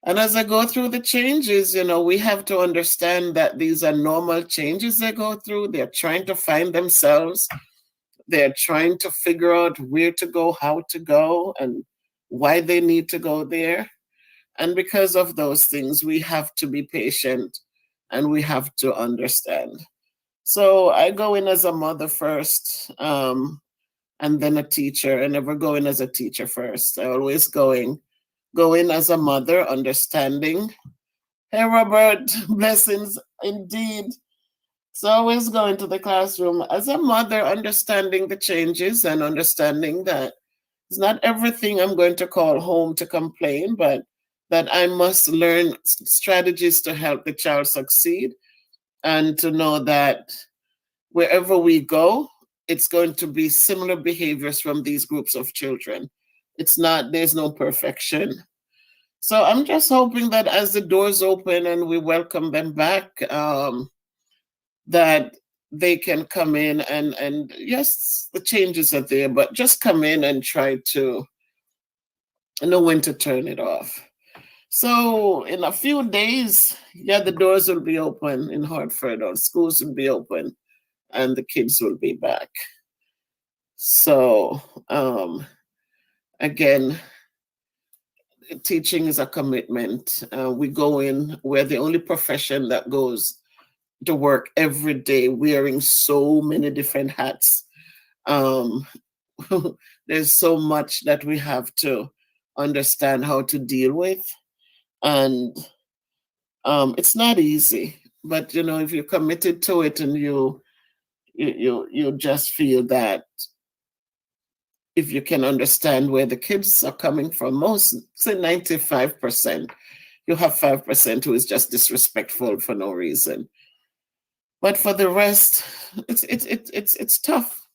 And as I go through the changes, we have to understand that these are normal changes they go through. They're trying to find themselves. They're trying to figure out where to go, how to go, and why they need to go there. And because of those things, we have to be patient and we have to understand. So I go in as a mother first, and then a teacher. I never go in as a teacher first. I always go in as a mother, understanding Hey, Robert. Blessings indeed. So always going to the classroom as a mother, understanding the changes and understanding that it's not everything I'm going to call home to complain, but that I must learn strategies to help the child succeed and to know that wherever we go, it's going to be similar behaviors from these groups of children. It's not, there's no perfection. So I'm just hoping that as the doors open and we welcome them back, that they can come in and yes, the changes are there, but just come in and try to know when to turn it off. So in a few days, yeah, the doors will be open in Hartford, or schools will be open, and the kids will be back. So again, teaching is a commitment. We go in, we're the only profession that goes to work every day wearing so many different hats. Um, there's so much that we have to understand how to deal with. And it's not easy. But you know, if you're committed to it and you just feel that if you can understand where the kids are coming from, most say 95%, you have 5% who is just disrespectful for no reason. But for the rest, it's tough.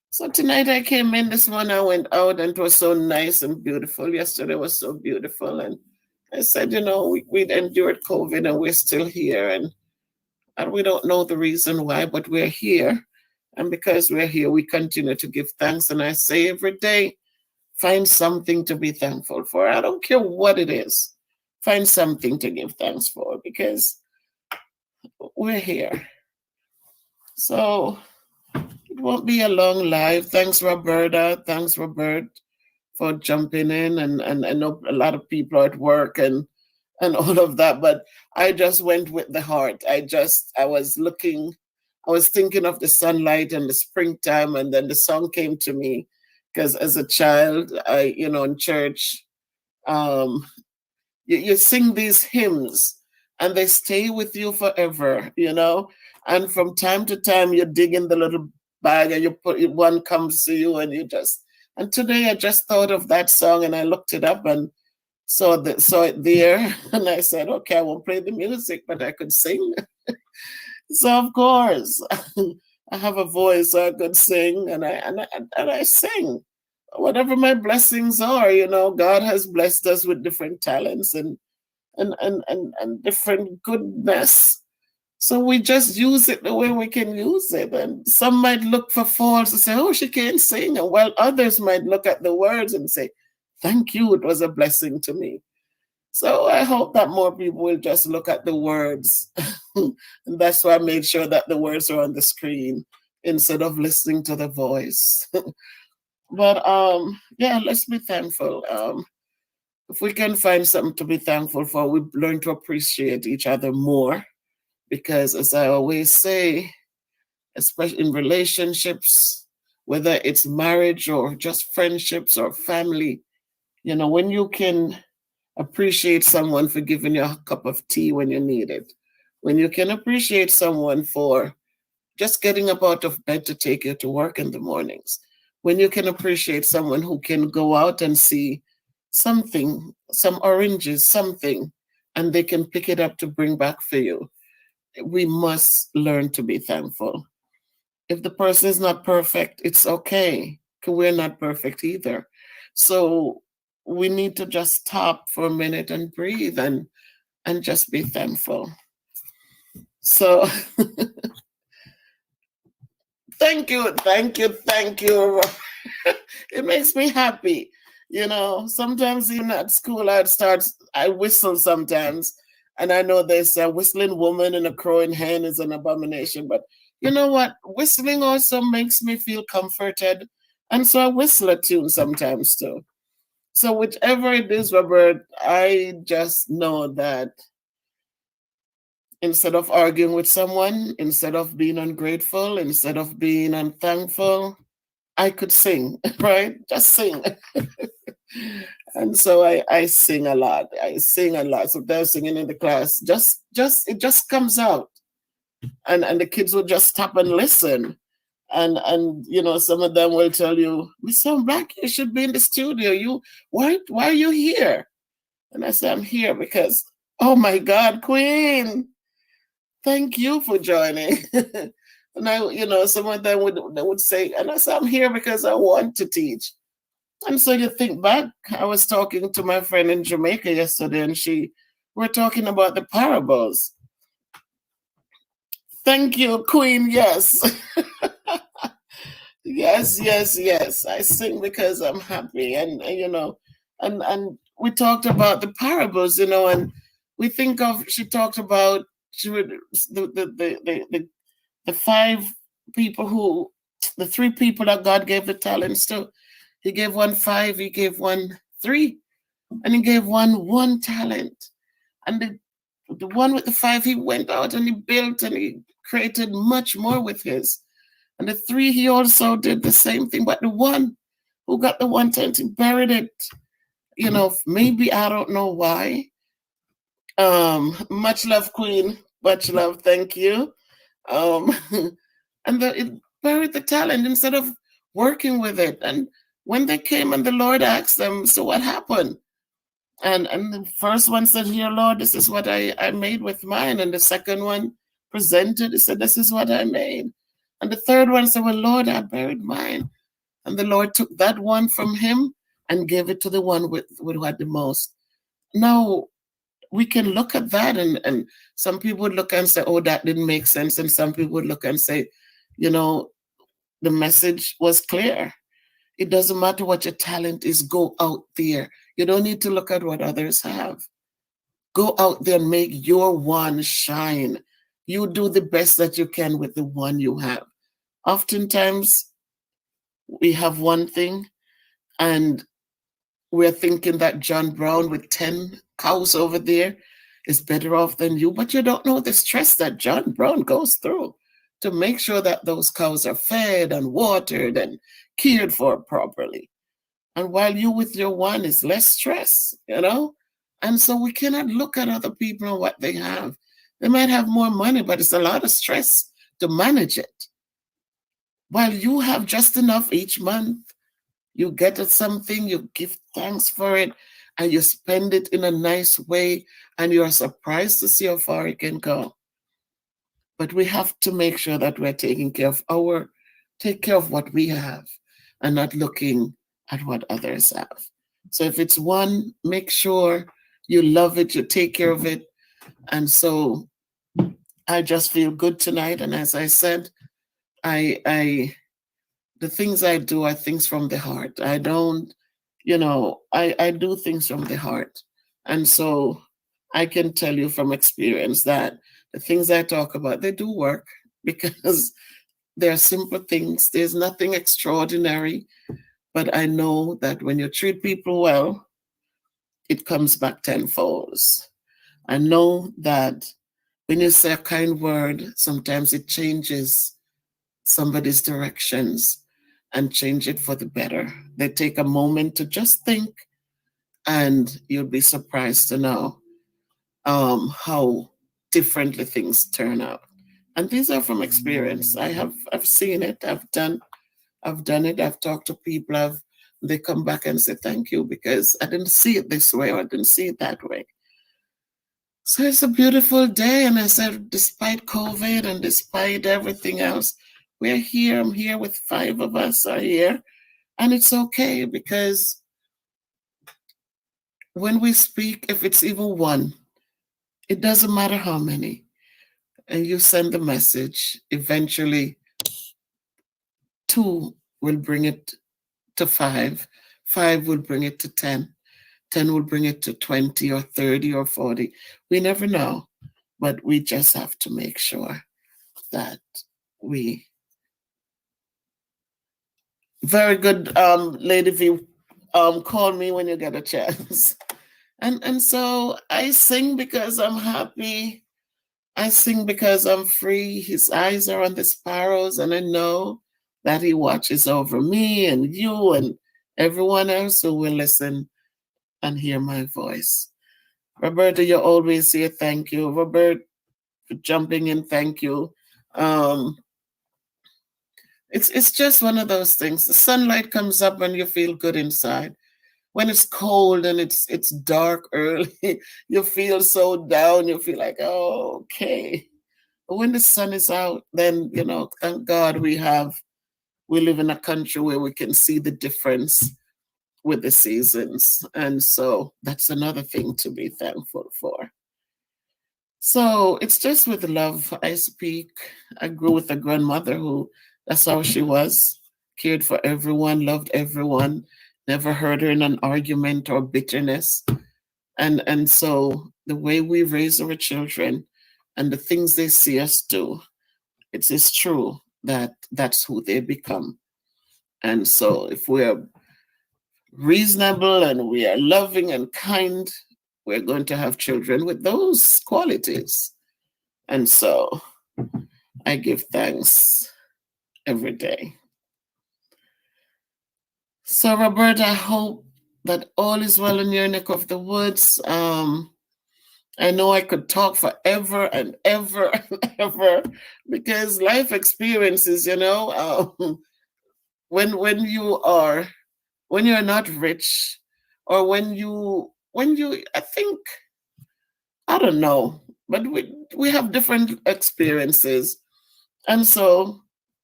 So tonight I came in, this morning I went out and it was so nice and beautiful. Yesterday was so beautiful. And I said, you know, we'd endured COVID and we're still here. And we don't know the reason why, but we're here. And because we're here, we continue to give thanks. And I say every day, find something to be thankful for. I don't care what it is. Find something to give thanks for because we're here. So it won't be a long live. Thanks, Roberta. Thanks, Robert, for jumping in. And I know a lot of people are at work and all of that, but I just went with the heart. I was looking, I was thinking of the sunlight and the springtime, and then the song came to me because as a child, in church, um, you sing these hymns and they stay with you forever, and from time to time you dig in the little bag and you put one comes to you and you just, and today I just thought of that song and I looked it up and saw it there, and I said, okay, I won't play the music, but I could sing. So of course, I have a voice, so I could sing, and I sing. Whatever my blessings are, God has blessed us with different talents and different goodness. So we just use it the way we can use it. And some might look for faults and say, oh, she can't sing. And while others might look at the words and say, thank you, it was a blessing to me. So I hope that more people will just look at the words. And that's why I made sure that the words are on the screen instead of listening to the voice. But yeah, let's be thankful. If we can find something to be thankful for, we learn to appreciate each other more. Because as I always say, especially in relationships, whether it's marriage or just friendships or family, when you can appreciate someone for giving you a cup of tea when you need it, when you can appreciate someone for just getting up out of bed to take you to work in the mornings, when you can appreciate someone who can go out and see something, some oranges, something, and they can pick it up to bring back for you, we must learn to be thankful. If the person is not perfect, it's okay, because we're not perfect either. So we need to just stop for a minute and breathe and just be thankful. So thank you. It makes me happy. Sometimes even at school I whistle sometimes. And I know they say a whistling woman and a crowing hen is an abomination. But you know what? Whistling also makes me feel comforted. And so I whistle a tune sometimes too. So whichever it is, Robert, I just know that instead of arguing with someone, instead of being ungrateful, instead of being unthankful, I could sing, right? Just sing. And so I sing a lot. I sing a lot. So they're singing in the class. Just it just comes out. And the kids will just stop and listen. And you know, some of them will tell you, Miss Black, you should be in the studio. Why are you here? And I say, I'm here because, oh my God, Queen, thank you for joining. And I, you know, some of them would say, and I say, I'm here because I want to teach. And so you think back, I was talking to my friend in Jamaica yesterday, and we're talking about the parables. Thank you, Queen. Yes. Yes, yes, yes. I sing because I'm happy, and you know, and we talked about the parables, you know, and we think of she talked about she would the five people who the three people that God gave the talents to. He gave one five, he gave one three, and he gave one talent. And the one with the five, he went out and he built and he created much more with his. And the three, he also did the same thing. But the one who got the one talent, he buried it. You know, maybe I don't know why. Much love, Queen. Much love. Thank you. Um, and it buried the talent instead of working with it. And when they came and the Lord asked them, so what happened? And the first one said, here, Lord, this is what I made with mine. And the second one presented, he said, this is what I made. And the third one said, well, Lord, I buried mine. And the Lord took that one from him and gave it to the one who had the most. Now, we can look at that, and some people would look and say, oh, that didn't make sense. And some people would look and say, you know, the message was clear. It doesn't matter what your talent is, go out there. You don't need to look at what others have. Go out there and make your one shine. You do the best that you can with the one you have. Oftentimes, we have one thing and we're thinking that John Brown with 10 cows over there is better off than you, but you don't know the stress that John Brown goes through to make sure that those cows are fed and watered and cared for properly. And while you with your one is less stress, you know? And so we cannot look at other people and what they have. They might have more money, but it's a lot of stress to manage it. While you have just enough each month, you get something, you give thanks for it, and you spend it in a nice way, and you're surprised to see how far it can go. But we have to make sure that we're take care of what we have and not looking at what others have. So if it's one, make sure you love it, you take care of it. And so I just feel good tonight. And as I said, I the things I do are things from the heart. I don't, you know, I do things from the heart. And so I can tell you from experience that the things I talk about, they do work because they're simple things. There's nothing extraordinary. But I know that when you treat people well, it comes back tenfold. I know that when you say a kind word, sometimes it changes somebody's directions and change it for the better. They take a moment to just think, and you'll be surprised to know how differently things turn out. And these are from experience. I've seen it. I've done it. I've talked to people. They come back and say thank you because I didn't see it this way or I didn't see it that way. So it's a beautiful day. And I said, despite COVID and despite everything else, we're here. I'm here with 5 of us are here. And it's okay because when we speak, if it's even one, it doesn't matter how many. And you send the message, eventually 2 will bring it to 5. 5 will bring it to 10. 10 will bring it to 20 or 30 or 40. We never know, but we just have to make sure that we. Very good, Lady V. Call me when you get a chance. And so I sing because I'm happy. I sing because I'm free. His eyes are on the sparrows, and I know that he watches over me and you and everyone else who will listen and hear my voice. Roberta, you always say thank you. Robert, for jumping in, thank you. Um, it's just one of those things. The sunlight comes up and you feel good inside. When it's cold and it's dark early, you feel so down. You feel like, oh, okay. But when the sun is out, then thank God we live in a country where we can see the difference with the seasons. And so that's another thing to be thankful for. So it's just with love I speak. I grew with a grandmother who, that's how she was, cared for everyone, loved everyone, never heard her in an argument or bitterness. And so the way we raise our children and the things they see us do, it is true that that's who they become. And so if we're reasonable and we are loving and kind, we're going to have children with those qualities. And so I give thanks every day. So, Roberta, I hope that all is well in your neck of the woods. I know I could talk forever and ever and ever because life experiences, when you're not rich, or when you I think, I don't know, but we have different experiences. And so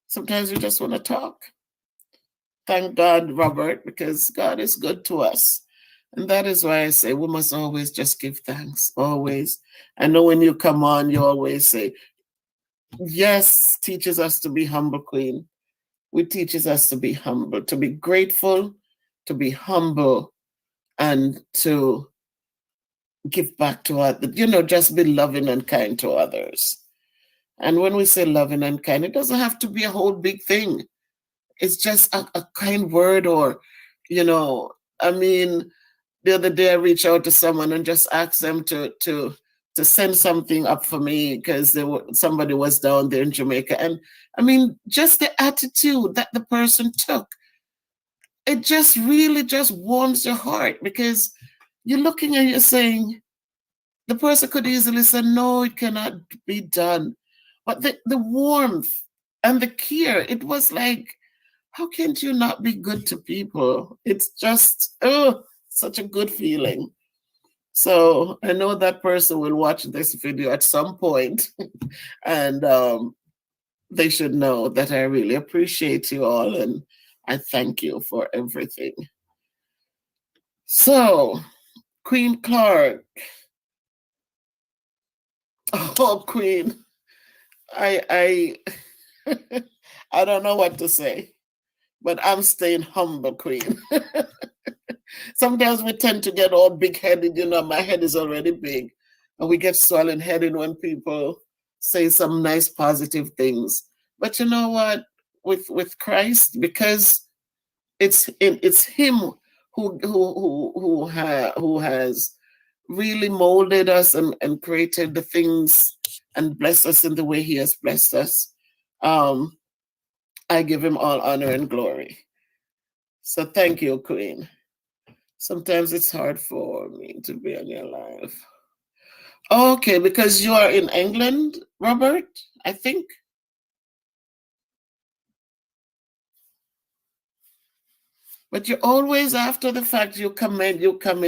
sometimes we just want to talk. Thank God, Robert, because God is good to us. And that is why I say we must always just give thanks. Always. I know when you come on, you always say, yes, teaches us to be humble, Queen. We teaches us to be humble, to be grateful, to be humble, and to give back to others, just be loving and kind to others. And when we say loving and kind, it doesn't have to be a whole big thing. It's just a kind word, or, I mean, the other day I reached out to someone and just asked them to send something up for me because somebody was down there in Jamaica. And I mean, just the attitude that the person took, it just really just warms your heart, because you're looking and you're saying, the person could easily say, no, it cannot be done. But the warmth and the care, it was like, how can you not be good to people? It's just, such a good feeling. So I know that person will watch this video at some point, and they should know that I really appreciate you all, and I thank you for everything. So, Queen Clark. Oh, Queen. I I don't know what to say, but I'm staying humble, Queen. Sometimes we tend to get all big headed. My head is already big, and we get swollen headed when people say some nice positive things. But you know what? With Christ, because it's Him who has really molded us and created the things and blessed us in the way He has blessed us. Um, I give Him all honor and glory. So thank you, Queen. Sometimes it's hard for me to be on your live. Okay, because you are in England, Robert, I think. But you always, after the fact, you come in and you come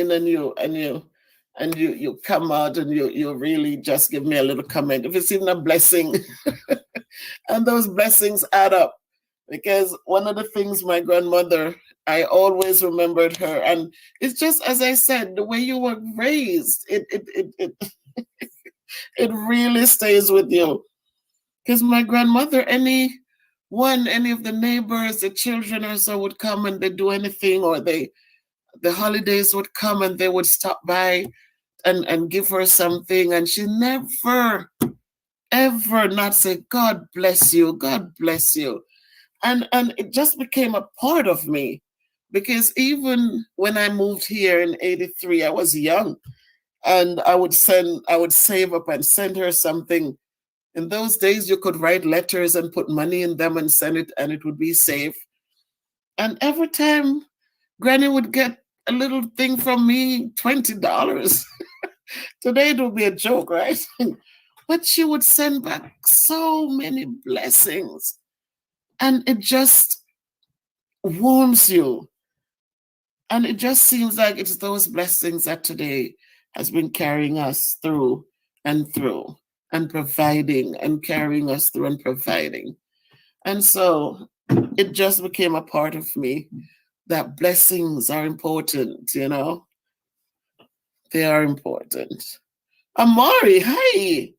out and you really just give me a little comment. If it's even a blessing, and those blessings add up. Because one of the things my grandmother, I always remembered her, and it's just as I said, the way you were raised, it really stays with you. Because my grandmother, any of the neighbors, the children or so would come and they do anything, or the holidays would come and they would stop by and give her something, and she never ever not say, God bless you, God bless you. And it just became a part of me, because even when I moved here in 83, I was young, and I would save up and send her something. In those days, you could write letters and put money in them and send it, and it would be safe. And every time Granny would get a little thing from me, $20. Today it would be a joke, right? But she would send back so many blessings. And it just warms you. And it just seems like it's those blessings that today has been carrying us through and through and providing and carrying us through and providing. And so it just became a part of me that blessings are important, you know, they are important. Amari, hi.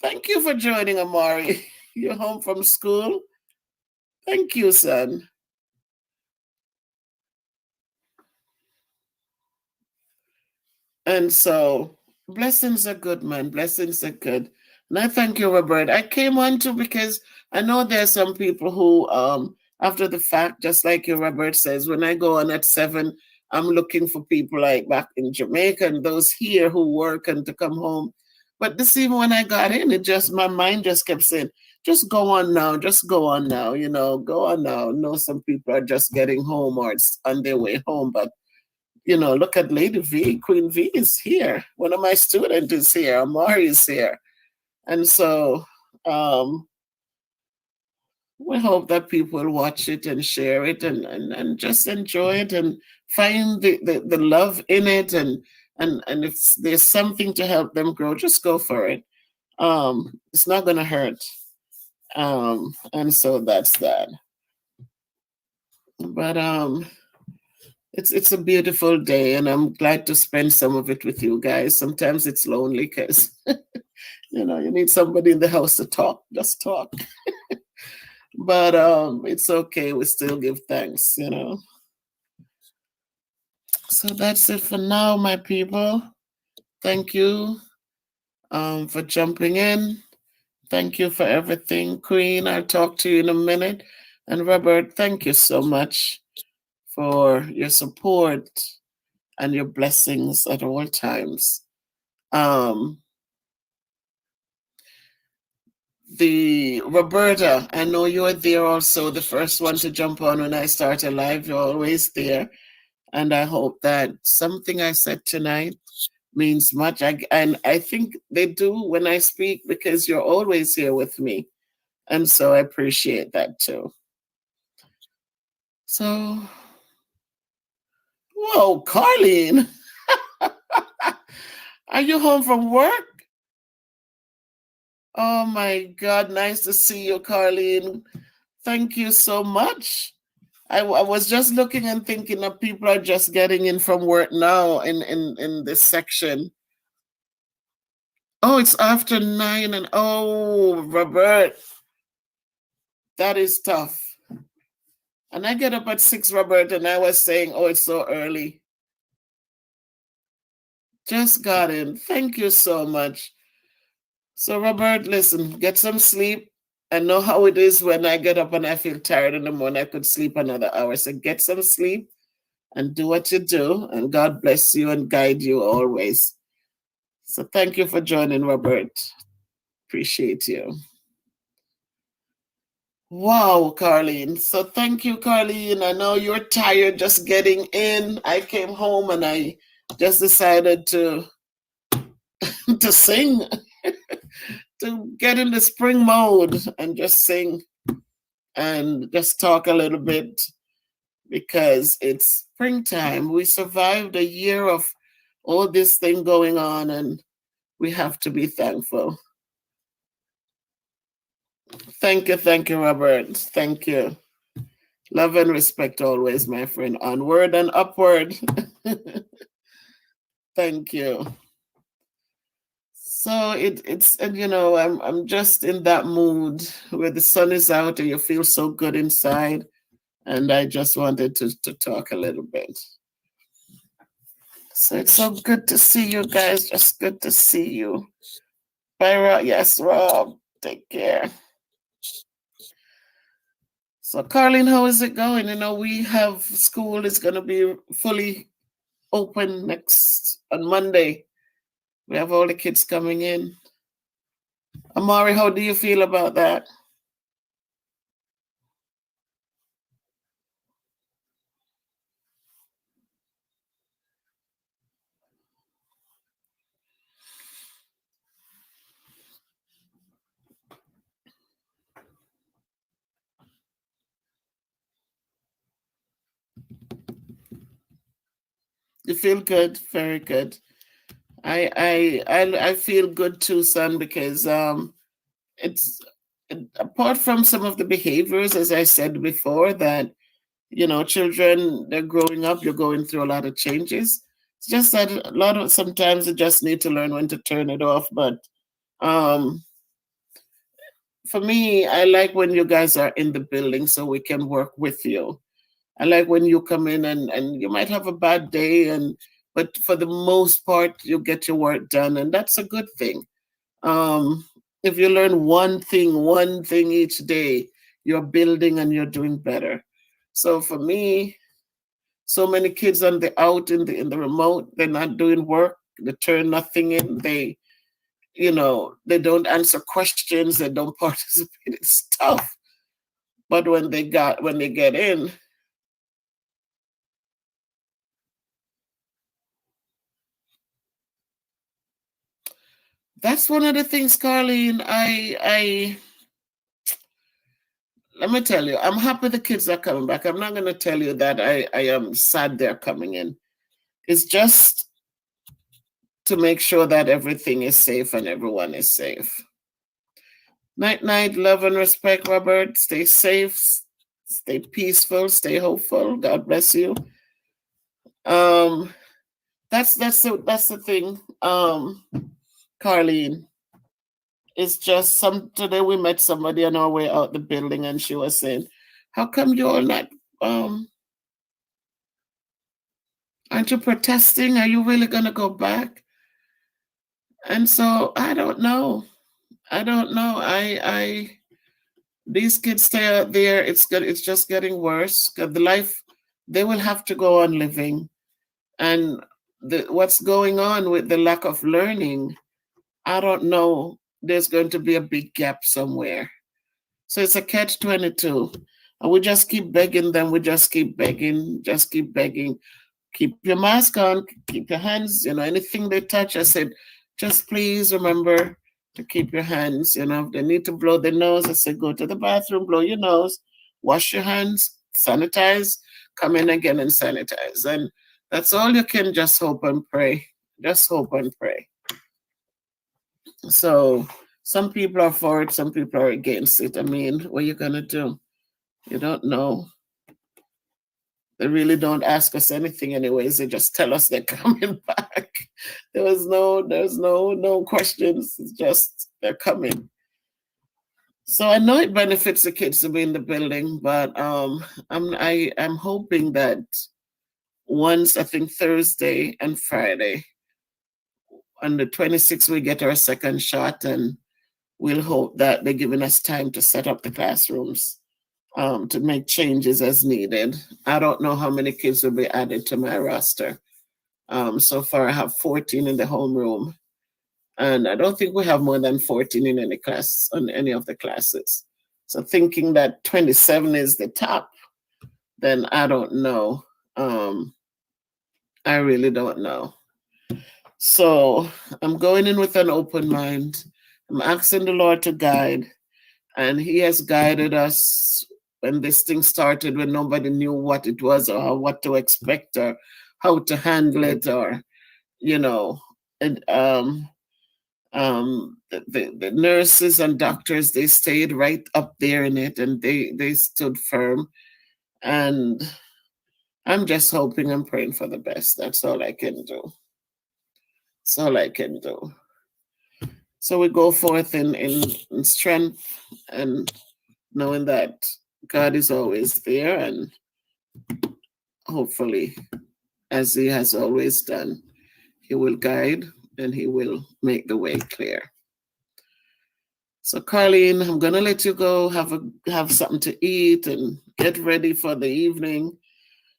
Thank you for joining, Amari. You're home from school. Thank you, son. And so blessings are good, man. Blessings are good. And I thank you, Robert. I came on too because I know there are some people who after the fact, just like you, Robert says, when I go on at 7, I'm looking for people like back in Jamaica and those here who work and to come home. But this evening when I got in, it just my mind just kept saying, just go on now, just go on now, you know, go on now. I know some people are just getting home or it's on their way home, but you know, look at Lady V. Queen V is here. One of my students is here. Amari is here. And so we hope that people watch it and share it and just enjoy it and find the love in it. And if there's something to help them grow, just go for it. It's not going to hurt. And so that's that. But it's a beautiful day, and I'm glad to spend some of it with you guys. Sometimes it's lonely because you know you need somebody in the house to talk, just talk. But it's okay. We still give thanks, you know. So that's it for now, my people. Thank you for jumping in. Thank you for everything, Queen. I'll talk to you in a minute. And Robert, thank you so much for your support and your blessings at all times. Um, the Roberta, I know you're there also, the first one to jump on when I start a live. You're always there. And I hope that something I said tonight means much. And I think they do when I speak because you're always here with me. And so I appreciate that too. So, whoa, Carlene, are you home from work? Oh my God, nice to see you, Carlene. Thank you so much. I was just looking and thinking that people are just getting in from work now in this section. Oh, it's after 9 and oh, Robert, that is tough. And I get up at 6, Robert, and I was saying, oh, it's so early. Just got in. Thank you so much. So, Robert, listen, get some sleep. I know how it is when I get up and I feel tired in the morning. I could sleep another hour. So get some sleep and do what you do. And God bless you and guide you always. So thank you for joining, Robert. Appreciate you. Wow, Carlene. So thank you, Carlene. I know you're tired just getting in. I came home and I just decided to to sing, to get in the spring mode and just sing and just talk a little bit because it's springtime. We survived a year of all this thing going on and we have to be thankful. Thank you, Robert. Thank you. Love and respect always, my friend. Onward and upward. Thank you. So it's and you know I'm just in that mood where the sun is out and you feel so good inside, and I just wanted to talk a little bit. So it's so good to see you guys. Just good to see you. Bye, Rob. Yes, Rob. Take care. So, Carlene, how is it going? You know, we have school is going to be fully open next on Monday. We have all the kids coming in. Amari, how do you feel about that? You feel good, very good. I feel good too, son, because it's apart from some of the behaviors, as I said before, that children, they're growing up, you're going through a lot of changes. It's just that a lot of sometimes you just need to learn when to turn it off. But um, for me, I like when you guys are in the building so we can work with you. I like when you come in and you might have a bad day, but for the most part you get your work done, and that's a good thing. Um, if you learn one thing each day, you're building and you're doing better. So for me, so many kids on the out in the remote, they're not doing work, they turn nothing in, they don't answer questions, they don't participate. It's tough. But when they get in, that's one of the things, Carlene. I let me tell you, I'm happy the kids are coming back. I'm not gonna tell you that I am sad they're coming in. It's just to make sure that everything is safe and everyone is safe. Night night, love and respect, Robert. Stay safe, stay peaceful, stay hopeful. God bless you. Um that's the thing. Carlene. It's just some today we met somebody on our way out the building and she was saying, how come you're not um aren't you protesting? Are you really gonna go back? And so I don't know. I don't know. I these kids stay out there, it's just getting worse. 'Cause the life they will have to go on living. And what's going on with the lack of learning, I don't know. There's going to be a big gap somewhere. So it's a catch 22. And we just keep begging them. We just keep begging, just keep begging. Keep your mask on, keep your hands, anything they touch. I said, just please remember to keep your hands. If they need to blow their nose, I said, go to the bathroom, blow your nose, wash your hands, sanitize, come in again and sanitize. And that's all you can just hope and pray. Just hope and pray. So some people are for it, some people are against it. I mean, what are you gonna do? You don't know. They really don't ask us anything anyways. They just tell us they're coming back. There's no questions. It's just they're coming. So I know it benefits the kids to be in the building, but I'm hoping that once I think Thursday and Friday on the 26th we get our second shot, and we'll hope that they're giving us time to set up the classrooms, to make changes as needed. I don't know how many kids will be added to my roster. So far, I have 14 in the homeroom, and I don't think we have more than 14 in any class on any of the classes. So thinking that 27 is the top, then I don't know. I really don't know. So I'm going in with an open mind. I'm asking the Lord to guide, and He has guided us when this thing started, when nobody knew what it was or what to expect or how to handle it, or you know, and the nurses and doctors, they stayed right up there in it, and they stood firm. And I'm just hoping and praying for the best. That's all I can do. That's all I can do. So we go forth in strength and knowing that God is always there, and hopefully, as He has always done, He will guide and He will make the way clear. So, Carlene, I'm gonna let you go have something to eat and get ready for the evening.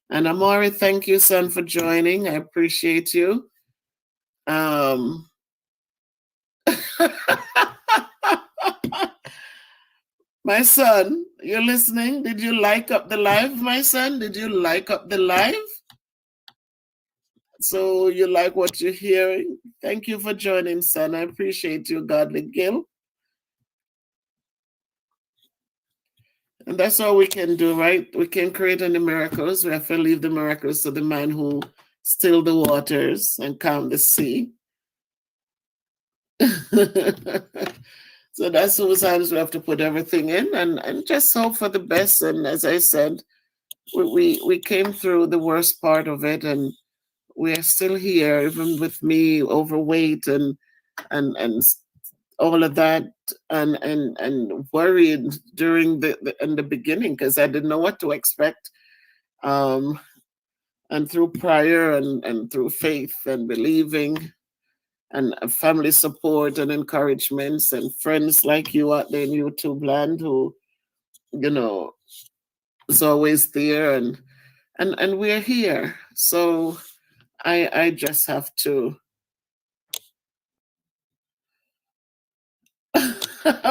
And Amari, thank you, son, for joining. I appreciate you. Um, my son, you're listening? Did you like up the live, my son? Did you like up the live? So you like what you're hearing? Thank you for joining, son. I appreciate you, Godly Gil. And that's all we can do, right? We can create any miracles. We have to leave the miracles to the man who still the waters and calm the sea. So that's sometimes we have to put everything in and just hope for the best. And as I said, we came through the worst part of it, and we are still here, even with me overweight and all of that, and worried during the in the beginning because I didn't know what to expect. Um, and through prayer and through faith and believing and family support and encouragements and friends like you out there in YouTube land who, you know, is always there and we're here. So I just have to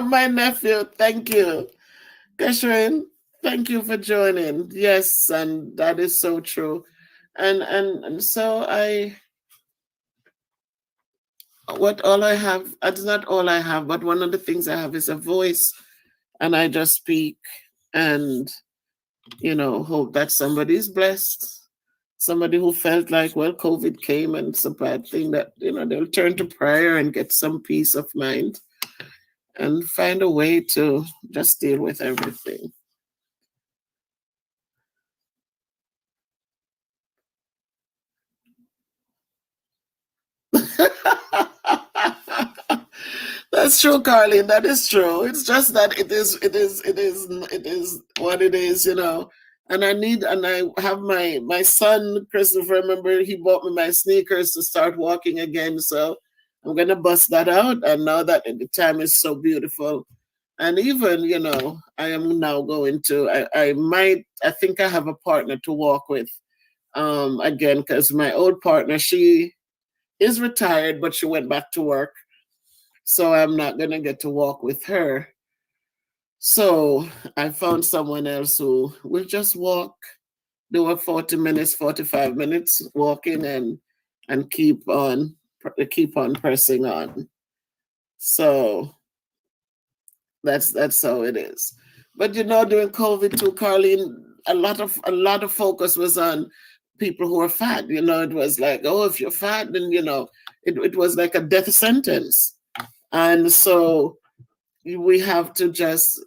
my nephew, thank you. Kashrin, thank you for joining. Yes, and that is so true. And so I what all I have, it's not all I have, but one of the things I have is a voice, and I just speak and, hope that somebody's blessed. Somebody who felt like, well, COVID came and it's a bad thing, that, they'll turn to prayer and get some peace of mind and find a way to just deal with everything. That's true, Carlene. That is true. It's just that it is what it is. And I have my son Christopher. Remember, he bought me my sneakers to start walking again. So I'm gonna bust that out. And now that the time is so beautiful, and even I am now going to. I think I have a partner to walk with. Again, because my old partner, she is retired, but she went back to work, so I'm not gonna get to walk with her. So I found someone else who will just walk, do a 40 minutes, 45 minutes walking and keep on pressing on. So that's how it is. But during COVID too, Carlene, a lot of focus was on people who are fat. It was like, oh, if you're fat, then it was like a death sentence. And so we have to just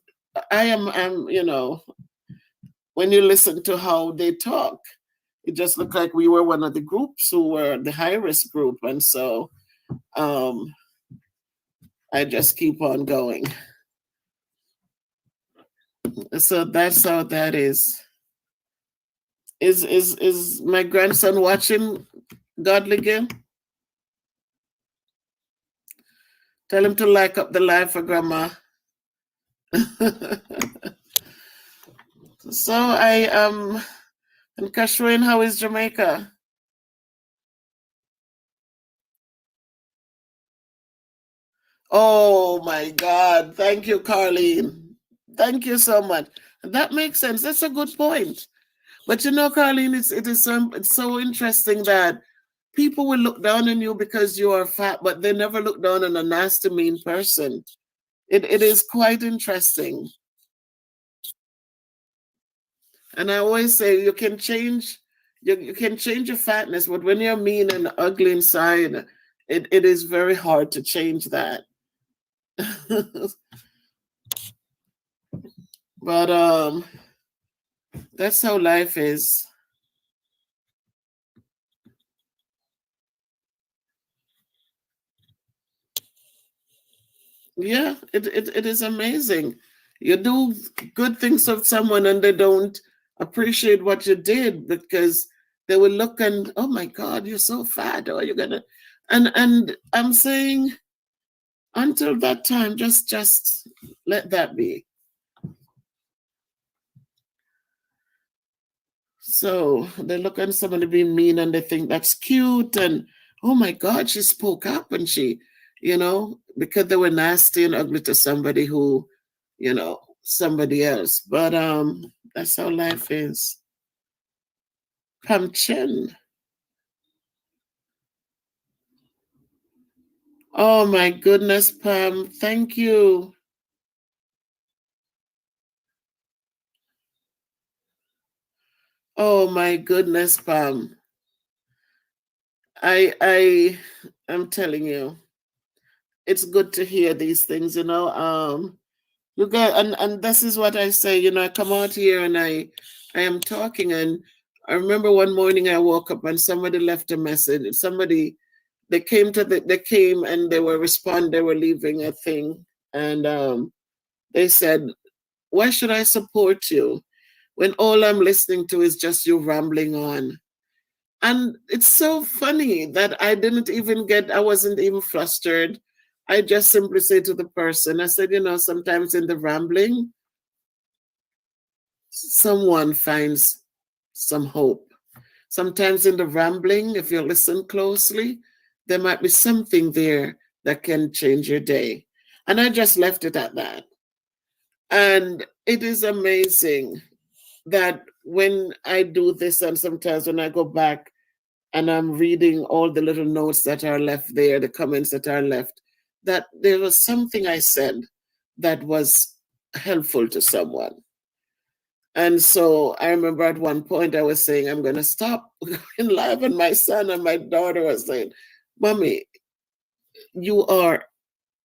I'm when you listen to how they talk, it just looked like we were one of the groups who were the high risk group. And so um I just keep on going. So that's how that is. Is my grandson watching Godly Game? Tell him to like up the live for grandma. So and Kashrin, how is Jamaica? Oh my God. Thank you, Carlene. Thank you so much. That makes sense. That's a good point. But Carlene, it's so interesting that people will look down on you because you are fat, but they never look down on a nasty, mean person. It is quite interesting. And I always say you can change your fatness, but when you're mean and ugly inside, it is very hard to change that. But that's how life is. Yeah, it is amazing. You do good things of someone and they don't appreciate what you did because they will look and, oh my God, you're so fat, or you're gonna and I'm saying, until that time, just let that be. So they look at somebody being mean and they think that's cute, and oh my God, she spoke up, and because they were nasty and ugly to somebody who, somebody else. But that's how life is. Pam Chen. Oh my goodness, Pam. Thank you. Oh my goodness, Pam. I am telling you, it's good to hear these things, you got, and this is what I say, I come out here and I am talking, and I remember one morning I woke up and somebody left a message. Somebody, they came and they were leaving a thing, and they said, why should I support you when all I'm listening to is just you rambling on? And it's so funny that I wasn't even flustered. I just simply say to the person, I said, sometimes in the rambling, someone finds some hope. Sometimes in the rambling, if you listen closely, there might be something there that can change your day. And I just left it at that. And it is amazing that when I do this, and sometimes when I go back and I'm reading all the little notes that are left there, the comments that are left, that there was something I said that was helpful to someone. And so I remember at one point I was saying, I'm going to stop going live. And my son and my daughter was saying, Mommy,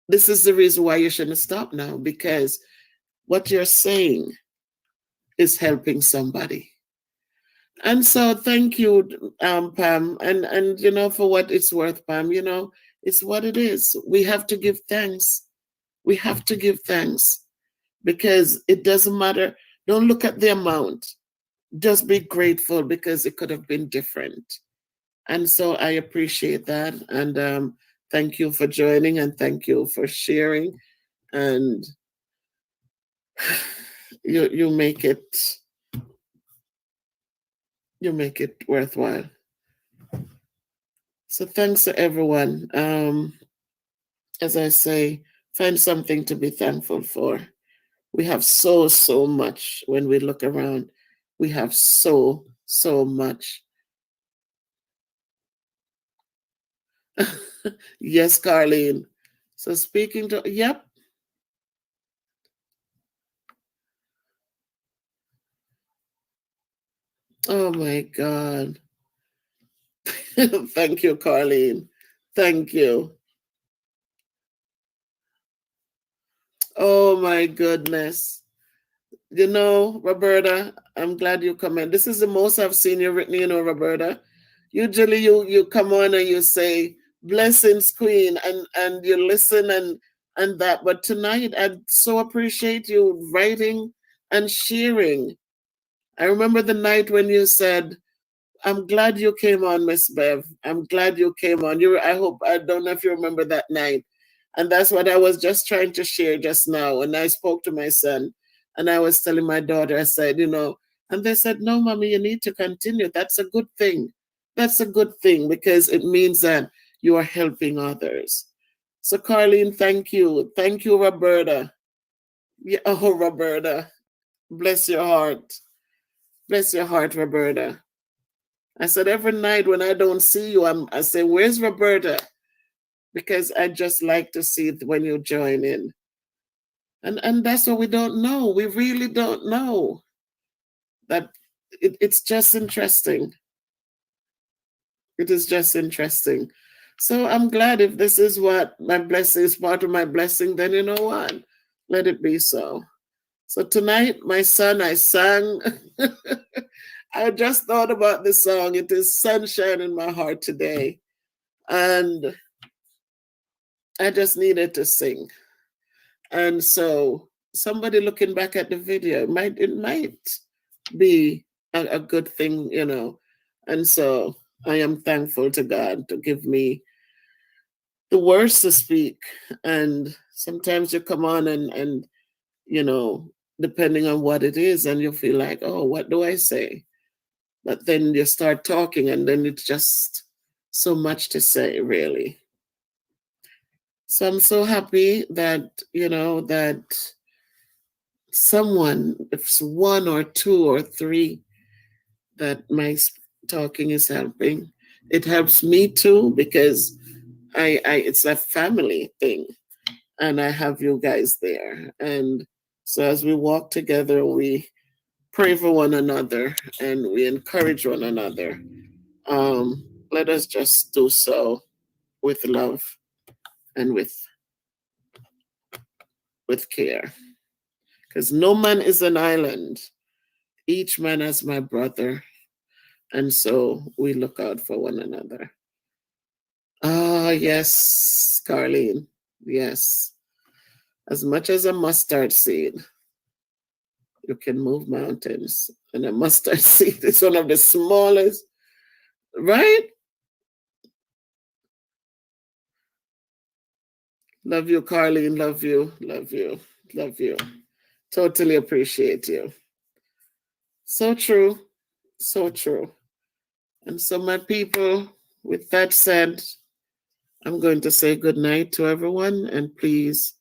this is the reason why you shouldn't stop now, because what you're saying is helping somebody. And so thank you, Pam. And for what it's worth, Pam, it's what it is. We have to give thanks. We have to give thanks because it doesn't matter. Don't look at the amount. Just be grateful because it could have been different. And so I appreciate that. And thank you for joining and thank you for sharing. And you make it worthwhile. So thanks to everyone. As I say, find something to be thankful for. We have so much when we look around. We have so much. Yes, Carlene. So speaking to, yep. Oh my God. Thank you, Carlene. Thank you. Oh my goodness. Roberta, I'm glad you come in. This is the most I've seen you written, Roberta. Usually you come on and you say, blessings, Queen, and you listen and that. But tonight, I so appreciate you writing and sharing. I remember the night when you said, I'm glad you came on, Miss Bev. I'm glad you came on. I don't know if you remember that night. And that's what I was just trying to share just now. And I spoke to my son and I was telling my daughter, I said, and they said, no, Mommy, you need to continue. That's a good thing. That's a good thing because it means that you are helping others. So, Carlene, thank you. Thank you, Roberta. Yeah, oh, Roberta. Bless your heart. Bless your heart, Roberta. I said, every night when I don't see you, I say, where's Roberta? Because I just like to see it when you join in. And that's what we don't know. We really don't know. That it's just interesting. It is just interesting. So I'm glad if this is what my blessing is, part of my blessing, then you know what? Let it be so. So tonight, my son, I sang. I just thought about the song. It is sunshine in my heart today. And I just needed to sing. And so somebody looking back at the video, it might be a good thing, And so I am thankful to God to give me the words to speak. And sometimes you come on and depending on what it is, and you feel like, oh, what do I say? But then you start talking and then it's just so much to say, really. So I'm so happy that, that someone, if it's one or two or three, that my talking is helping. It helps me too because I it's a family thing and I have you guys there. And so as we walk together, we pray for one another and we encourage one another. let us just do so with love and with care. Because no man is an island. Each man is my brother. And so we look out for one another. Ah, yes, Carlene. Yes. As much as a mustard seed, you can move mountains. And a mustard seed is one of the smallest, right? Love you, Carlene. Love you. Love you. Love you. Totally appreciate you. So true. So true. And so, my people, with that said, I'm going to say good night to everyone. And please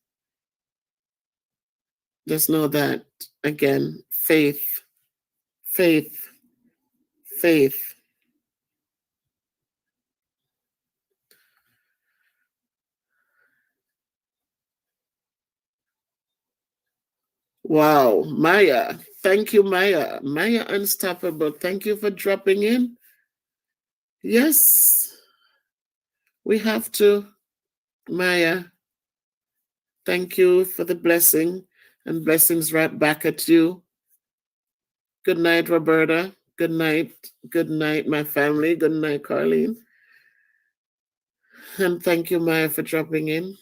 just know that, again, faith, faith, faith. Wow, Maya. Thank you, Maya. Maya Unstoppable. Thank you for dropping in. Yes, we have to. Maya, thank you for the blessing and blessings right back at you. Good night, Roberta. Good night. Good night, my family. Good night, Carlene. And thank you, Maya, for dropping in.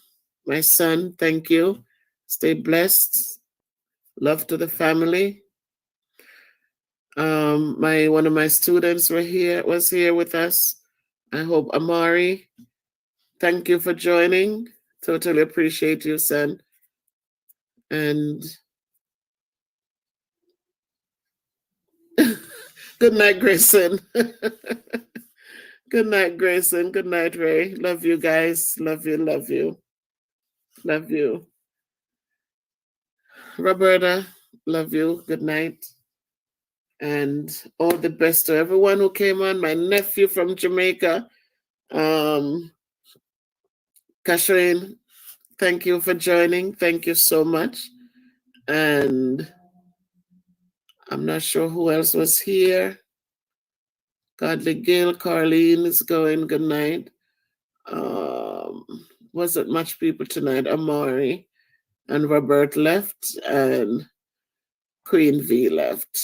My son, thank you. Stay blessed. Love to the family. My one of my students was here with us. I hope Amari. Thank you for joining. Totally appreciate you, son. And good night, Grayson. Good night, Grayson. Good night, Ray. Love you guys. Love you, love you. Love you. Roberta, love you. Good night. And all the best to everyone who came on. My nephew from Jamaica, Kashrine, thank you for joining. Thank you so much. And I'm not sure who else was here. Godly Gill, Carlene is going. Good night. Um, wasn't much people tonight. Amari and Robert left, and Queen V left.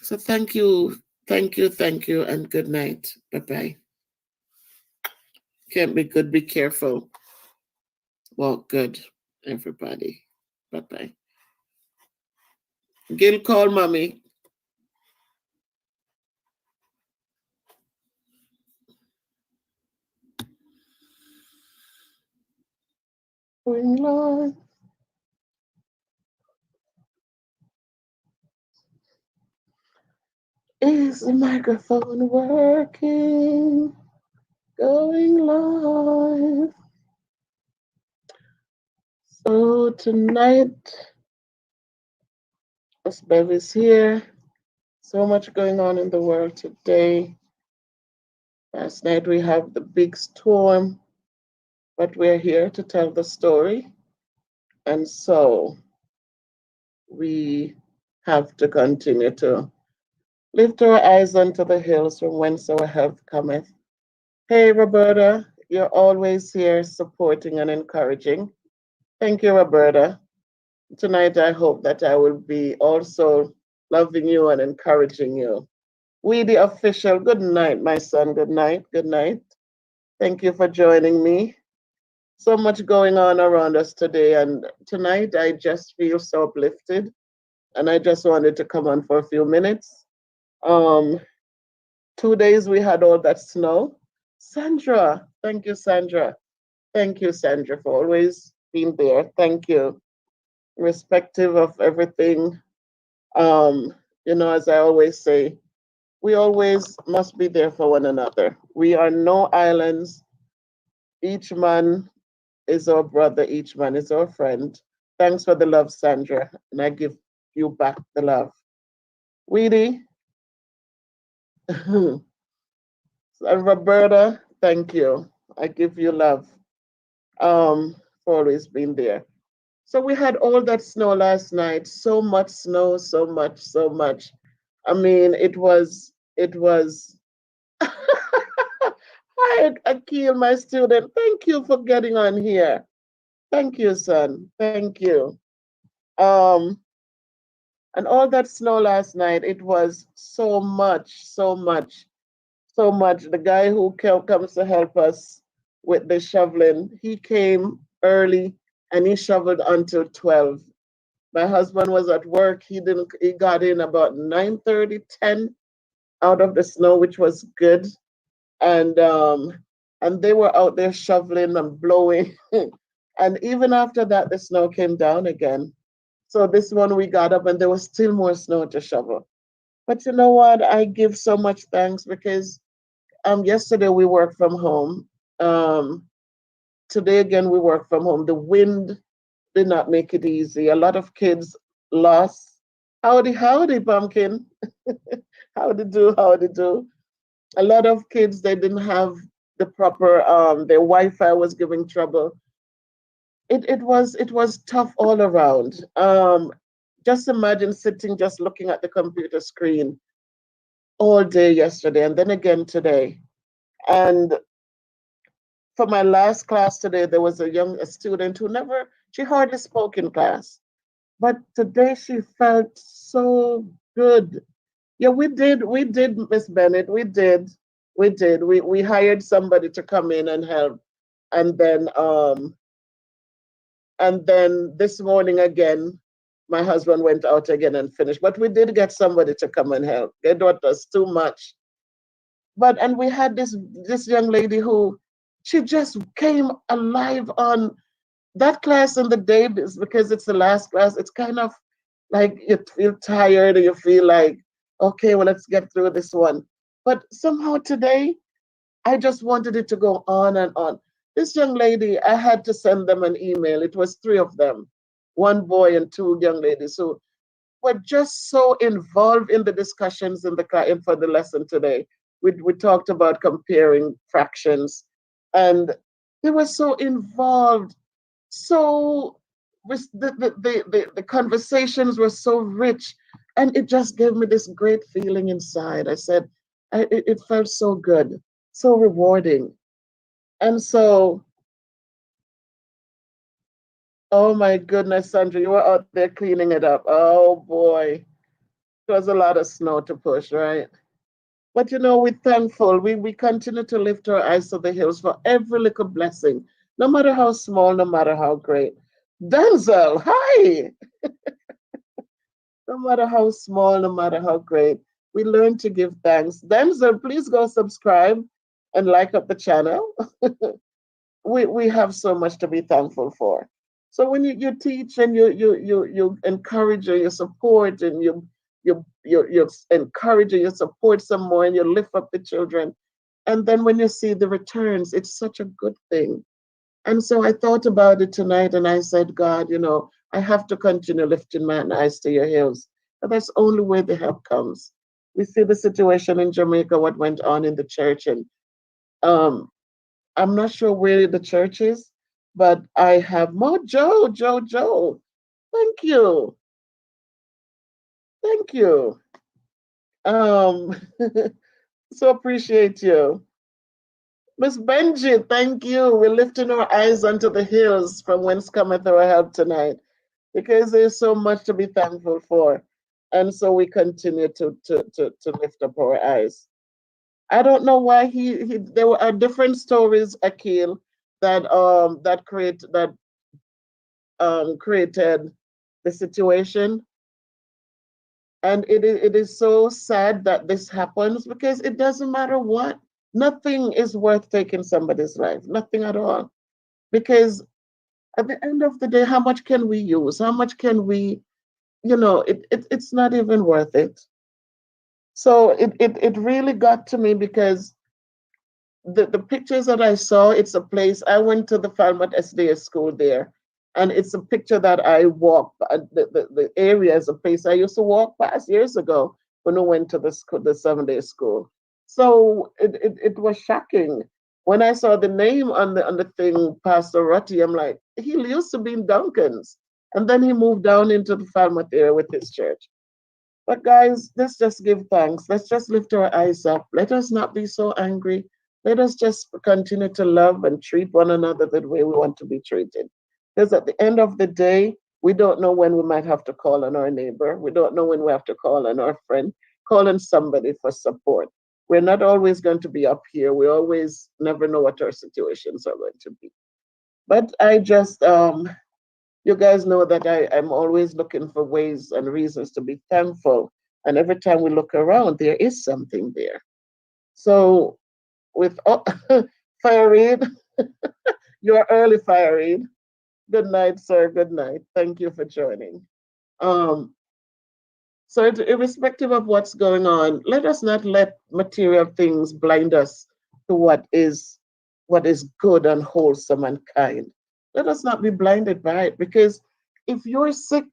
So thank you, and good night. Bye bye. Can't be good. Be careful. Walk good, everybody. Bye bye. Gil, call mommy. Going live. Is the microphone working? Going live. So tonight, Miss Bev is here. So much going on in the world today. Last night we have the big storm, but we're here to tell the story. And so we have to continue to lift our eyes unto the hills from whence our help cometh. Hey, Roberta, you're always here supporting and encouraging. Thank you, Roberta. Tonight, I hope that I will be also loving you and encouraging you. We, the official, good night, my son. Good night. Good night. Thank you for joining me. So much going on around us today. And tonight, I just feel so uplifted. And I just wanted to come on for a few minutes. Um, 2 days we had all that snow. Sandra, thank you, Sandra. Thank you, Sandra, for always being there. Thank you. Irrespective of everything, as I always say, we always must be there for one another. We are no islands. Each man is our brother, each man is our friend. Thanks for the love, Sandra, and I give you back the love. Weedy and Roberta, thank you. I give you love for always being there. So we had all that snow last night. So much snow, so much, so much. I mean, it was It was hi Akil, my student. Thank you for getting on here. Thank you, son. Thank you. Um, and all that snow last night, it was so much, so much, so much. The guy who comes to help us with the shoveling, he came early and he shoveled until 12. My husband was at work. He got in about 9:30, 10 out of the snow, which was good. And and they were out there shoveling and blowing. And even after that, the snow came down again. So this one we got up and there was still more snow to shovel. But you know what? I give so much thanks because yesterday we worked from home. Um Today again we work from home. The wind did not make it easy. A lot of kids lost. Howdy, howdy, pumpkin. Howdy do, howdy do. A lot of kids they didn't have the proper their Wi-Fi was giving trouble. It was tough all around. Just imagine sitting just looking at the computer screen all day yesterday and then again today. And for my last class today, there was a student who never she hardly spoke in class. But today she felt so good. Yeah, we did, Miss Bennett. We did. We hired somebody to come in and help. And then this morning again, my husband went out again and finished. But we did get somebody to come and help. They don't us too much. But and we had this young lady who she just came alive on that class in the day because it's the last class. It's kind of like you feel tired or you feel like, okay, well, let's get through this one. But somehow today, I just wanted it to go on and on. This young lady, I had to send them an email. It was three of them, one boy and two young ladies who were just so involved in the discussions in the for the lesson today. We talked about comparing fractions, and they were so involved. So the conversations were so rich, and it just gave me this great feeling inside. I said, it felt so good, so rewarding. And so, oh my goodness, Sandra, you were out there cleaning it up. Oh boy, it was a lot of snow to push, right? But you know, we're thankful. We continue to lift our eyes to the hills for every little blessing, no matter how small, no matter how great. Denzel, hi! No matter how small, no matter how great, we learn to give thanks. Denzel, please go subscribe and like up the channel. We have so much to be thankful for. So when you teach and you encourage and you support and you encourage and you support some more and you lift up the children, and then when you see the returns, it's such a good thing. And so I thought about it tonight and I said, God, I have to continue lifting my eyes to your hills. And that's the only way the help comes. We see the situation in Jamaica, what went on in the church, and um, I'm not sure where the church is, but I have more Joe. Thank you. Thank you. Um, so appreciate you. Miss Benji, thank you. We're lifting our eyes unto the hills from whence cometh our help tonight because there's so much to be thankful for. And so we continue to lift up our eyes. I don't know why he there are different stories, Akil, that created the situation. And it is so sad that this happens because it doesn't matter what. Nothing is worth taking somebody's life. Nothing at all. Because at the end of the day, how much can we use? How much can we, it's not even worth it. So it really got to me because the pictures that I saw, it's a place. I went to the Falmouth SDA school there, and it's a picture that I walked. The area is a place I used to walk past years ago when I went to the school, the 7-day school. So it was shocking when I saw the name on the thing, Pastor Rutty. I'm like, he used to be in Duncan's, and then he moved down into the Falmouth area with his church. But guys, let's just give thanks. Let's just lift our eyes up. Let us not be so angry. Let us just continue to love and treat one another the way we want to be treated. Because at the end of the day, we don't know when we might have to call on our neighbor. We don't know when we have to call on our friend, call on somebody for support. We're not always going to be up here. We always never know what our situations are going to be. But I just you guys know that I'm always looking for ways and reasons to be thankful. And every time we look around, there is something there. So with Fire Reed, you're early, Fire Reed. Good night, sir. Good night. Thank you for joining. Um, so irrespective of what's going on, let us not let material things blind us to what is good and wholesome and kind. Let us not be blinded by it because if you're sick,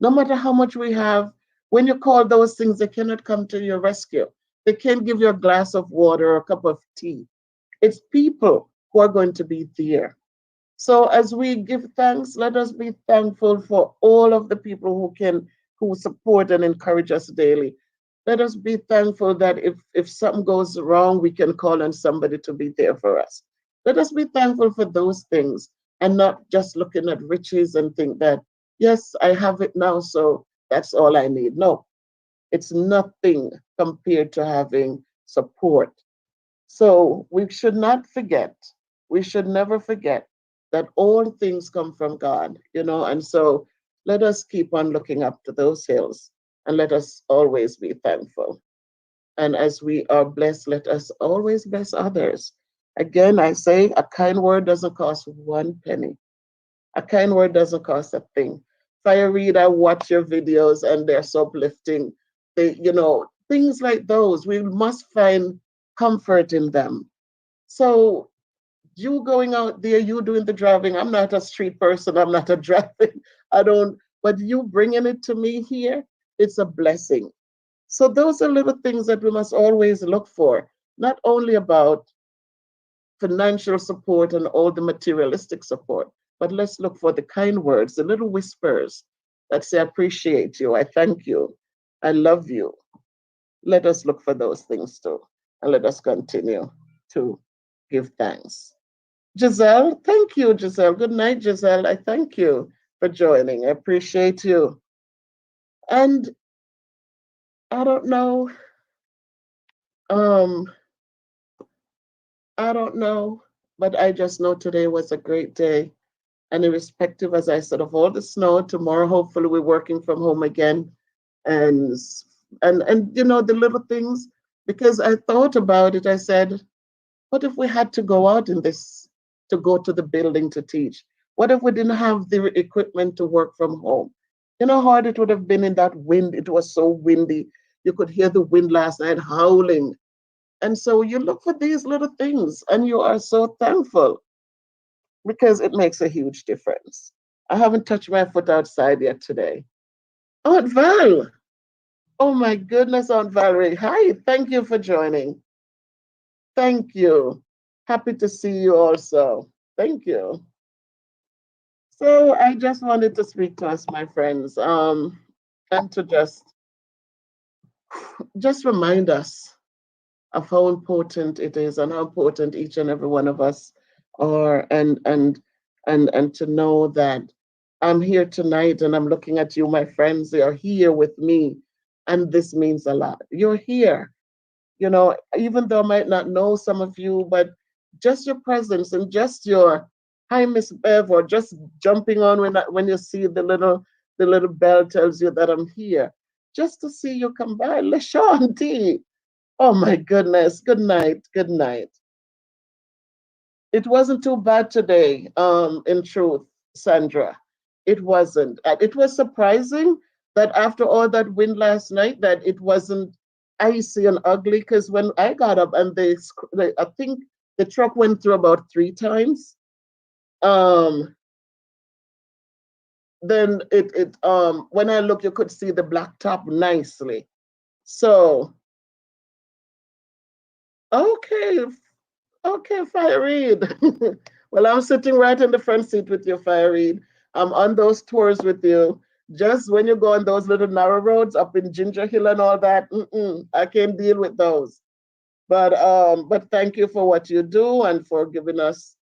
no matter how much we have, when you call those things, they cannot come to your rescue. They can't give you a glass of water or a cup of tea. It's people who are going to be there. So as we give thanks, let us be thankful for all of the people who support and encourage us daily. Let us be thankful that if something goes wrong, we can call on somebody to be there for us. Let us be thankful for those things and not just looking at riches and think that, yes, I have it now, so that's all I need. No, it's nothing compared to having support. So we should not forget, we should never forget that all things come from God, and so let us keep on looking up to those hills and let us always be thankful. And as we are blessed, let us always bless others. Again, I say a kind word doesn't cost one penny. A kind word doesn't cost a thing. Fire Read, I watch your videos and they're so uplifting. Things like those, we must find comfort in them. So you going out there, you doing the driving. I'm not a street person. I'm not a driving. I don't, but you bringing it to me here, it's a blessing. So those are little things that we must always look for, not only about financial support and all the materialistic support, but let's look for the kind words, the little whispers that say, I appreciate you, I thank you, I love you. Let us look for those things too, and let us continue to give thanks. Giselle, thank you, Giselle. Good night, Giselle. I thank you for joining. I appreciate you. And I don't know, um, I don't know, but I just know today was a great day. And irrespective, as I said, of all the snow, tomorrow hopefully we're working from home again. And the little things, because I thought about it, I said, what if we had to go out in this to go to the building to teach? What if we didn't have the equipment to work from home? You know how hard it would have been in that wind. It was so windy. You could hear the wind last night howling. And so you look for these little things and you are so thankful because it makes a huge difference. I haven't touched my foot outside yet today. Aunt Val. Oh my goodness, Aunt Valerie. Hi, thank you for joining. Thank you. Happy to see you also. Thank you. So I just wanted to speak to us, my friends, and to just remind us of how important it is and how important each and every one of us are, and to know that I'm here tonight and I'm looking at you, my friends. They are here with me, and this means a lot. You're here, even though I might not know some of you, but just your presence and just your hi, Miss Bev, or just jumping on when you see the little bell tells you that I'm here, just to see you come by. LaShawn D. Oh my goodness. Good night. Good night. It wasn't too bad today, in truth, Sandra. It wasn't. It was surprising that after all that wind last night, that it wasn't icy and ugly. Because when I got up and I think the truck went through about 3 times. Um, then when I look, you could see the black top nicely. So okay, okay, Fire Read. Well, I'm sitting right in the front seat with you, Fire Read. I'm on those tours with you. Just when you go on those little narrow roads up in Ginger Hill and all that, I can't deal with those. But thank you for what you do and for giving us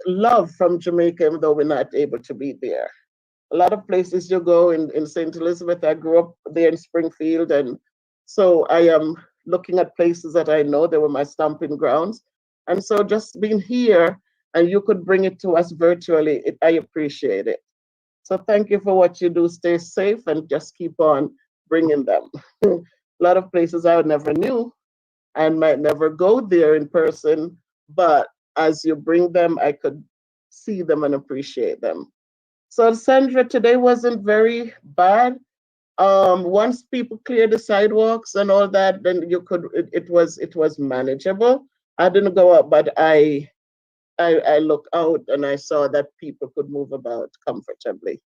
love from Jamaica, even though we're not able to be there. A lot of places you go in St. Elizabeth. I grew up there in Springfield, and so I am looking at places that I know they were my stomping grounds. And so just being here and you could bring it to us virtually, I appreciate it. So thank you for what you do. Stay safe and just keep on bringing them. A lot of places I never knew and might never go there in person, but as you bring them, I could see them and appreciate them. So Sandra, today wasn't very bad. Once people clear the sidewalks and all that, then you could it was manageable. I didn't go up, but I looked out and I saw that people could move about comfortably.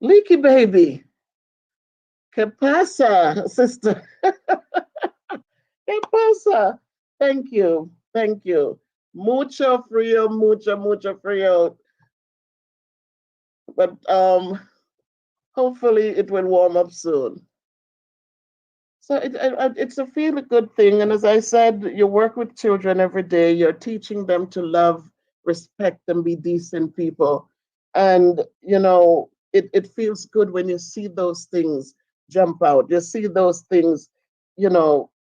Leaky baby, ¿qué pasa, sister? ¿Qué pasa? Thank you, thank you. Mucho frío, mucho frío. But hopefully it will warm up soon. So it's a really good thing. And as I said, you work with children every day. You're teaching them to love, respect, and be decent people. And, it feels good when you see those things jump out. You see those things,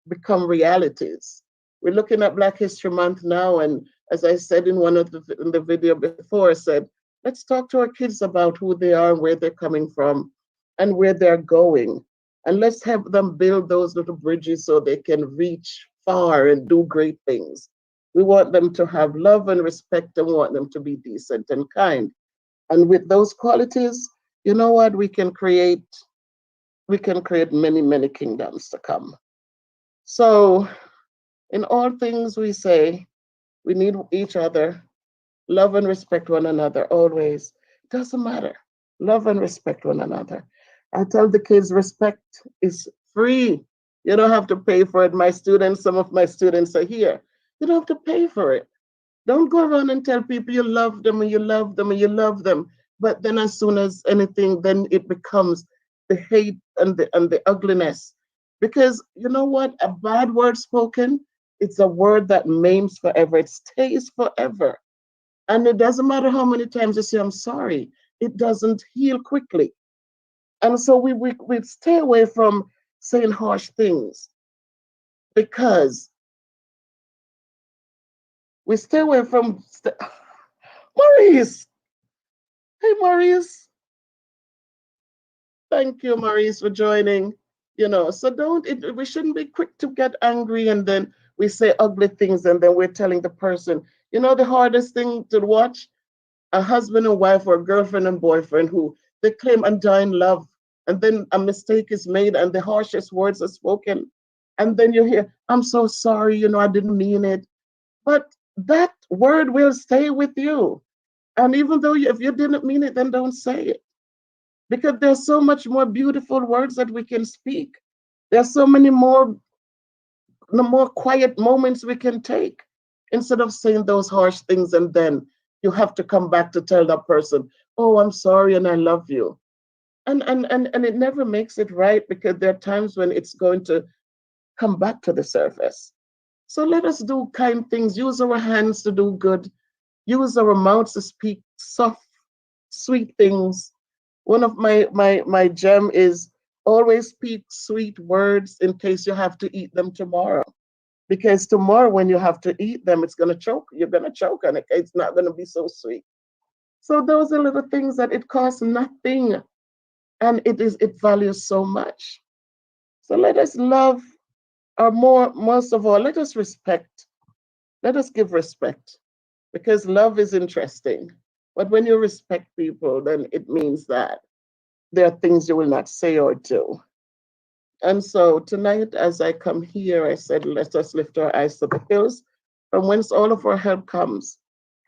become realities. We're looking at Black History Month now. And as I said in one of in the video before, I said, let's talk to our kids about who they are and where they're coming from and where they're going, and let's have them build those little bridges so they can reach far and do great things. We want them to have love and respect and want them to be decent and kind. And with those qualities, you know what? We can create many kingdoms to come. So in all things we say, we need each other, love and respect one another always. Doesn't matter. Love and respect one another. I tell the kids respect is free. You don't have to pay for it. Some of my students are here. You don't have to pay for it. Don't go around and tell people you love them and you love them and you love them. But then as soon as anything, then it becomes the hate and the ugliness. Because you know what? A bad word spoken, it's a word that maims forever. It stays forever. And it doesn't matter how many times you say, I'm sorry, it doesn't heal quickly. And so we stay away from saying harsh things because we stay away from. Maurice! Hey, Maurice. Thank you, Maurice, for joining. So we shouldn't be quick to get angry and then we say ugly things and then we're telling the person, the hardest thing to watch? A husband and wife or a girlfriend and boyfriend who they claim undying love, and then a mistake is made and the harshest words are spoken, and then you hear, I'm so sorry, I didn't mean it. But that word will stay with you. And even though if you didn't mean it, then don't say it. Because there's so much more beautiful words that we can speak. There's so many more the more quiet moments we can take instead of saying those harsh things and then you have to come back to tell that person, oh, I'm sorry and I love you. And it never makes it right because there are times when it's going to come back to the surface. So let us do kind things, use our hands to do good, use our mouths to speak soft, sweet things. One of my gem is always speak sweet words in case you have to eat them tomorrow. Because tomorrow when you have to eat them, it's gonna choke. You're gonna choke on it. It's not gonna be so sweet. So those are little things that it costs nothing, and it values so much. So let us love, or most of all, let us respect. Let us give respect, because love is interesting. But when you respect people, then it means that there are things you will not say or do. And so tonight, as I come here, I said, let us lift our eyes to the hills from whence all of our help comes.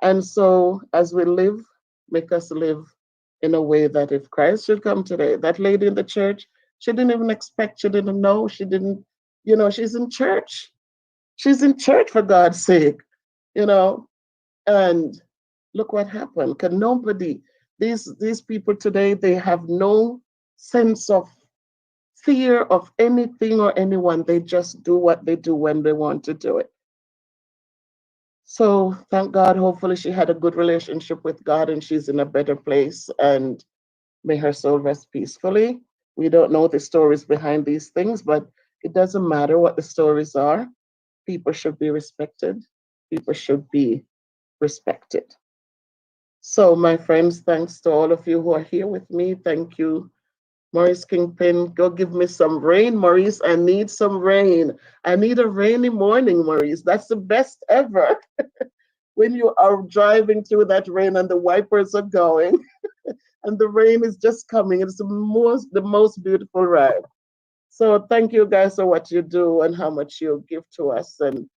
And so as we live, make us live in a way that if Christ should come today, that lady in the church, she didn't even expect, she didn't know, she didn't, she's in church. She's in church for God's sake, you know. And look what happened. Can nobody, These people today, they have no sense of fear of anything or anyone. They just do what they do when they want to do it. So thank God, hopefully she had a good relationship with God and she's in a better place, and may her soul rest peacefully. We don't know the stories behind these things, but it doesn't matter what the stories are. People should be respected. People should be respected. So, my friends, thanks to all of you who are here with me. Thank you, Maurice Kingpin. Go give me some rain, Maurice. I need some rain. I need a rainy morning, Maurice. That's the best ever. When you are driving through that rain and the wipers are going and the rain is just coming. It's the most beautiful ride. So thank you guys for what you do and how much you give to us. And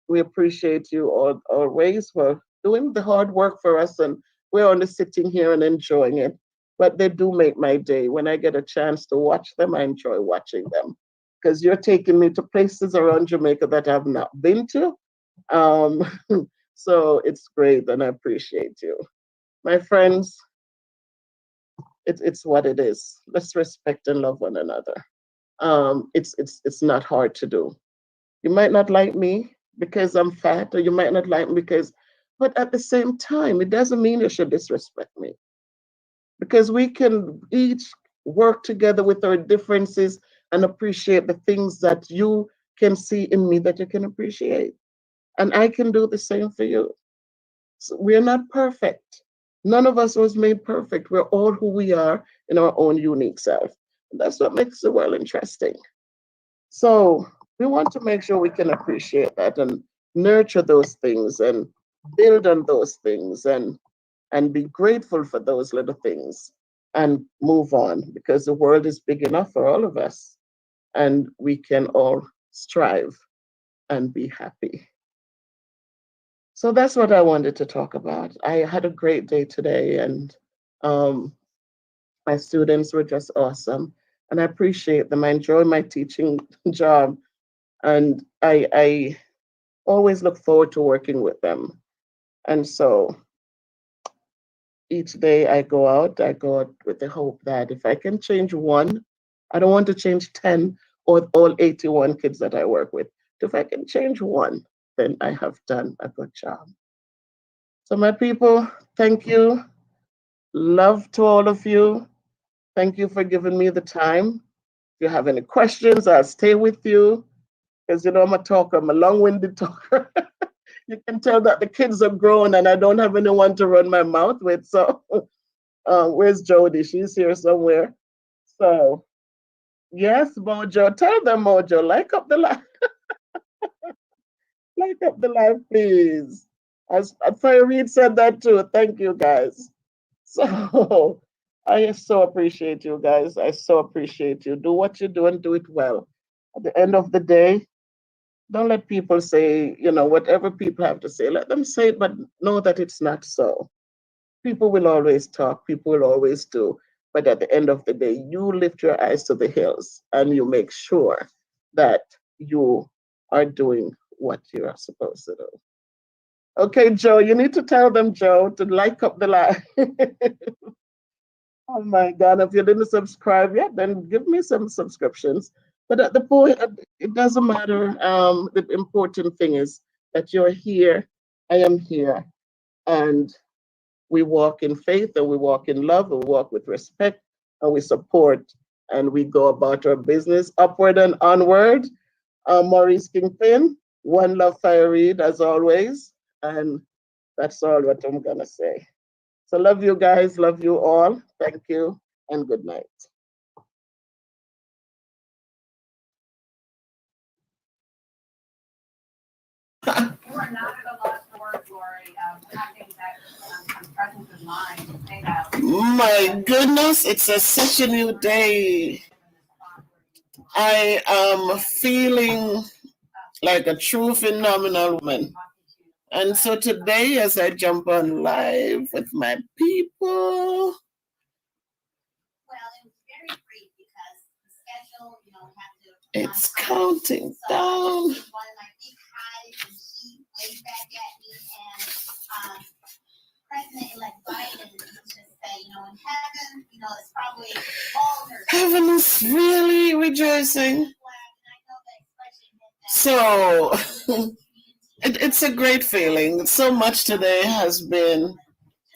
we appreciate you all always for doing the hard work for us. And we're only sitting here and enjoying it. But they do make my day. When I get a chance to watch them, I enjoy watching them. Because you're taking me to places around Jamaica that I've not been to. Um, so it's great and I appreciate you. My friends, it's what it is. Let's respect and love one another. It's not hard to do. You might not like me because I'm fat, or you might not like me because, but at the same time, it doesn't mean you should disrespect me because we can each work together with our differences and appreciate the things that you can see in me that you can appreciate, and I can do the same for you. So we're not perfect. None of us was made perfect. We're all who we are in our own unique self. And that's what makes the world interesting. So we want to make sure we can appreciate that and nurture those things and build on those things and be grateful for those little things and move on because the world is big enough for all of us and we can all strive and be happy. So that's what I wanted to talk about. I had a great day today, and um, my students were just awesome, and I appreciate them. I enjoy my teaching job, and I always look forward to working with them. And so each day I go out with the hope that if I can change one, I don't want to change 10 or all 81 kids that I work with. If I can change one, then I have done a good job. So, my people, thank you. Love to all of you. Thank you for giving me the time. If you have any questions, I'll stay with you because you know I'm a talker, I'm a long winded talker. You can tell that the kids are grown and I don't have anyone to run my mouth with. So, where's Jody? She's here somewhere. So, yes, Mojo, tell them, Mojo, like up the live, please. As Fire Reed said that too. Thank you, guys. So I so appreciate you guys. I so appreciate you. Do what you do and do it well. At the end of the day, don't let people say, whatever people have to say, let them say it, but know that it's not so. People will always talk, people will always do. But at the end of the day, you lift your eyes to the hills and you make sure that you are doing what you are supposed to do. Okay, Joe, you need to tell them, Joe, to like up the live. Oh my God, if you didn't subscribe yet, then give me some subscriptions. But at the point, it doesn't matter. The important thing is that you're here, I am here, and we walk in faith and we walk in love and we walk with respect and we support and we go about our business upward and onward. Maurice Kingpin, one love fire read as always. And that's all what I'm going to say. So love you guys, love you all. Thank you and good night. You are not at a loss for words, Lori. Having that presence of mind to say that. My goodness, it's such a new day. I am feeling like a true phenomenal woman. And so today, as I jump on live with my people, it's counting down. President-elect Biden used to say, Heaven is really rejoicing. So it's a great feeling. So much today has been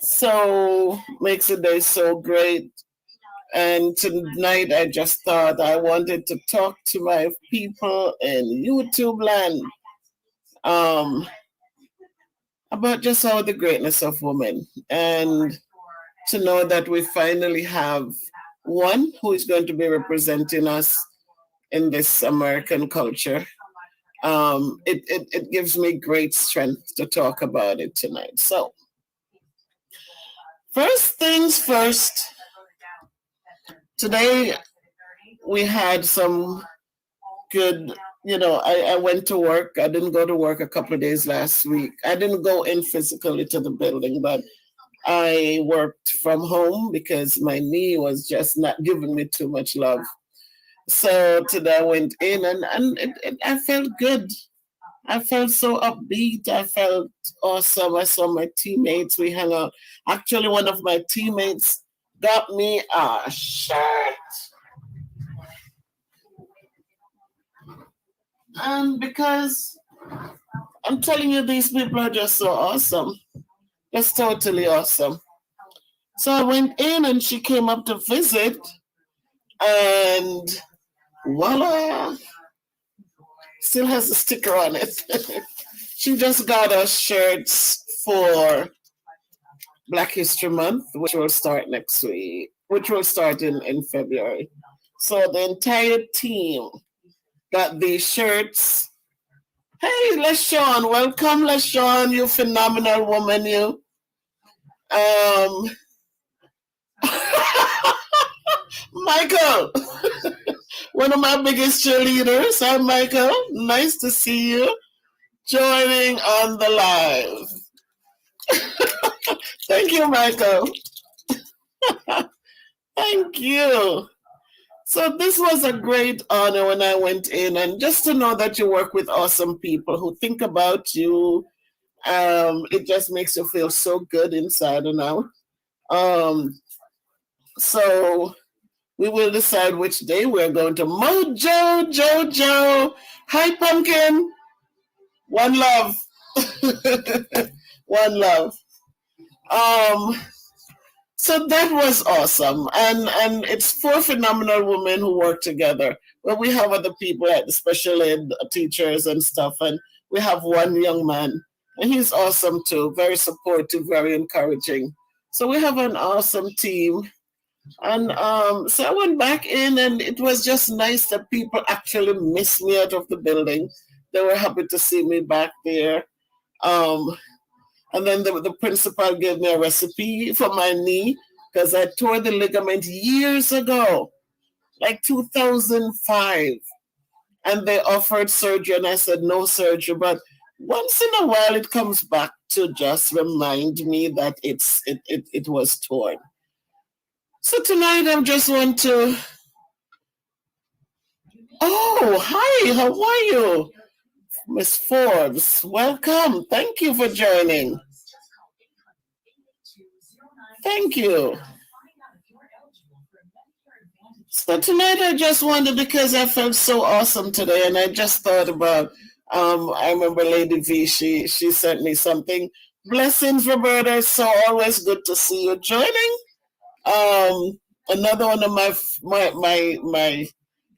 so makes the day so great. And tonight I just thought I wanted to talk to my people in YouTube land um, about just how the greatness of women and to know that we finally have one who is going to be representing us in this American culture. It gives me great strength to talk about it tonight. So, first things first, today we had some good, I went to work. I didn't go to work a couple of days last week. I didn't go in physically to the building, but I worked from home because my knee was just not giving me too much love. So today I went in and I felt good. I felt so upbeat. I felt awesome. I saw my teammates. We hung out. Actually, one of my teammates got me a shirt. And because I'm telling you, these people are just so awesome. Just totally awesome. So I went in and she came up to visit, and voila, still has a sticker on it. She just got us shirts for Black History Month, which will start next week, which will start in February. So the entire team got these shirts. Hey, LaShawn, welcome, LaShawn, you phenomenal woman, you. Um, Michael, one of my biggest cheerleaders. Hi, Michael. Nice to see you joining on the live. Thank you, Michael. Thank you. So this was a great honor when I went in, and just to know that you work with awesome people who think about you, it just makes you feel so good inside and out. Um, so we will decide which day we're going to. Mojo Jojo. Hi, Pumpkin. One love. One love. Um, so that was awesome. And it's four phenomenal women who work together. Well, we have other people like the special ed teachers and stuff, and we have one young man. And he's awesome too, very supportive, very encouraging. So we have an awesome team. And so I went back in, and it was just nice that people actually missed me out of the building. They were happy to see me back there. Um, and then the principal gave me a recipe for my knee because I tore the ligament years ago, like 2005. And they offered surgery, and I said no surgery. But once in a while, it comes back to just remind me that it was torn. So tonight I just want to. Oh, hi, how are you? Miss Forbes, welcome. Thank you for joining. Thank you. So tonight I just wanted because I felt so awesome today, and I just thought about. I remember Lady V. She sent me something. Blessings, Roberta. So always good to see you joining. Another one of my.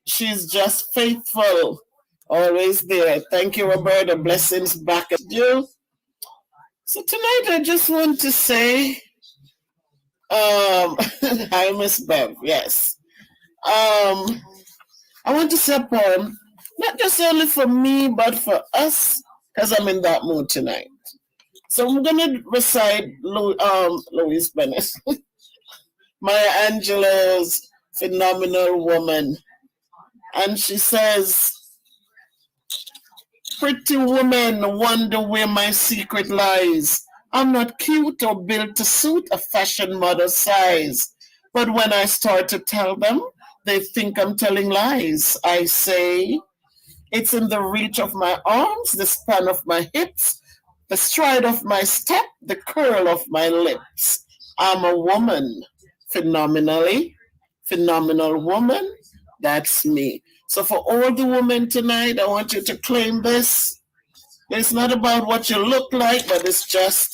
She's just faithful, always there. Thank you, Roberta. Blessings back at you. So tonight I just want to say, hi, Miss Bev. Yes. I want to say a poem, not just only for me, but for us, because I'm in that mood tonight. So I'm gonna recite Louise Bennett, Maya Angelou's phenomenal woman, and she says, "Pretty woman wonder where my secret lies. I'm not cute or built to suit a fashion model size. But when I start to tell them, they think I'm telling lies. I say, it's in the reach of my arms, the span of my hips, the stride of my step, the curl of my lips. I'm a woman. phenomenally, phenomenal woman, that's me. So for all the women tonight, I want you to claim this. It's not about what you look like, but it's just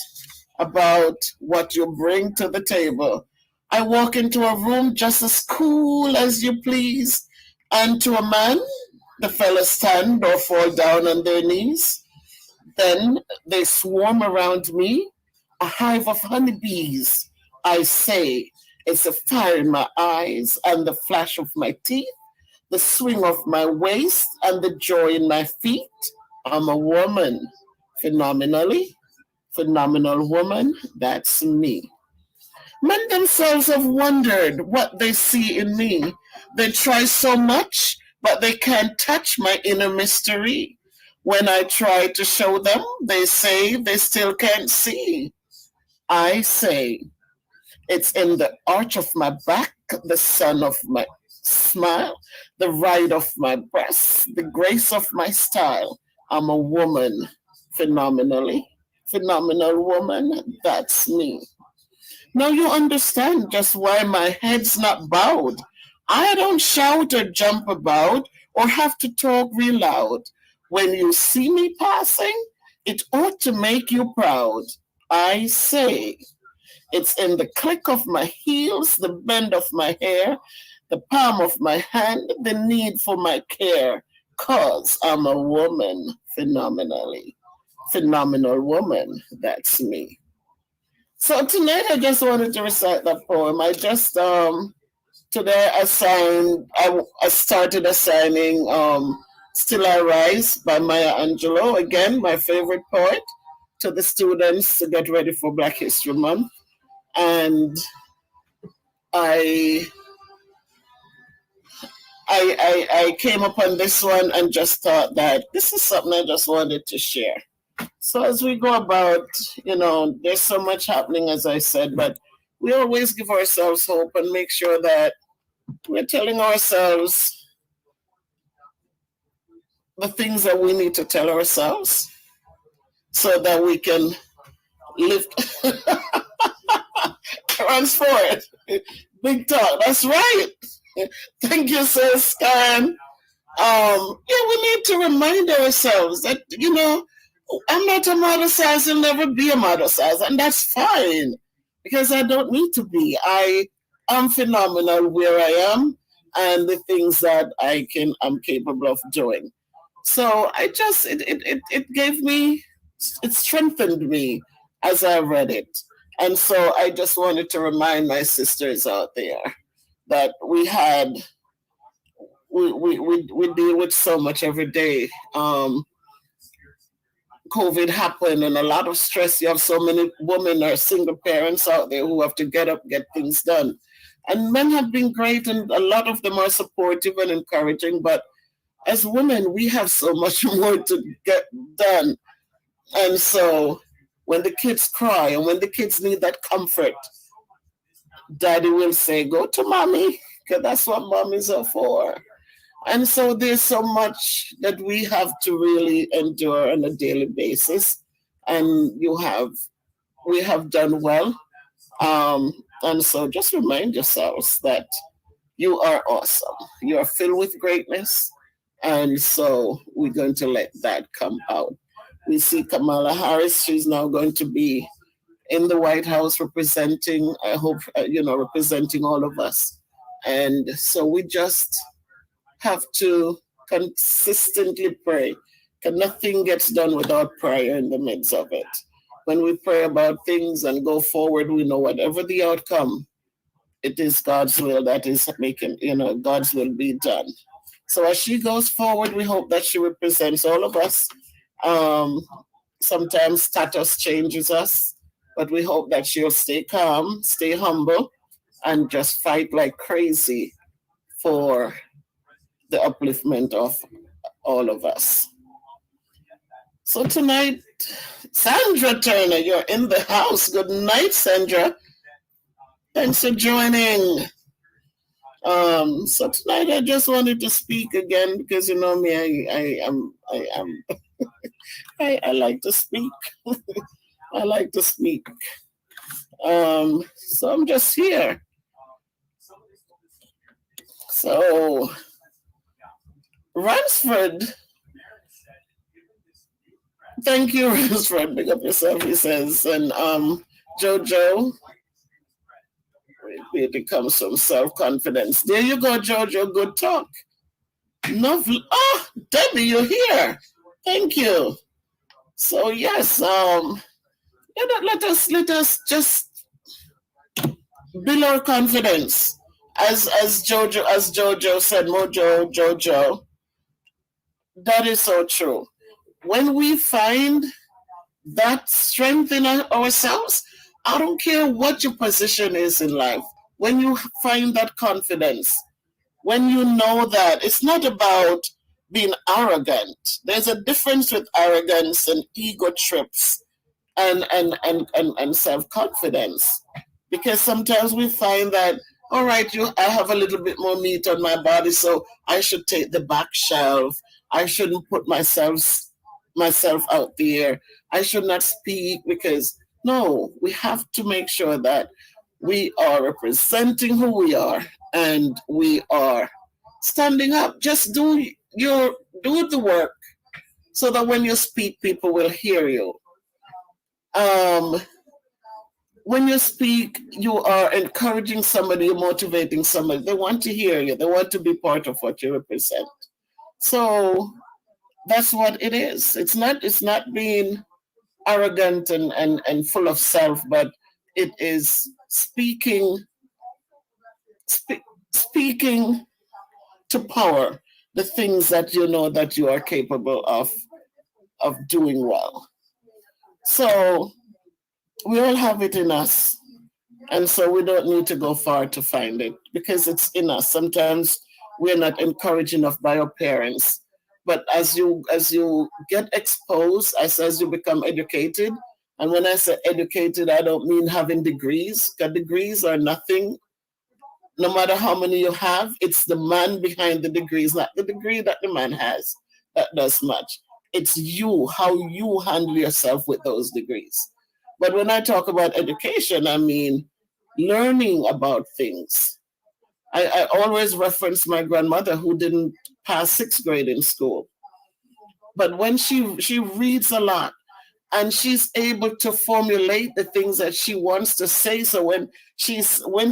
about what you bring to the table. I walk into a room just as cool as you please, and to a man, the fellas stand or fall down on their knees. Then they swarm around me, a hive of honeybees. I say, it's the fire in my eyes and the flash of my teeth, the swing of my waist and the joy in my feet. I'm a woman, phenomenally, phenomenal woman. That's me. Men themselves have wondered what they see in me. They try so much, but they can't touch my inner mystery. When I try to show them, they say they still can't see. I say, it's in the arch of my back, the sun of my smile, the ride of my breast, the grace of my style. I'm a woman, phenomenally, phenomenal woman. That's me. Now you understand just why my head's not bowed. I don't shout or jump about or have to talk real loud. When you see me passing, it ought to make you proud. I say, it's in the click of my heels, the bend of my hair, the palm of my hand, the need for my care. 'Cause I'm a woman, phenomenally. Phenomenal woman, that's me. So tonight I just wanted to recite that poem. I just today I started assigning Still I Rise by Maya Angelou, again my favorite poet, to the students to get ready for Black History Month. And I I came upon this one and just thought that this is something I just wanted to share. So as we go about, there's so much happening, as I said, but we always give ourselves hope and make sure that we're telling ourselves the things that we need to tell ourselves so that we can live transform. Big talk. That's right. Thank you, sis Karen. Yeah, we need to remind ourselves that, I'm not a model size, I'll never be a model size, and that's fine because I don't need to be. I am phenomenal where I am and the things that I'm capable of doing. So it gave me, it strengthened me as I read it. And so I just wanted to remind my sisters out there that we deal with so much every day. COVID happened and a lot of stress. You have so many women or single parents out there who have to get up, get things done. And men have been great and a lot of them are supportive and encouraging, but as women, we have so much more to get done. And so when the kids cry and when the kids need that comfort, daddy will say, go to mommy, because that's what mommies are for. And so there's so much that we have to really endure on a daily basis. And we have done well. And so just remind yourselves that you are awesome. You are filled with greatness. And so we're going to let that come out. We see Kamala Harris. She's now going to be in the White House representing, I hope, representing all of us. And so we just have to consistently pray. Because nothing gets done without prayer in the midst of it. When we pray about things and go forward, we know whatever the outcome, it is God's will that is making, God's will be done. So as she goes forward, we hope that she represents all of us. Sometimes status changes us, but we hope that she'll stay calm, stay humble, and just fight like crazy for the upliftment of all of us. So tonight, Sandra Turner, you're in the house. Good night, Sandra. Thanks for joining. So tonight I just wanted to speak again because you know me, I like to speak. I like to speak. So I'm just here So, Ransford, thank you, Ransford. Big up yourself, he says. And Jojo, it comes from self-confidence. There you go, Jojo. Good talk. Lovely. Oh, Debbie, you're here. Thank you. So yes, let us just build our confidence. As Jojo said, Jojo, that is so true. When we find that strength in ourselves, I don't care what your position is in life. When you find that confidence, when you know that it's not about being arrogant. There's a difference with arrogance and ego trips and self-confidence. Because sometimes we find that, all right, I have a little bit more meat on my body, so I should take the back shelf. I shouldn't put myself out there. I should not speak because no, we have to make sure that we are representing who we are and we are standing up. Just do the work so that when you speak, people will hear you. Um, when you speak, you are encouraging somebody, you're motivating somebody. They want to hear you. They want to be part of what you represent. So that's what it is. It's not being arrogant and full of self, but it is speaking to power the things that you know that you are capable of doing well. So we all have it in us. And so we don't need to go far to find it because it's in us. Sometimes we're not encouraged enough by our parents. But as you get exposed, as you become educated, and when I say educated, I don't mean having degrees, because degrees are nothing. No matter how many you have, it's the man behind the degrees, not the degree that the man has that does much. It's you, how you handle yourself with those degrees. But when I talk about education, I mean learning about things. I always reference my grandmother who didn't pass sixth grade in school. But when she reads a lot and she's able to formulate the things that she wants to say. So when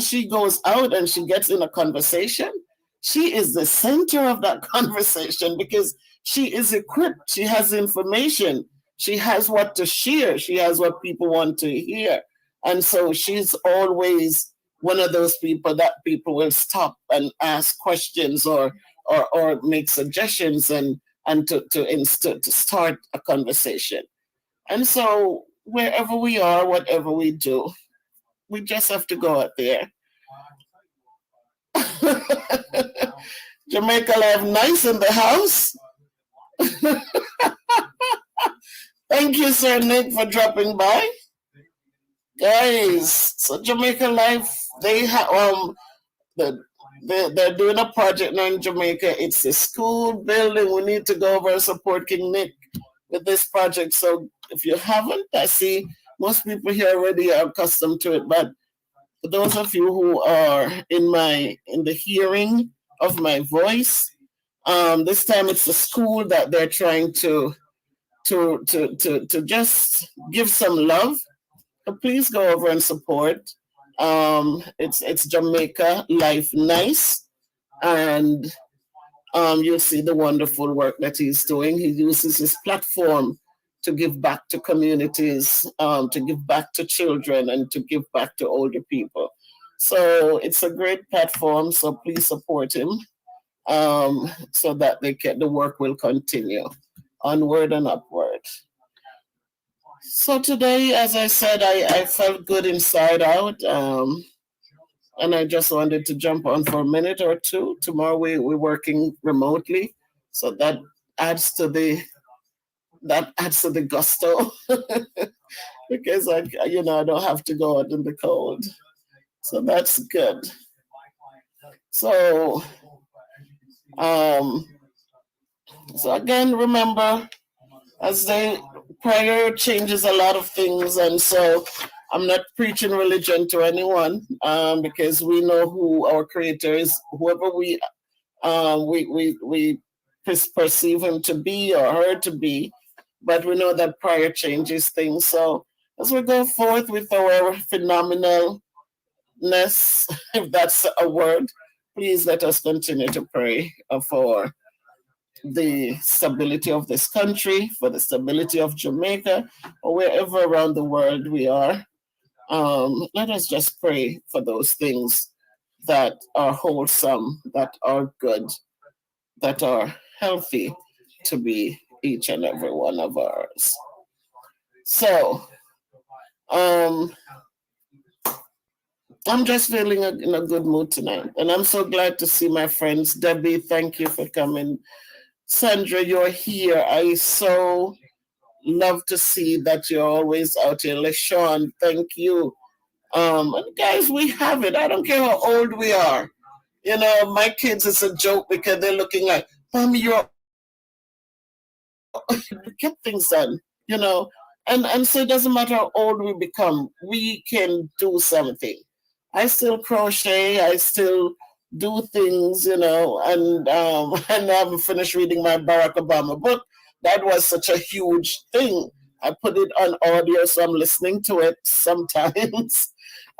she goes out and she gets in a conversation, she is the center of that conversation because she is equipped. She has information. She has what to share. She has what people want to hear. And so she's always one of those people that people will stop and ask questions or make suggestions and to start a conversation. And so wherever we are, whatever we do, we just have to go out there. Jamaica Live Nice in the house. Thank you, Sir Nick, for dropping by. Guys, so Jamaica Life, they have they're doing a project now in Jamaica. It's a school building. We need to go over and support King Nick with this project. So if you haven't, I see most people here already are accustomed to it. But for those of you who are in the hearing of my voice, this time it's the school that they're trying to just give some love. So please go over and support. It's Jamaica Life Nice, and you'll see the wonderful work that he's doing. He uses his platform to give back to communities, to give back to children, and to give back to older people. So it's a great platform. So please support him, so that the work will continue onward and upward. So today, as I said, I felt good inside out, and I just wanted to jump on for a minute or two. Tomorrow we're working remotely, so adds to the that adds to the gusto because I don't have to go out in the cold, so that's good. So um, so again, remember, as they prayer changes a lot of things, and so I'm not preaching religion to anyone, because we know who our creator is. Whoever we we perceive him to be or her to be, but we know that prayer changes things. So as we go forth with our phenomenalness, if that's a word, please let us continue to pray for the stability of this country, for the stability of Jamaica, or wherever around the world we are. Let us just pray for those things that are wholesome, that are good, that are healthy to be each and every one of ours. So, um, I'm just feeling in a good mood tonight. And I'm so glad to see my friends. Debbie, thank you for coming. Sandra, you're here. I so love to see that you're always out here. LaShawn, thank you. And guys, we have it. I don't care how old we are. You know, my kids, it's a joke because they're looking like, Mommy, you're get things done, you know. And so it doesn't matter how old we become, we can do something. I still crochet, I still do things, you know, and I haven't finished reading my Barack Obama book. That was such a huge thing. I put it on audio, so I'm listening to it sometimes.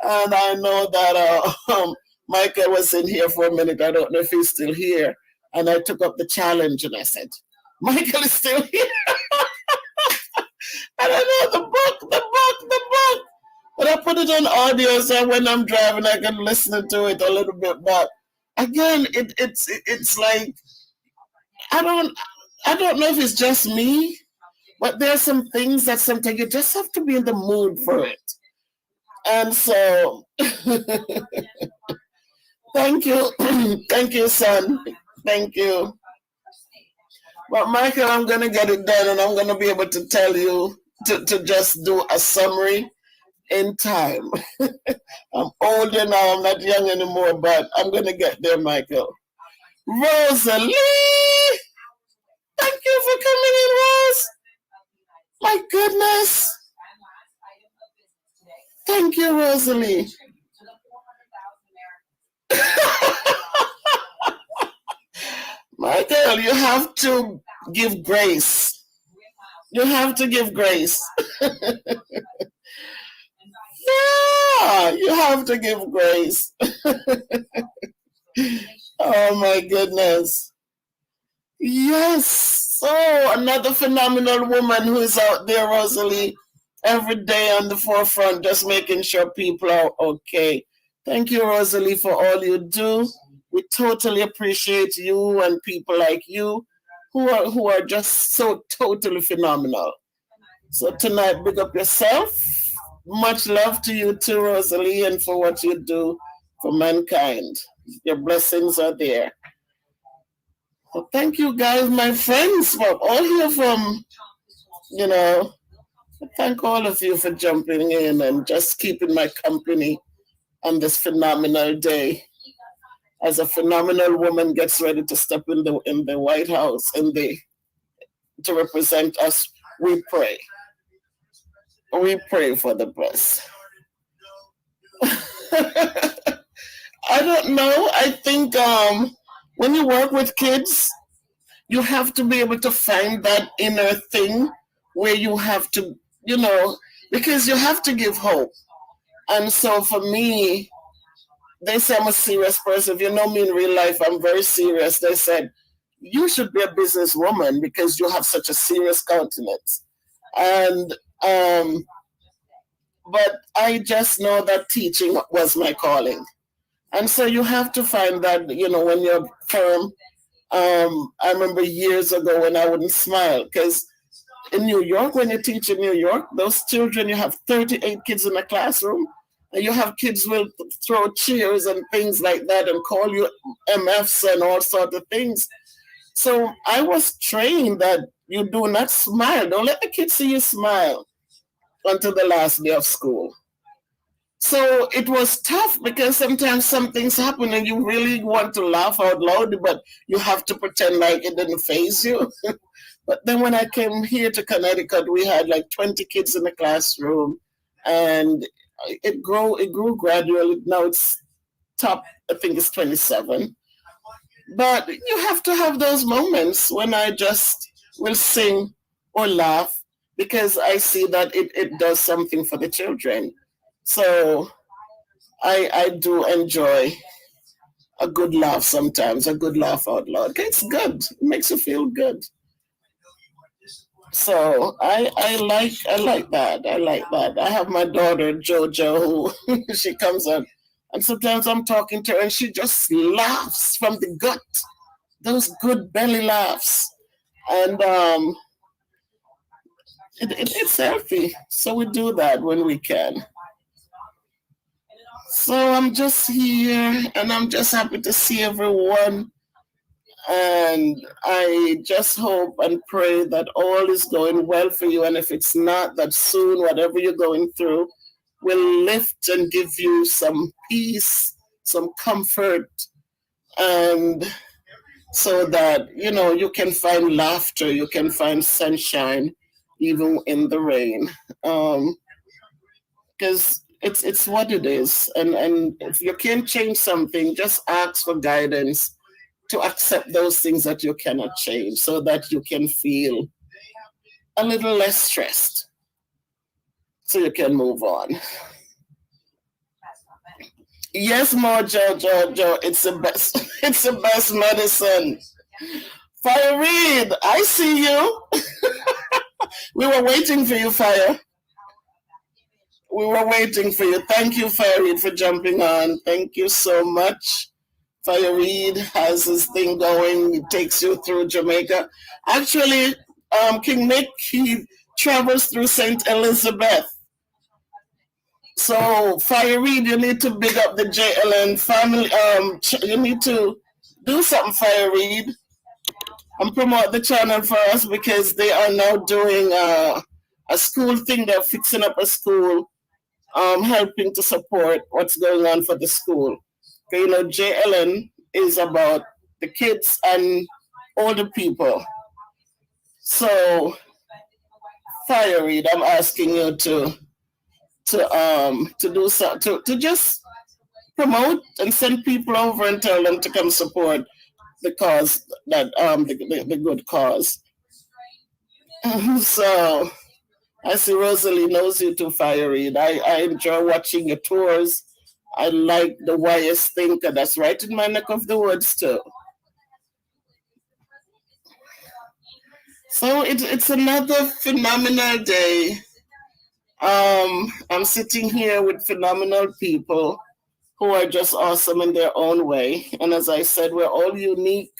And I know that Michael was in here for a minute. I don't know if he's still here. And I took up the challenge and I said, Michael is still here. And I know the book. But I put it on audio so when I'm driving I can listen to it a little bit. But again, it's like I don't know if it's just me, but there's some things that sometimes you just have to be in the mood for it. And so thank you. Thank you, son. Thank you. But Michael, I'm gonna get it done and I'm gonna be able to tell you to just do a summary in time. I'm older now, I'm not young anymore, but I'm gonna get there, Michael. Rosalie! Thank you for coming in, Rose. My goodness. Thank you, Rosalie. Michael, you have to give grace. You have to give grace. Yeah, you have to give grace. Oh my goodness. Yes. So another phenomenal woman who is out there, Rosalie, every day on the forefront, just making sure people are okay. Thank you, Rosalie, for all you do. We totally appreciate you and people like you who are just so totally phenomenal. So tonight, big up yourself. Much love to you too, Rosalie, and for what you do for mankind. Your blessings are there. Well, thank you guys, my friends, for all here from, you know, thank all of you for jumping in and just keeping my company on this phenomenal day. As a phenomenal woman gets ready to step in the White House and to represent us, we pray. We pray for the best. I don't know. I think when you work with kids, you have to be able to find that inner thing where you have to, you know, because you have to give hope. And so for me, they say I'm a serious person. If you know me in real life, I'm very serious. They said, you should be a businesswoman because you have such a serious countenance. And, but I just know that teaching was my calling. And so you have to find that, you know, when you're firm. I remember years ago when I wouldn't smile because in New York, when you teach in New York, those children, you have 38 kids in a classroom, and you have kids will throw chairs and things like that and call you MFs and all sorts of things. So I was trained that you do not smile. Don't let the kids see you smile until the last day of school. So it was tough because sometimes some things happen and you really want to laugh out loud, but you have to pretend like it didn't faze you. But then when I came here to Connecticut, we had like 20 kids in the classroom, and it grew gradually. Now it's top, I think it's 27. But you have to have those moments when I just will sing or laugh because I see that it does something for the children. So I do enjoy a good laugh sometimes, a good laugh out loud. It's good. It makes you feel good. So I like that. I like that. I have my daughter Jojo who she comes on and sometimes I'm talking to her and she just laughs from the gut. Those good belly laughs. And it's healthy. So we do that when we can. So I'm just here and I'm just happy to see everyone. And I just hope and pray that all is going well for you. And if it's not, that soon, whatever you're going through, will lift and give you some peace, some comfort, and so that, you know, you can find laughter, you can find sunshine, even in the rain. Because it's what it is. And if you can change something, just ask for guidance to accept those things that you cannot change so that you can feel a little less stressed so you can move on. Yes, Mojo, Jojo, it's the best. It's the best medicine. Fire Reed, I see you. We were waiting for you, Fire. We were waiting for you. Thank you, Fire Reed, for jumping on. Thank you so much. Fire Reed has his thing going. He takes you through Jamaica. Actually, King Nick, he travels through St. Elizabeth. So, Fire Reed, you need to big up the JLN family. You need to do something, Fire Reed, and promote the channel for us because they are now doing a school thing. They're fixing up a school, helping to support what's going on for the school. You know, JLN is about the kids and older people. So, Fire Reed, I'm asking you to do so, to just promote and send people over and tell them to come support the cause that the good cause. So I see Rosalie knows you too, Fire Reed. I enjoy watching your tours. I like the YS Thinker. That's right in my neck of the woods too. So it's another phenomenal day. I'm sitting here with phenomenal people who are just awesome in their own way. And as I said, we're all unique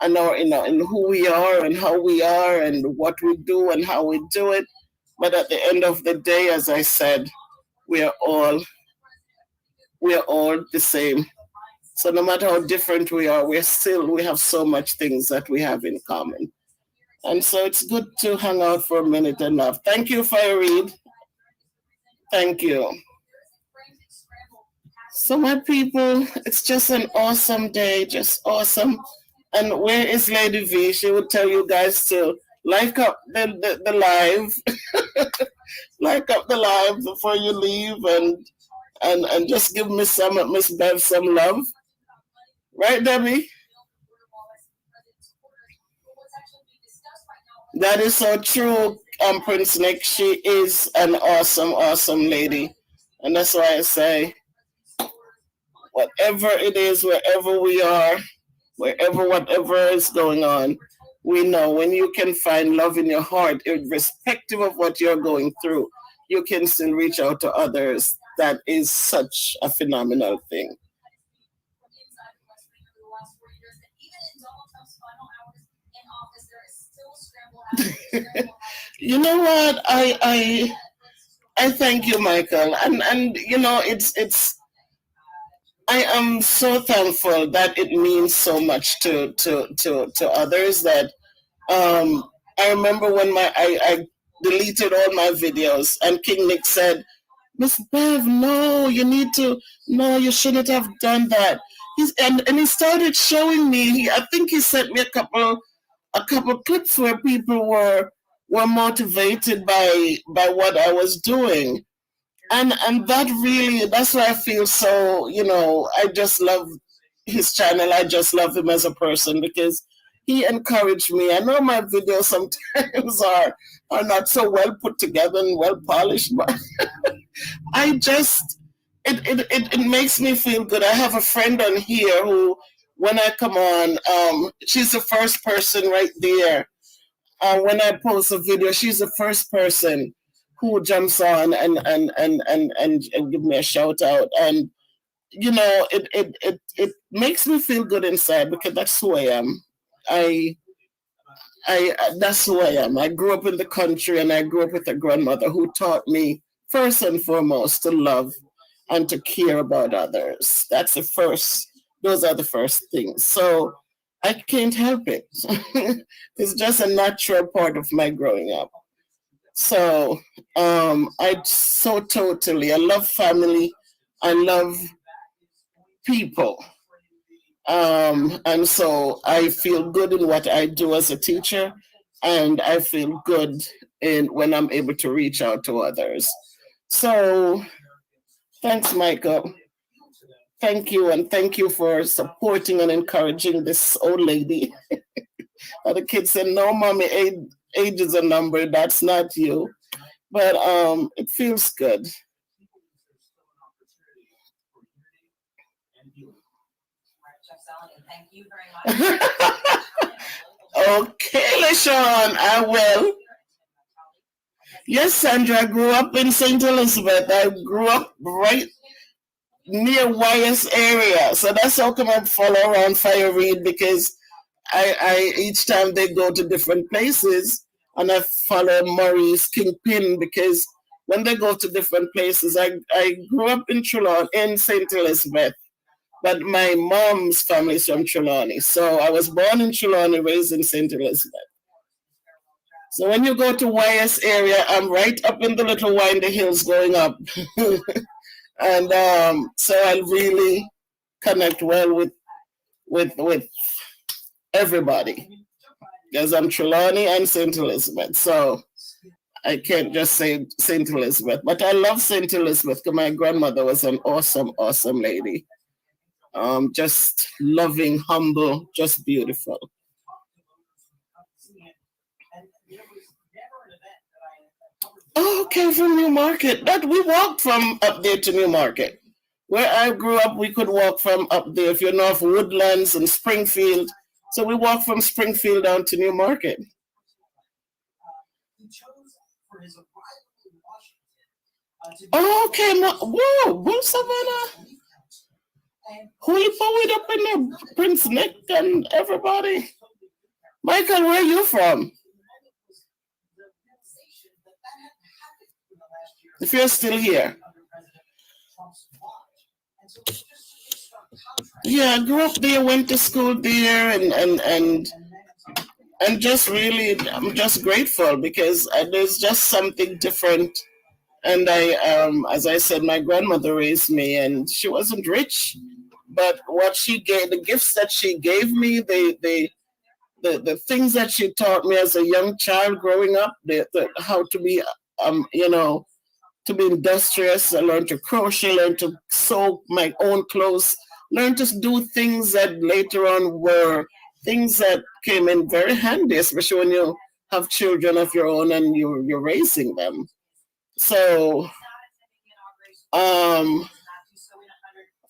and in who we are and how we are and what we do and how we do it. But at the end of the day, as I said, we are all the same. So no matter how different we are, we have so much things that we have in common. And so it's good to hang out for a minute and laugh. Thank you, Fire Reed. Thank you. So my people, it's just an awesome day, just awesome. And where is Lady V? She would tell you guys to like up the live, like up the live before you leave, and just give Miss Bev some love, right, Debbie? That is so true, Prince Nick. She is an awesome, awesome lady, and that's why I say, whatever it is, wherever we are, whatever is going on, we know when you can find love in your heart, irrespective of what you're going through, you can still reach out to others. That is such a phenomenal thing. You know what? I thank you, Michael, and you know it's. I am so thankful that it means so much to others that I remember when I deleted all my videos and King Nick said, Miss Bev, no, you shouldn't have done that. And he started showing me, I think he sent me a couple clips where people were motivated by what I was doing. And that's why I feel so, I just love his channel. I just love him as a person because he encouraged me. I know my videos sometimes are not so well put together and well polished, but I just it makes me feel good. I have a friend on here who, when I come on, she's the first person right there. When I post a video, she's the first person who jumps on and give me a shout out. And it makes me feel good inside because that's who I am. I that's who I am. I grew up in the country and I grew up with a grandmother who taught me first and foremost to love and to care about others. Those are the first things. So I can't help it. It's just a natural part of my growing up. So I love family. I love people. And so I feel good in what I do as a teacher, and I feel good in when I'm able to reach out to others. So thanks, Michael. Thank you, and thank you for supporting and encouraging this old lady. And the kids said, "No, mommy, age is a number. That's not you." But it feels good. Thank you very much. Okay, LaShawn, I will. Yes, Sandra, I grew up in St. Elizabeth. I grew up right near YS area. So that's how come I follow around Fire Reed because I each time they go to different places and I follow Maurice Kingpin because when they go to different places, I grew up in Trelawney, in St. Elizabeth, but my mom's family is from Trelawney. So I was born in Trelawney, raised in St. Elizabeth. So when you go to YS area, I'm right up in the little windy hills going up. And so I really connect well with everybody because I'm Trelawney and St. Elizabeth. So I can't just say St. Elizabeth, but I love St. Elizabeth because my grandmother was an awesome, awesome lady. Just loving, humble, just beautiful. Oh, okay, from New Market. That we walked from up there to New Market. Where I grew up, we could walk from up there. If you're north Woodlands and Springfield, so we walked from Springfield down to New Market. Oh, okay, whoa, Bull Savannah. Who you put up in there? Prince Nick and everybody. Michael, where are you from? If you're still here. Yeah, I grew up there, went to school there, and just really, I'm just grateful because there's just something different. And as I said, my grandmother raised me, and she wasn't rich, but what she gave, the gifts that she gave me, the things that she taught me as a young child growing up, how to be, to be industrious. I learned to crochet, learned to sew my own clothes, learned to do things that later on were things that came in very handy, especially when you have children of your own and you're raising them. So,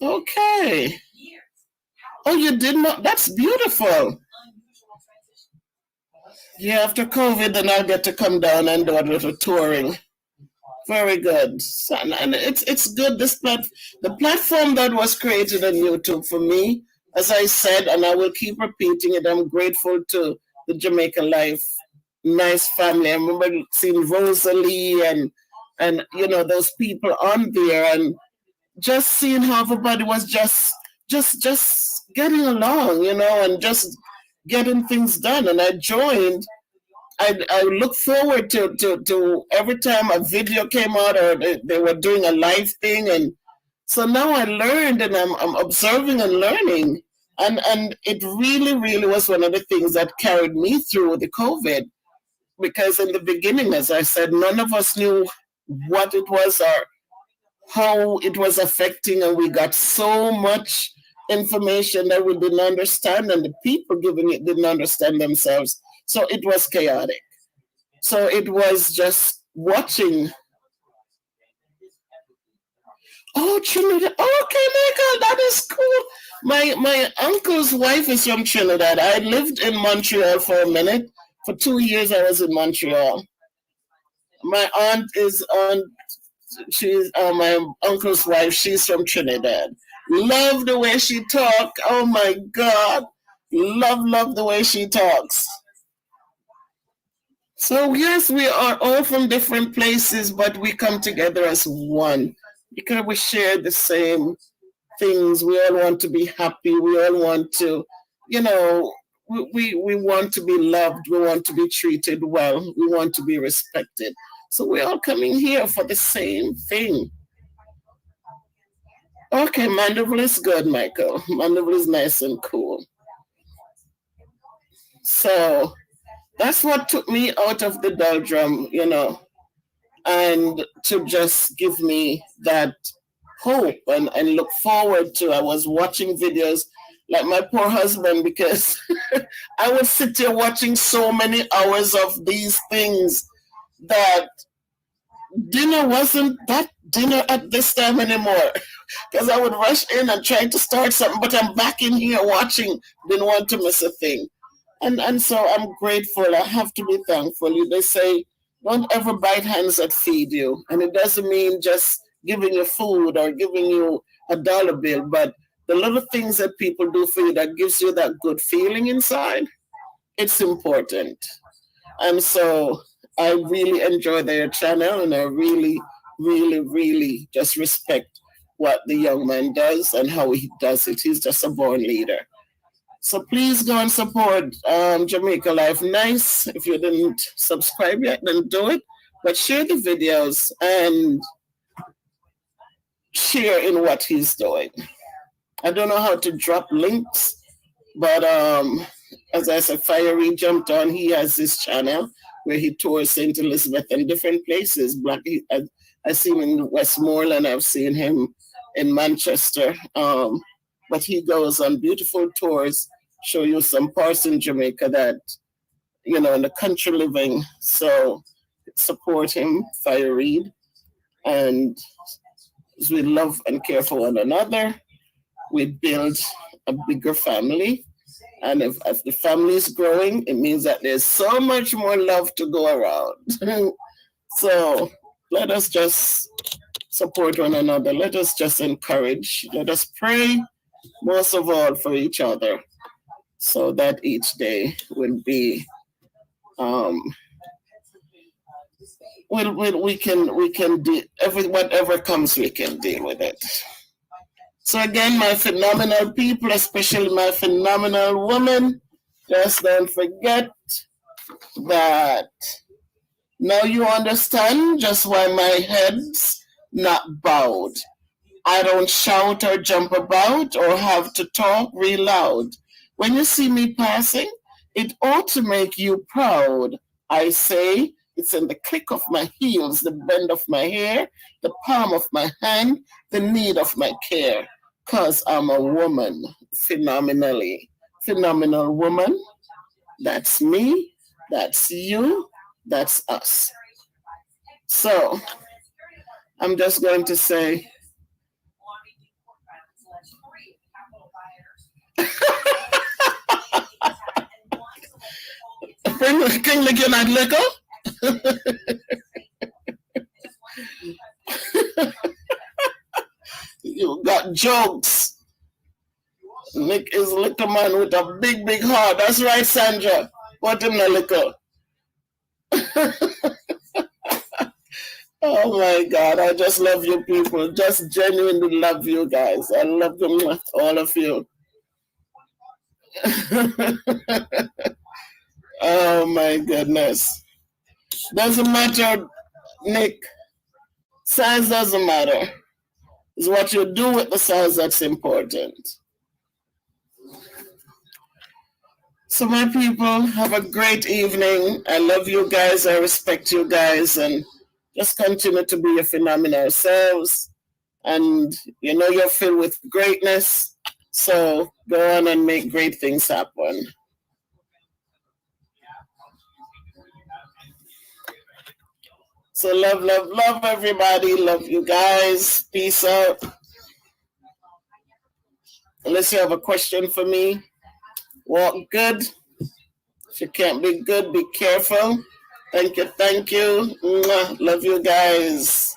okay. Oh, you did not? That's beautiful. Yeah, after COVID, then I'll get to come down and do a little touring. Very good. So, and it's good. The platform that was created on YouTube for me, as I said, and I will keep repeating it. I'm grateful to the Jamaica Life Nice family. I remember seeing Rosalie and those people on there, and just seeing how everybody was just getting along, and just getting things done. And I joined. I look forward to every time a video came out or they were doing a live thing, and so now I learned and I'm observing and learning, and it really was one of the things that carried me through the COVID, because in the beginning, as I said, none of us knew what it was or how it was affecting, and we got so much information that we didn't understand, and the people giving it didn't understand themselves. So it was chaotic. So it was just watching. Oh, Trinidad. Okay, Michael, that is cool. My uncle's wife is from Trinidad. I lived in Montreal for a minute. For 2 years, I was in Montreal. My aunt is on. She's my uncle's wife. She's from Trinidad. Love the way she talk. Oh my God, love the way she talks. So yes, we are all from different places, but we come together as one because we share the same things. We all want to be happy. We all want to, you know, we want to be loved. We want to be treated well. We want to be respected. So we're all coming here for the same thing. Okay, Mandeville is good, Michael. Mandeville is nice and cool. So that's what took me out of the doldrum, and to just give me that hope and look forward to. I was watching videos like my poor husband because I would sit here watching so many hours of these things that dinner wasn't that dinner at this time anymore because I would rush in and try to start something, but I'm back in here watching, didn't want to miss a thing. And so I'm grateful. I have to be thankful. They say, don't ever bite hands that feed you. And it doesn't mean just giving you food or giving you a dollar bill, but the little things that people do for you that gives you that good feeling inside, it's important. And so I really enjoy their channel, and I really just respect what the young man does and how he does it. He's just a born leader. So please go and support Jamaica Life Nice. If you didn't subscribe yet, then do it. But share the videos and share in what he's doing. I don't know how to drop links, but as I said, Fiery jumped on. He has this channel where he tours St. Elizabeth and different places. I've seen him in Westmoreland. I've seen him in Manchester. But he goes on beautiful tours, show you some parts in Jamaica that, in the country living. So support him, Fire Reed. And as we love and care for one another, we build a bigger family. And if the family is growing, it means that there's so much more love to go around. So let us just support one another. Let us just encourage. Let us pray, most of all, for each other, so that each day will be we can do whatever comes, we can deal with it. So again, my phenomenal people, especially my phenomenal woman, just don't forget that now you understand just why my head's not bowed. I don't shout or jump about or have to talk real loud. When you see me passing, it ought to make you proud. I say it's in the click of my heels, the bend of my hair, the palm of my hand, the need of my care. 'Cause I'm a woman, phenomenal woman. That's me, that's you, that's us. So I'm just going to say, King Lick, you're not liquor? You got jokes. Nick is a liquor man with a big heart. That's right, Sandra. Put him the liquor. Oh my God, I just love you people. Just genuinely love you guys. I love them, all of you. Oh my goodness. Doesn't matter, Nick. Size doesn't matter. It's what you do with the size that's important. So my people, have a great evening. I love you guys. I respect you guys. And just continue to be your phenomenal selves. And you're filled with greatness. So go on and make great things happen. So love, love, love everybody. Love you guys. Peace out. Unless you have a question for me, walk good. If you can't be good, be careful. Thank you, thank you. Mwah. Love you guys.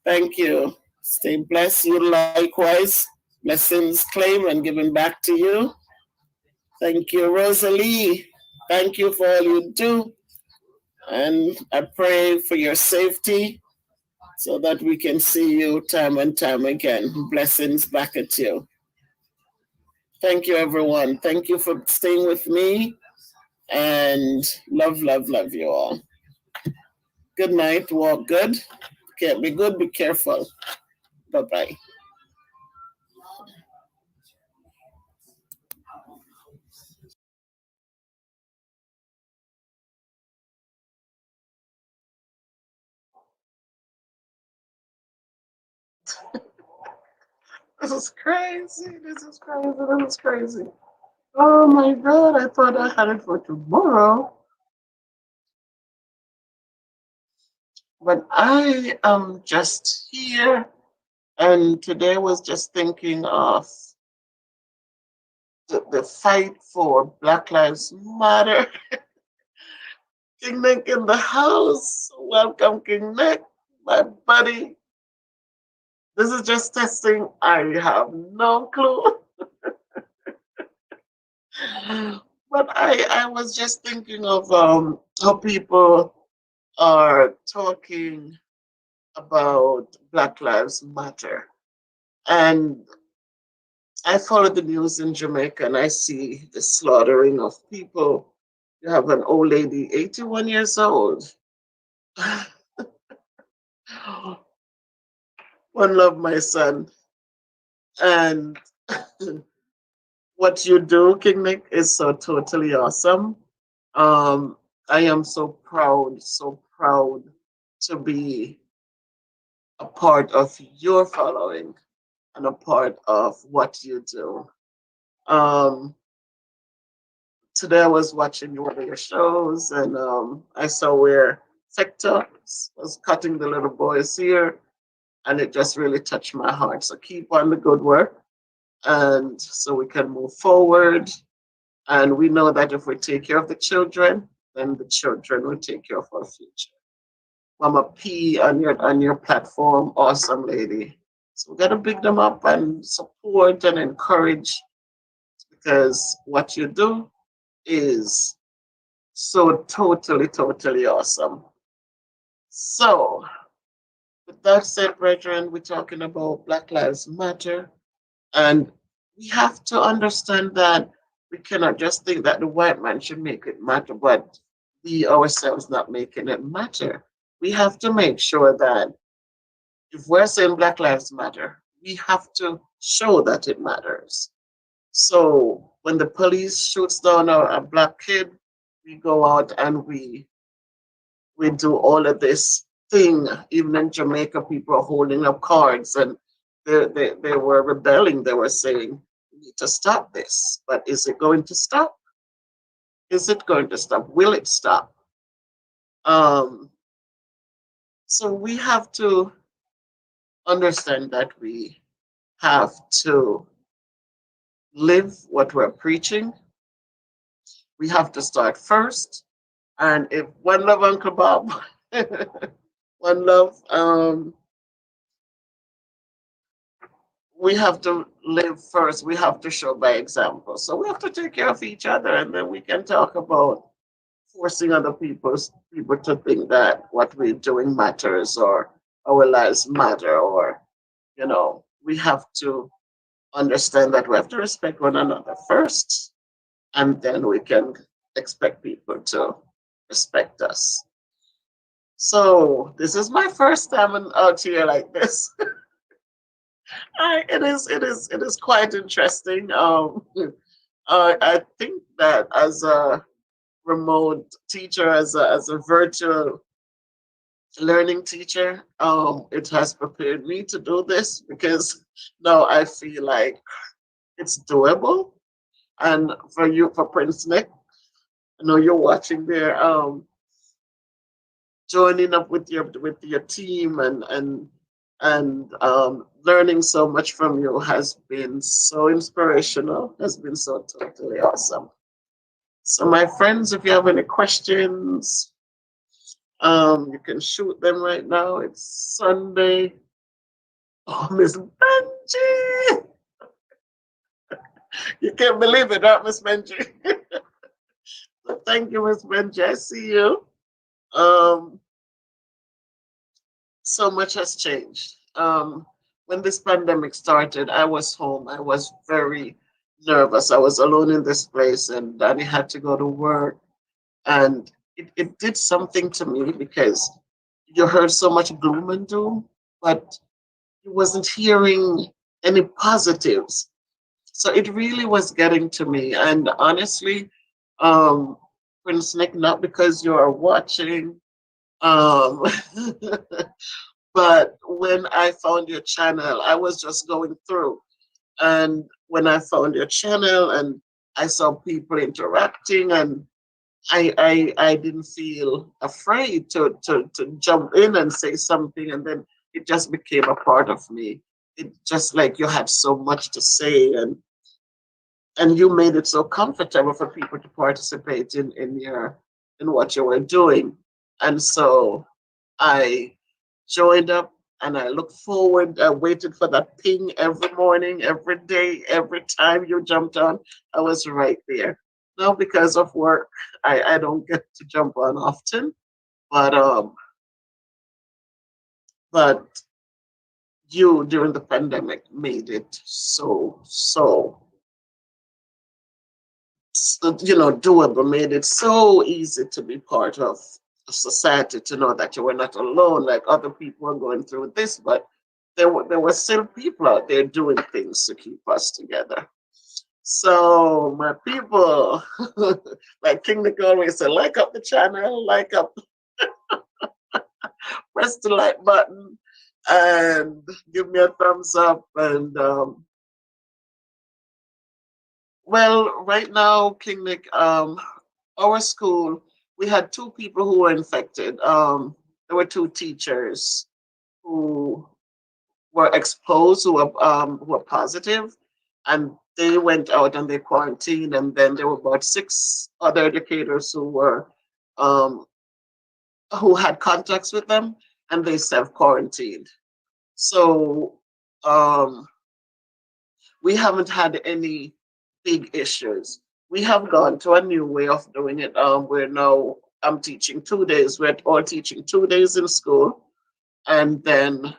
Thank you. Stay blessed. You likewise. Blessings claim and given back to you. Thank you, Rosalie. Thank you for all you do. And I pray for your safety so that we can see you time and time again. Blessings back at you. Thank you, everyone. Thank you for staying with me. And love, love, love you all. Good night. Walk good. Can't be good. Be careful. Bye bye. This is crazy. This is crazy. This is crazy. Oh my God. I thought I had it for tomorrow. But I am just here. And today was just thinking of the fight for Black Lives Matter. King Nick in the house. Welcome, King Nick, my buddy. This is just testing. I have no clue. But I was just thinking of how people are talking about Black Lives Matter. And I follow the news in Jamaica and I see the slaughtering of people. You have an old lady, 81 years old. One love, my son. And what you do, King Nick, is so totally awesome. Um, I am so proud to be a part of your following and a part of what you do. Um, Today I was watching one of your shows and I saw where Sector was cutting the little boy's ear and it just really touched my heart. So keep on the good work and so we can move forward. And we know that if we take care of the children, then the children will take care of our future. Mama P on your platform, awesome lady. So we gotta big them up and support and encourage because what you do is so totally awesome. So with that said, brethren, we're talking about Black Lives Matter. And we have to understand that we cannot just think that the white man should make it matter, but we ourselves not making it matter. We have to make sure that if we're saying Black Lives Matter, we have to show that it matters. So when the police shoots down a black kid, we go out and we do all of this thing. Even in Jamaica, people are holding up cards and they were rebelling. They were saying, we need to stop this. But is it going to stop? Is it going to stop? Will it stop? Um, so we have to understand that we have to live what we're preaching. We have to start first. And if one love, Uncle Bob, one love, we have to live first. We have to show by example. So we have to take care of each other, and then we can talk about forcing other people to think that what we're doing matters or our lives matter, or we have to understand that we have to respect one another first, and then we can expect people to respect us. So this is my first time out here like this. It is quite interesting. I think that as a remote teacher, as a virtual learning teacher, it has prepared me to do this because now I feel like it's doable. And for you, for Prince Nick, I know you're watching there. Joining up with your team and learning so much from you has been so inspirational. Has been so totally awesome. So, my friends, if you have any questions, you can shoot them right now. It's Sunday. Oh, Miss Benji, you can't believe it, right, Miss Benji? So thank you, Miss Benji. I see you. Um, so much has changed. When this pandemic started, I was home. I was very nervous. I was alone in this place, and Danny had to go to work. And it did something to me because you heard so much gloom and doom, but you wasn't hearing any positives. So it really was getting to me. And honestly, um, Prince Nick, not because you are watching, um, but when I found your channel, I was just going through. And when I found your channel and I saw people interacting, and I didn't feel afraid to jump in and say something, and then it just became a part of me. It just like you had so much to say, and you made it so comfortable for people to participate in what you were doing. And so I joined up, and I look forward. I waited for that ping every morning, every day, every time you jumped on. I was right there. Now, because of work, I don't get to jump on often, but but you during the pandemic made it doable, made it so easy to be part of society, to know that you were not alone, like other people are going through this, but there were still people out there doing things to keep us together. So my people, like King Nick always said, like up the channel, like up, press the like button, and give me a thumbs up. And well, right now, King Nick, our school, we had two people who were infected. There were two teachers who were exposed, who were positive, and they went out and they quarantined. And then there were about six other educators um, who had contacts with them, and they self quarantined. So um, we haven't had any big issues. We have gone to a new way of doing it. We're now I'm teaching 2 days. We're all teaching 2 days in school, and then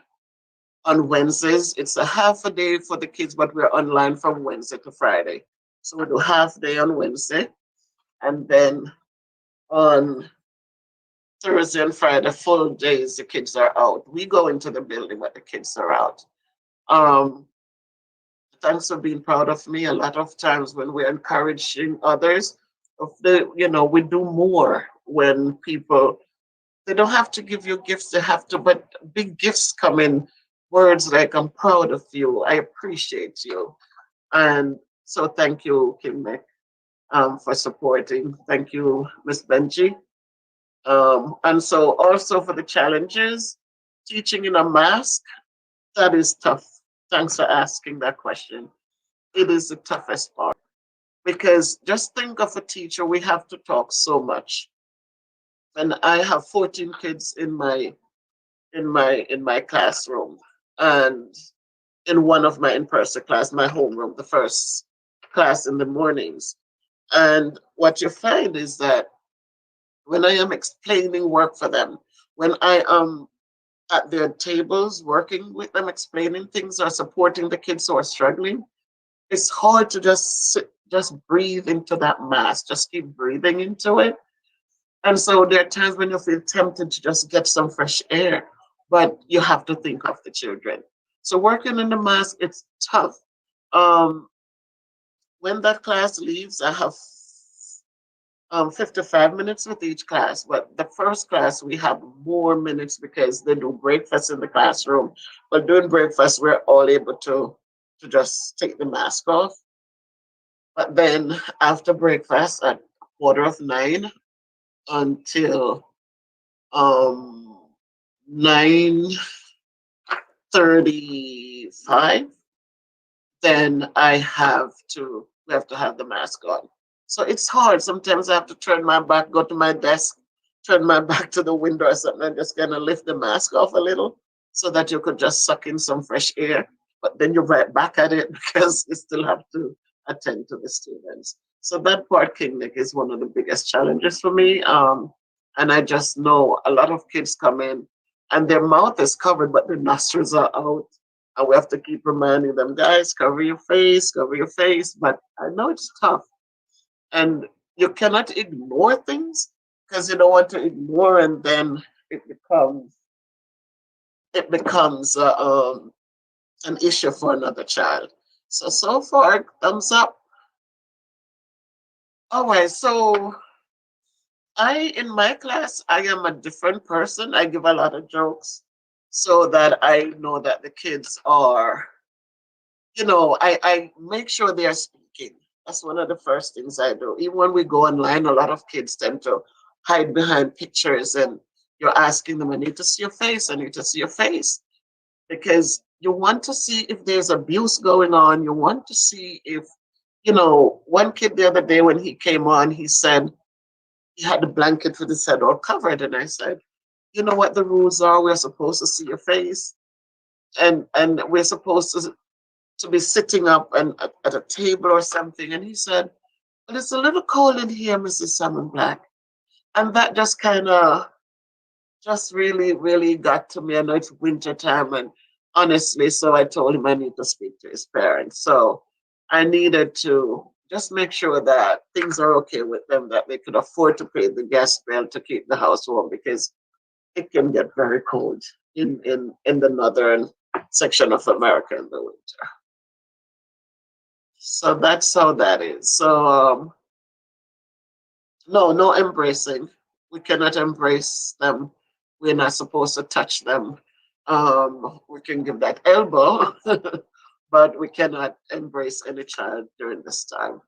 on Wednesdays it's a half a day for the kids, but we're online from Wednesday to Friday. So we do half day on Wednesday, and then on Thursday and Friday, full days, the kids are out. We go into the building, but the kids are out. Um, Thanks for being proud of me. A lot of times when we're encouraging others, we do more when people, they don't have to give you gifts, they have to, but big gifts come in words like, I'm proud of you, I appreciate you. And so thank you, Kim Mick, for supporting. Thank you, Miss Benji. And so also for the challenges, teaching in a mask, that is tough. Thanks for asking that question. It is the toughest part because just think of a teacher, we have to talk so much. And I have 14 kids in my classroom, and in one of my in-person class, my homeroom, the first class in the mornings. And what you find is that when I am explaining work for them, when I am at their tables working with them, explaining things or supporting the kids who are struggling, it's hard to just sit, just breathe into that mask, just keep breathing into it. And so there are times when you feel tempted to just get some fresh air, but you have to think of the children. So working in the mask, it's tough. Um, when that class leaves, I have 55 minutes with each class, but the first class we have more minutes because they do breakfast in the classroom. But during breakfast, we're all able to just take the mask off. But then after breakfast at 8:45 until um 9:35, then we have to have the mask on. So it's hard. Sometimes I have to turn my back, go to my desk, turn my back to the window or something, and just kind of lift the mask off a little so that you could just suck in some fresh air. But then you're right back at it because you still have to attend to the students. So that part, King Nick, is one of the biggest challenges for me. And I just know a lot of kids come in and their mouth is covered, but their nostrils are out, and we have to keep reminding them, guys, cover your face, cover your face. But I know it's tough. And you cannot ignore things because you don't want to ignore, and then it becomes it becomes an issue for another child. So far, thumbs up. All right, so in my class, I am a different person. I give a lot of jokes so that I know that the kids are, I make sure they are speaking. That's one of the first things I do. Even when we go online, a lot of kids tend to hide behind pictures, and you're asking them, I need to see your face, I need to see your face. Because you want to see if there's abuse going on. You want to see if, one kid the other day when he came on, he said he had the blanket with his head all covered. And I said, you know what the rules are? We're supposed to see your face, and we're supposed to be sitting up and at a table or something. And he said, well, it's a little cold in here, Mrs. Salmon Black. And that just kind of just really, really got to me. I know it's winter time, and honestly, so I told him I need to speak to his parents. So I needed to just make sure that things are okay with them, that they could afford to pay the gas bill to keep the house warm, because it can get very cold in the northern section of America in the winter. So that's how that is. So no, no embracing. We cannot embrace them. We're not supposed to touch them. We can give that elbow, but we cannot embrace any child during this time.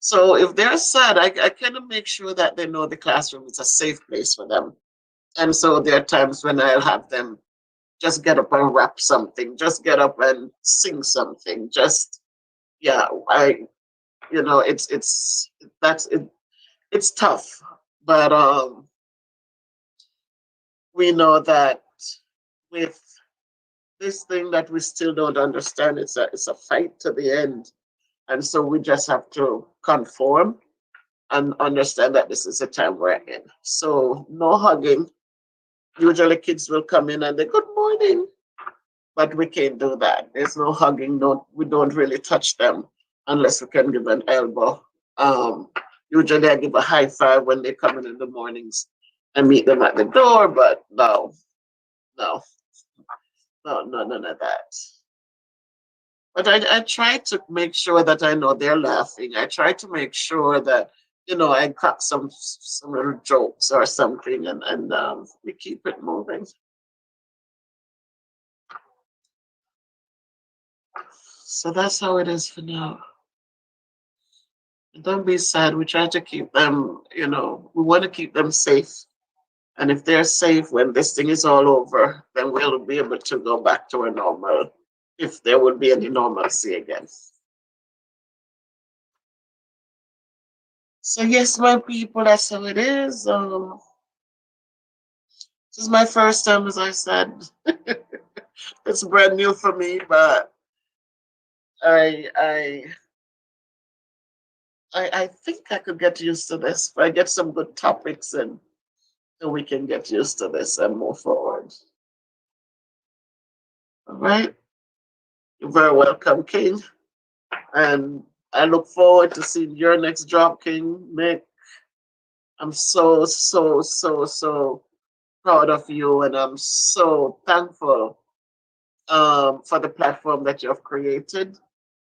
So if they're sad, I kind of make sure that they know the classroom is a safe place for them. And so there are times when I'll have them just get up and rap something, just get up and sing something. Just yeah, it's that's it. It's tough, but we know that with this thing that we still don't understand, it's a fight to the end, and so we just have to conform and understand that this is the time we're in. So no hugging. Usually kids will come in and they good morning, but we can't do that. There's no hugging. No, we don't really touch them unless we can give an elbow. Um, Usually I give a high five when they come in the mornings and meet them at the door, but no, no, none of that. But I try to make sure that I know they're laughing. I try to make sure that, I crack some little jokes or something, and we keep it moving. So that's how it is for now. Don't be sad. We try to keep them, we want to keep them safe. And if they're safe when this thing is all over, then we'll be able to go back to a normal, if there will be any normalcy again. So yes, my people, that's how it is. This is my first time, as I said. It's brand new for me, but I I I think I could get used to this. If I get some good topics, and then we can get used to this and move forward. All right. You're very welcome, King. And I look forward to seeing your next drop, King Mick. I'm so proud of you, and I'm so thankful for the platform that you have created.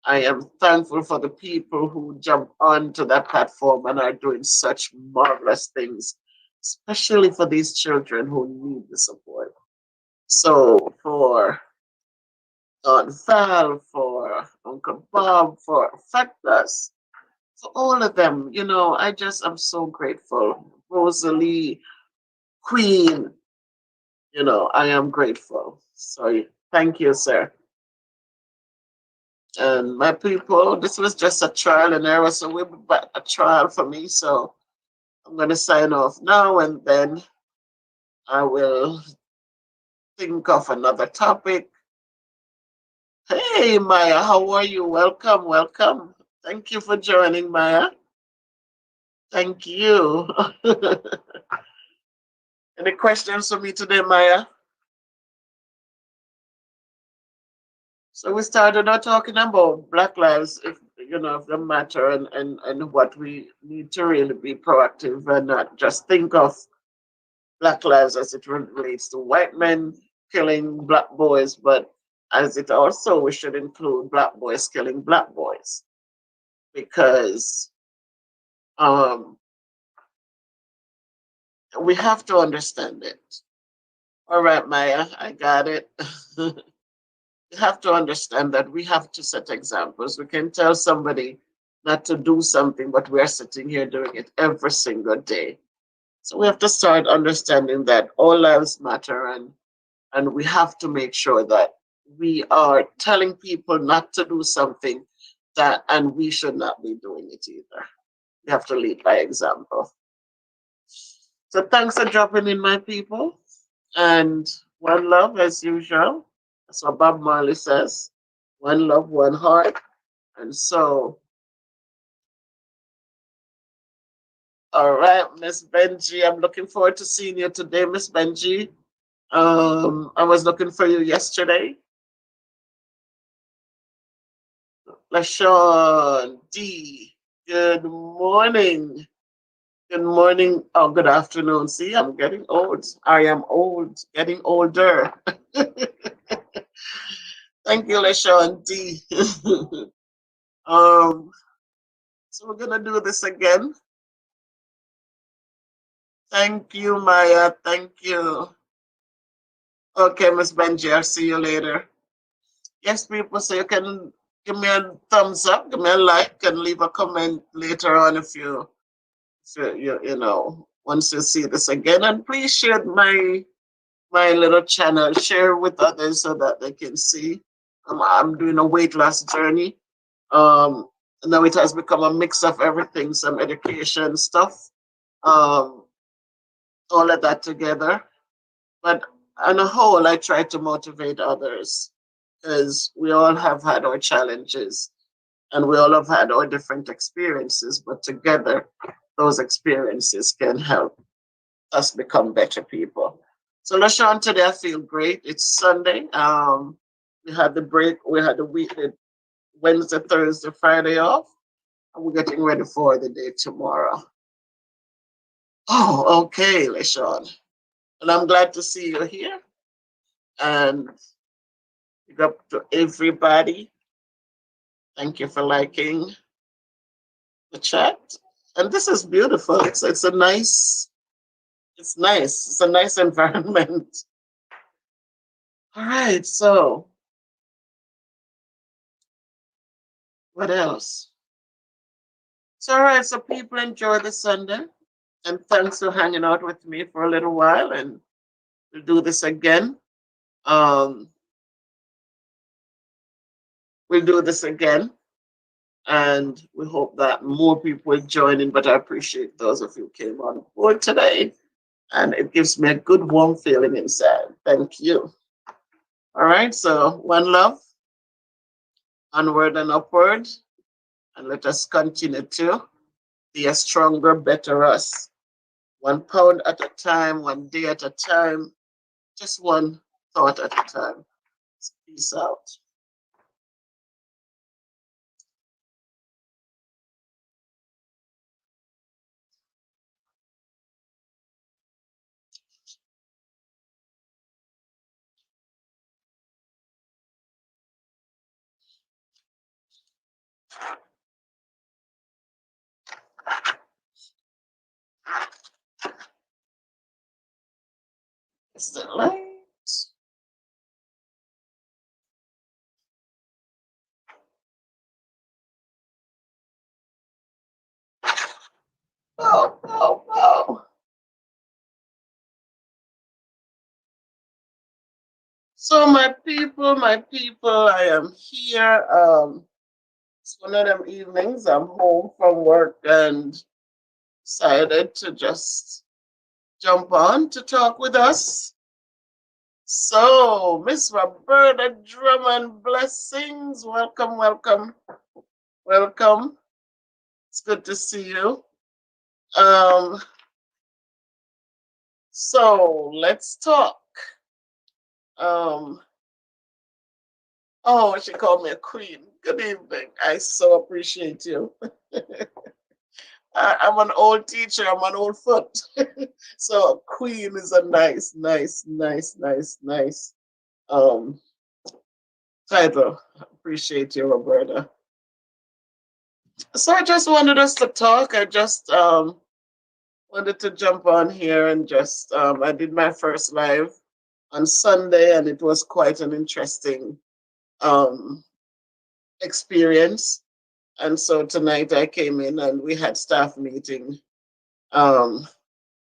I am thankful for the people who jump onto that platform and are doing such marvelous things, especially for these children who need the support. So for Aunt Val, for Uncle Bob, for Factors, for all of them. I'm so grateful. Rosalie, Queen, I am grateful. So thank you, sir. And my people, this was just a trial and error, so we'll be back a trial for me. So I'm going to sign off now, and then I will think of another topic. Hey, Maya, how are you? Welcome, welcome. Thank you for joining, Maya. Thank you. Any questions for me today, Maya? So we started out talking about Black lives, if they matter, and what we need to really be proactive and not just think of Black lives as it relates to white men killing Black boys, but as it also we should include Black boys killing Black boys, because um, we have to understand it. All right, Maya, I got it. You have to understand that we have to set examples. We can tell somebody not to do something, but we are sitting here doing it every single day. So we have to start understanding that all lives matter, and we have to make sure that we are telling people not to do something and we should not be doing it either. We have to lead by example. So thanks for dropping in, my people. And one love as usual. That's what Bob Marley says. One love, one heart. And so, all right, Miss Benji, I'm looking forward to seeing you today, Miss Benji. I was looking for you yesterday. LaShawn D, good morning. Good morning. Oh, good afternoon. See, I'm getting old. I am old, getting older. Thank you, LaShawn D. um, so we're gonna do this again. Thank you, Maya. Thank you. Okay, Miss Benji, I'll see you later. Yes, people, so you can give me a thumbs up, give me a like, and leave a comment later on if you once you see this again. And please share my little channel, share with others so that they can see. I'm doing a weight loss journey. Um, Now it has become a mix of everything, some education stuff, um, all of that together. But on a whole, I try to motivate others because we all have had our challenges and we all have had our different experiences, but together, those experiences can help us become better people. So, LaShawn, today I feel great. It's Sunday. We had the break, we had the week, Wednesday, Thursday, Friday off, and we're getting ready for the day tomorrow. Oh, okay, LaShawn. And I'm glad to see you here. And big up to everybody. Thank you for liking the chat. And this is beautiful. It's a nice, it's nice. It's a nice environment. All right, so what else? So all right, so people enjoy the Sunday. And thanks for hanging out with me for a little while. And we'll do this again. Um, we'll do this again. And we hope that more people will join in. But I appreciate those of you who came on board today. And it gives me a good warm feeling inside. Thank you. All right, so one love, onward and upward, and let us continue to be a stronger, better us. 1 pound at a time, 1 day at a time, just one thought at a time. Peace out. It's the light. So my people, I am here. It's one of them evenings. I'm home from work and decided to just jump on to talk with us. So, Miss Roberta Drummond, blessings. Welcome, welcome, welcome. It's good to see you. Um, so let's talk. Um, oh, she called me a queen. Good evening. I so appreciate you. I'm an old teacher. I'm an old foot. So queen is a nice um title. Appreciate you, Roberta. So I just wanted us to talk. I just wanted to jump on here and just I did my first live on Sunday and it was quite an interesting um experience. And so tonight I came in and we had staff meeting. Um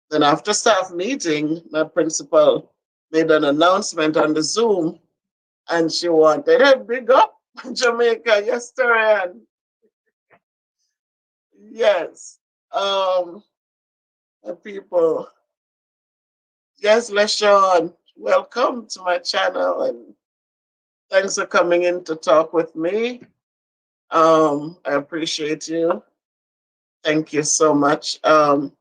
Then after staff meeting, my principal made an announcement on the Zoom and she wanted a big up Jamaica. Yes, Torian. Yes. Um, people. Yes, LaShawn. Welcome to my channel and thanks for coming in to talk with me. I appreciate you. Thank you so much. So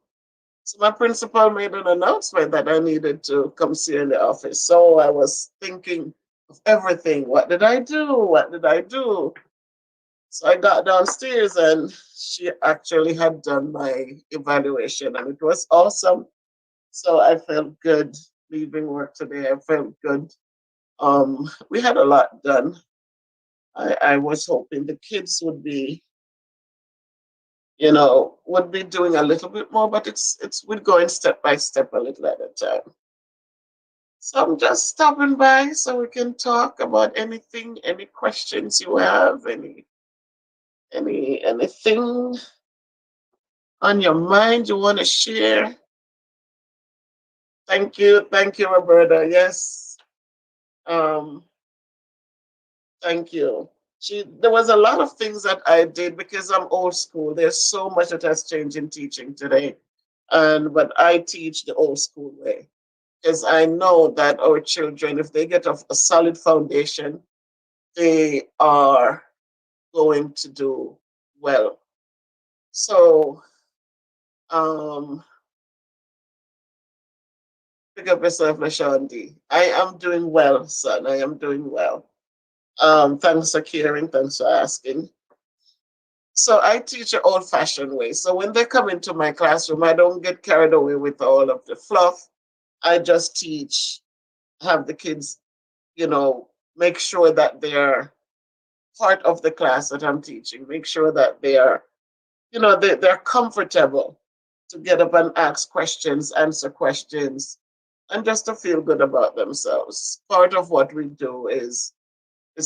my principal made an announcement that I needed to come see her in the office. So I was thinking of everything. What did I do? What did I do? So I got downstairs and she actually had done my evaluation and it was awesome. So I felt good leaving work today. I felt good. We had a lot done. I was hoping the kids would be, would be doing a little bit more, but it's we're going step by step a little at a time. So I'm just stopping by so we can talk about anything, any questions you have, anything on your mind you want to share. Thank you, Roberta. Yes, um, thank you. There was a lot of things that I did because I'm old school. There's so much that has changed in teaching today, and but I teach the old school way because I know that our children, if they get a solid foundation, they are going to do well. So, um, pick up yourself, Lashandi. I am doing well, son. I am doing well. Thanks for caring. Thanks for asking. So I teach an old-fashioned way. So when they come into my classroom, I don't get carried away with all of the fluff. I just teach, have the kids, make sure that they're part of the class that I'm teaching. Make sure that they are they're comfortable to get up and ask questions, answer questions, and just to feel good about themselves. Part of what we do is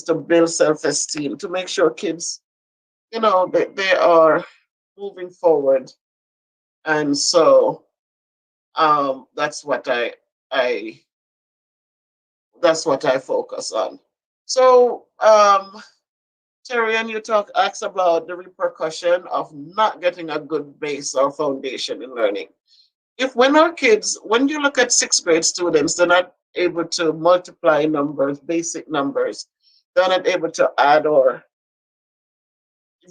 to build self-esteem, to make sure kids, they are moving forward. And so that's what I that's what I focus on. So Terry, and you asked about the repercussion of not getting a good base or foundation in learning. If when our kids, when you look at sixth grade students, they're not able to multiply numbers, basic numbers, they're not able to add or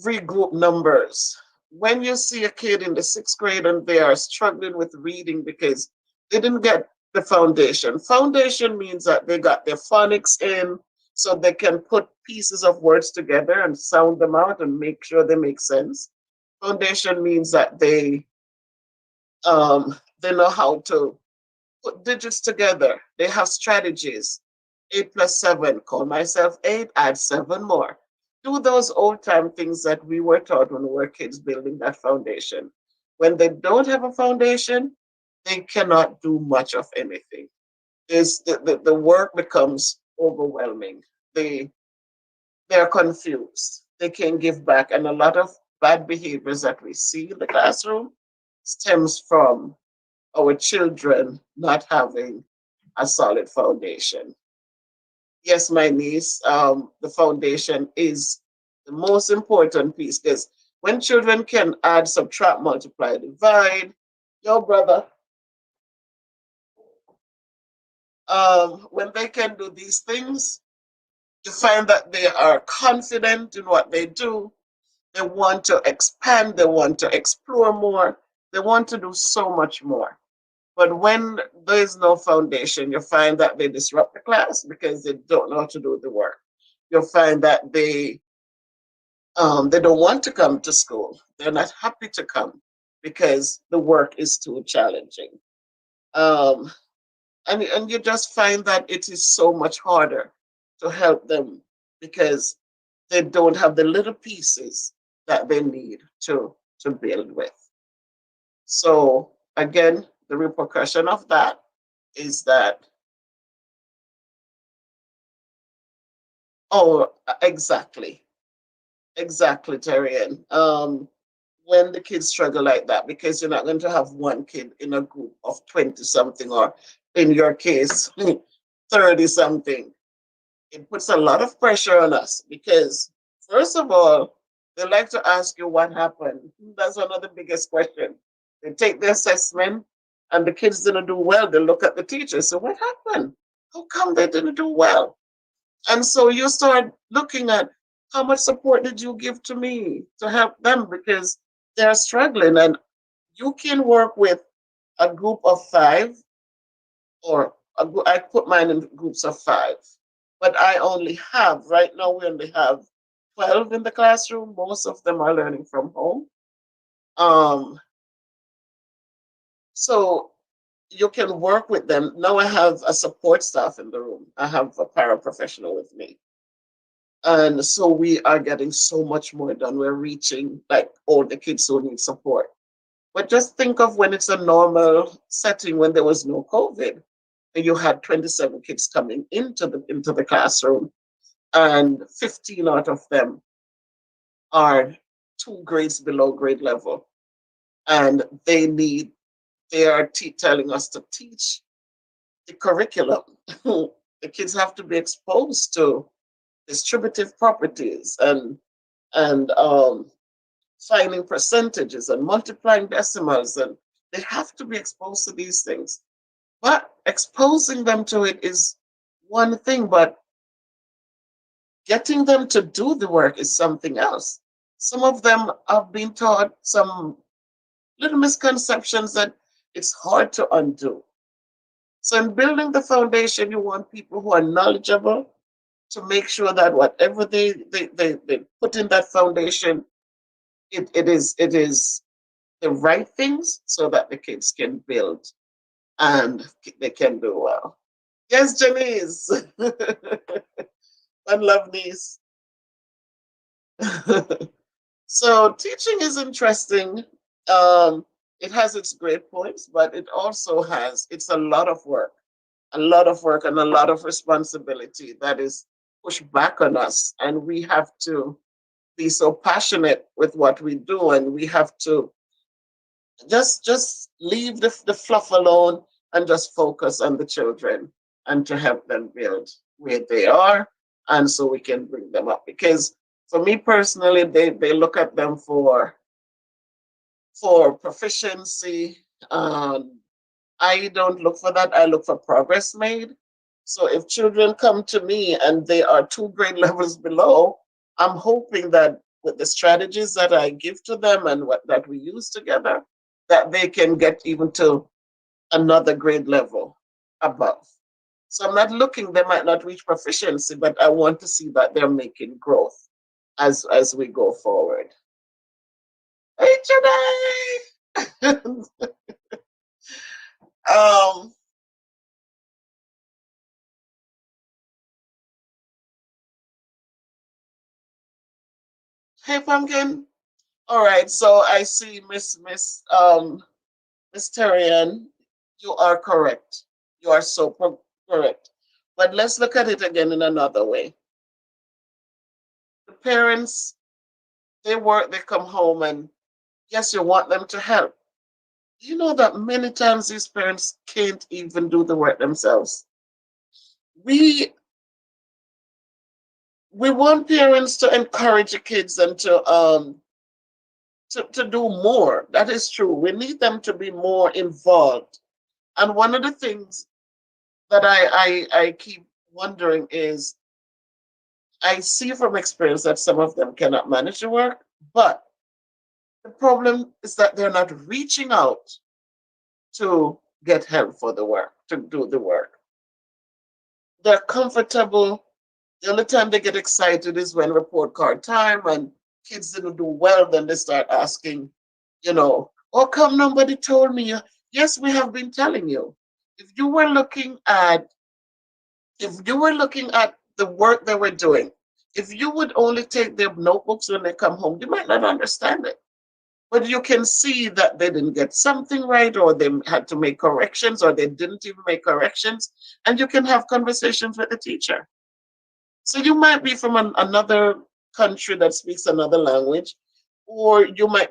regroup numbers. When you see a kid in the sixth grade and they are struggling with reading because they didn't get the foundation. Foundation means that they got their phonics in so they can put pieces of words together and sound them out and make sure they make sense. Foundation means that they know how to put digits together. They have strategies. 8 plus 7, call myself 8, add 7 more. Do those old time things that we were taught when we were kids building that foundation. When they don't have a foundation, they cannot do much of anything. The work becomes overwhelming. They're confused. They can't give back. And a lot of bad behaviors that we see in the classroom stems from our children not having a solid foundation. Yes, my niece, the foundation is the most important piece because when children can add, subtract, multiply, divide, your brother, when they can do these things, you find that they are confident in what they do. They want to expand, they want to explore more, they want to do so much more. But when there is no foundation, you find that they disrupt the class because they don't know how to do the work. You'll find that they don't want to come to school. They're not happy to come because the work is too challenging. Um, and you just find that it is so much harder to help them because they don't have the little pieces that they need to build with. So again, the repercussion of that is that, oh, exactly, exactly, Terrian. When the kids struggle like that, because you're not going to have one kid in a group of 20 something, or in your case, 30 something. It puts a lot of pressure on us because, first of all, they like to ask you what happened. That's one of the biggest questions. They take the assessment and the kids didn't do well. They look at the teacher. So, what happened? How come they didn't do well? And so you start looking at how much support did you give to me to help them because they're struggling. And you can work with a group of five, or I put mine in groups of five, but I only have, right now, we only have 12 in the classroom. Most of them are learning from home. Um, so you can work with them. Now I have a support staff in the room. I have a paraprofessional with me. And so we are getting so much more done. We're reaching like all the kids who need support. But just think of when it's a normal setting when there was no COVID and you had 27 kids coming into the classroom, and 15 out of them are 2 grades below grade level. And they are telling us to teach the curriculum. The kids have to be exposed to distributive properties and finding percentages and multiplying decimals, and they have to be exposed to these things. But exposing them to it is one thing, but getting them to do the work is something else. Some of them have been taught some little misconceptions that it's hard to undo. So, in building the foundation, you want people who are knowledgeable to make sure that whatever they put in that foundation, it is the right things so that the kids can build and they can do well. Yes, Janice. One love, niece. So teaching is interesting. Um, it has its great points, but it also has it's a lot of work, and a lot of responsibility that is pushed back on us, and we have to be so passionate with what we do, and we have to just leave the fluff alone and just focus on the children and to help them build where they are, and so we can bring them up. Because for me personally, they look at them for proficiency. um, I don't look for that. I look for progress made. So if children come to me and they are 2 grade levels below, I'm hoping that with the strategies that I give to them and what that we use together, that they can get even to another grade level above. So I'm not looking, they might not reach proficiency, but I want to see that they're making growth as we go forward. Hey, Janae! um, hey, Pumpkin. All right, so I see Miss Terrian, you are correct. You are so correct. But let's look at it again in another way. The parents, they work, they come home, and yes, you want them to help. You know that many times these parents can't even do the work themselves. We we want parents to encourage the kids and to do more. That is true. We need them to be more involved. And one of the things that I keep wondering is I see from experience that some of them cannot manage the work, but the problem is that they're not reaching out to get help for the work, to do the work. They're comfortable. The only time they get excited is when report card time and kids didn't do well, then they start asking, oh, come, nobody told me. Yes, we have been telling you. If you were looking at if you were looking at the work they were doing, if you would only take their notebooks when they come home, you might not understand it. But you can see that they didn't get something right, or they had to make corrections, or they didn't even make corrections, and you can have conversations with the teacher. So you might be from another country that speaks another language, or you might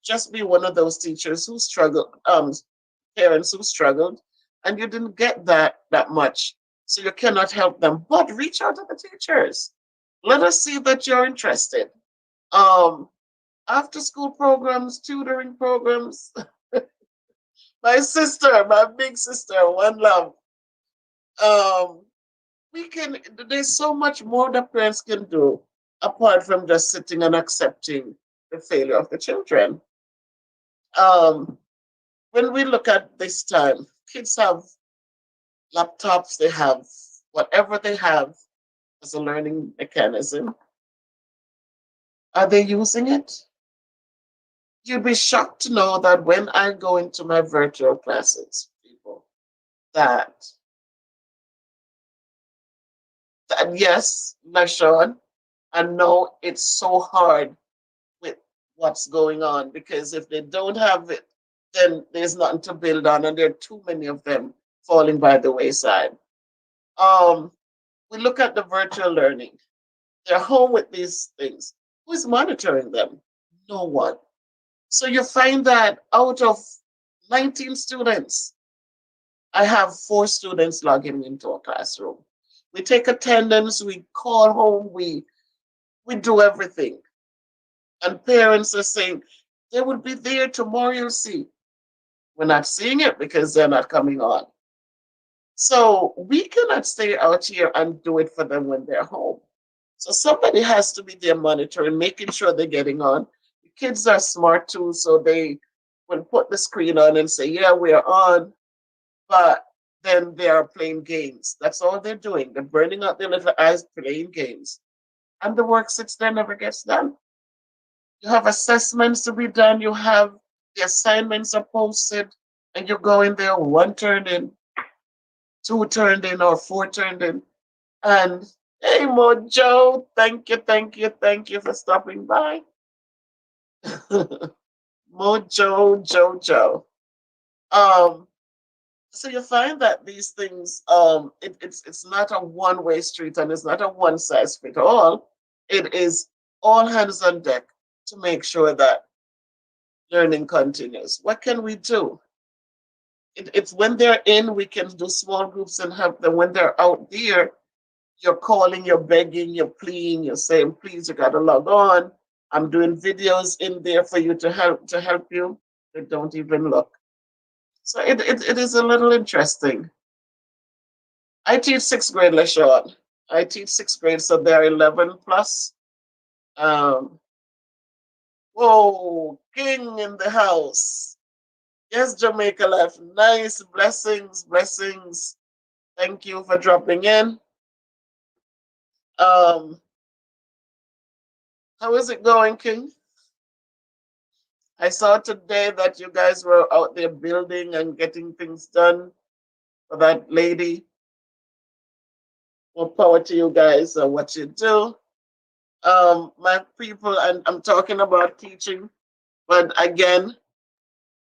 just be one of those teachers who struggled, parents who struggled, and you didn't get that much, so you cannot help them. But reach out to the teachers. Let us see that you're interested. Um, After school programs, tutoring programs. My sister, my big sister, one love. Um, we can. There's so much more that parents can do apart from just sitting and accepting the failure of the children. Um, when we look at this time, kids have laptops, they have whatever they have as a learning mechanism. Are they using it? You'd be shocked to know that when I go into my virtual classes, people, that, that yes, LaShawn, I know it's so hard with what's going on because if they don't have it, then there's nothing to build on, and there are too many of them falling by the wayside. Um, we look at the virtual learning. They're home with these things. Who's monitoring them? No one. So you find that out of 19 students, I have 4 students logging into a classroom. We take attendance, we call home, we do everything. And parents are saying, they will be there tomorrow, you'll see. We're not seeing it because they're not coming on. So we cannot stay out here and do it for them when they're home. So somebody has to be there monitoring, making sure they're getting on. The kids are smart too, so they will put the screen on and say, yeah, we're on, but then they are playing games. That's all they're doing. They're burning out their little eyes playing games. And the work sits there, never gets done. You have assessments to be done, you have the assignments are posted, and you go in there, 1 turned in, 2 turned in, or 4 turned in. And hey, Mojo, thank you, thank you, thank you for stopping by. Mojo, Jojo. Um, so you find that these things, it's not a one-way street and it's not a one size fit all. It is all hands on deck to make sure that learning continues. What can we do? It's when they're in, we can do small groups and help them. When they're out there, you're calling, you're begging, you're pleading, you're saying, please, you gotta log on. I'm doing videos in there for you to help you. They don't even look. So it is a little interesting. I teach sixth grade, LaShawn. I teach sixth grade, so they're 11 plus. Um, whoa, King in the house. Yes, Jamaica Life. Nice. Blessings, blessings. Thank you for dropping in. Um, how is it going, King? I saw today that you guys were out there building and getting things done for that lady. More power to you guys and what you do. My people, and I'm talking about teaching, but again,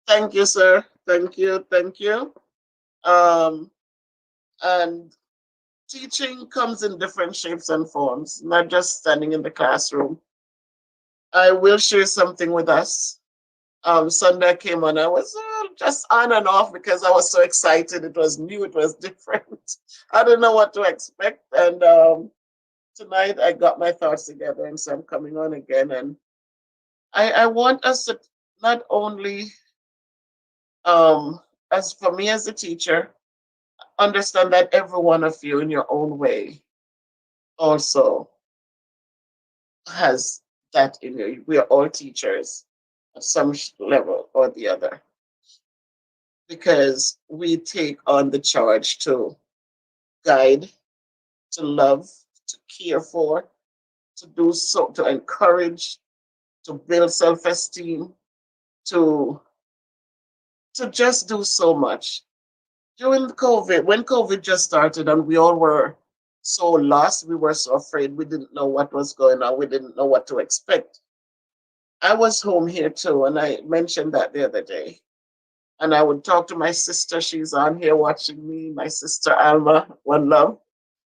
thank you, sir. Thank you, thank you. Um, and teaching comes in different shapes and forms, not just standing in the classroom. I will share something with us. Sunday I came on, I was just on and off because I was so excited. It was new, it was different. I didn't know what to expect. And tonight I got my thoughts together, and so I'm coming on again. And I want us to not only, um, as for me as a teacher, understand that every one of you in your own way also has that in you. We are all teachers at some level or the other because we take on the charge to guide, to love, to care for, to do so, to encourage, to build self-esteem, to just do so much. During COVID, when COVID just started and we all were so lost, we were so afraid, we didn't know what was going on, we didn't know what to expect. I was home here too, and I mentioned that the other day. And I would talk to my sister, she's on here watching me, my sister Alma, one love.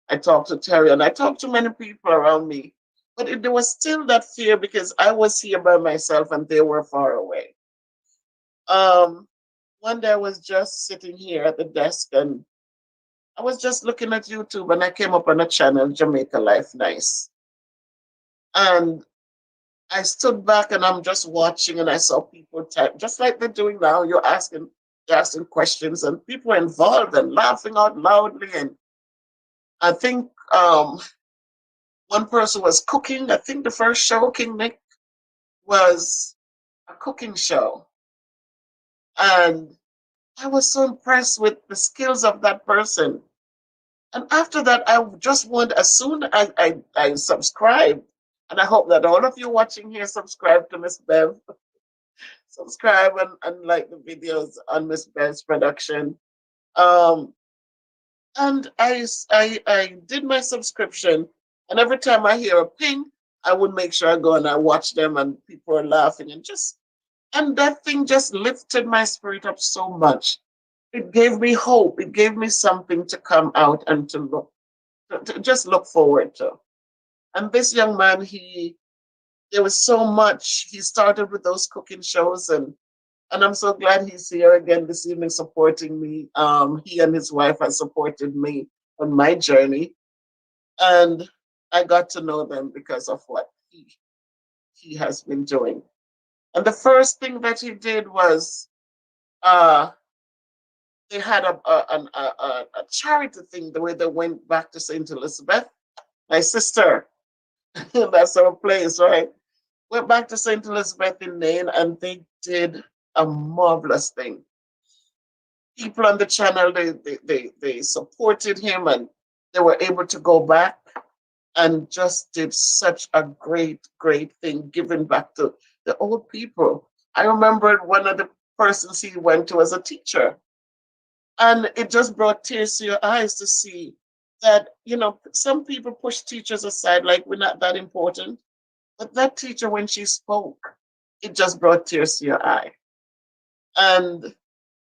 I talked to Terry, and I talked to many people around me. But there was still that fear because I was here by myself and they were far away. Um, One day I was just sitting here at the desk and I was just looking at YouTube and I came up on a channel, Jamaica Life Nice. And I stood back and I'm just watching and I saw people type, just like they're doing now. You're asking questions and people are involved and laughing out loudly. And I think one person was cooking. I think the first show, King Nick, was a cooking show. And I was so impressed with the skills of that person. And after that, I just want, as soon as I subscribed, and I hope that all of you watching here subscribe to Miss Bev, subscribe and like the videos on Miss Bev's production. Um, and I did my subscription, and every time I hear a ping, I would make sure I go and I watch them, and people are laughing, and that thing just lifted my spirit up so much. It gave me hope. It gave me something to come out and to to just look forward to. And this young man, there was so much. He started with those cooking shows, and I'm so glad he's here again this evening supporting me. He and his wife have supported me on my journey, and I got to know them because of what he has been doing. And the first thing that he did was uh, they had a charity thing the way they went back to St. Elizabeth. My sister, that's our place, right? Went back to St. Elizabeth in Maine and they did a marvelous thing. People on the channel, they supported him and they were able to go back and just did such a great thing, giving back to the old people. I remember one of the persons he went to as a teacher, and it just brought tears to your eyes to see that, some people push teachers aside like we're not that important. But that teacher, when she spoke, it just brought tears to your eye. And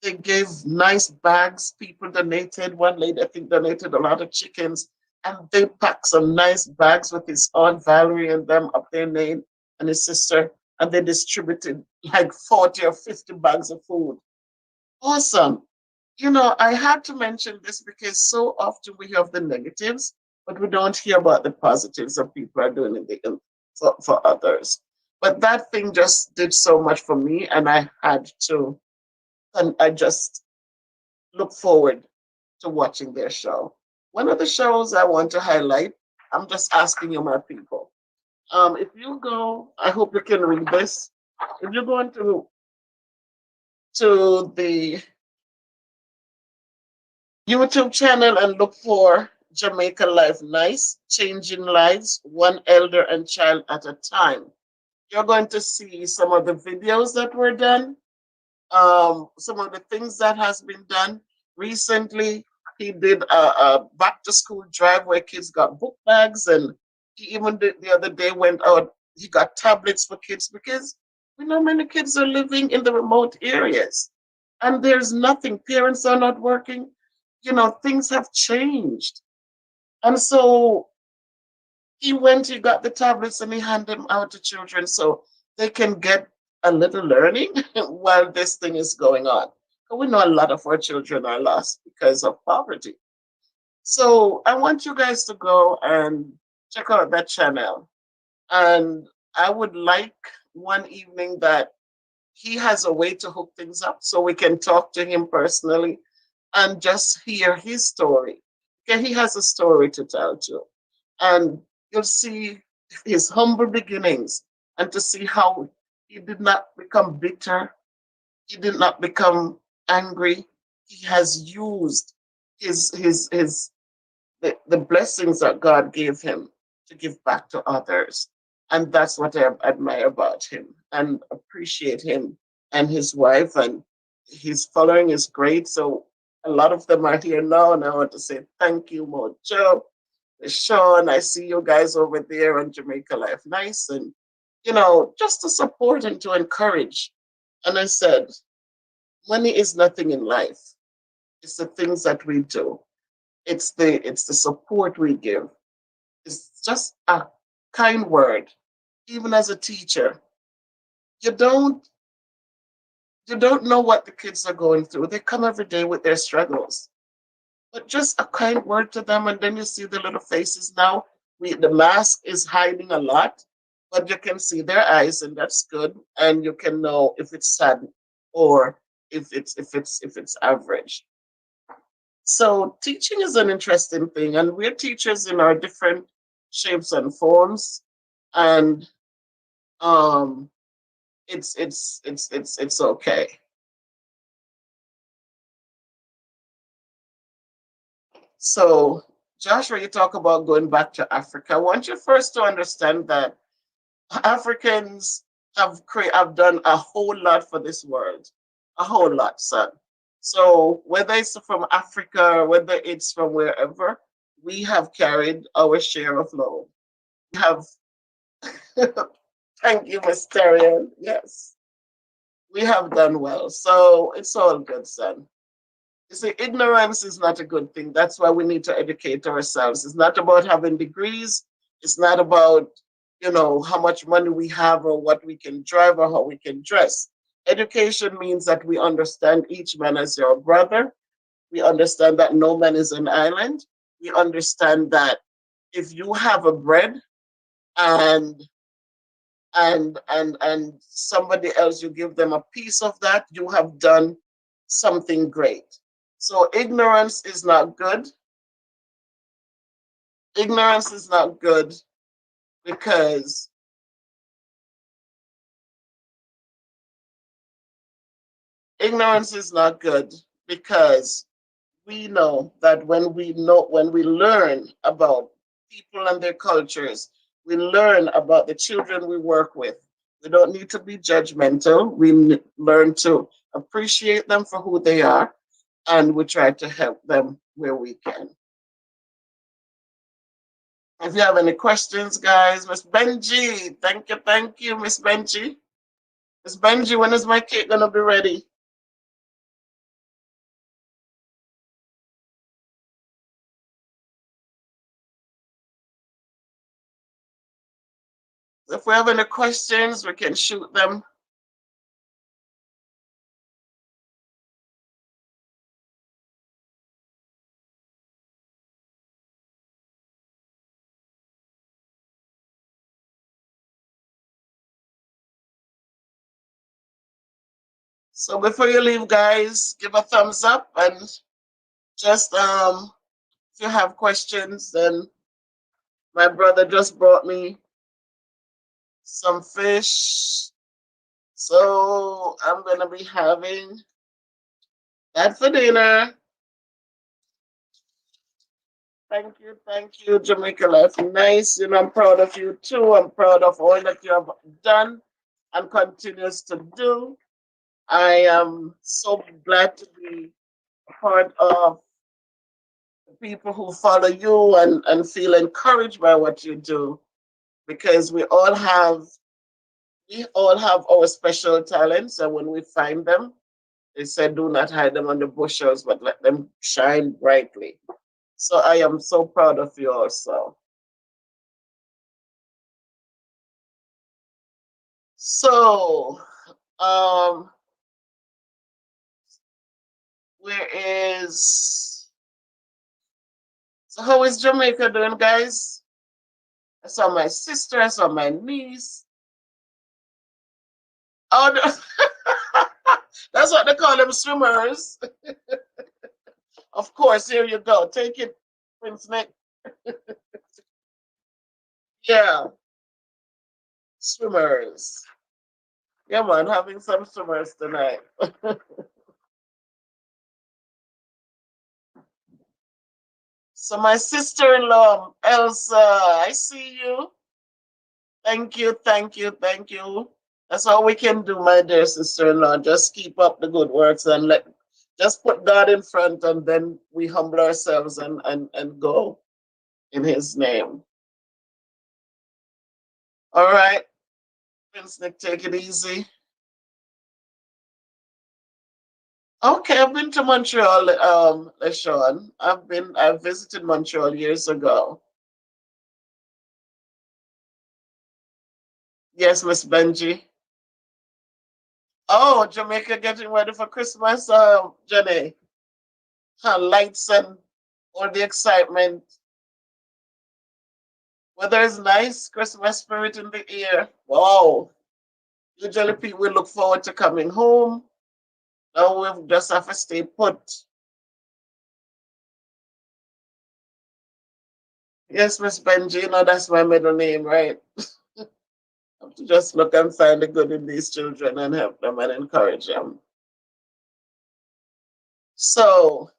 they gave nice bags. People donated. One lady, I think, donated a lot of chickens. And they packed some nice bags with his aunt Valerie and them up their name and his sister. And they distributed like 40 or 50 bags of food. Awesome. I had to mention this because so often we hear of the negatives, but we don't hear about the positives that people are doing for others. But that thing just did so much for me, and and I just look forward to watching their show. One of the shows I want to highlight, I'm just asking you, my people. If you go, I hope you can read this. If you go to the YouTube channel and look for Jamaica Life Nice, changing lives one elder and child at a time. You're going to see some of the videos that were done, some of the things that has been done. Recently, he did a back to school drive where kids got book bags, and he even did the other day went out. He got tablets for kids because we know many kids are living in the remote areas, and there's nothing. Parents are not working. Things have changed, and so he got the tablets, and he handed them out to children so they can get a little learning while this thing is going on. But we know a lot of our children are lost because of poverty. So I want you guys to go and check out that channel. And I would like one evening that he has a way to hook things up so we can talk to him personally and just hear his story. Okay, he has a story to tell too. And you'll see his humble beginnings and to see how he did not become bitter, he did not become angry. He has used his the blessings that God gave him to give back to others. And that's what I admire about him and appreciate him and his wife. And his following is great. So a lot of them are here now. And I want to say thank you, Mojo, Sean. I see you guys over there on Jamaica Life Nice. And, just to support and to encourage. And I said, money is nothing in life. It's the things that we do. It's the support we give. It's just a kind word. Even as a teacher, you don't you don't know what the kids are going through. They come every day with their struggles. But just a kind word to them, and then you see the little faces now. The mask is hiding a lot, but you can see their eyes, and that's good. And you can know if it's sad or if it's average. So teaching is an interesting thing, and we're teachers in our different shapes and forms, and um, it's okay. So Joshua, you talk about going back to Africa. I want you first to understand that Africans have done a whole lot for this world, a whole lot, son. So whether it's from Africa or whether it's from wherever, we have carried our share of load. We have thank you, Mysterian. Yes, we have done well. So it's all good, son. You see, ignorance is not a good thing. That's why we need to educate ourselves. It's not about having degrees. It's not about, how much money we have or what we can drive or how we can dress. Education means that we understand each man as your brother. We understand that no man is an island. We understand that if you have a bread and and somebody else, you give them a piece of that, you have done something great. So ignorance is not good because ignorance is not good because we know that when we learn about people and their cultures, we learn about the children we work with. We don't need to be judgmental. We learn to appreciate them for who they are, and we try to help them where we can. If you have any questions, guys, Miss Benji, thank you, Miss Benji. Miss Benji, when is my cake gonna be ready? If we have any questions, we can shoot them. So before you leave, guys, give a thumbs up and just if you have questions, then my brother just brought me some fish. So I'm gonna be having that for dinner. Thank you, Jamaica Life Nice. I'm proud of you too. I'm proud of all that you have done and continues to do. I am so glad to be a part of the people who follow you and feel encouraged by what you do because we all have our special talents, and when we find them, they said do not hide them under bushels, but let them shine brightly. So I am so proud of you also. So, um, where is so how is Jamaica doing, guys? I saw my sister, I saw my niece. Oh, no. That's what they call them, swimmers. Of course, here you go. Take it, Prince Nick. Yeah, swimmers. Yeah, man, having some swimmers tonight. So my sister-in-law, Elsa, I see you. Thank you, thank you, thank you. That's all we can do, my dear sister-in-law. Just keep up the good works and just put God in front, and then we humble ourselves and go in his name. All right, Prince Nick, take it easy. Okay, I've been to Montreal, LaShawn. I visited Montreal years ago. Yes, Miss Benji. Oh, Jamaica getting ready for Christmas, Jenny. Lights and all the excitement. Weather is nice, Christmas spirit in the air. Wow. Usually people look forward to coming home. Now we just have to stay put. Yes, Miss Benji, you know that's my middle name, right? I have to just look and find the good in these children and help them and encourage them. So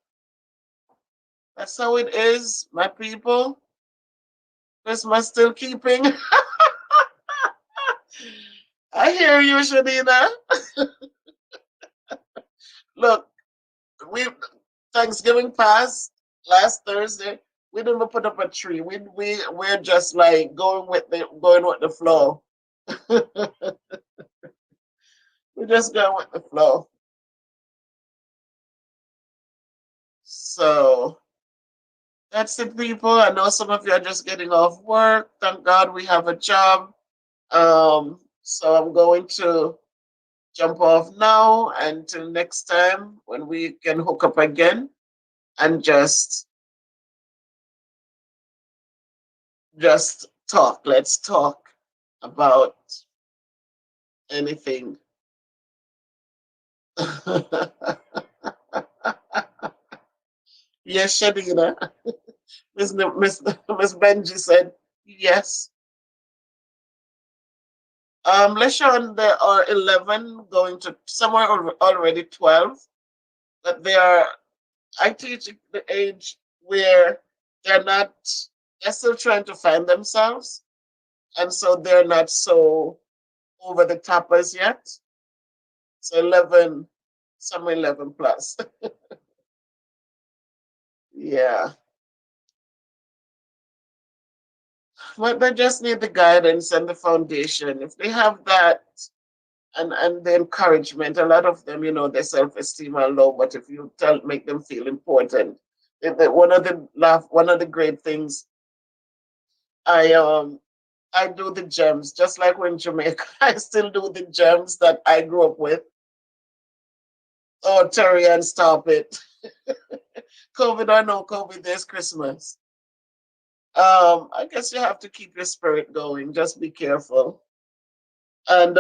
that's how it is, my people. Christmas still keeping. I hear you, Shadina. Look, we Thanksgiving passed last Thursday. We didn't even put up a tree. We're just like going with the flow. We're just going with the flow. So that's it, people. I know some of you are just getting off work. Thank God we have a job. So I'm going to jump off now until next time when we can hook up again and just talk. Let's talk about anything. Yes, Shadina. Miss Benji said yes. Leshan, there are 11 going to somewhere already 12, but I teach the age where they're not, they're still trying to find themselves. And so they're not so over the top as yet. So 11, some 11 plus. Yeah. But they just need the guidance and the foundation. If they have that and the encouragement, a lot of them, their self-esteem are low, but if you make them feel important. One of the great things I I do the gems, just like when Jamaica, I still do the gems that I grew up with. Oh, Terry, and stop it. COVID or no COVID, there's Christmas. I guess you have to keep your spirit going. Just be careful. And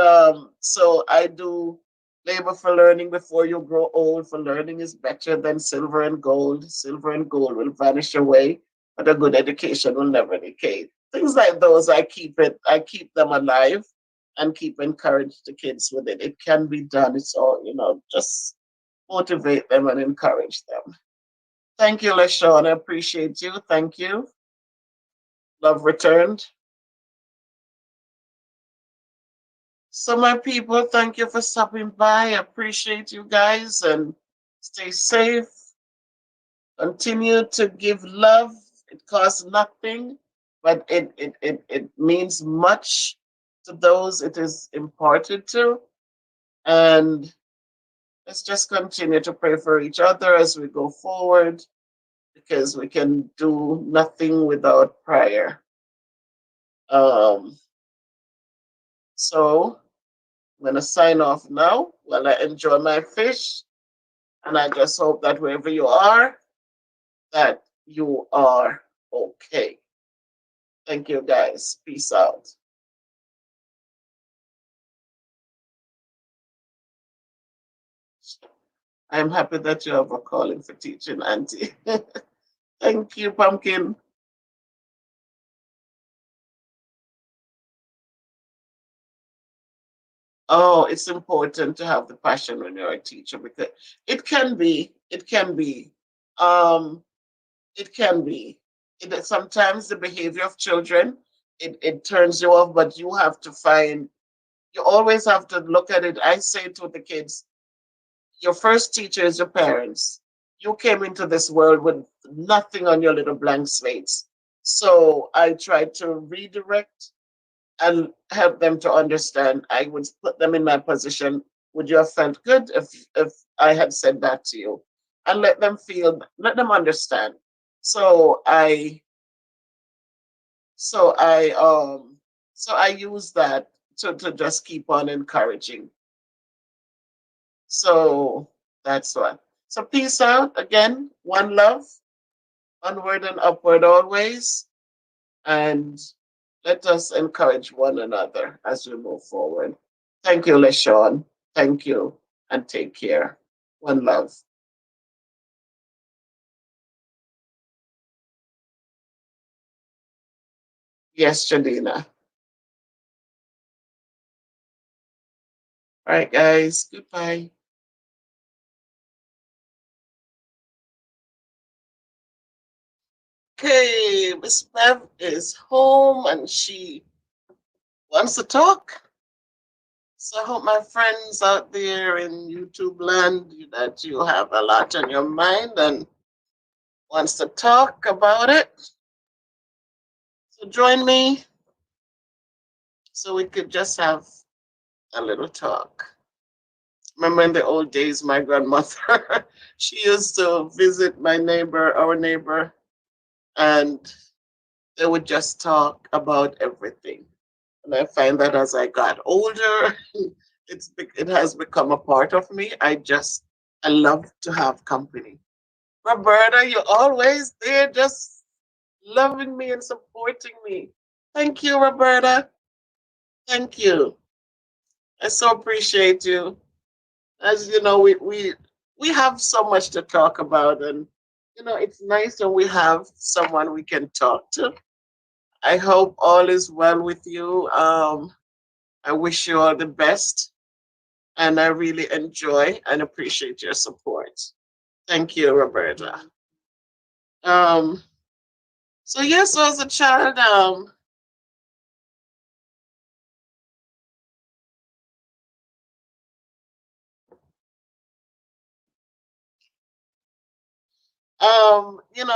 so I do labor for learning before you grow old, for learning is better than silver and gold. Silver and gold will vanish away, but a good education will never decay. Things like those, I keep them alive and keep encourage the kids with it. It can be done. It's all, just motivate them and encourage them. Thank you, LaShawn. I appreciate you. Thank you. Love returned. So, my people, thank you for stopping by. I appreciate you guys and stay safe. Continue to give love. It costs nothing, but it means much to those it is imparted to. And let's just continue to pray for each other as we go forward because we can do nothing without prayer. Um, so I'm going to sign off now while I enjoy my fish. And I just hope that wherever you are, that you are okay. Thank you, guys. Peace out. I'm happy that you have a calling for teaching, Auntie. Thank you, Pumpkin. Oh, it's important to have the passion when you're a teacher because um, it can be. Sometimes the behavior of children, it turns you off, but you always have to look at it. I say to the kids, your first teacher is your parents. You came into this world with nothing on your little blank slates. So I try to redirect and help them to understand. I would put them in my position. Would you have felt good if I had said that to you? And let them understand. So I so I so I use that to just keep on encouraging. So that's what. So peace out again. One love, onward and upward always. And let us encourage one another as we move forward. Thank you, LaShawn. Thank you, and take care. One love. Yes, Jadina. All right, guys. Goodbye. Okay, Miss Bev is home and she wants to talk. So I hope my friends out there in YouTube land that you have a lot on your mind and wants to talk about it. So join me so we could just have a little talk. Remember in the old days, my grandmother, she used to visit our neighbor, and they would just talk about everything. And I find that as I got older, it has become a part of me. I love to have company. Roberta, you're always there, just loving me and supporting me. Thank you, Roberta. Thank you. I so appreciate you. As you know, we have so much to talk about, and it's nice when we have someone we can talk to. I hope all is well with you. I wish you all the best, and I really enjoy and appreciate your support. Thank you, Roberta. Um, so yes, as a child,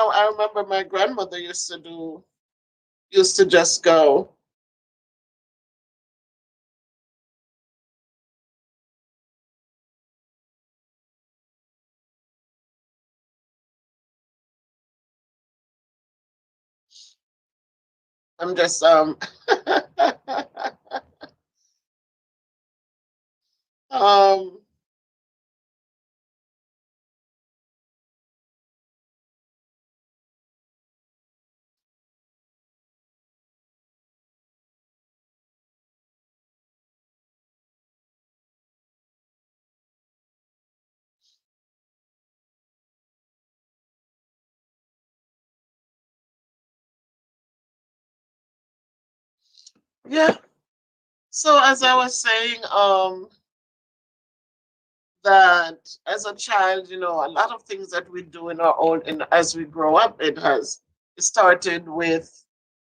I remember my grandmother used to just go. I'm just um yeah. So as I was saying, that as a child, a lot of things that we do in our own, and as we grow up, it started with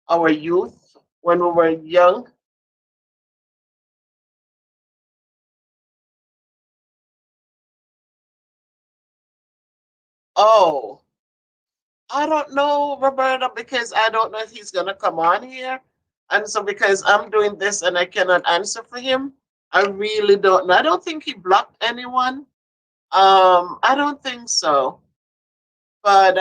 our youth when we were young. Oh, I don't know, Roberta, because I don't know if he's gonna come on here, and so because I'm doing this and I cannot answer for him, I really don't know. I don't think he blocked anyone. I don't think so, but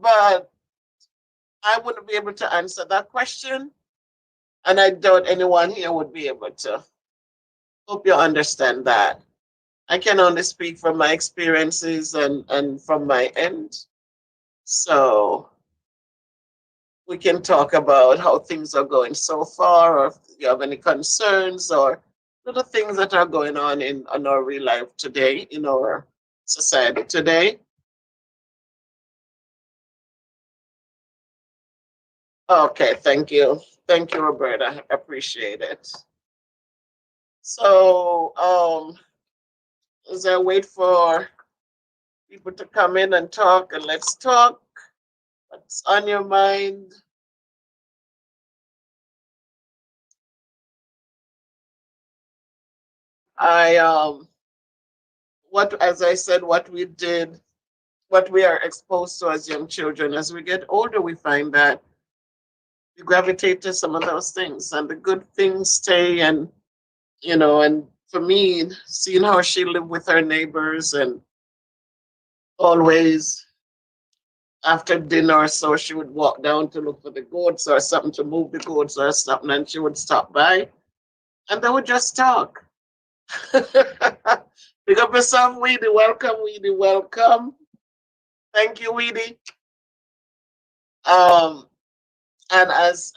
but I wouldn't be able to answer that question. And I doubt anyone here would be able to. Hope you understand that. I can only speak from my experiences and from my end. So we can talk about how things are going so far, or if you have any concerns or little things that are going on in our real life today, in our society today. Okay, thank you. Thank you, Roberta. I appreciate it. So, as I wait for people to come in and talk, and let's talk. What's on your mind? I what as I said, what we did, what we are exposed to as young children. As we get older, we find that we gravitate to some of those things, and the good things stay. And and for me, seeing how she lived with her neighbors, and always after dinner or so, she would walk down to look for the goats or something, to move the goats or something, and she would stop by, and they would just talk. Pick up yourself, Weedy. Welcome, Weedy. Welcome. Thank you, Weedy. Um, and as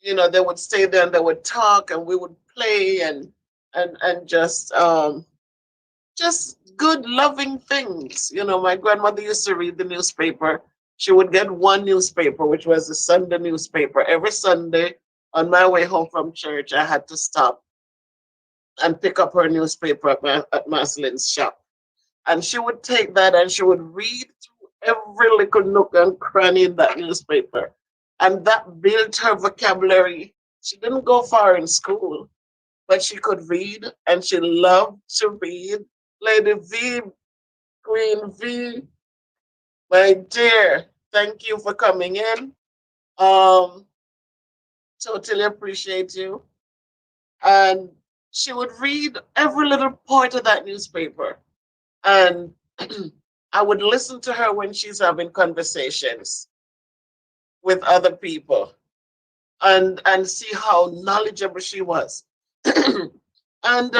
they would stay there and they would talk, and we would play, and just good, loving things. My grandmother used to read the newspaper. She would get one newspaper, which was the Sunday newspaper. Every Sunday on my way home from church, I had to stop and pick up her newspaper at Marcelin's shop. And she would take that and she would read through every little nook and cranny in that newspaper. And that built her vocabulary. She didn't go far in school, but she could read, and she loved to read. Lady V, Queen V, my dear, thank you for coming in. Um, Totally appreciate you. And she would read every little point of that newspaper. And I would listen to her when she's having conversations with other people, and see how knowledgeable she was. and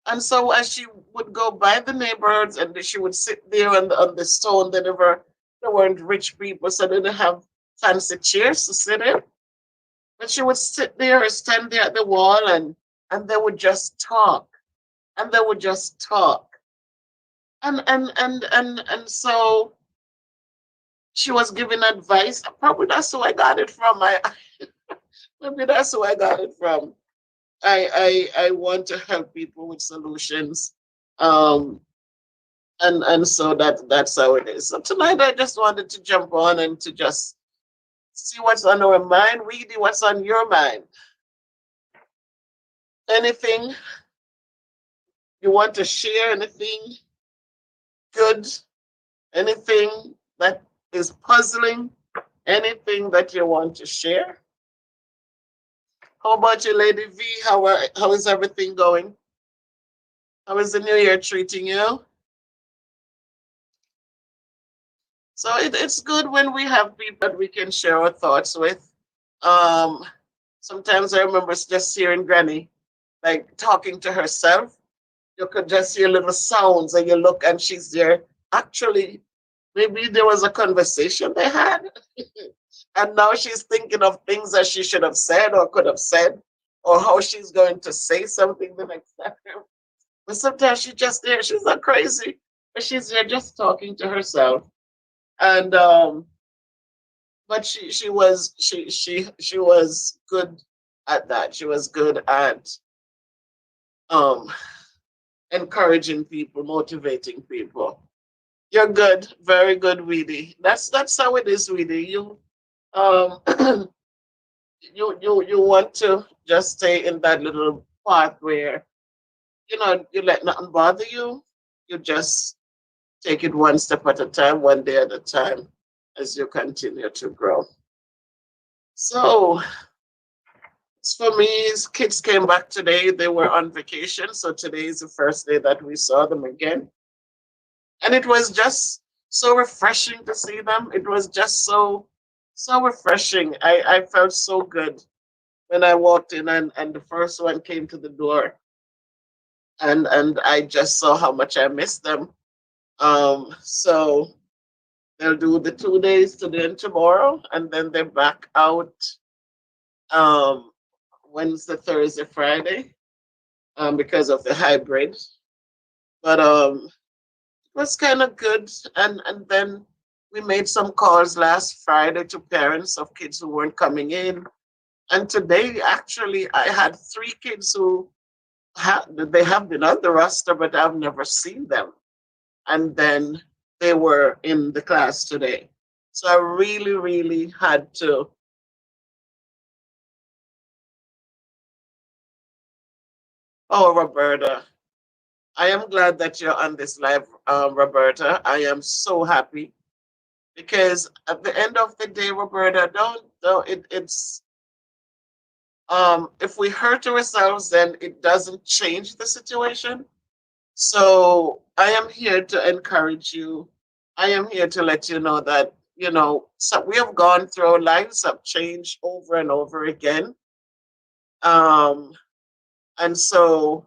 and so as she would go by the neighborhoods, and she would sit there on the stone, they weren't rich people, so they didn't have fancy chairs to sit in. But she would sit there or stand there at the wall, and they would just talk. And they would just talk. And so she was giving advice. Probably that's who I got it from. Maybe that's who I got it from. I want to help people with solutions. Um and so that's how it is. So tonight I just wanted to jump on and to just see what's on our mind. Weedy, what's on your mind? Anything you want to share? Anything good? Anything that is puzzling? Anything that you want to share? How about you, Lady V? How is everything going? How is the new year treating you? So it's good when we have people that we can share our thoughts with. Um, Sometimes I remember just hearing Granny like talking to herself. You could just hear little sounds, and you look, and she's there. Actually, maybe there was a conversation they had, and now she's thinking of things that she should have said or could have said, or how she's going to say something the next time. But sometimes she's just there. She's not crazy, but she's there just talking to herself. And but she was good at that. She was good at um encouraging people, motivating people. You're good, very good, Weedy. That's how it is, Weedy. Um you want to just stay in that little path where you let nothing bother you. You just take it one step at a time, one day at a time, as you continue to grow. So, as for me, his kids came back today. They were on vacation, so today is the first day that we saw them again. And it was just so refreshing to see them. It was just so refreshing. I felt so good when I walked in, and the first one came to the door, and I just saw how much I missed them. So They'll do the 2 days today and tomorrow, and then they're back out um, Wednesday, Thursday, Friday because of the hybrid. But it was kind of good. And then we made some calls last Friday to parents of kids who weren't coming in. And today, actually, I had three kids who they have been on the roster, but I've never seen them. And then they were in the class today. So I really, really had to. Oh, Roberta, I am glad that you're on this live, Roberta. I am so happy because at the end of the day, Roberta, don't it's if we hurt ourselves, then it doesn't change the situation. So I am here to encourage you. I am here to let you know that, so we have gone through, our lives have changed over and over again. Um, and so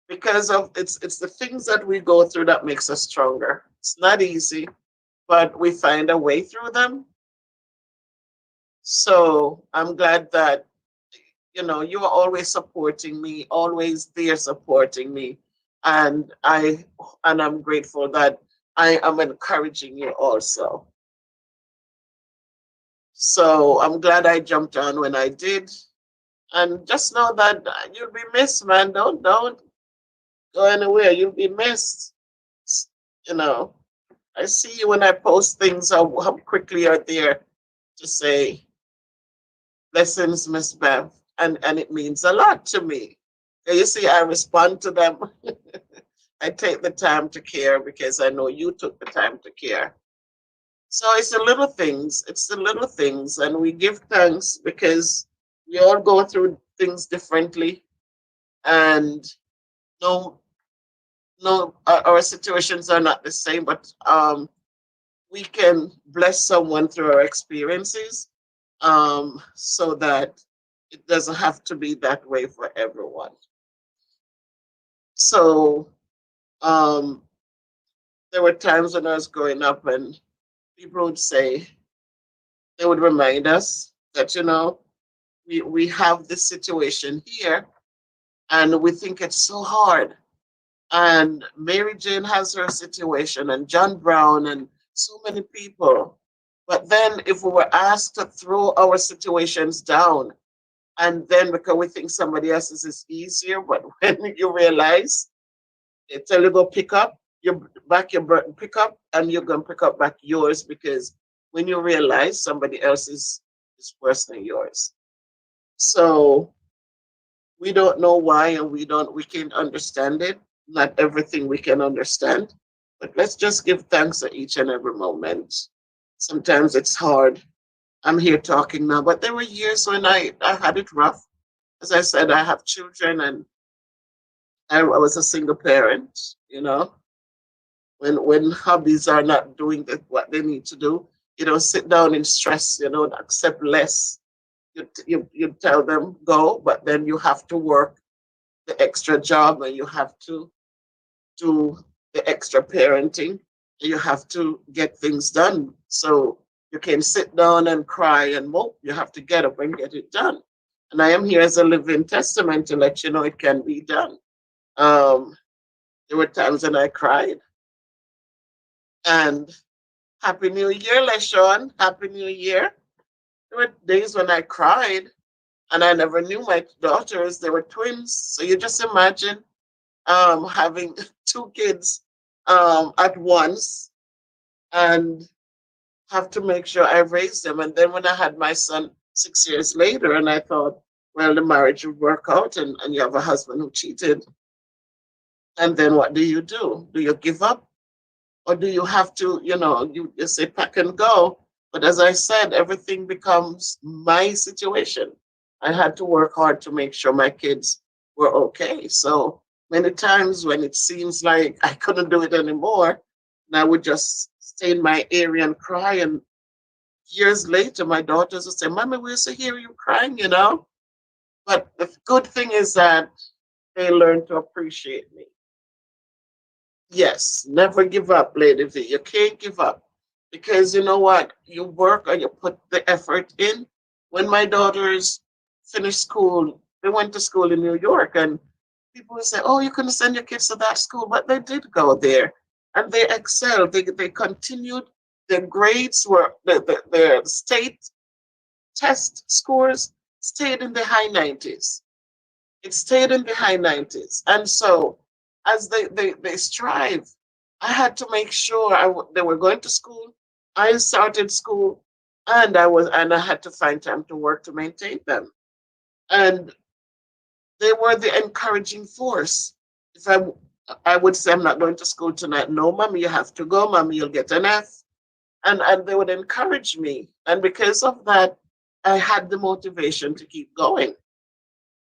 because of it's the things that we go through that makes us stronger. It's not easy, but we find a way through them. So I'm glad that you are always supporting me, always there supporting me. And I'm grateful that I am encouraging you also. So I'm glad I jumped on when I did. And just know that you'll be missed, man. Don't go anywhere. You'll be missed. You know, I see you when I post things, how quickly you're there to say, lessons, Miss Bev. And it means a lot to me. You see, I respond to them. I take the time to care because I know you took the time to care. So it's the little things. It's the little things. And we give thanks because we all go through things differently. And no, no, our situations are not the same, but we can bless someone through our experiences so that it doesn't have to be that way for everyone. So um, there were times when I was growing up and people would say, they would remind us that, we have this situation here and we think it's so hard. And Mary Jane has her situation and John Brown and so many people. But then if we were asked to throw our situations down, and then because we think somebody else's is easier, but when you realize they tell you go pick up your burden, pick up, and you're gonna pick up back yours because when you realize somebody else's is worse than yours. So we don't know why, and we can't understand it. Not everything we can understand, but let's just give thanks at each and every moment. Sometimes it's hard. I'm here talking now, but there were years when I had it rough. As I said, I have children and I was a single parent, when hobbies are not doing what they need to do, you don't sit down in stress, accept less. You tell them go, but then you have to work the extra job and you have to do the extra parenting. You have to get things done. So you can sit down and cry and mope. You have to get up and get it done. And I am here as a living testament to let you know it can be done. Um, there were times when I cried. And Happy New Year, LeSean. Happy New Year. There were days when I cried and I never knew my daughters. They were twins. So you just imagine having two kids at once and have to make sure I raised them. And then when I had my son 6 years later, and I thought, well, the marriage would work out, and you have a husband who cheated. And then what do you do? Do you give up? Or do you have to, you say pack and go? But as I said, everything becomes my situation. I had to work hard to make sure my kids were okay. So many times when it seems like I couldn't do it anymore, and I would just stay in my area and cry. And years later, my daughters would say, Mommy, we used to hear you crying. But the good thing is that they learn to appreciate me. Yes, never give up, Lady V. You can't give up because you know what? You work or you put the effort in. When my daughters finished school, they went to school in New York, and people would say, "Oh, you couldn't send your kids to that school," but they did go there, and they excelled. They continued. Their grades were their state test scores stayed in the high 90s. It stayed in the high 90s, and so as they strive, I had to make sure they were going to school. I started school, and I had to find time to work to maintain them, and they were the encouraging force. If I would say I'm not going to school tonight. No, mommy, you have to go. Mommy, you'll get an F. And they would encourage me. And because of that, I had the motivation to keep going.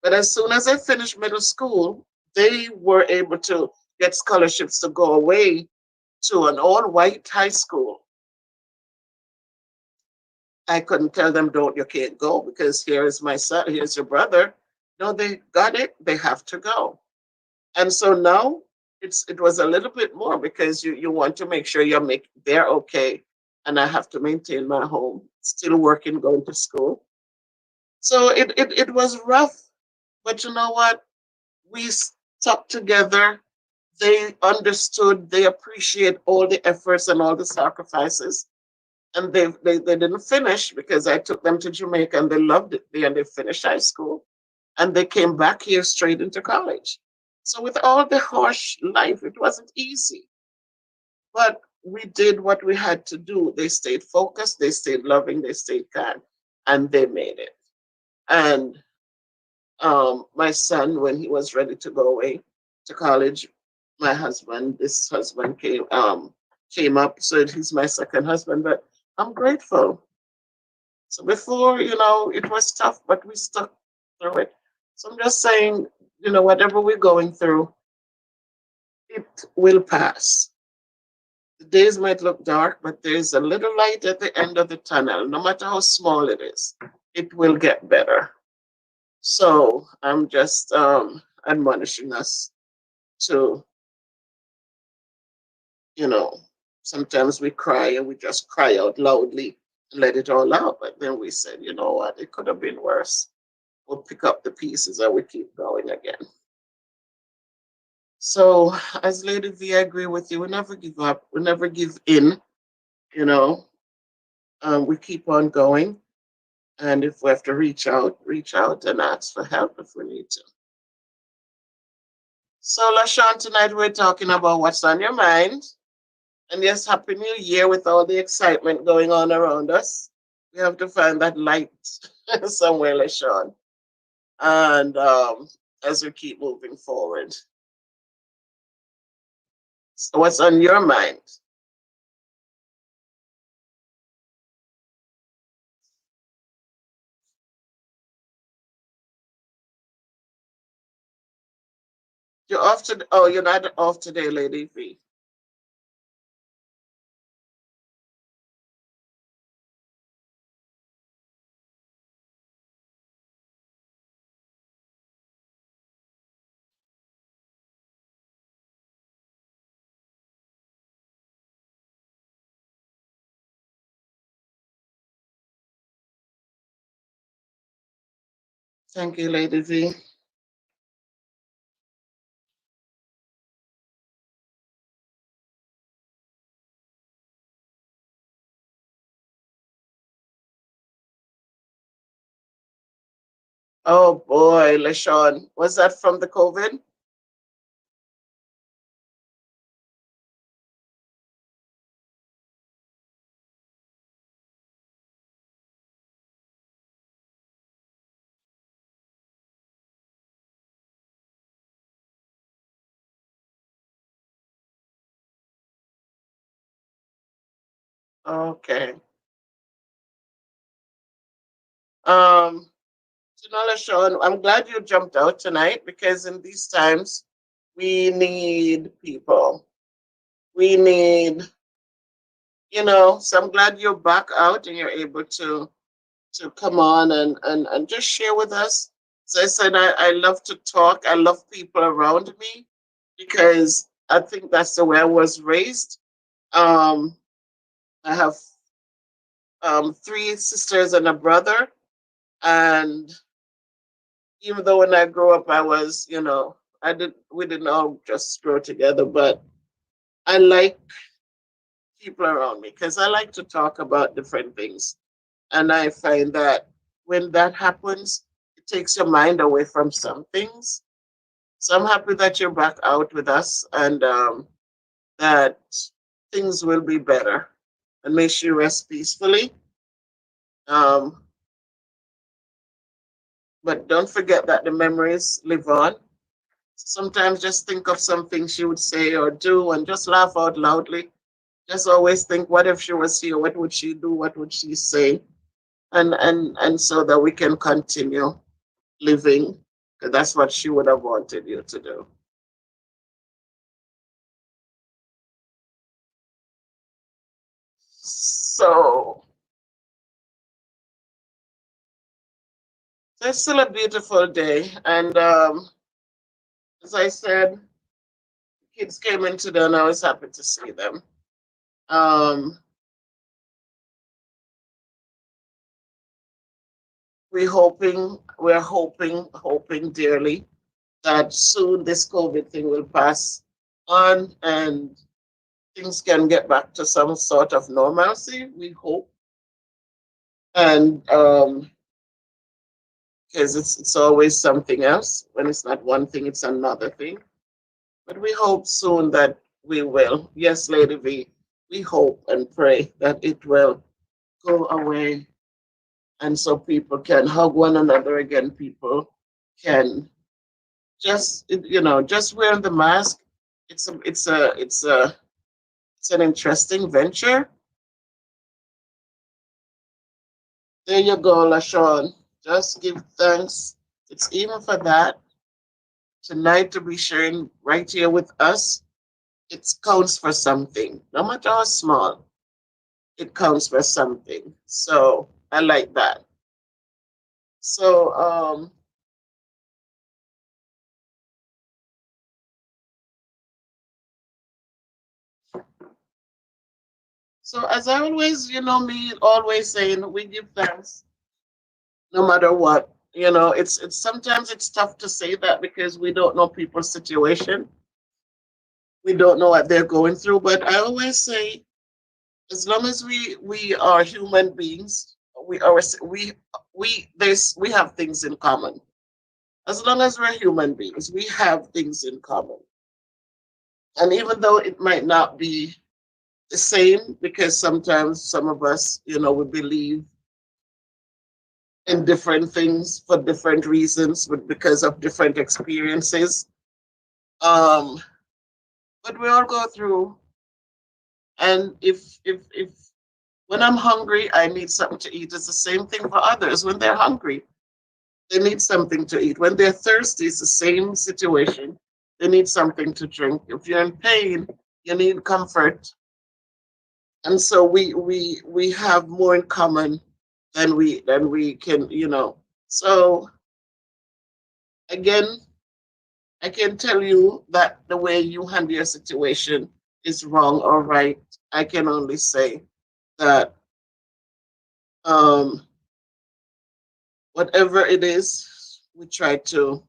But as soon as I finished middle school, they were able to get scholarships to go away to an all white high school. I couldn't tell them, don't, you can't go because here is my son, here's your brother. No, they got it, they have to go. And so now it was a little bit more because you want to make sure they're okay. And I have to maintain my home, still working, going to school. So it was rough, but you know what? We stuck together. They understood, they appreciate all the efforts and all the sacrifices. And they didn't finish because I took them to Jamaica and they loved it there and they finished high school and they came back here straight into college. So with all the harsh life, it wasn't easy. But we did what we had to do. They stayed focused, they stayed loving, they stayed kind, and they made it. And my son, when he was ready to go away to college, this husband came up. So he's my second husband, but I'm grateful. So before, it was tough, but we stuck through it. So I'm just saying, whatever we're going through, it will pass. The days might look dark, but there's a little light at the end of the tunnel. No matter how small it is, it will get better. So I'm just admonishing us to, you know, sometimes we cry and we just cry out loudly and let it all out. But then we said, you know what, it could have been worse. We'll pick up the pieces and we keep going again. So, as Lady V, I agree with you. We never give up. We never give in. You know, we keep on going. And if we have to reach out and ask for help if we need to. So, LaShawn, tonight we're talking about what's on your mind. And yes, Happy New Year with all the excitement going on around us. We have to find that light somewhere, LaShawn. And as we keep moving forward. So, what's on your mind? You're off today. Oh, you're not off today, Lady V. Thank you, Lady V. Oh boy, LaShawn. Was that from the COVID? Okay. Um, LaShawn, I'm glad you jumped out tonight because in these times we need people. We need, so I'm glad you're back out and you're able to come on and just share with us. As I said, I love to talk. I love people around me because I think that's the way I was raised. Um, I have three sisters and a brother. And even though when I grew up, I was, we didn't all just grow together, but I like people around me because I like to talk about different things. And I find that when that happens, it takes your mind away from some things. So I'm happy that you're back out with us and that things will be better. And may she rest peacefully. Um, but don't forget that the memories live on. Sometimes just think of something she would say or do and just laugh out loudly. Just always think, what if she was here? What would she do? What would she say? And so that we can continue living. 'Cause that's what she would have wanted you to do. So it's still a beautiful day. And as I said, kids came in today and I was happy to see them. Um, we're hoping dearly that soon this COVID thing will pass on and things can get back to some sort of normalcy. We hope, and because it's always something else. When it's not one thing, it's another thing. But we hope soon that we will. Yes, Lady V, we hope and pray that it will go away, and so people can hug one another again. People can just wear the mask. It's an interesting venture. There you go, LaShawn. Just give thanks. It's even for that tonight to be sharing right here with us. It counts for something, no matter how small. It counts for something. So I like that. So as I always, me always saying, we give thanks no matter what. It's sometimes it's tough to say that because we don't know people's situation. We don't know what they're going through. But I always say, as long as we are human beings, we are we have things in common. As long as we're human beings, we have things in common. And even though it might not be the same, because sometimes some of us, we believe in different things for different reasons, but because of different experiences. Um, but we all go through. And if when I'm hungry, I need something to eat. It's the same thing for others. When they're hungry, they need something to eat. When they're thirsty, it's the same situation. They need something to drink. If you're in pain, you need comfort. And so we have more in common than we can, So again, I can tell you that the way you handle your situation is wrong or right. I can only say that um, whatever it is, we try to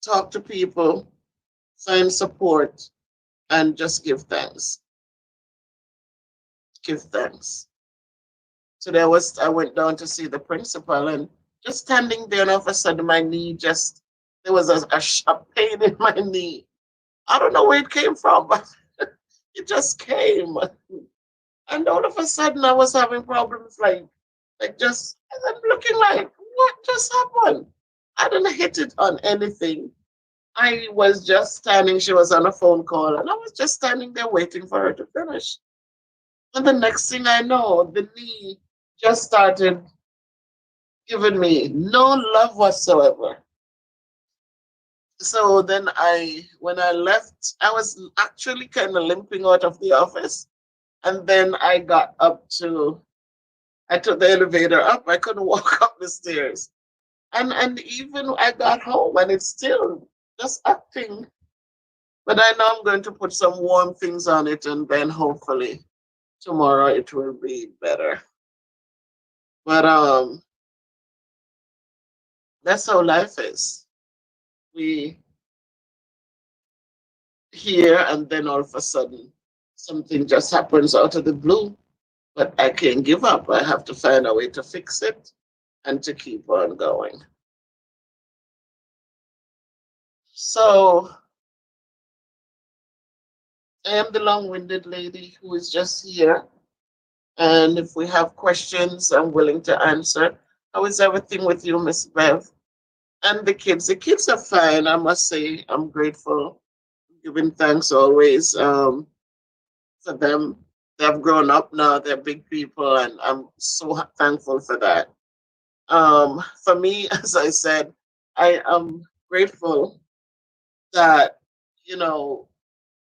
talk to people, find support, and just give thanks. Give thanks. Today I went down to see the principal and just standing there and all of a sudden my knee just there was a pain in my knee. I don't know where it came from, but it just came. And all of a sudden I was having problems like just and I'm looking like what just happened? I didn't hit it on anything. I was just standing, she was on a phone call, and I was just standing there waiting for her to finish. And the next thing I know, the knee just started giving me no love whatsoever. So then when I left, I was actually kind of limping out of the office. And then I took the elevator up. I couldn't walk up the stairs. And even I got home and it's still just acting. But I know I'm going to put some warm things on it and then hopefully. tomorrow it will be better. But that's how life is. We hear and then all of a sudden something just happens out of the blue. But I can't give up. I have to find a way to fix it and to keep on going. So I am the long-winded lady who is just here. And if we have questions, I'm willing to answer. How is everything with you, Miss Bev? And the kids? The kids are fine, I must say. I'm grateful, giving thanks always for them. They've grown up now, they're big people, and I'm so thankful for that. For me, as I said, I am grateful that, you know,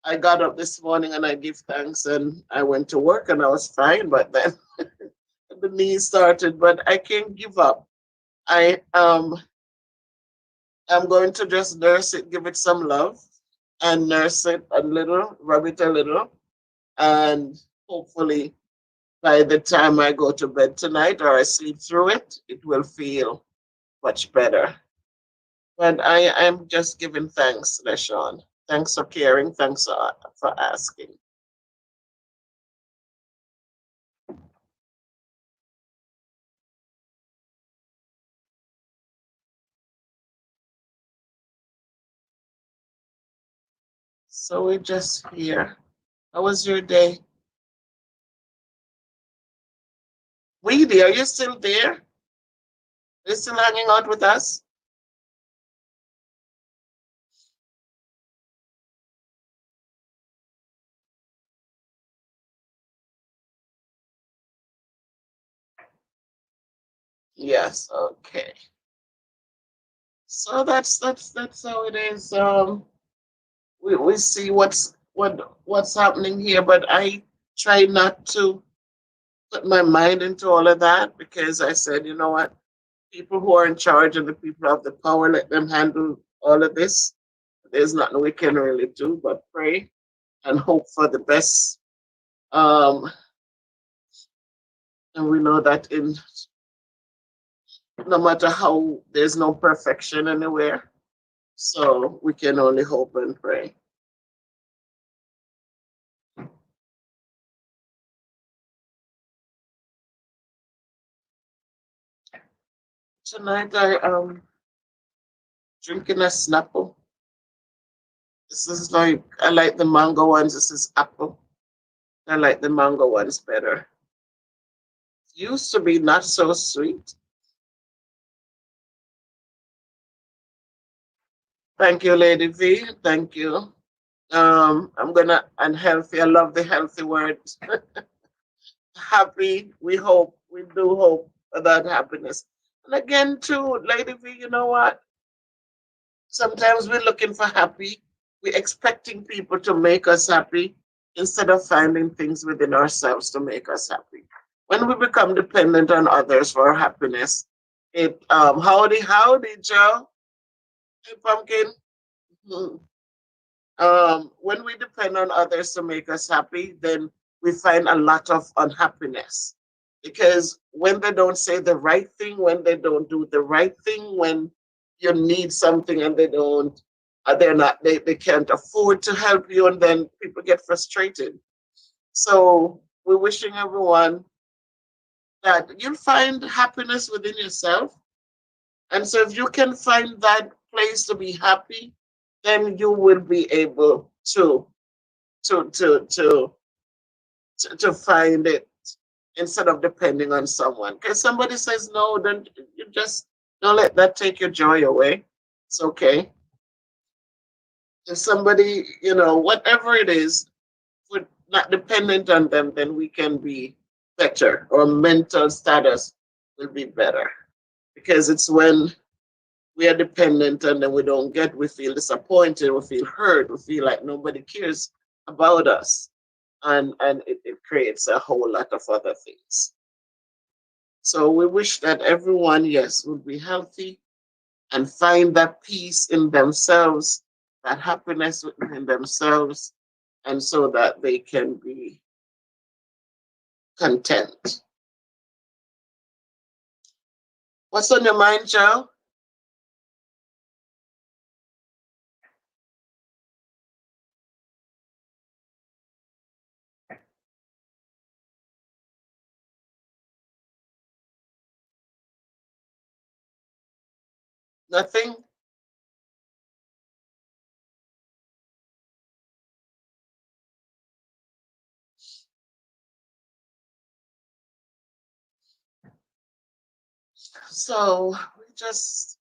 I got up this morning and I give thanks and I went to work and I was fine, but then the knee started, but I can't give up. I'm going to just nurse it, give it some love and nurse it a little, rub it a little, and hopefully by the time I go to bed tonight or I sleep through it, it will feel much better. But I'm just giving thanks, LaShawn. Thanks for caring. Thanks for asking. So we're just here. How was your day? Weedy, are you still there? Are you still hanging out with us? Yes, okay. So that's how it is. We see what's happening here, but I try not to put my mind into all of that because I said, you know what, people who are in charge and the people who have the power, let them handle all of this. There's nothing we can really do but pray and hope for the best. Um, and we know that in no matter how there's no perfection anywhere, so we can only hope and pray. Tonight I am drinking a Snapple. This is like I like the mango ones. This is apple. I like the mango ones better. Used to be not so sweet. Thank you, Lady V. Thank you. I'm gonna unhealthy. I love the healthy word. Happy. We hope. We do hope for that happiness. And again, too, Lady V. You know what? Sometimes we're looking for happy. We're expecting people to make us happy instead of finding things within ourselves to make us happy. When we become dependent on others for our happiness, it howdy Joe, hey pumpkin. Hmm. When we depend on others to make us happy, then we find a lot of unhappiness because when they don't say the right thing, when they don't do the right thing, when you need something and they don't, they can't afford to help you, and then people get frustrated. So we're wishing everyone that you'll find happiness within yourself. And so if you can find that place to be happy, then you will be able to to to to find it instead of depending on someone. Because somebody says no, then you just don't let that take your joy away. It's okay. If somebody, whatever it is, we're not dependent on them, then we can be better. Our mental status will be better. Because it's when we are dependent and then we feel disappointed, we feel hurt, we feel like nobody cares about us. And it creates a whole lot of other things. So we wish that everyone, yes, would be healthy and find that peace in themselves, that happiness within themselves, and so that they can be content. What's on your mind, Joe? Nothing? So we just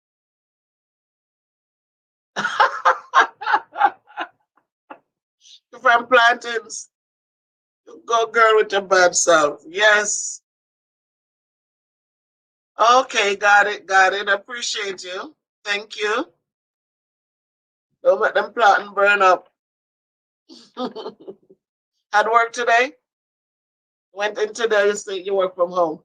from plantains. Go girl with your bad self. Yes. Okay, got it, got it. Appreciate you. Thank you. Don't let them plantain burn up. Had work today? Went in today, you say you work from home.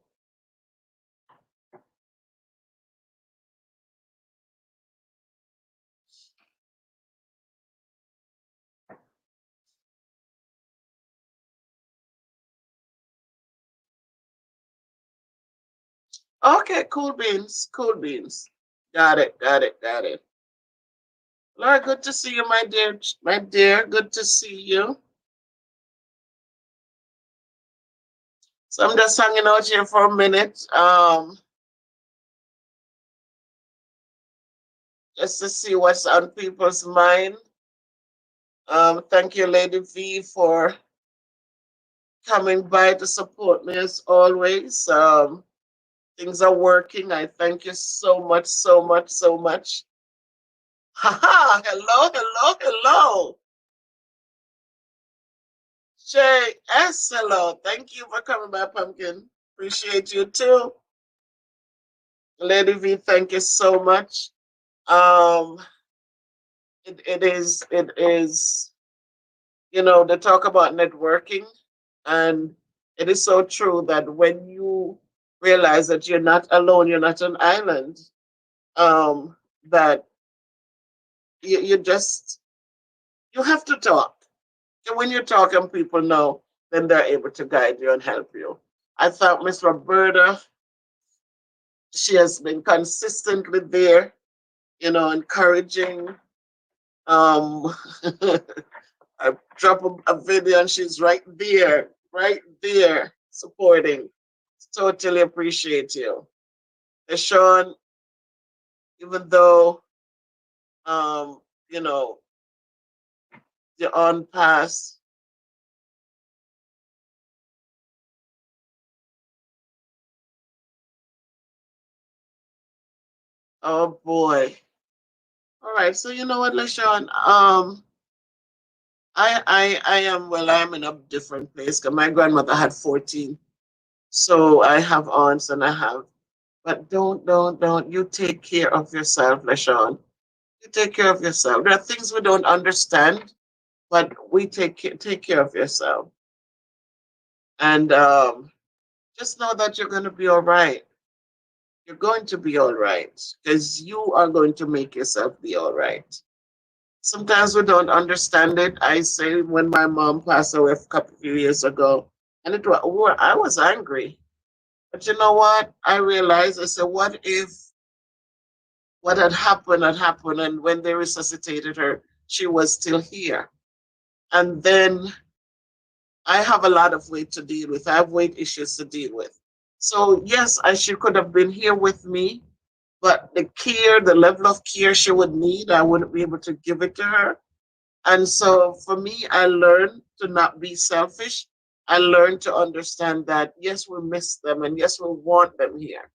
Okay, cool beans, cool beans. Got it, got it, got it. Laura, good to see you, my dear, my dear. Good to see you. So I'm just hanging out here for a minute, just to see what's on people's mind. Thank you, Lady V, for coming by to support me as always. Things are working. I thank you so much, so much, so much. Haha, hello, hello, hello. JS, hello. Thank you for coming by, Pumpkin. Appreciate you too. Lady V, thank you so much. Um, it is, they talk about networking, and it is so true that when you realize that you're not alone, you're not an island, that you just you have to talk. And when you talk and people know, then they're able to guide you and help you. I thought Miss Roberta, she has been consistently there, encouraging. Um, I drop a video and she's right there, supporting. Totally appreciate you. And Sean, even though, um, you know, you're on past, oh boy. All right, so you know what, LaShawn? I am, well, I'm in a different place because my grandmother had 14. So I have aunts and I have, but don't. You take care of yourself, LaShawn. You take care of yourself. There are things we don't understand, but we take care of yourself. And just know that you're going to be all right. You're going to be all right because you are going to make yourself be all right. Sometimes we don't understand it. I say when my mom passed away a couple of years ago, and I was angry. But you know what? I realized, I said, what if what had happened, and when they resuscitated her, she was still here? And then I have a lot of weight to deal with. I have weight issues to deal with. So yes, she could have been here with me, but the level of care she would need, I wouldn't be able to give it to her. And so for me, I learned to not be selfish. I learned to understand that yes, we miss them and yes, we want them here.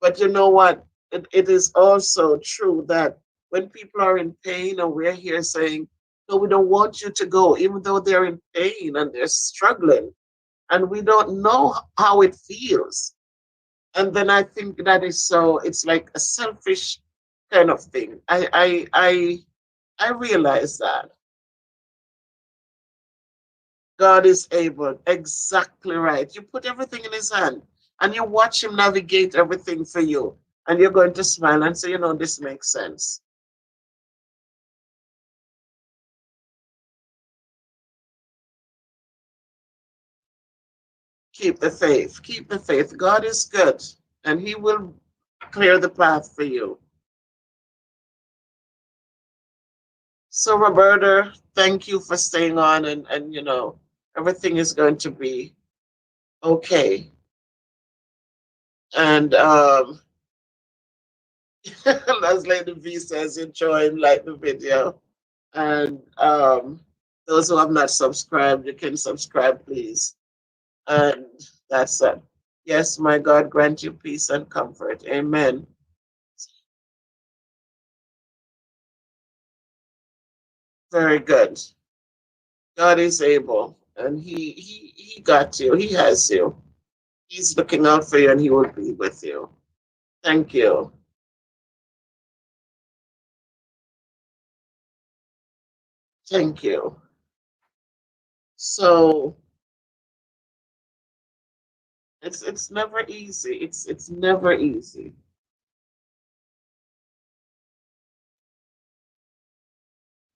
But you know what? It is also true that when people are in pain and we're here saying, no, we don't want you to go, even though they're in pain and they're struggling, and we don't know how it feels. And then I think that is so, it's like a selfish kind of thing. I realize that. God is able. Exactly right. You put everything in his hand and you watch him navigate everything for you. And you're going to smile and say, this makes sense. Keep the faith. Keep the faith. God is good, and He will clear the path for you. So, Roberta, thank you for staying on, and everything is going to be okay. And as Lady V says, enjoy and like the video. And those who have not subscribed, you can subscribe, please. And that's it. Yes, my God, grant you peace and comfort. Amen. Very good. God is able, and He got you. He has you. He's looking out for you, and He will be with you. Thank you. Thank you. So it's never easy. It's never easy.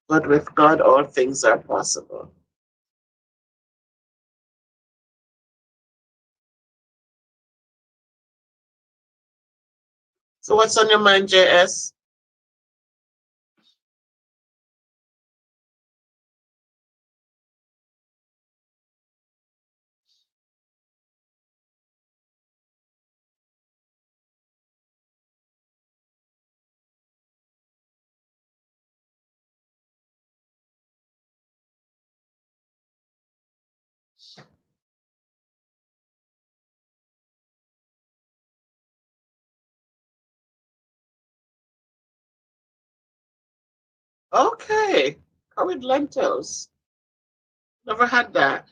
But with God, all things are possible. So what's on your mind, JS? Okay. Curried lentils. Never had that.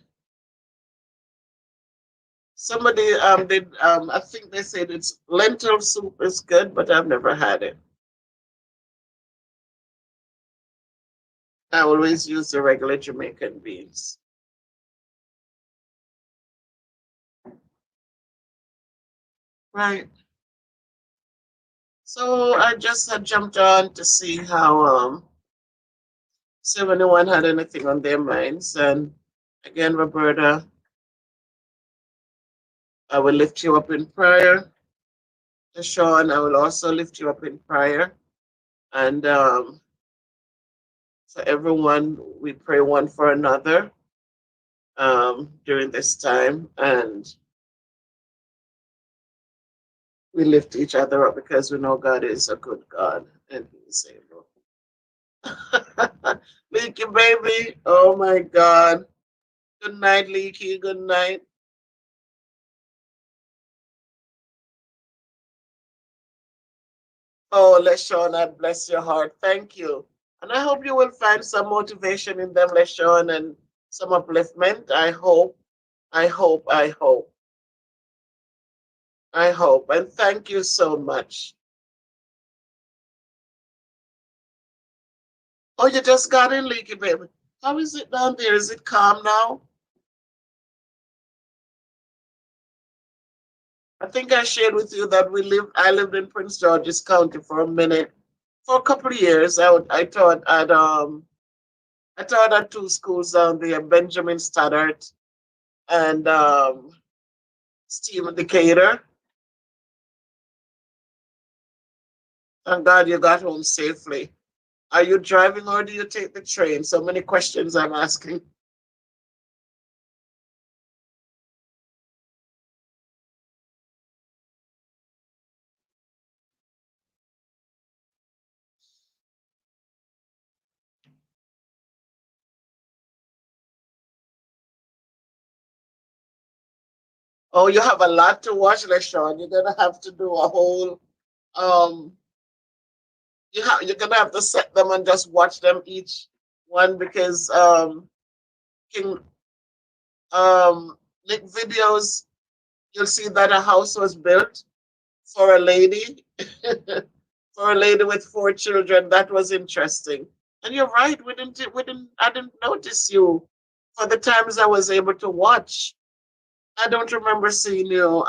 Somebody did I think they said it's lentil soup is good, but I've never had it. I always use the regular Jamaican beans. Right. So I just had jumped on to see how see if anyone had anything on their minds. And again, Roberta, I will lift you up in prayer. Sean, I will also lift you up in prayer. And for everyone, we pray one for another during this time. And we lift each other up because we know God is a good God and He is able. Leaky baby, oh my God. Good night, Leaky. Good night. Oh, LeSean, bless your heart. Thank you. And I hope you will find some motivation in them, LeSean, and some upliftment. I hope, I hope, I hope, I hope. And thank you so much. Oh, you just got in, Leaky baby. How is it down there? Is it calm now? I think I shared with you that I lived in Prince George's County for a minute. For a couple of years, I taught at two schools down there, Benjamin Stoddart and Stephen Decatur. Thank God you got home safely. Are you driving or do you take the train? So many questions I'm asking. Oh, you have a lot to watch, LeSean. You're gonna have to do a whole um you're gonna have to set them and just watch them each one because King Nick videos, you'll see that a house was built for a lady, for a lady with four children. That was interesting. And you're right, I didn't notice you for the times I was able to watch. I don't remember seeing you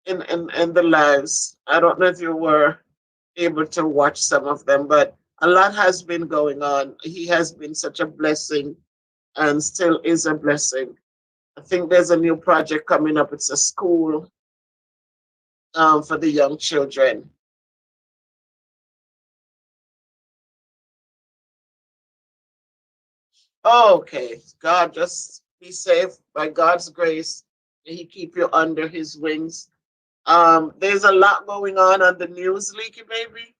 in the lives. I don't know if you were able to watch some of them, but a lot has been going on. He has been such a blessing and still is a blessing. I think there's a new project coming up. It's a school for the young children. Okay, God, just be safe by God's grace. May He keep you under His wings. There's a lot going on the news, Leaky Baby.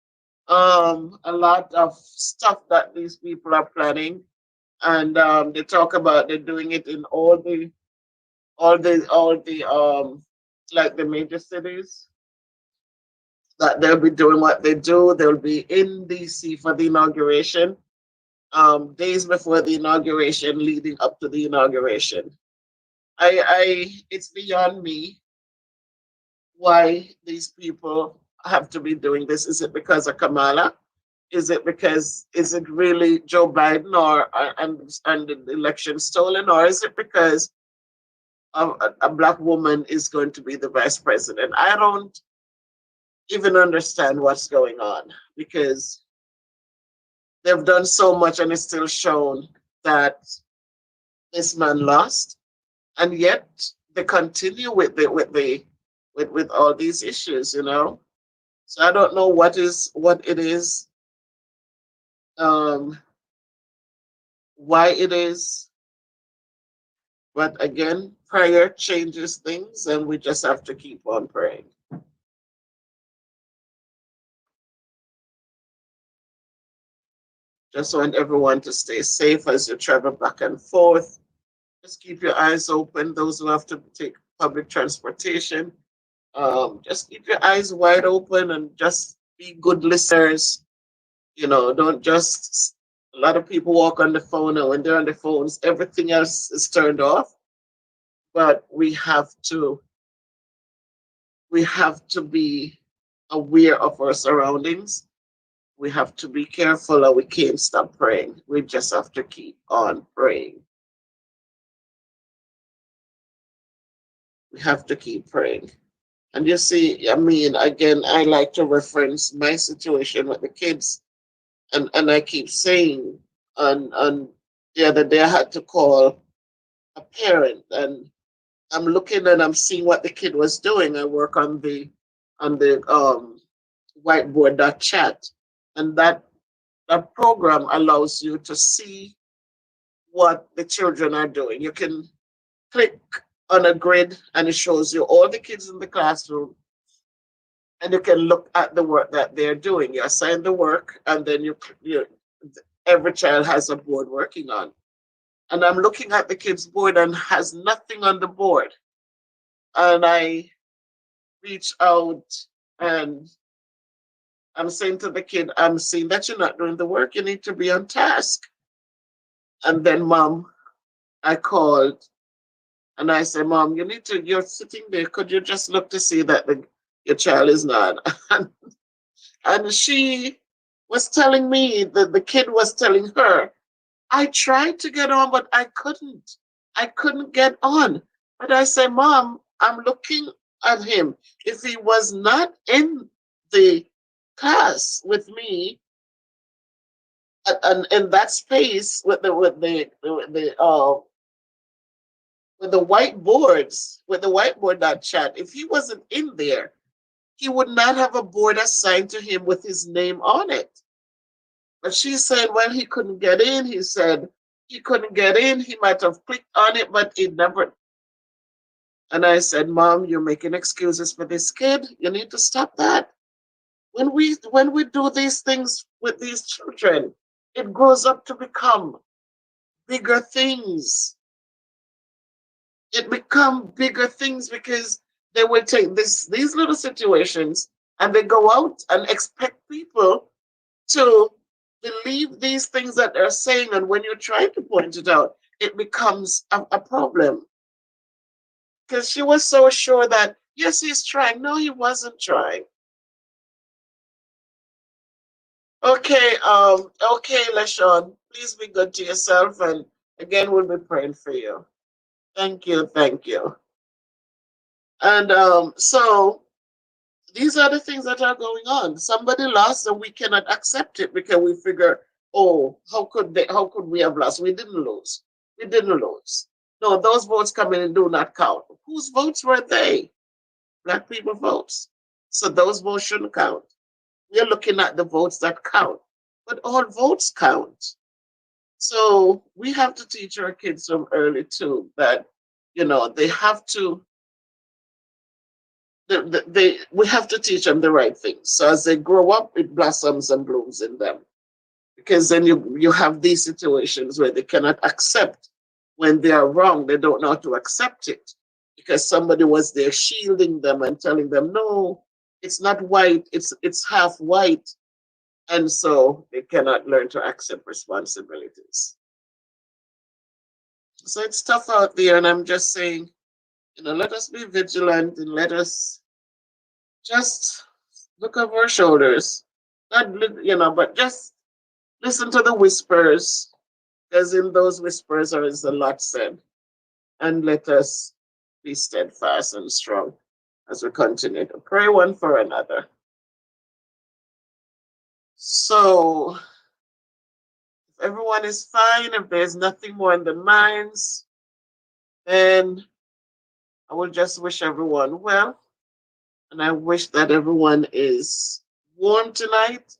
A lot of stuff that these people are planning, and they talk about they're doing it in all the like the major cities. That they'll be doing what they do. They'll be in DC for the inauguration. Days before the inauguration, leading up to the inauguration. It's beyond me why these people have to be doing this. Is it because of Kamala? Is it really Joe Biden and the election stolen, or is it because a black woman is going to be the vice president? I don't even understand what's going on because they've done so much and it's still shown that this man lost, and yet they continue with all these issues, you know. So I don't know what it is, um, why it is, but again, prayer changes things, and we just have to keep on praying. Just want everyone to stay safe as you travel back and forth. Just keep your eyes open. Those who have to take public transportation, just keep your eyes wide open and just be good listeners. You know, don't just. A lot of people walk on the phone, and when they're on the phones, everything else is turned off. But we have to be aware of our surroundings. We have to be careful, and we can't stop praying. We just have to keep on praying. We have to keep praying. And you see, I mean, again, I like to reference my situation with the kids, and I keep saying, and the other day I had to call a parent, and I'm looking and I'm seeing what the kid was doing. I work on the whiteboard that chat, and that program allows you to see what the children are doing. You can click on a grid, and it shows you all the kids in the classroom, and you can look at the work that they're doing. You assign the work, and then you every child has a board working on. And I'm looking at the kid's board and has nothing on the board. And I reach out and I'm saying to the kid, I'm seeing that you're not doing the work. You need to be on task. And then, Mom, I called and I said, Mom, you're sitting there. Could you just look to see that your child is not? And she was telling me that the kid was telling her, I tried to get on, but I couldn't. I couldn't get on. But I said, Mom, I'm looking at him. If he was not in the class with me and in that space with the whiteboards, with the whiteboard that chat, if he wasn't in there, he would not have a board assigned to him with his name on it. But she said, well, he couldn't get in. He said he couldn't get in. He might have clicked on it, but it never. And I said, Mom, you're making excuses for this kid. You need to stop that. When we do these things with these children, it grows up to become bigger things. It become bigger things because they will take these little situations and they go out and expect people to believe these things that they're saying, and when you try to point it out, it becomes a problem. Because she was so sure that yes, he's trying. No, he wasn't trying. Okay, LaShawn, please be good to yourself, and again, we'll be praying for you. Thank you. And so these are the things that are going on. Somebody lost, and we cannot accept it because we figure, oh, how could we have lost? We didn't lose. We didn't lose. No, those votes coming in do not count. Whose votes were they? Black people votes. So those votes shouldn't count. We're looking at the votes that count. But all votes count. So we have to teach our kids from early too that, they have to we have to teach them the right things. So as they grow up, it blossoms and blooms in them. Because then you have these situations where they cannot accept when they are wrong. They don't know how to accept it because somebody was there shielding them and telling them, no, it's not white, it's half white. And so they cannot learn to accept responsibilities. So it's tough out there, and I'm just saying, let us be vigilant and let us just look over our shoulders. Not, but just listen to the whispers, because in those whispers there is a lot said. And let us be steadfast and strong as we continue to pray one for another. So, if everyone is fine, if there's nothing more in the minds, then I will just wish everyone well. And I wish that everyone is warm tonight.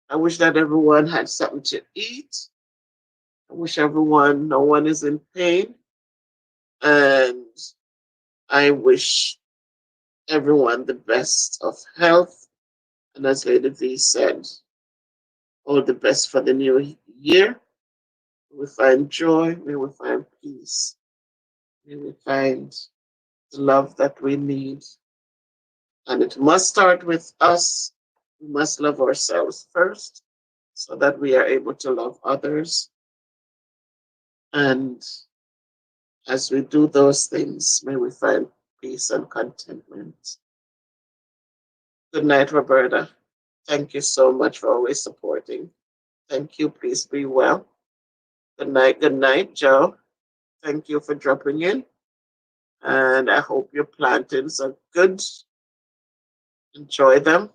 I wish that everyone had something to eat. I wish everyone, no one is in pain. And I wish everyone the best of health. And as Lady V said, all the best for the new year. May we find joy. May we find peace. May we find the love that we need. And it must start with us. We must love ourselves first so that we are able to love others. And as we do those things, may we find peace and contentment. Good night, Roberta. Thank you so much for always supporting. Thank you. Please be well. Good night, Joe. Thank you for dropping in. And I hope your plantings are good. Enjoy them.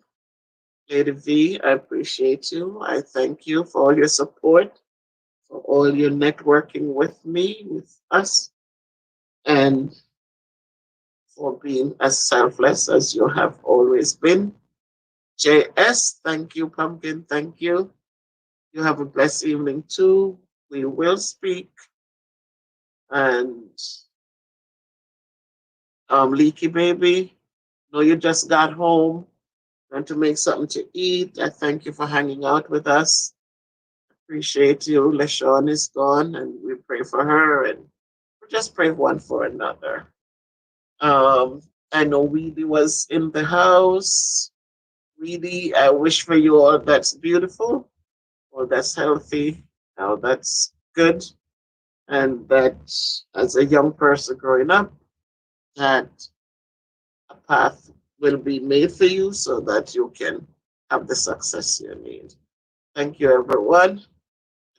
Lady V, I appreciate you. I thank you for all your support, for all your networking with me, with us, and for being as selfless as you have always been. JS, thank you. Pumpkin, thank you. You have a blessed evening too. We will speak. And Leaky Baby, know you just got home. Going to make something to eat. I thank you for hanging out with us. Appreciate you. LaShawn is gone, and we pray for her, and we just pray one for another. I know Weedy was in the house. Weedy, I wish for you all that's beautiful, all that's healthy, all that's good, and that as a young person growing up, that a path will be made for you so that you can have the success you need. Thank you, everyone.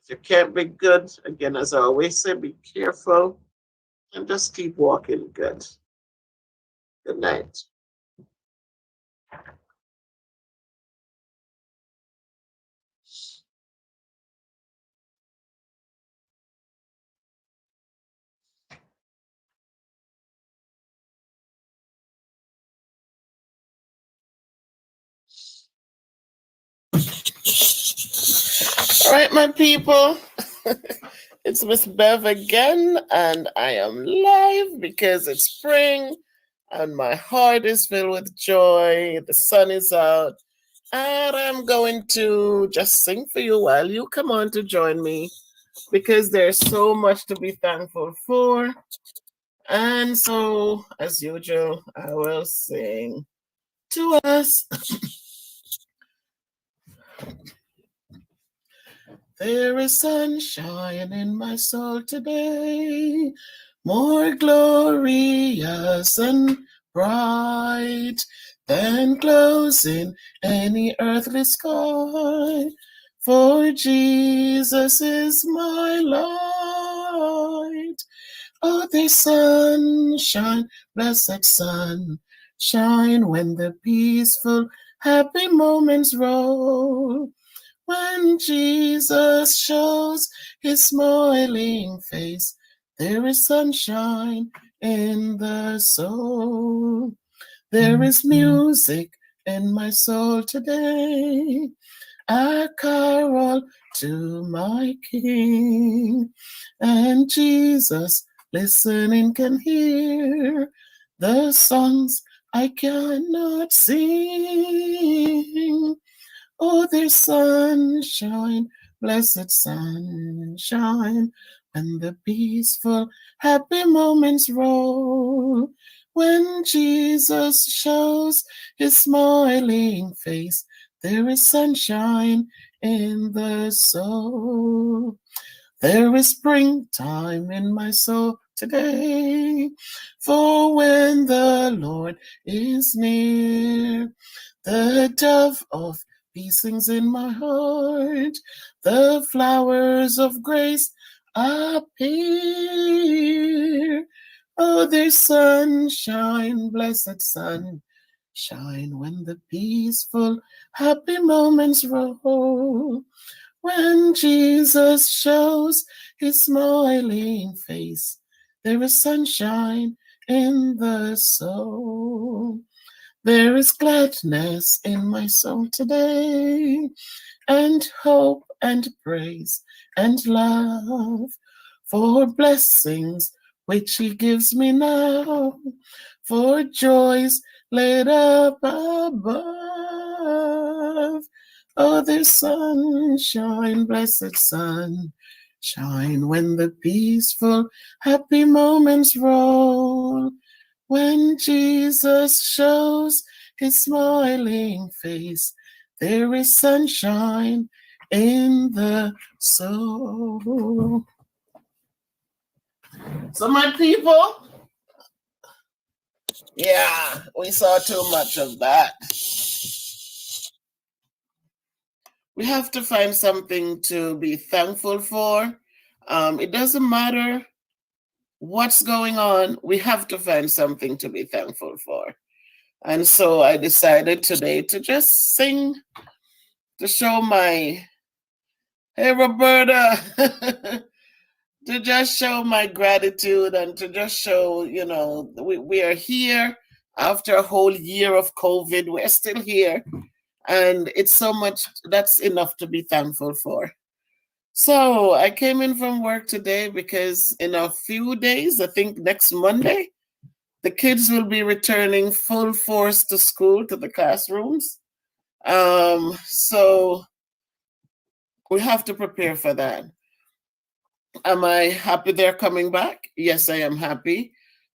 If you can't be good, again, as I always say, be careful and just keep walking good. Good night. All right, my people. It's Miss Bev again, and I am live because it's spring and my heart is filled with joy. The sun is out, and I'm going to just sing for you while you come on to join me because there's so much to be thankful for. And so, as usual, I will sing to us. There is sunshine in my soul today, more glorious and bright than clouds in any earthly sky. For Jesus is my light. Oh, the sunshine, blessed sunshine, when the peaceful, happy moments roll. When Jesus shows his smiling face, There is sunshine in the soul. There is music in my soul today. I carol to my King, and Jesus listening can hear the songs I cannot sing. Oh, there's sunshine, blessed sunshine, when the peaceful, happy moments roll. When Jesus shows his smiling face, there is sunshine in the soul. There is springtime in my soul today, for when the Lord is near, the dove of peace sings in my heart, the flowers of grace appear. Oh, there's sunshine, blessed sunshine, when the peaceful, happy moments roll. When Jesus shows his smiling face, there is sunshine in the soul. There is gladness in my soul today, and hope and praise and love for blessings which he gives me now, for joys laid up above. Oh, there's sunshine, blessed sunshine, when the peaceful, happy moments roll. When Jesus shows his smiling face, there is sunshine in the soul. So, my people, yeah, we saw too much of that. We have to find something to be thankful for. It doesn't matter what's going on, we have to find something to be thankful for. And so I decided today to just sing, to show my, hey, Roberta, to just show my gratitude and to just show, we are here after a whole year of COVID. We're still here. And it's so much, that's enough to be thankful for. So I came in from work today because in a few days, I think next Monday, the kids will be returning full force to school, to the classrooms. So we have to prepare for that. Am I happy they're coming back? Yes, I am happy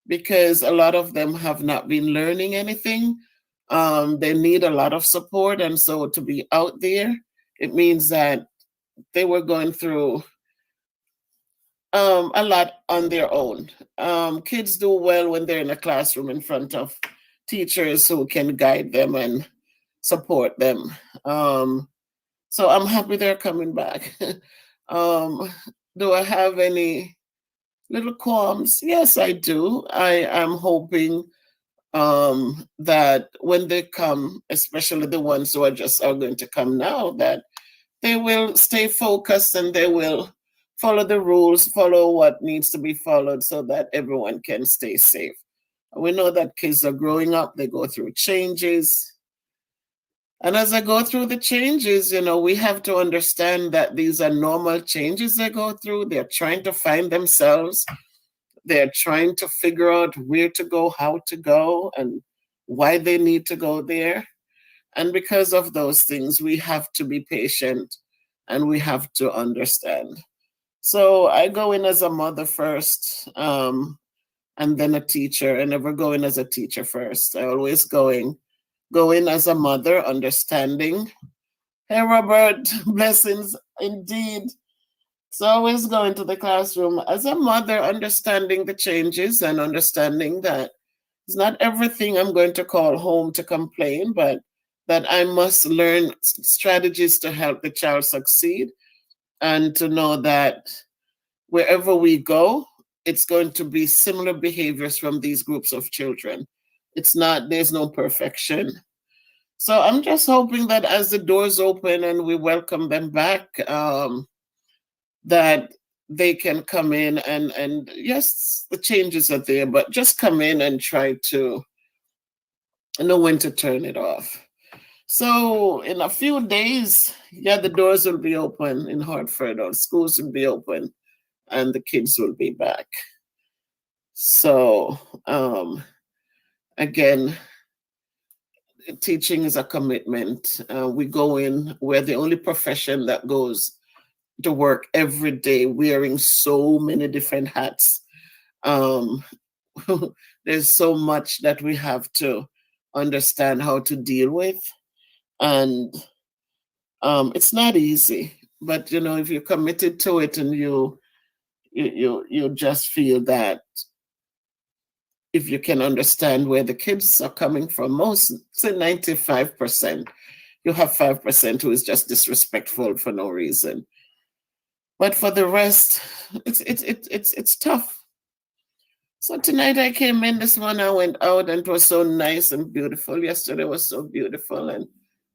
because a lot of them have not been learning anything. They need a lot of support. And so to be out there, it means that they were going through a lot on their own. Kids do well when they're in a classroom in front of teachers who can guide them and support them. So I'm happy they're coming back. Do I have any little qualms? Yes, I do. I am hoping that when they come, especially the ones who are going to come now, that they will stay focused and they will follow the rules, follow what needs to be followed so that everyone can stay safe. We know that kids are growing up, they go through changes. And as I go through the changes, we have to understand that these are normal changes they go through. They're trying to find themselves. They're trying to figure out where to go, how to go, and why they need to go there. And because of those things, we have to be patient and we have to understand. So I go in as a mother first, and then a teacher. I never go in as a teacher first. I always go in as a mother, understanding. Hey, Robert, blessings indeed. So I always go into the classroom as a mother, understanding the changes and understanding that it's not everything I'm going to call home to complain, but that I must learn strategies to help the child succeed and to know that wherever we go, it's going to be similar behaviors from these groups of children. There's no perfection. So I'm just hoping that as the doors open and we welcome them back, that they can come in and yes, the changes are there, but just come in and try to know when to turn it off. So in a few days, yeah, the doors will be open in Hartford, or schools will be open, and the kids will be back. So again, teaching is a commitment. We go in, we're the only profession that goes to work every day wearing so many different hats. Um, there's so much that we have to understand how to deal with. And it's not easy. But you know, if you're committed to it and you just feel that if you can understand where the kids are coming from, most say 95%, you have 5% who is just disrespectful for no reason. But for the rest, it's tough. So tonight I came in, this morning I went out and it was so nice and beautiful. Yesterday was so beautiful. And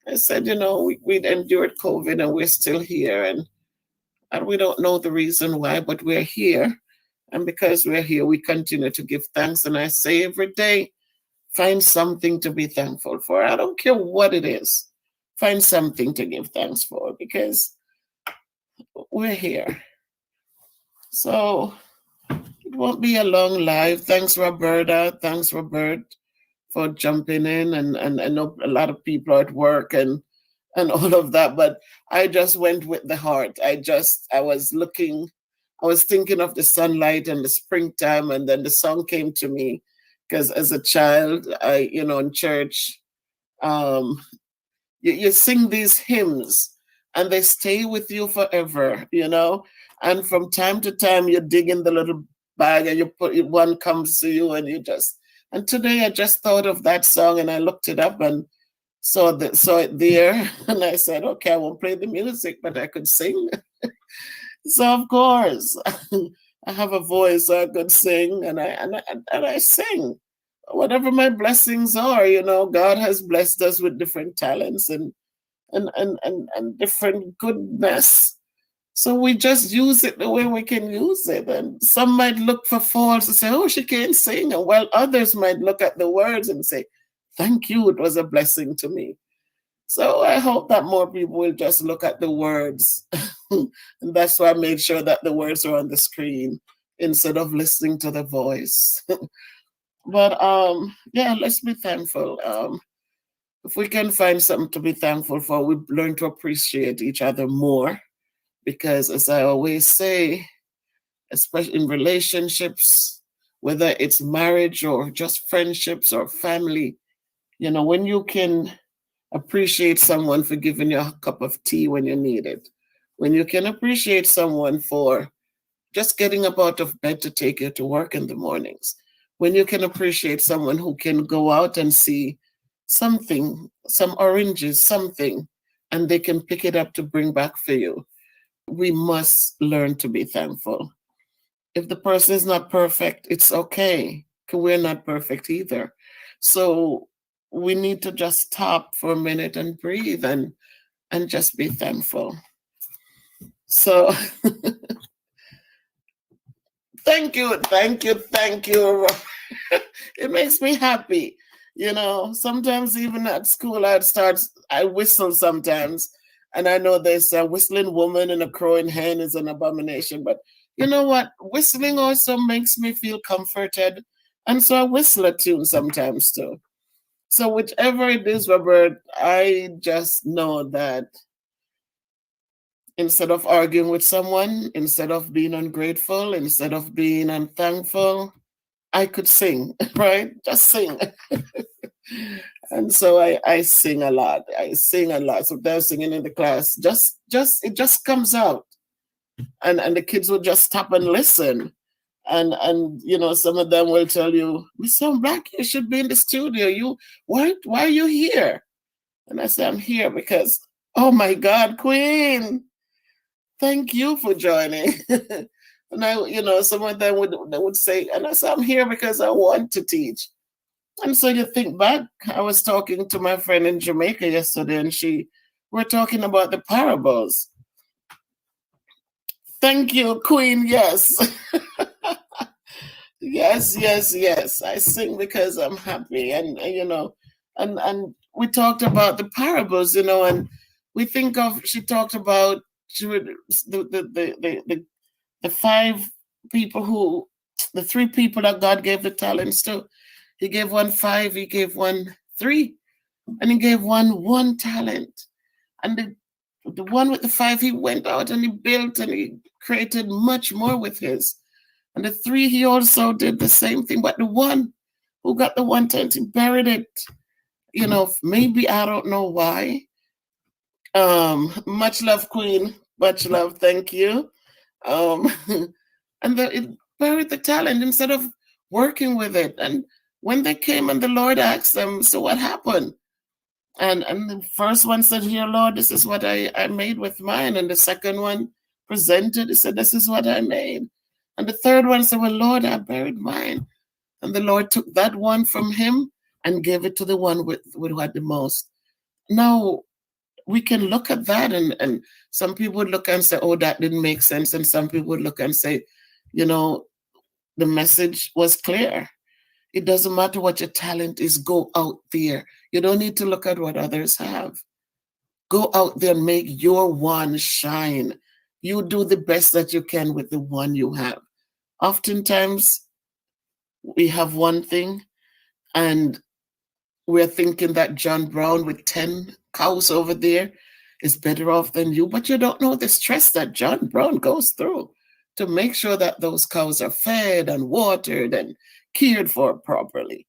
I said, you know, we endured COVID and we're still here. And we don't know the reason why, but we're here. And because we're here, we continue to give thanks. And I say every day, find something to be thankful for. I don't care what it is. Find something to give thanks for because we're here. So it won't be a long live. Thanks, Roberta. Thanks, Robert, for jumping in. And I know a lot of people are at work and all of that, but I just went with the heart. I was looking, I was thinking of the sunlight and the springtime, and then the song came to me because as a child, in church, um, you sing these hymns and they stay with you forever, and from time to time you dig in the little bag and you put one comes to you and and today I just thought of that song and I looked it up and saw it there and I said, okay, I won't play the music, but I could sing. So of course, I have a voice, so I could sing, and I sing. Whatever my blessings are, God has blessed us with different talents and different goodness. So we just use it the way we can use it. And some might look for faults and say, oh, she can't sing. And while others might look at the words and say, thank you, it was a blessing to me. So I hope that more people will just look at the words. And that's why I made sure that the words are on the screen instead of listening to the voice. But yeah, let's be thankful. If we can find something to be thankful for, we learn to appreciate each other more. Because as I always say, especially in relationships, whether it's marriage or just friendships or family, when you can appreciate someone for giving you a cup of tea when you need it, when you can appreciate someone for just getting up out of bed to take you to work in the mornings, when you can appreciate someone who can go out and see something, some oranges, something, and they can pick it up to bring back for you. We must learn to be thankful. If the person is not perfect, it's okay, because we're not perfect either. So we need to just stop for a minute and breathe and just be thankful. So thank you, thank you, thank you. It makes me happy. Sometimes even at school I whistle sometimes. And I know they say a whistling woman and a crowing hen is an abomination. But you know what? Whistling also makes me feel comforted. And so I whistle a tune sometimes too. So whichever it is, Robert, I just know that instead of arguing with someone, instead of being ungrateful, instead of being unthankful, I could sing, right? Just sing. And so I sing a lot. I sing a lot. So they're singing in the class. It just comes out. And the kids will just stop and listen. And some of them will tell you, Miss Black, you should be in the studio. Why are you here? And I say, I'm here because, oh my God, Queen, thank you for joining. And some of them would say, and I say, I'm here because I want to teach. And so you think back, I was talking to my friend in Jamaica yesterday, and we're talking about the parables. Thank you, Queen. Yes. Yes, yes, yes. I sing because I'm happy, and and we talked about the parables, and we think of she talked about she would the five people who the three people that God gave the talents to. He gave one five, he gave one three, and he gave one talent. And the one with the five, he went out and he built and he created much more with his. And the three, he also did the same thing. But the one who got the one talent, he buried it. Maybe I don't know why. Much love, Queen. Much love. Thank you. Um, and it buried the talent instead of working with it. And when they came and the Lord asked them, "So what happened?" And the first one said, "Here, Lord, this is what I made with mine." And the second one presented, he said, "This is what I made." And the third one said, "Well, Lord, I buried mine." And the Lord took that one from him and gave it to the one with who had the most. Now, we can look at that, and some people would look and say, "Oh, that didn't make sense." And some people would look and say, you know, the message was clear. It doesn't matter what your talent is, go out there. You don't need to look at what others have. Go out there and make your one shine. You do the best that you can with the one you have. Oftentimes, we have one thing and we're thinking that John Brown with 10 cows over there is better off than you, but you don't know the stress that John Brown goes through to make sure that those cows are fed and watered and cared for properly.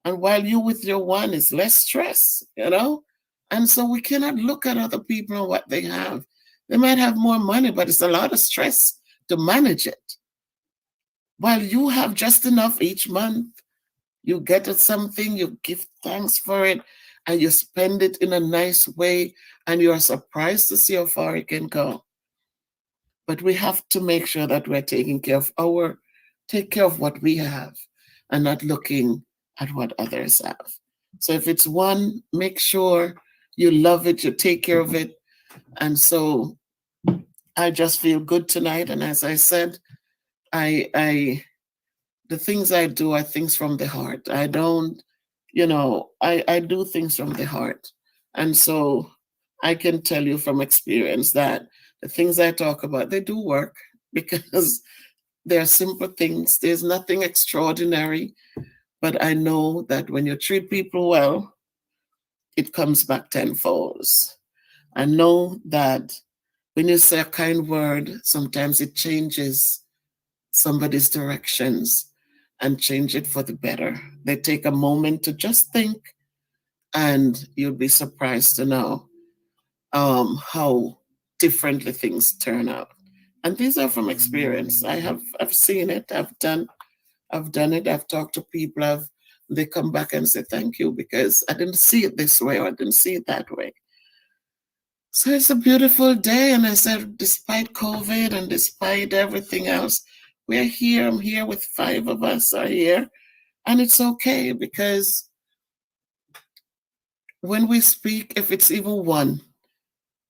And while you with your one is less stress. And so we cannot look at other people and what they have. They might have more money, but it's a lot of stress to manage it. While you have just enough each month, you get at something, you give thanks for it, and you spend it in a nice way, and you're surprised to see how far it can go. But we have to make sure that we're take care of what we have and not looking at what others have. So if it's one, make sure you love it, you take care of it. And so I just feel good tonight. And as I said, I the things I do are things from the heart. I don't, I do things from the heart. And so I can tell you from experience that the things I talk about, they do work because they're simple things. There's nothing extraordinary, but I know that when you treat people well, it comes back tenfold. I know that when you say a kind word, sometimes it changes somebody's directions and change it for the better. They take a moment to just think, and you'll be surprised to know how differently things turn out. And these are from experience. I've seen it. I've done it. I've talked to people. They come back and say thank you because I didn't see it this way or I didn't see it that way. So it's a beautiful day. And I said, despite COVID and despite everything else, we're here. I'm here with five of us are here. And it's okay because when we speak, if it's even one,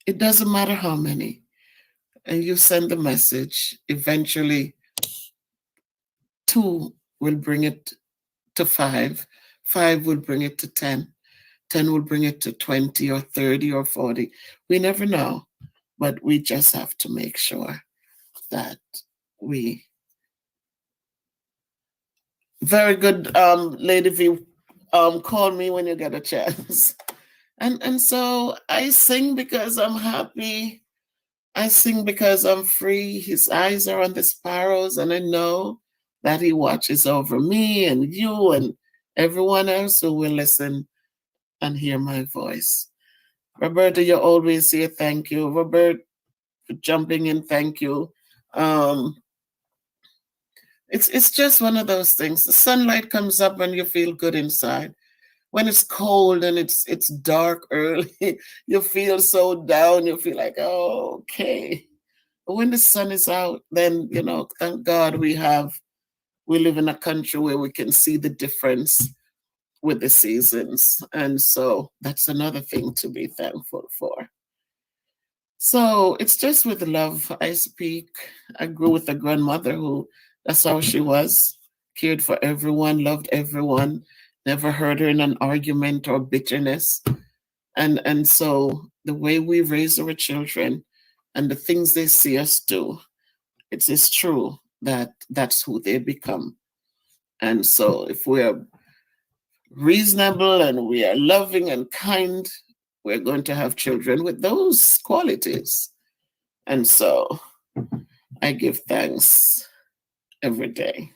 it doesn't matter how many. And you send the message, eventually two will bring it to five. Five will bring it to 10. 10 will bring it to 20 or 30 or 40. We never know. But we just have to make sure that we very good Lady V, call me when you get a chance. And so I sing because I'm happy. I sing because I'm free. His eyes are on the sparrows, and I know that he watches over me and you and everyone else who will listen and hear my voice. Roberta, you always say thank you. Robert, for jumping in, thank you. Um, it's just one of those things. The sunlight comes up and you feel good inside. When it's cold and it's dark early, you feel so down. You feel like, oh, okay. But when the sun is out, then thank God we live in a country where we can see the difference with the seasons. And so that's another thing to be thankful for. So it's just with love I speak. I grew with a grandmother who, that's how she was, cared for everyone, loved everyone, never heard her in an argument or bitterness. And so the way we raise our children and the things they see us do, it is true that that's who they become. And so if we are reasonable and we are loving and kind, we're going to have children with those qualities. And so I give thanks every day.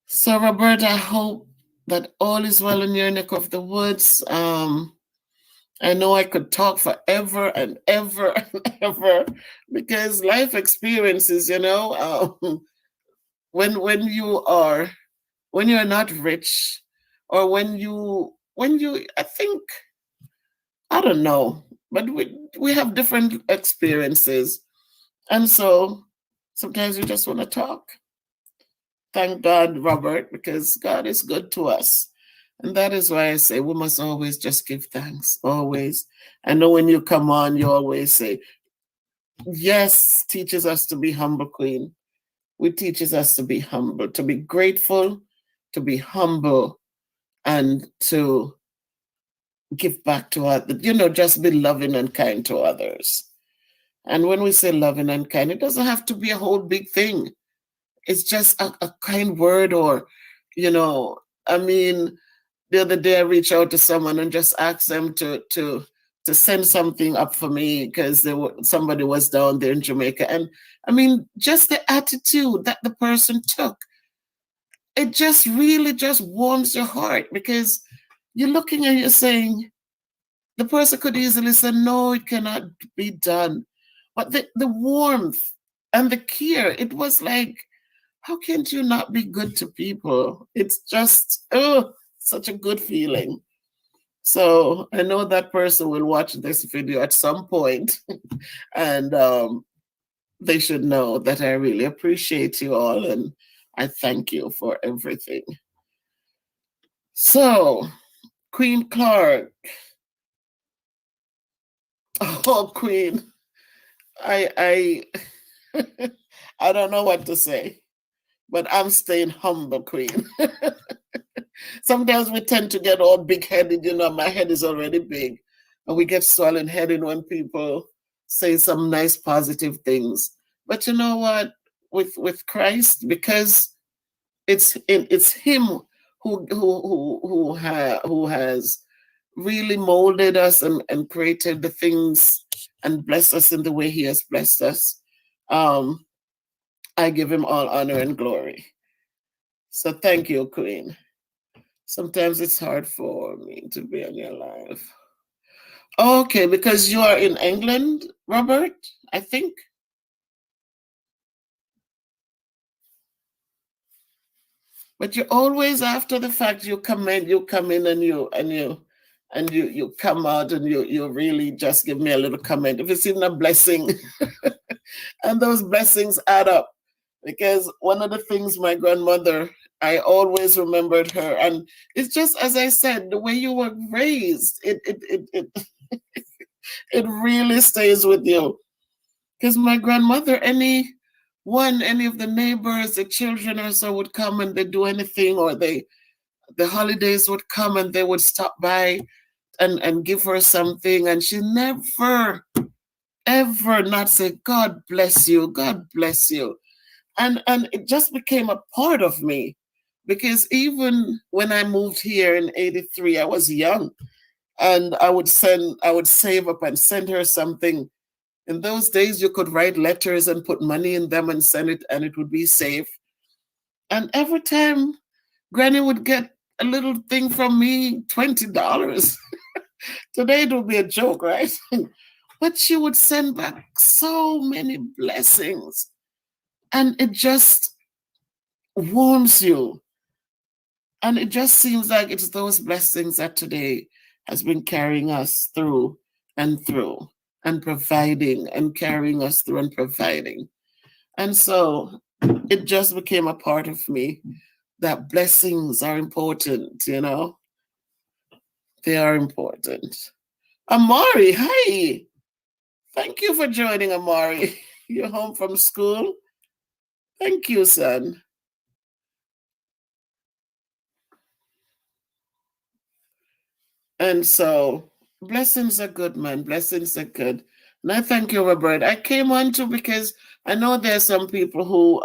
So, Robert, I hope that all is well in your neck of the woods. I know I could talk forever and ever and ever because life experiences, when you are when you're not rich, or when you I think, I don't know, but we have different experiences, and so sometimes we just want to talk. Thank God, Robert, because God is good to us. And that is why I say we must always just give thanks. Always. I know when you come on, you always say, yes, teaches us to be humble, Queen. We teaches us to be humble, to be grateful, to be humble, and to give back to others, just be loving and kind to others. And when we say loving and kind, it doesn't have to be a whole big thing. It's just a kind word, or, you know, I mean, the other day I reached out to someone and just asked them to send something up for me because somebody was down there in Jamaica. And I mean, just the attitude that the person took, it just really just warms your heart, because you're looking and you're saying, the person could easily say, no, it cannot be done. But the warmth and the care, it was like, how can you not be good to people? It's just, oh, such a good feeling. So I know that person will watch this video at some point, and they should know that I really appreciate you all, and I thank you for everything. So, Queen Clark. Oh, Queen, I I don't know what to say, but I'm staying humble, Queen. Sometimes we tend to get all big headed, my head is already big. And we get swollen headed when people say some nice positive things. But you know what? With Christ, because it's Him who has really molded us and created the things and blessed us in the way He has blessed us. Um, I give Him all honor and glory. So thank you, Queen. Sometimes it's hard for me to be on your live. Okay, because you are in England, Robert, I think. But you always, after the fact, you come in and you come out and you really just give me a little comment. If it's even a blessing, and those blessings add up. Because one of the things my grandmother, I always remembered her, and it's just as I said, the way you were raised, it really stays with you. Because my grandmother, any of the neighbors, the children or so would come and they do anything, or the holidays would come and they would stop by and give her something, and she never ever not say, God bless you, God bless you. And it just became a part of me, because even when I moved here in 83, I was young, and I would save up and send her something. In those days, you could write letters and put money in them and send it, and it would be safe. And every time Granny would get a little thing from me, $20. Today it would be a joke, right? But she would send back so many blessings, and it just warms you. And it just seems like it's those blessings that today has been carrying us through and through, and providing and carrying us through and providing. And so it just became a part of me that blessings are important, They are important. Amari, hi. Thank you for joining, Amari. You're home from school. Thank you, son. And so blessings are good, man. Blessings are good. And I thank you, Robert. I came on too because I know there's some people who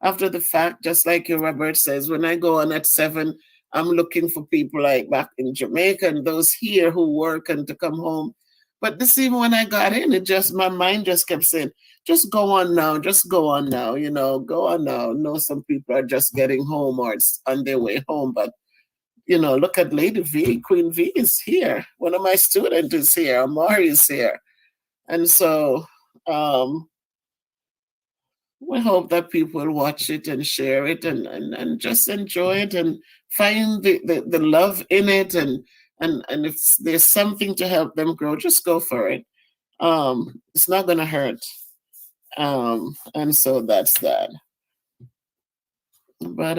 after the fact, just like you, Robert says, when I go on at 7, I'm looking for people like back in Jamaica and those here who work and to come home. But this evening when I got in, it just my mind just kept saying, just go on now, just go on now, go on now. I know some people are just getting home or it's on their way home, but look at Lady V. Queen V is here. One of my students is here. Amari is here. And so we hope that people will watch it and share it and just enjoy it and find the love in it. And if there's something to help them grow, just go for it. It's not going to hurt. And so that's that. But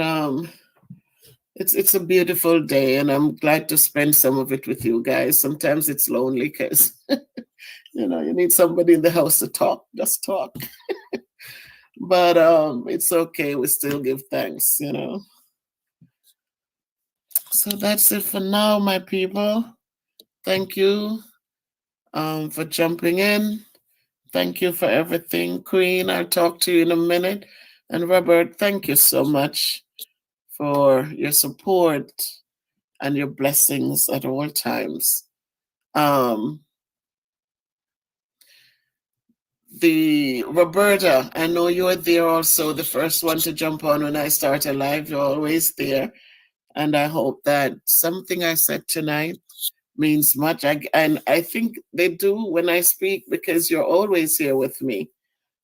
it's a beautiful day, and I'm glad to spend some of it with you guys. Sometimes it's lonely because you need somebody in the house to talk, just talk. But it's okay. We still give thanks. So that's it for now, my people. Thank you for jumping in. Thank you for everything, Queen. I'll talk to you in a minute. And Robert, thank you so much for your support and your blessings at all times. The Roberta, I know you're there also, the first one to jump on when I start a live. You're always there. And I hope that something I said tonight means much. And I think they do when I speak because you're always here with me.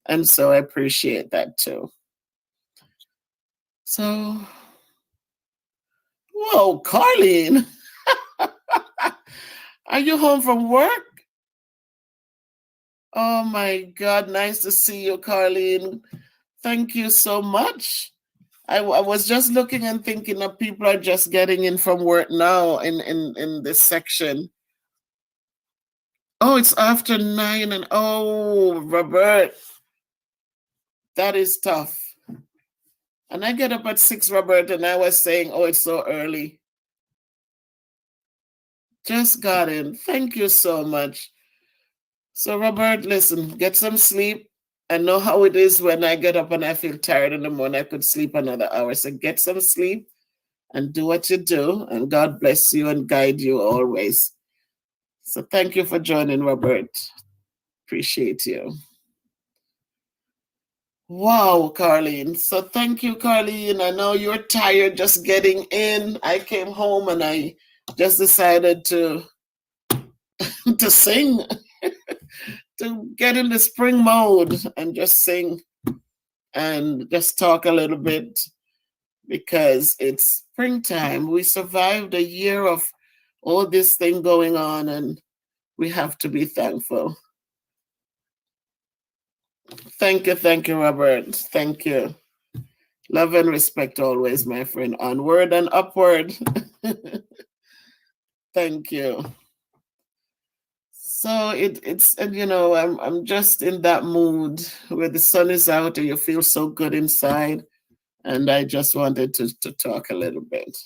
And so I appreciate that too. So, whoa, Carlene, are you home from work? Oh my God, nice to see you, Carlene. Thank you so much. I was just looking and thinking that people are just getting in from work now in this section. Oh, it's after 9 and oh, Robert, that is tough. And I get up at 6, Robert, and I was saying, oh, it's so early. Just got in. Thank you so much. So, Robert, listen, get some sleep. I know how it is when I get up and I feel tired in the morning. I could sleep another hour. So get some sleep and do what you do. And God bless you and guide you always. So thank you for joining, Robert. Appreciate you. Wow, Carlene. So thank you, Carlene. I know you're tired just getting in. I came home and I just decided to to sing, to get in the spring mode and just sing and just talk a little bit because it's springtime. We survived a year of all this thing going on and we have to be thankful. Thank you, Robert. Thank you. Love and respect always, my friend. Onward and upward. Thank you. So it's and I'm just in that mood where the sun is out and you feel so good inside. And I just wanted to talk a little bit.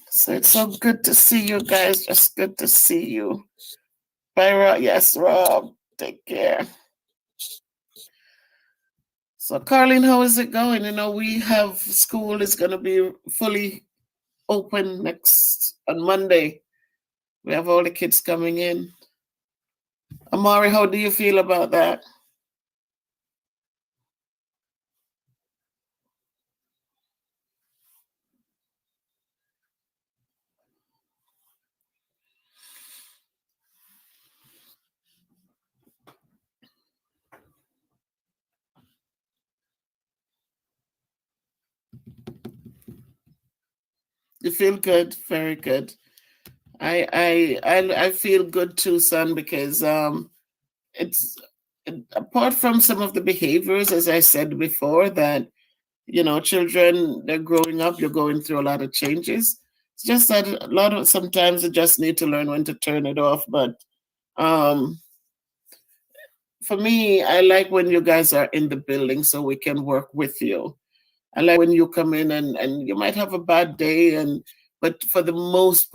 So it's so good to see you guys. Just good to see you. Bye, Rob. Yes, Rob. Take care. So, Carlene, how is it going? We have school is going to be fully open next on Monday. We have all the kids coming in. Amari, how do you feel about that? You feel good, very good. I feel good too, son, because it's apart from some of the behaviors, as I said before, that children they're growing up, you're going through a lot of changes. It's just that a lot of sometimes you just need to learn when to turn it off. But um, for me, I like when you guys are in the building so we can work with you. I like when you come in and you might have a bad day, and but for the most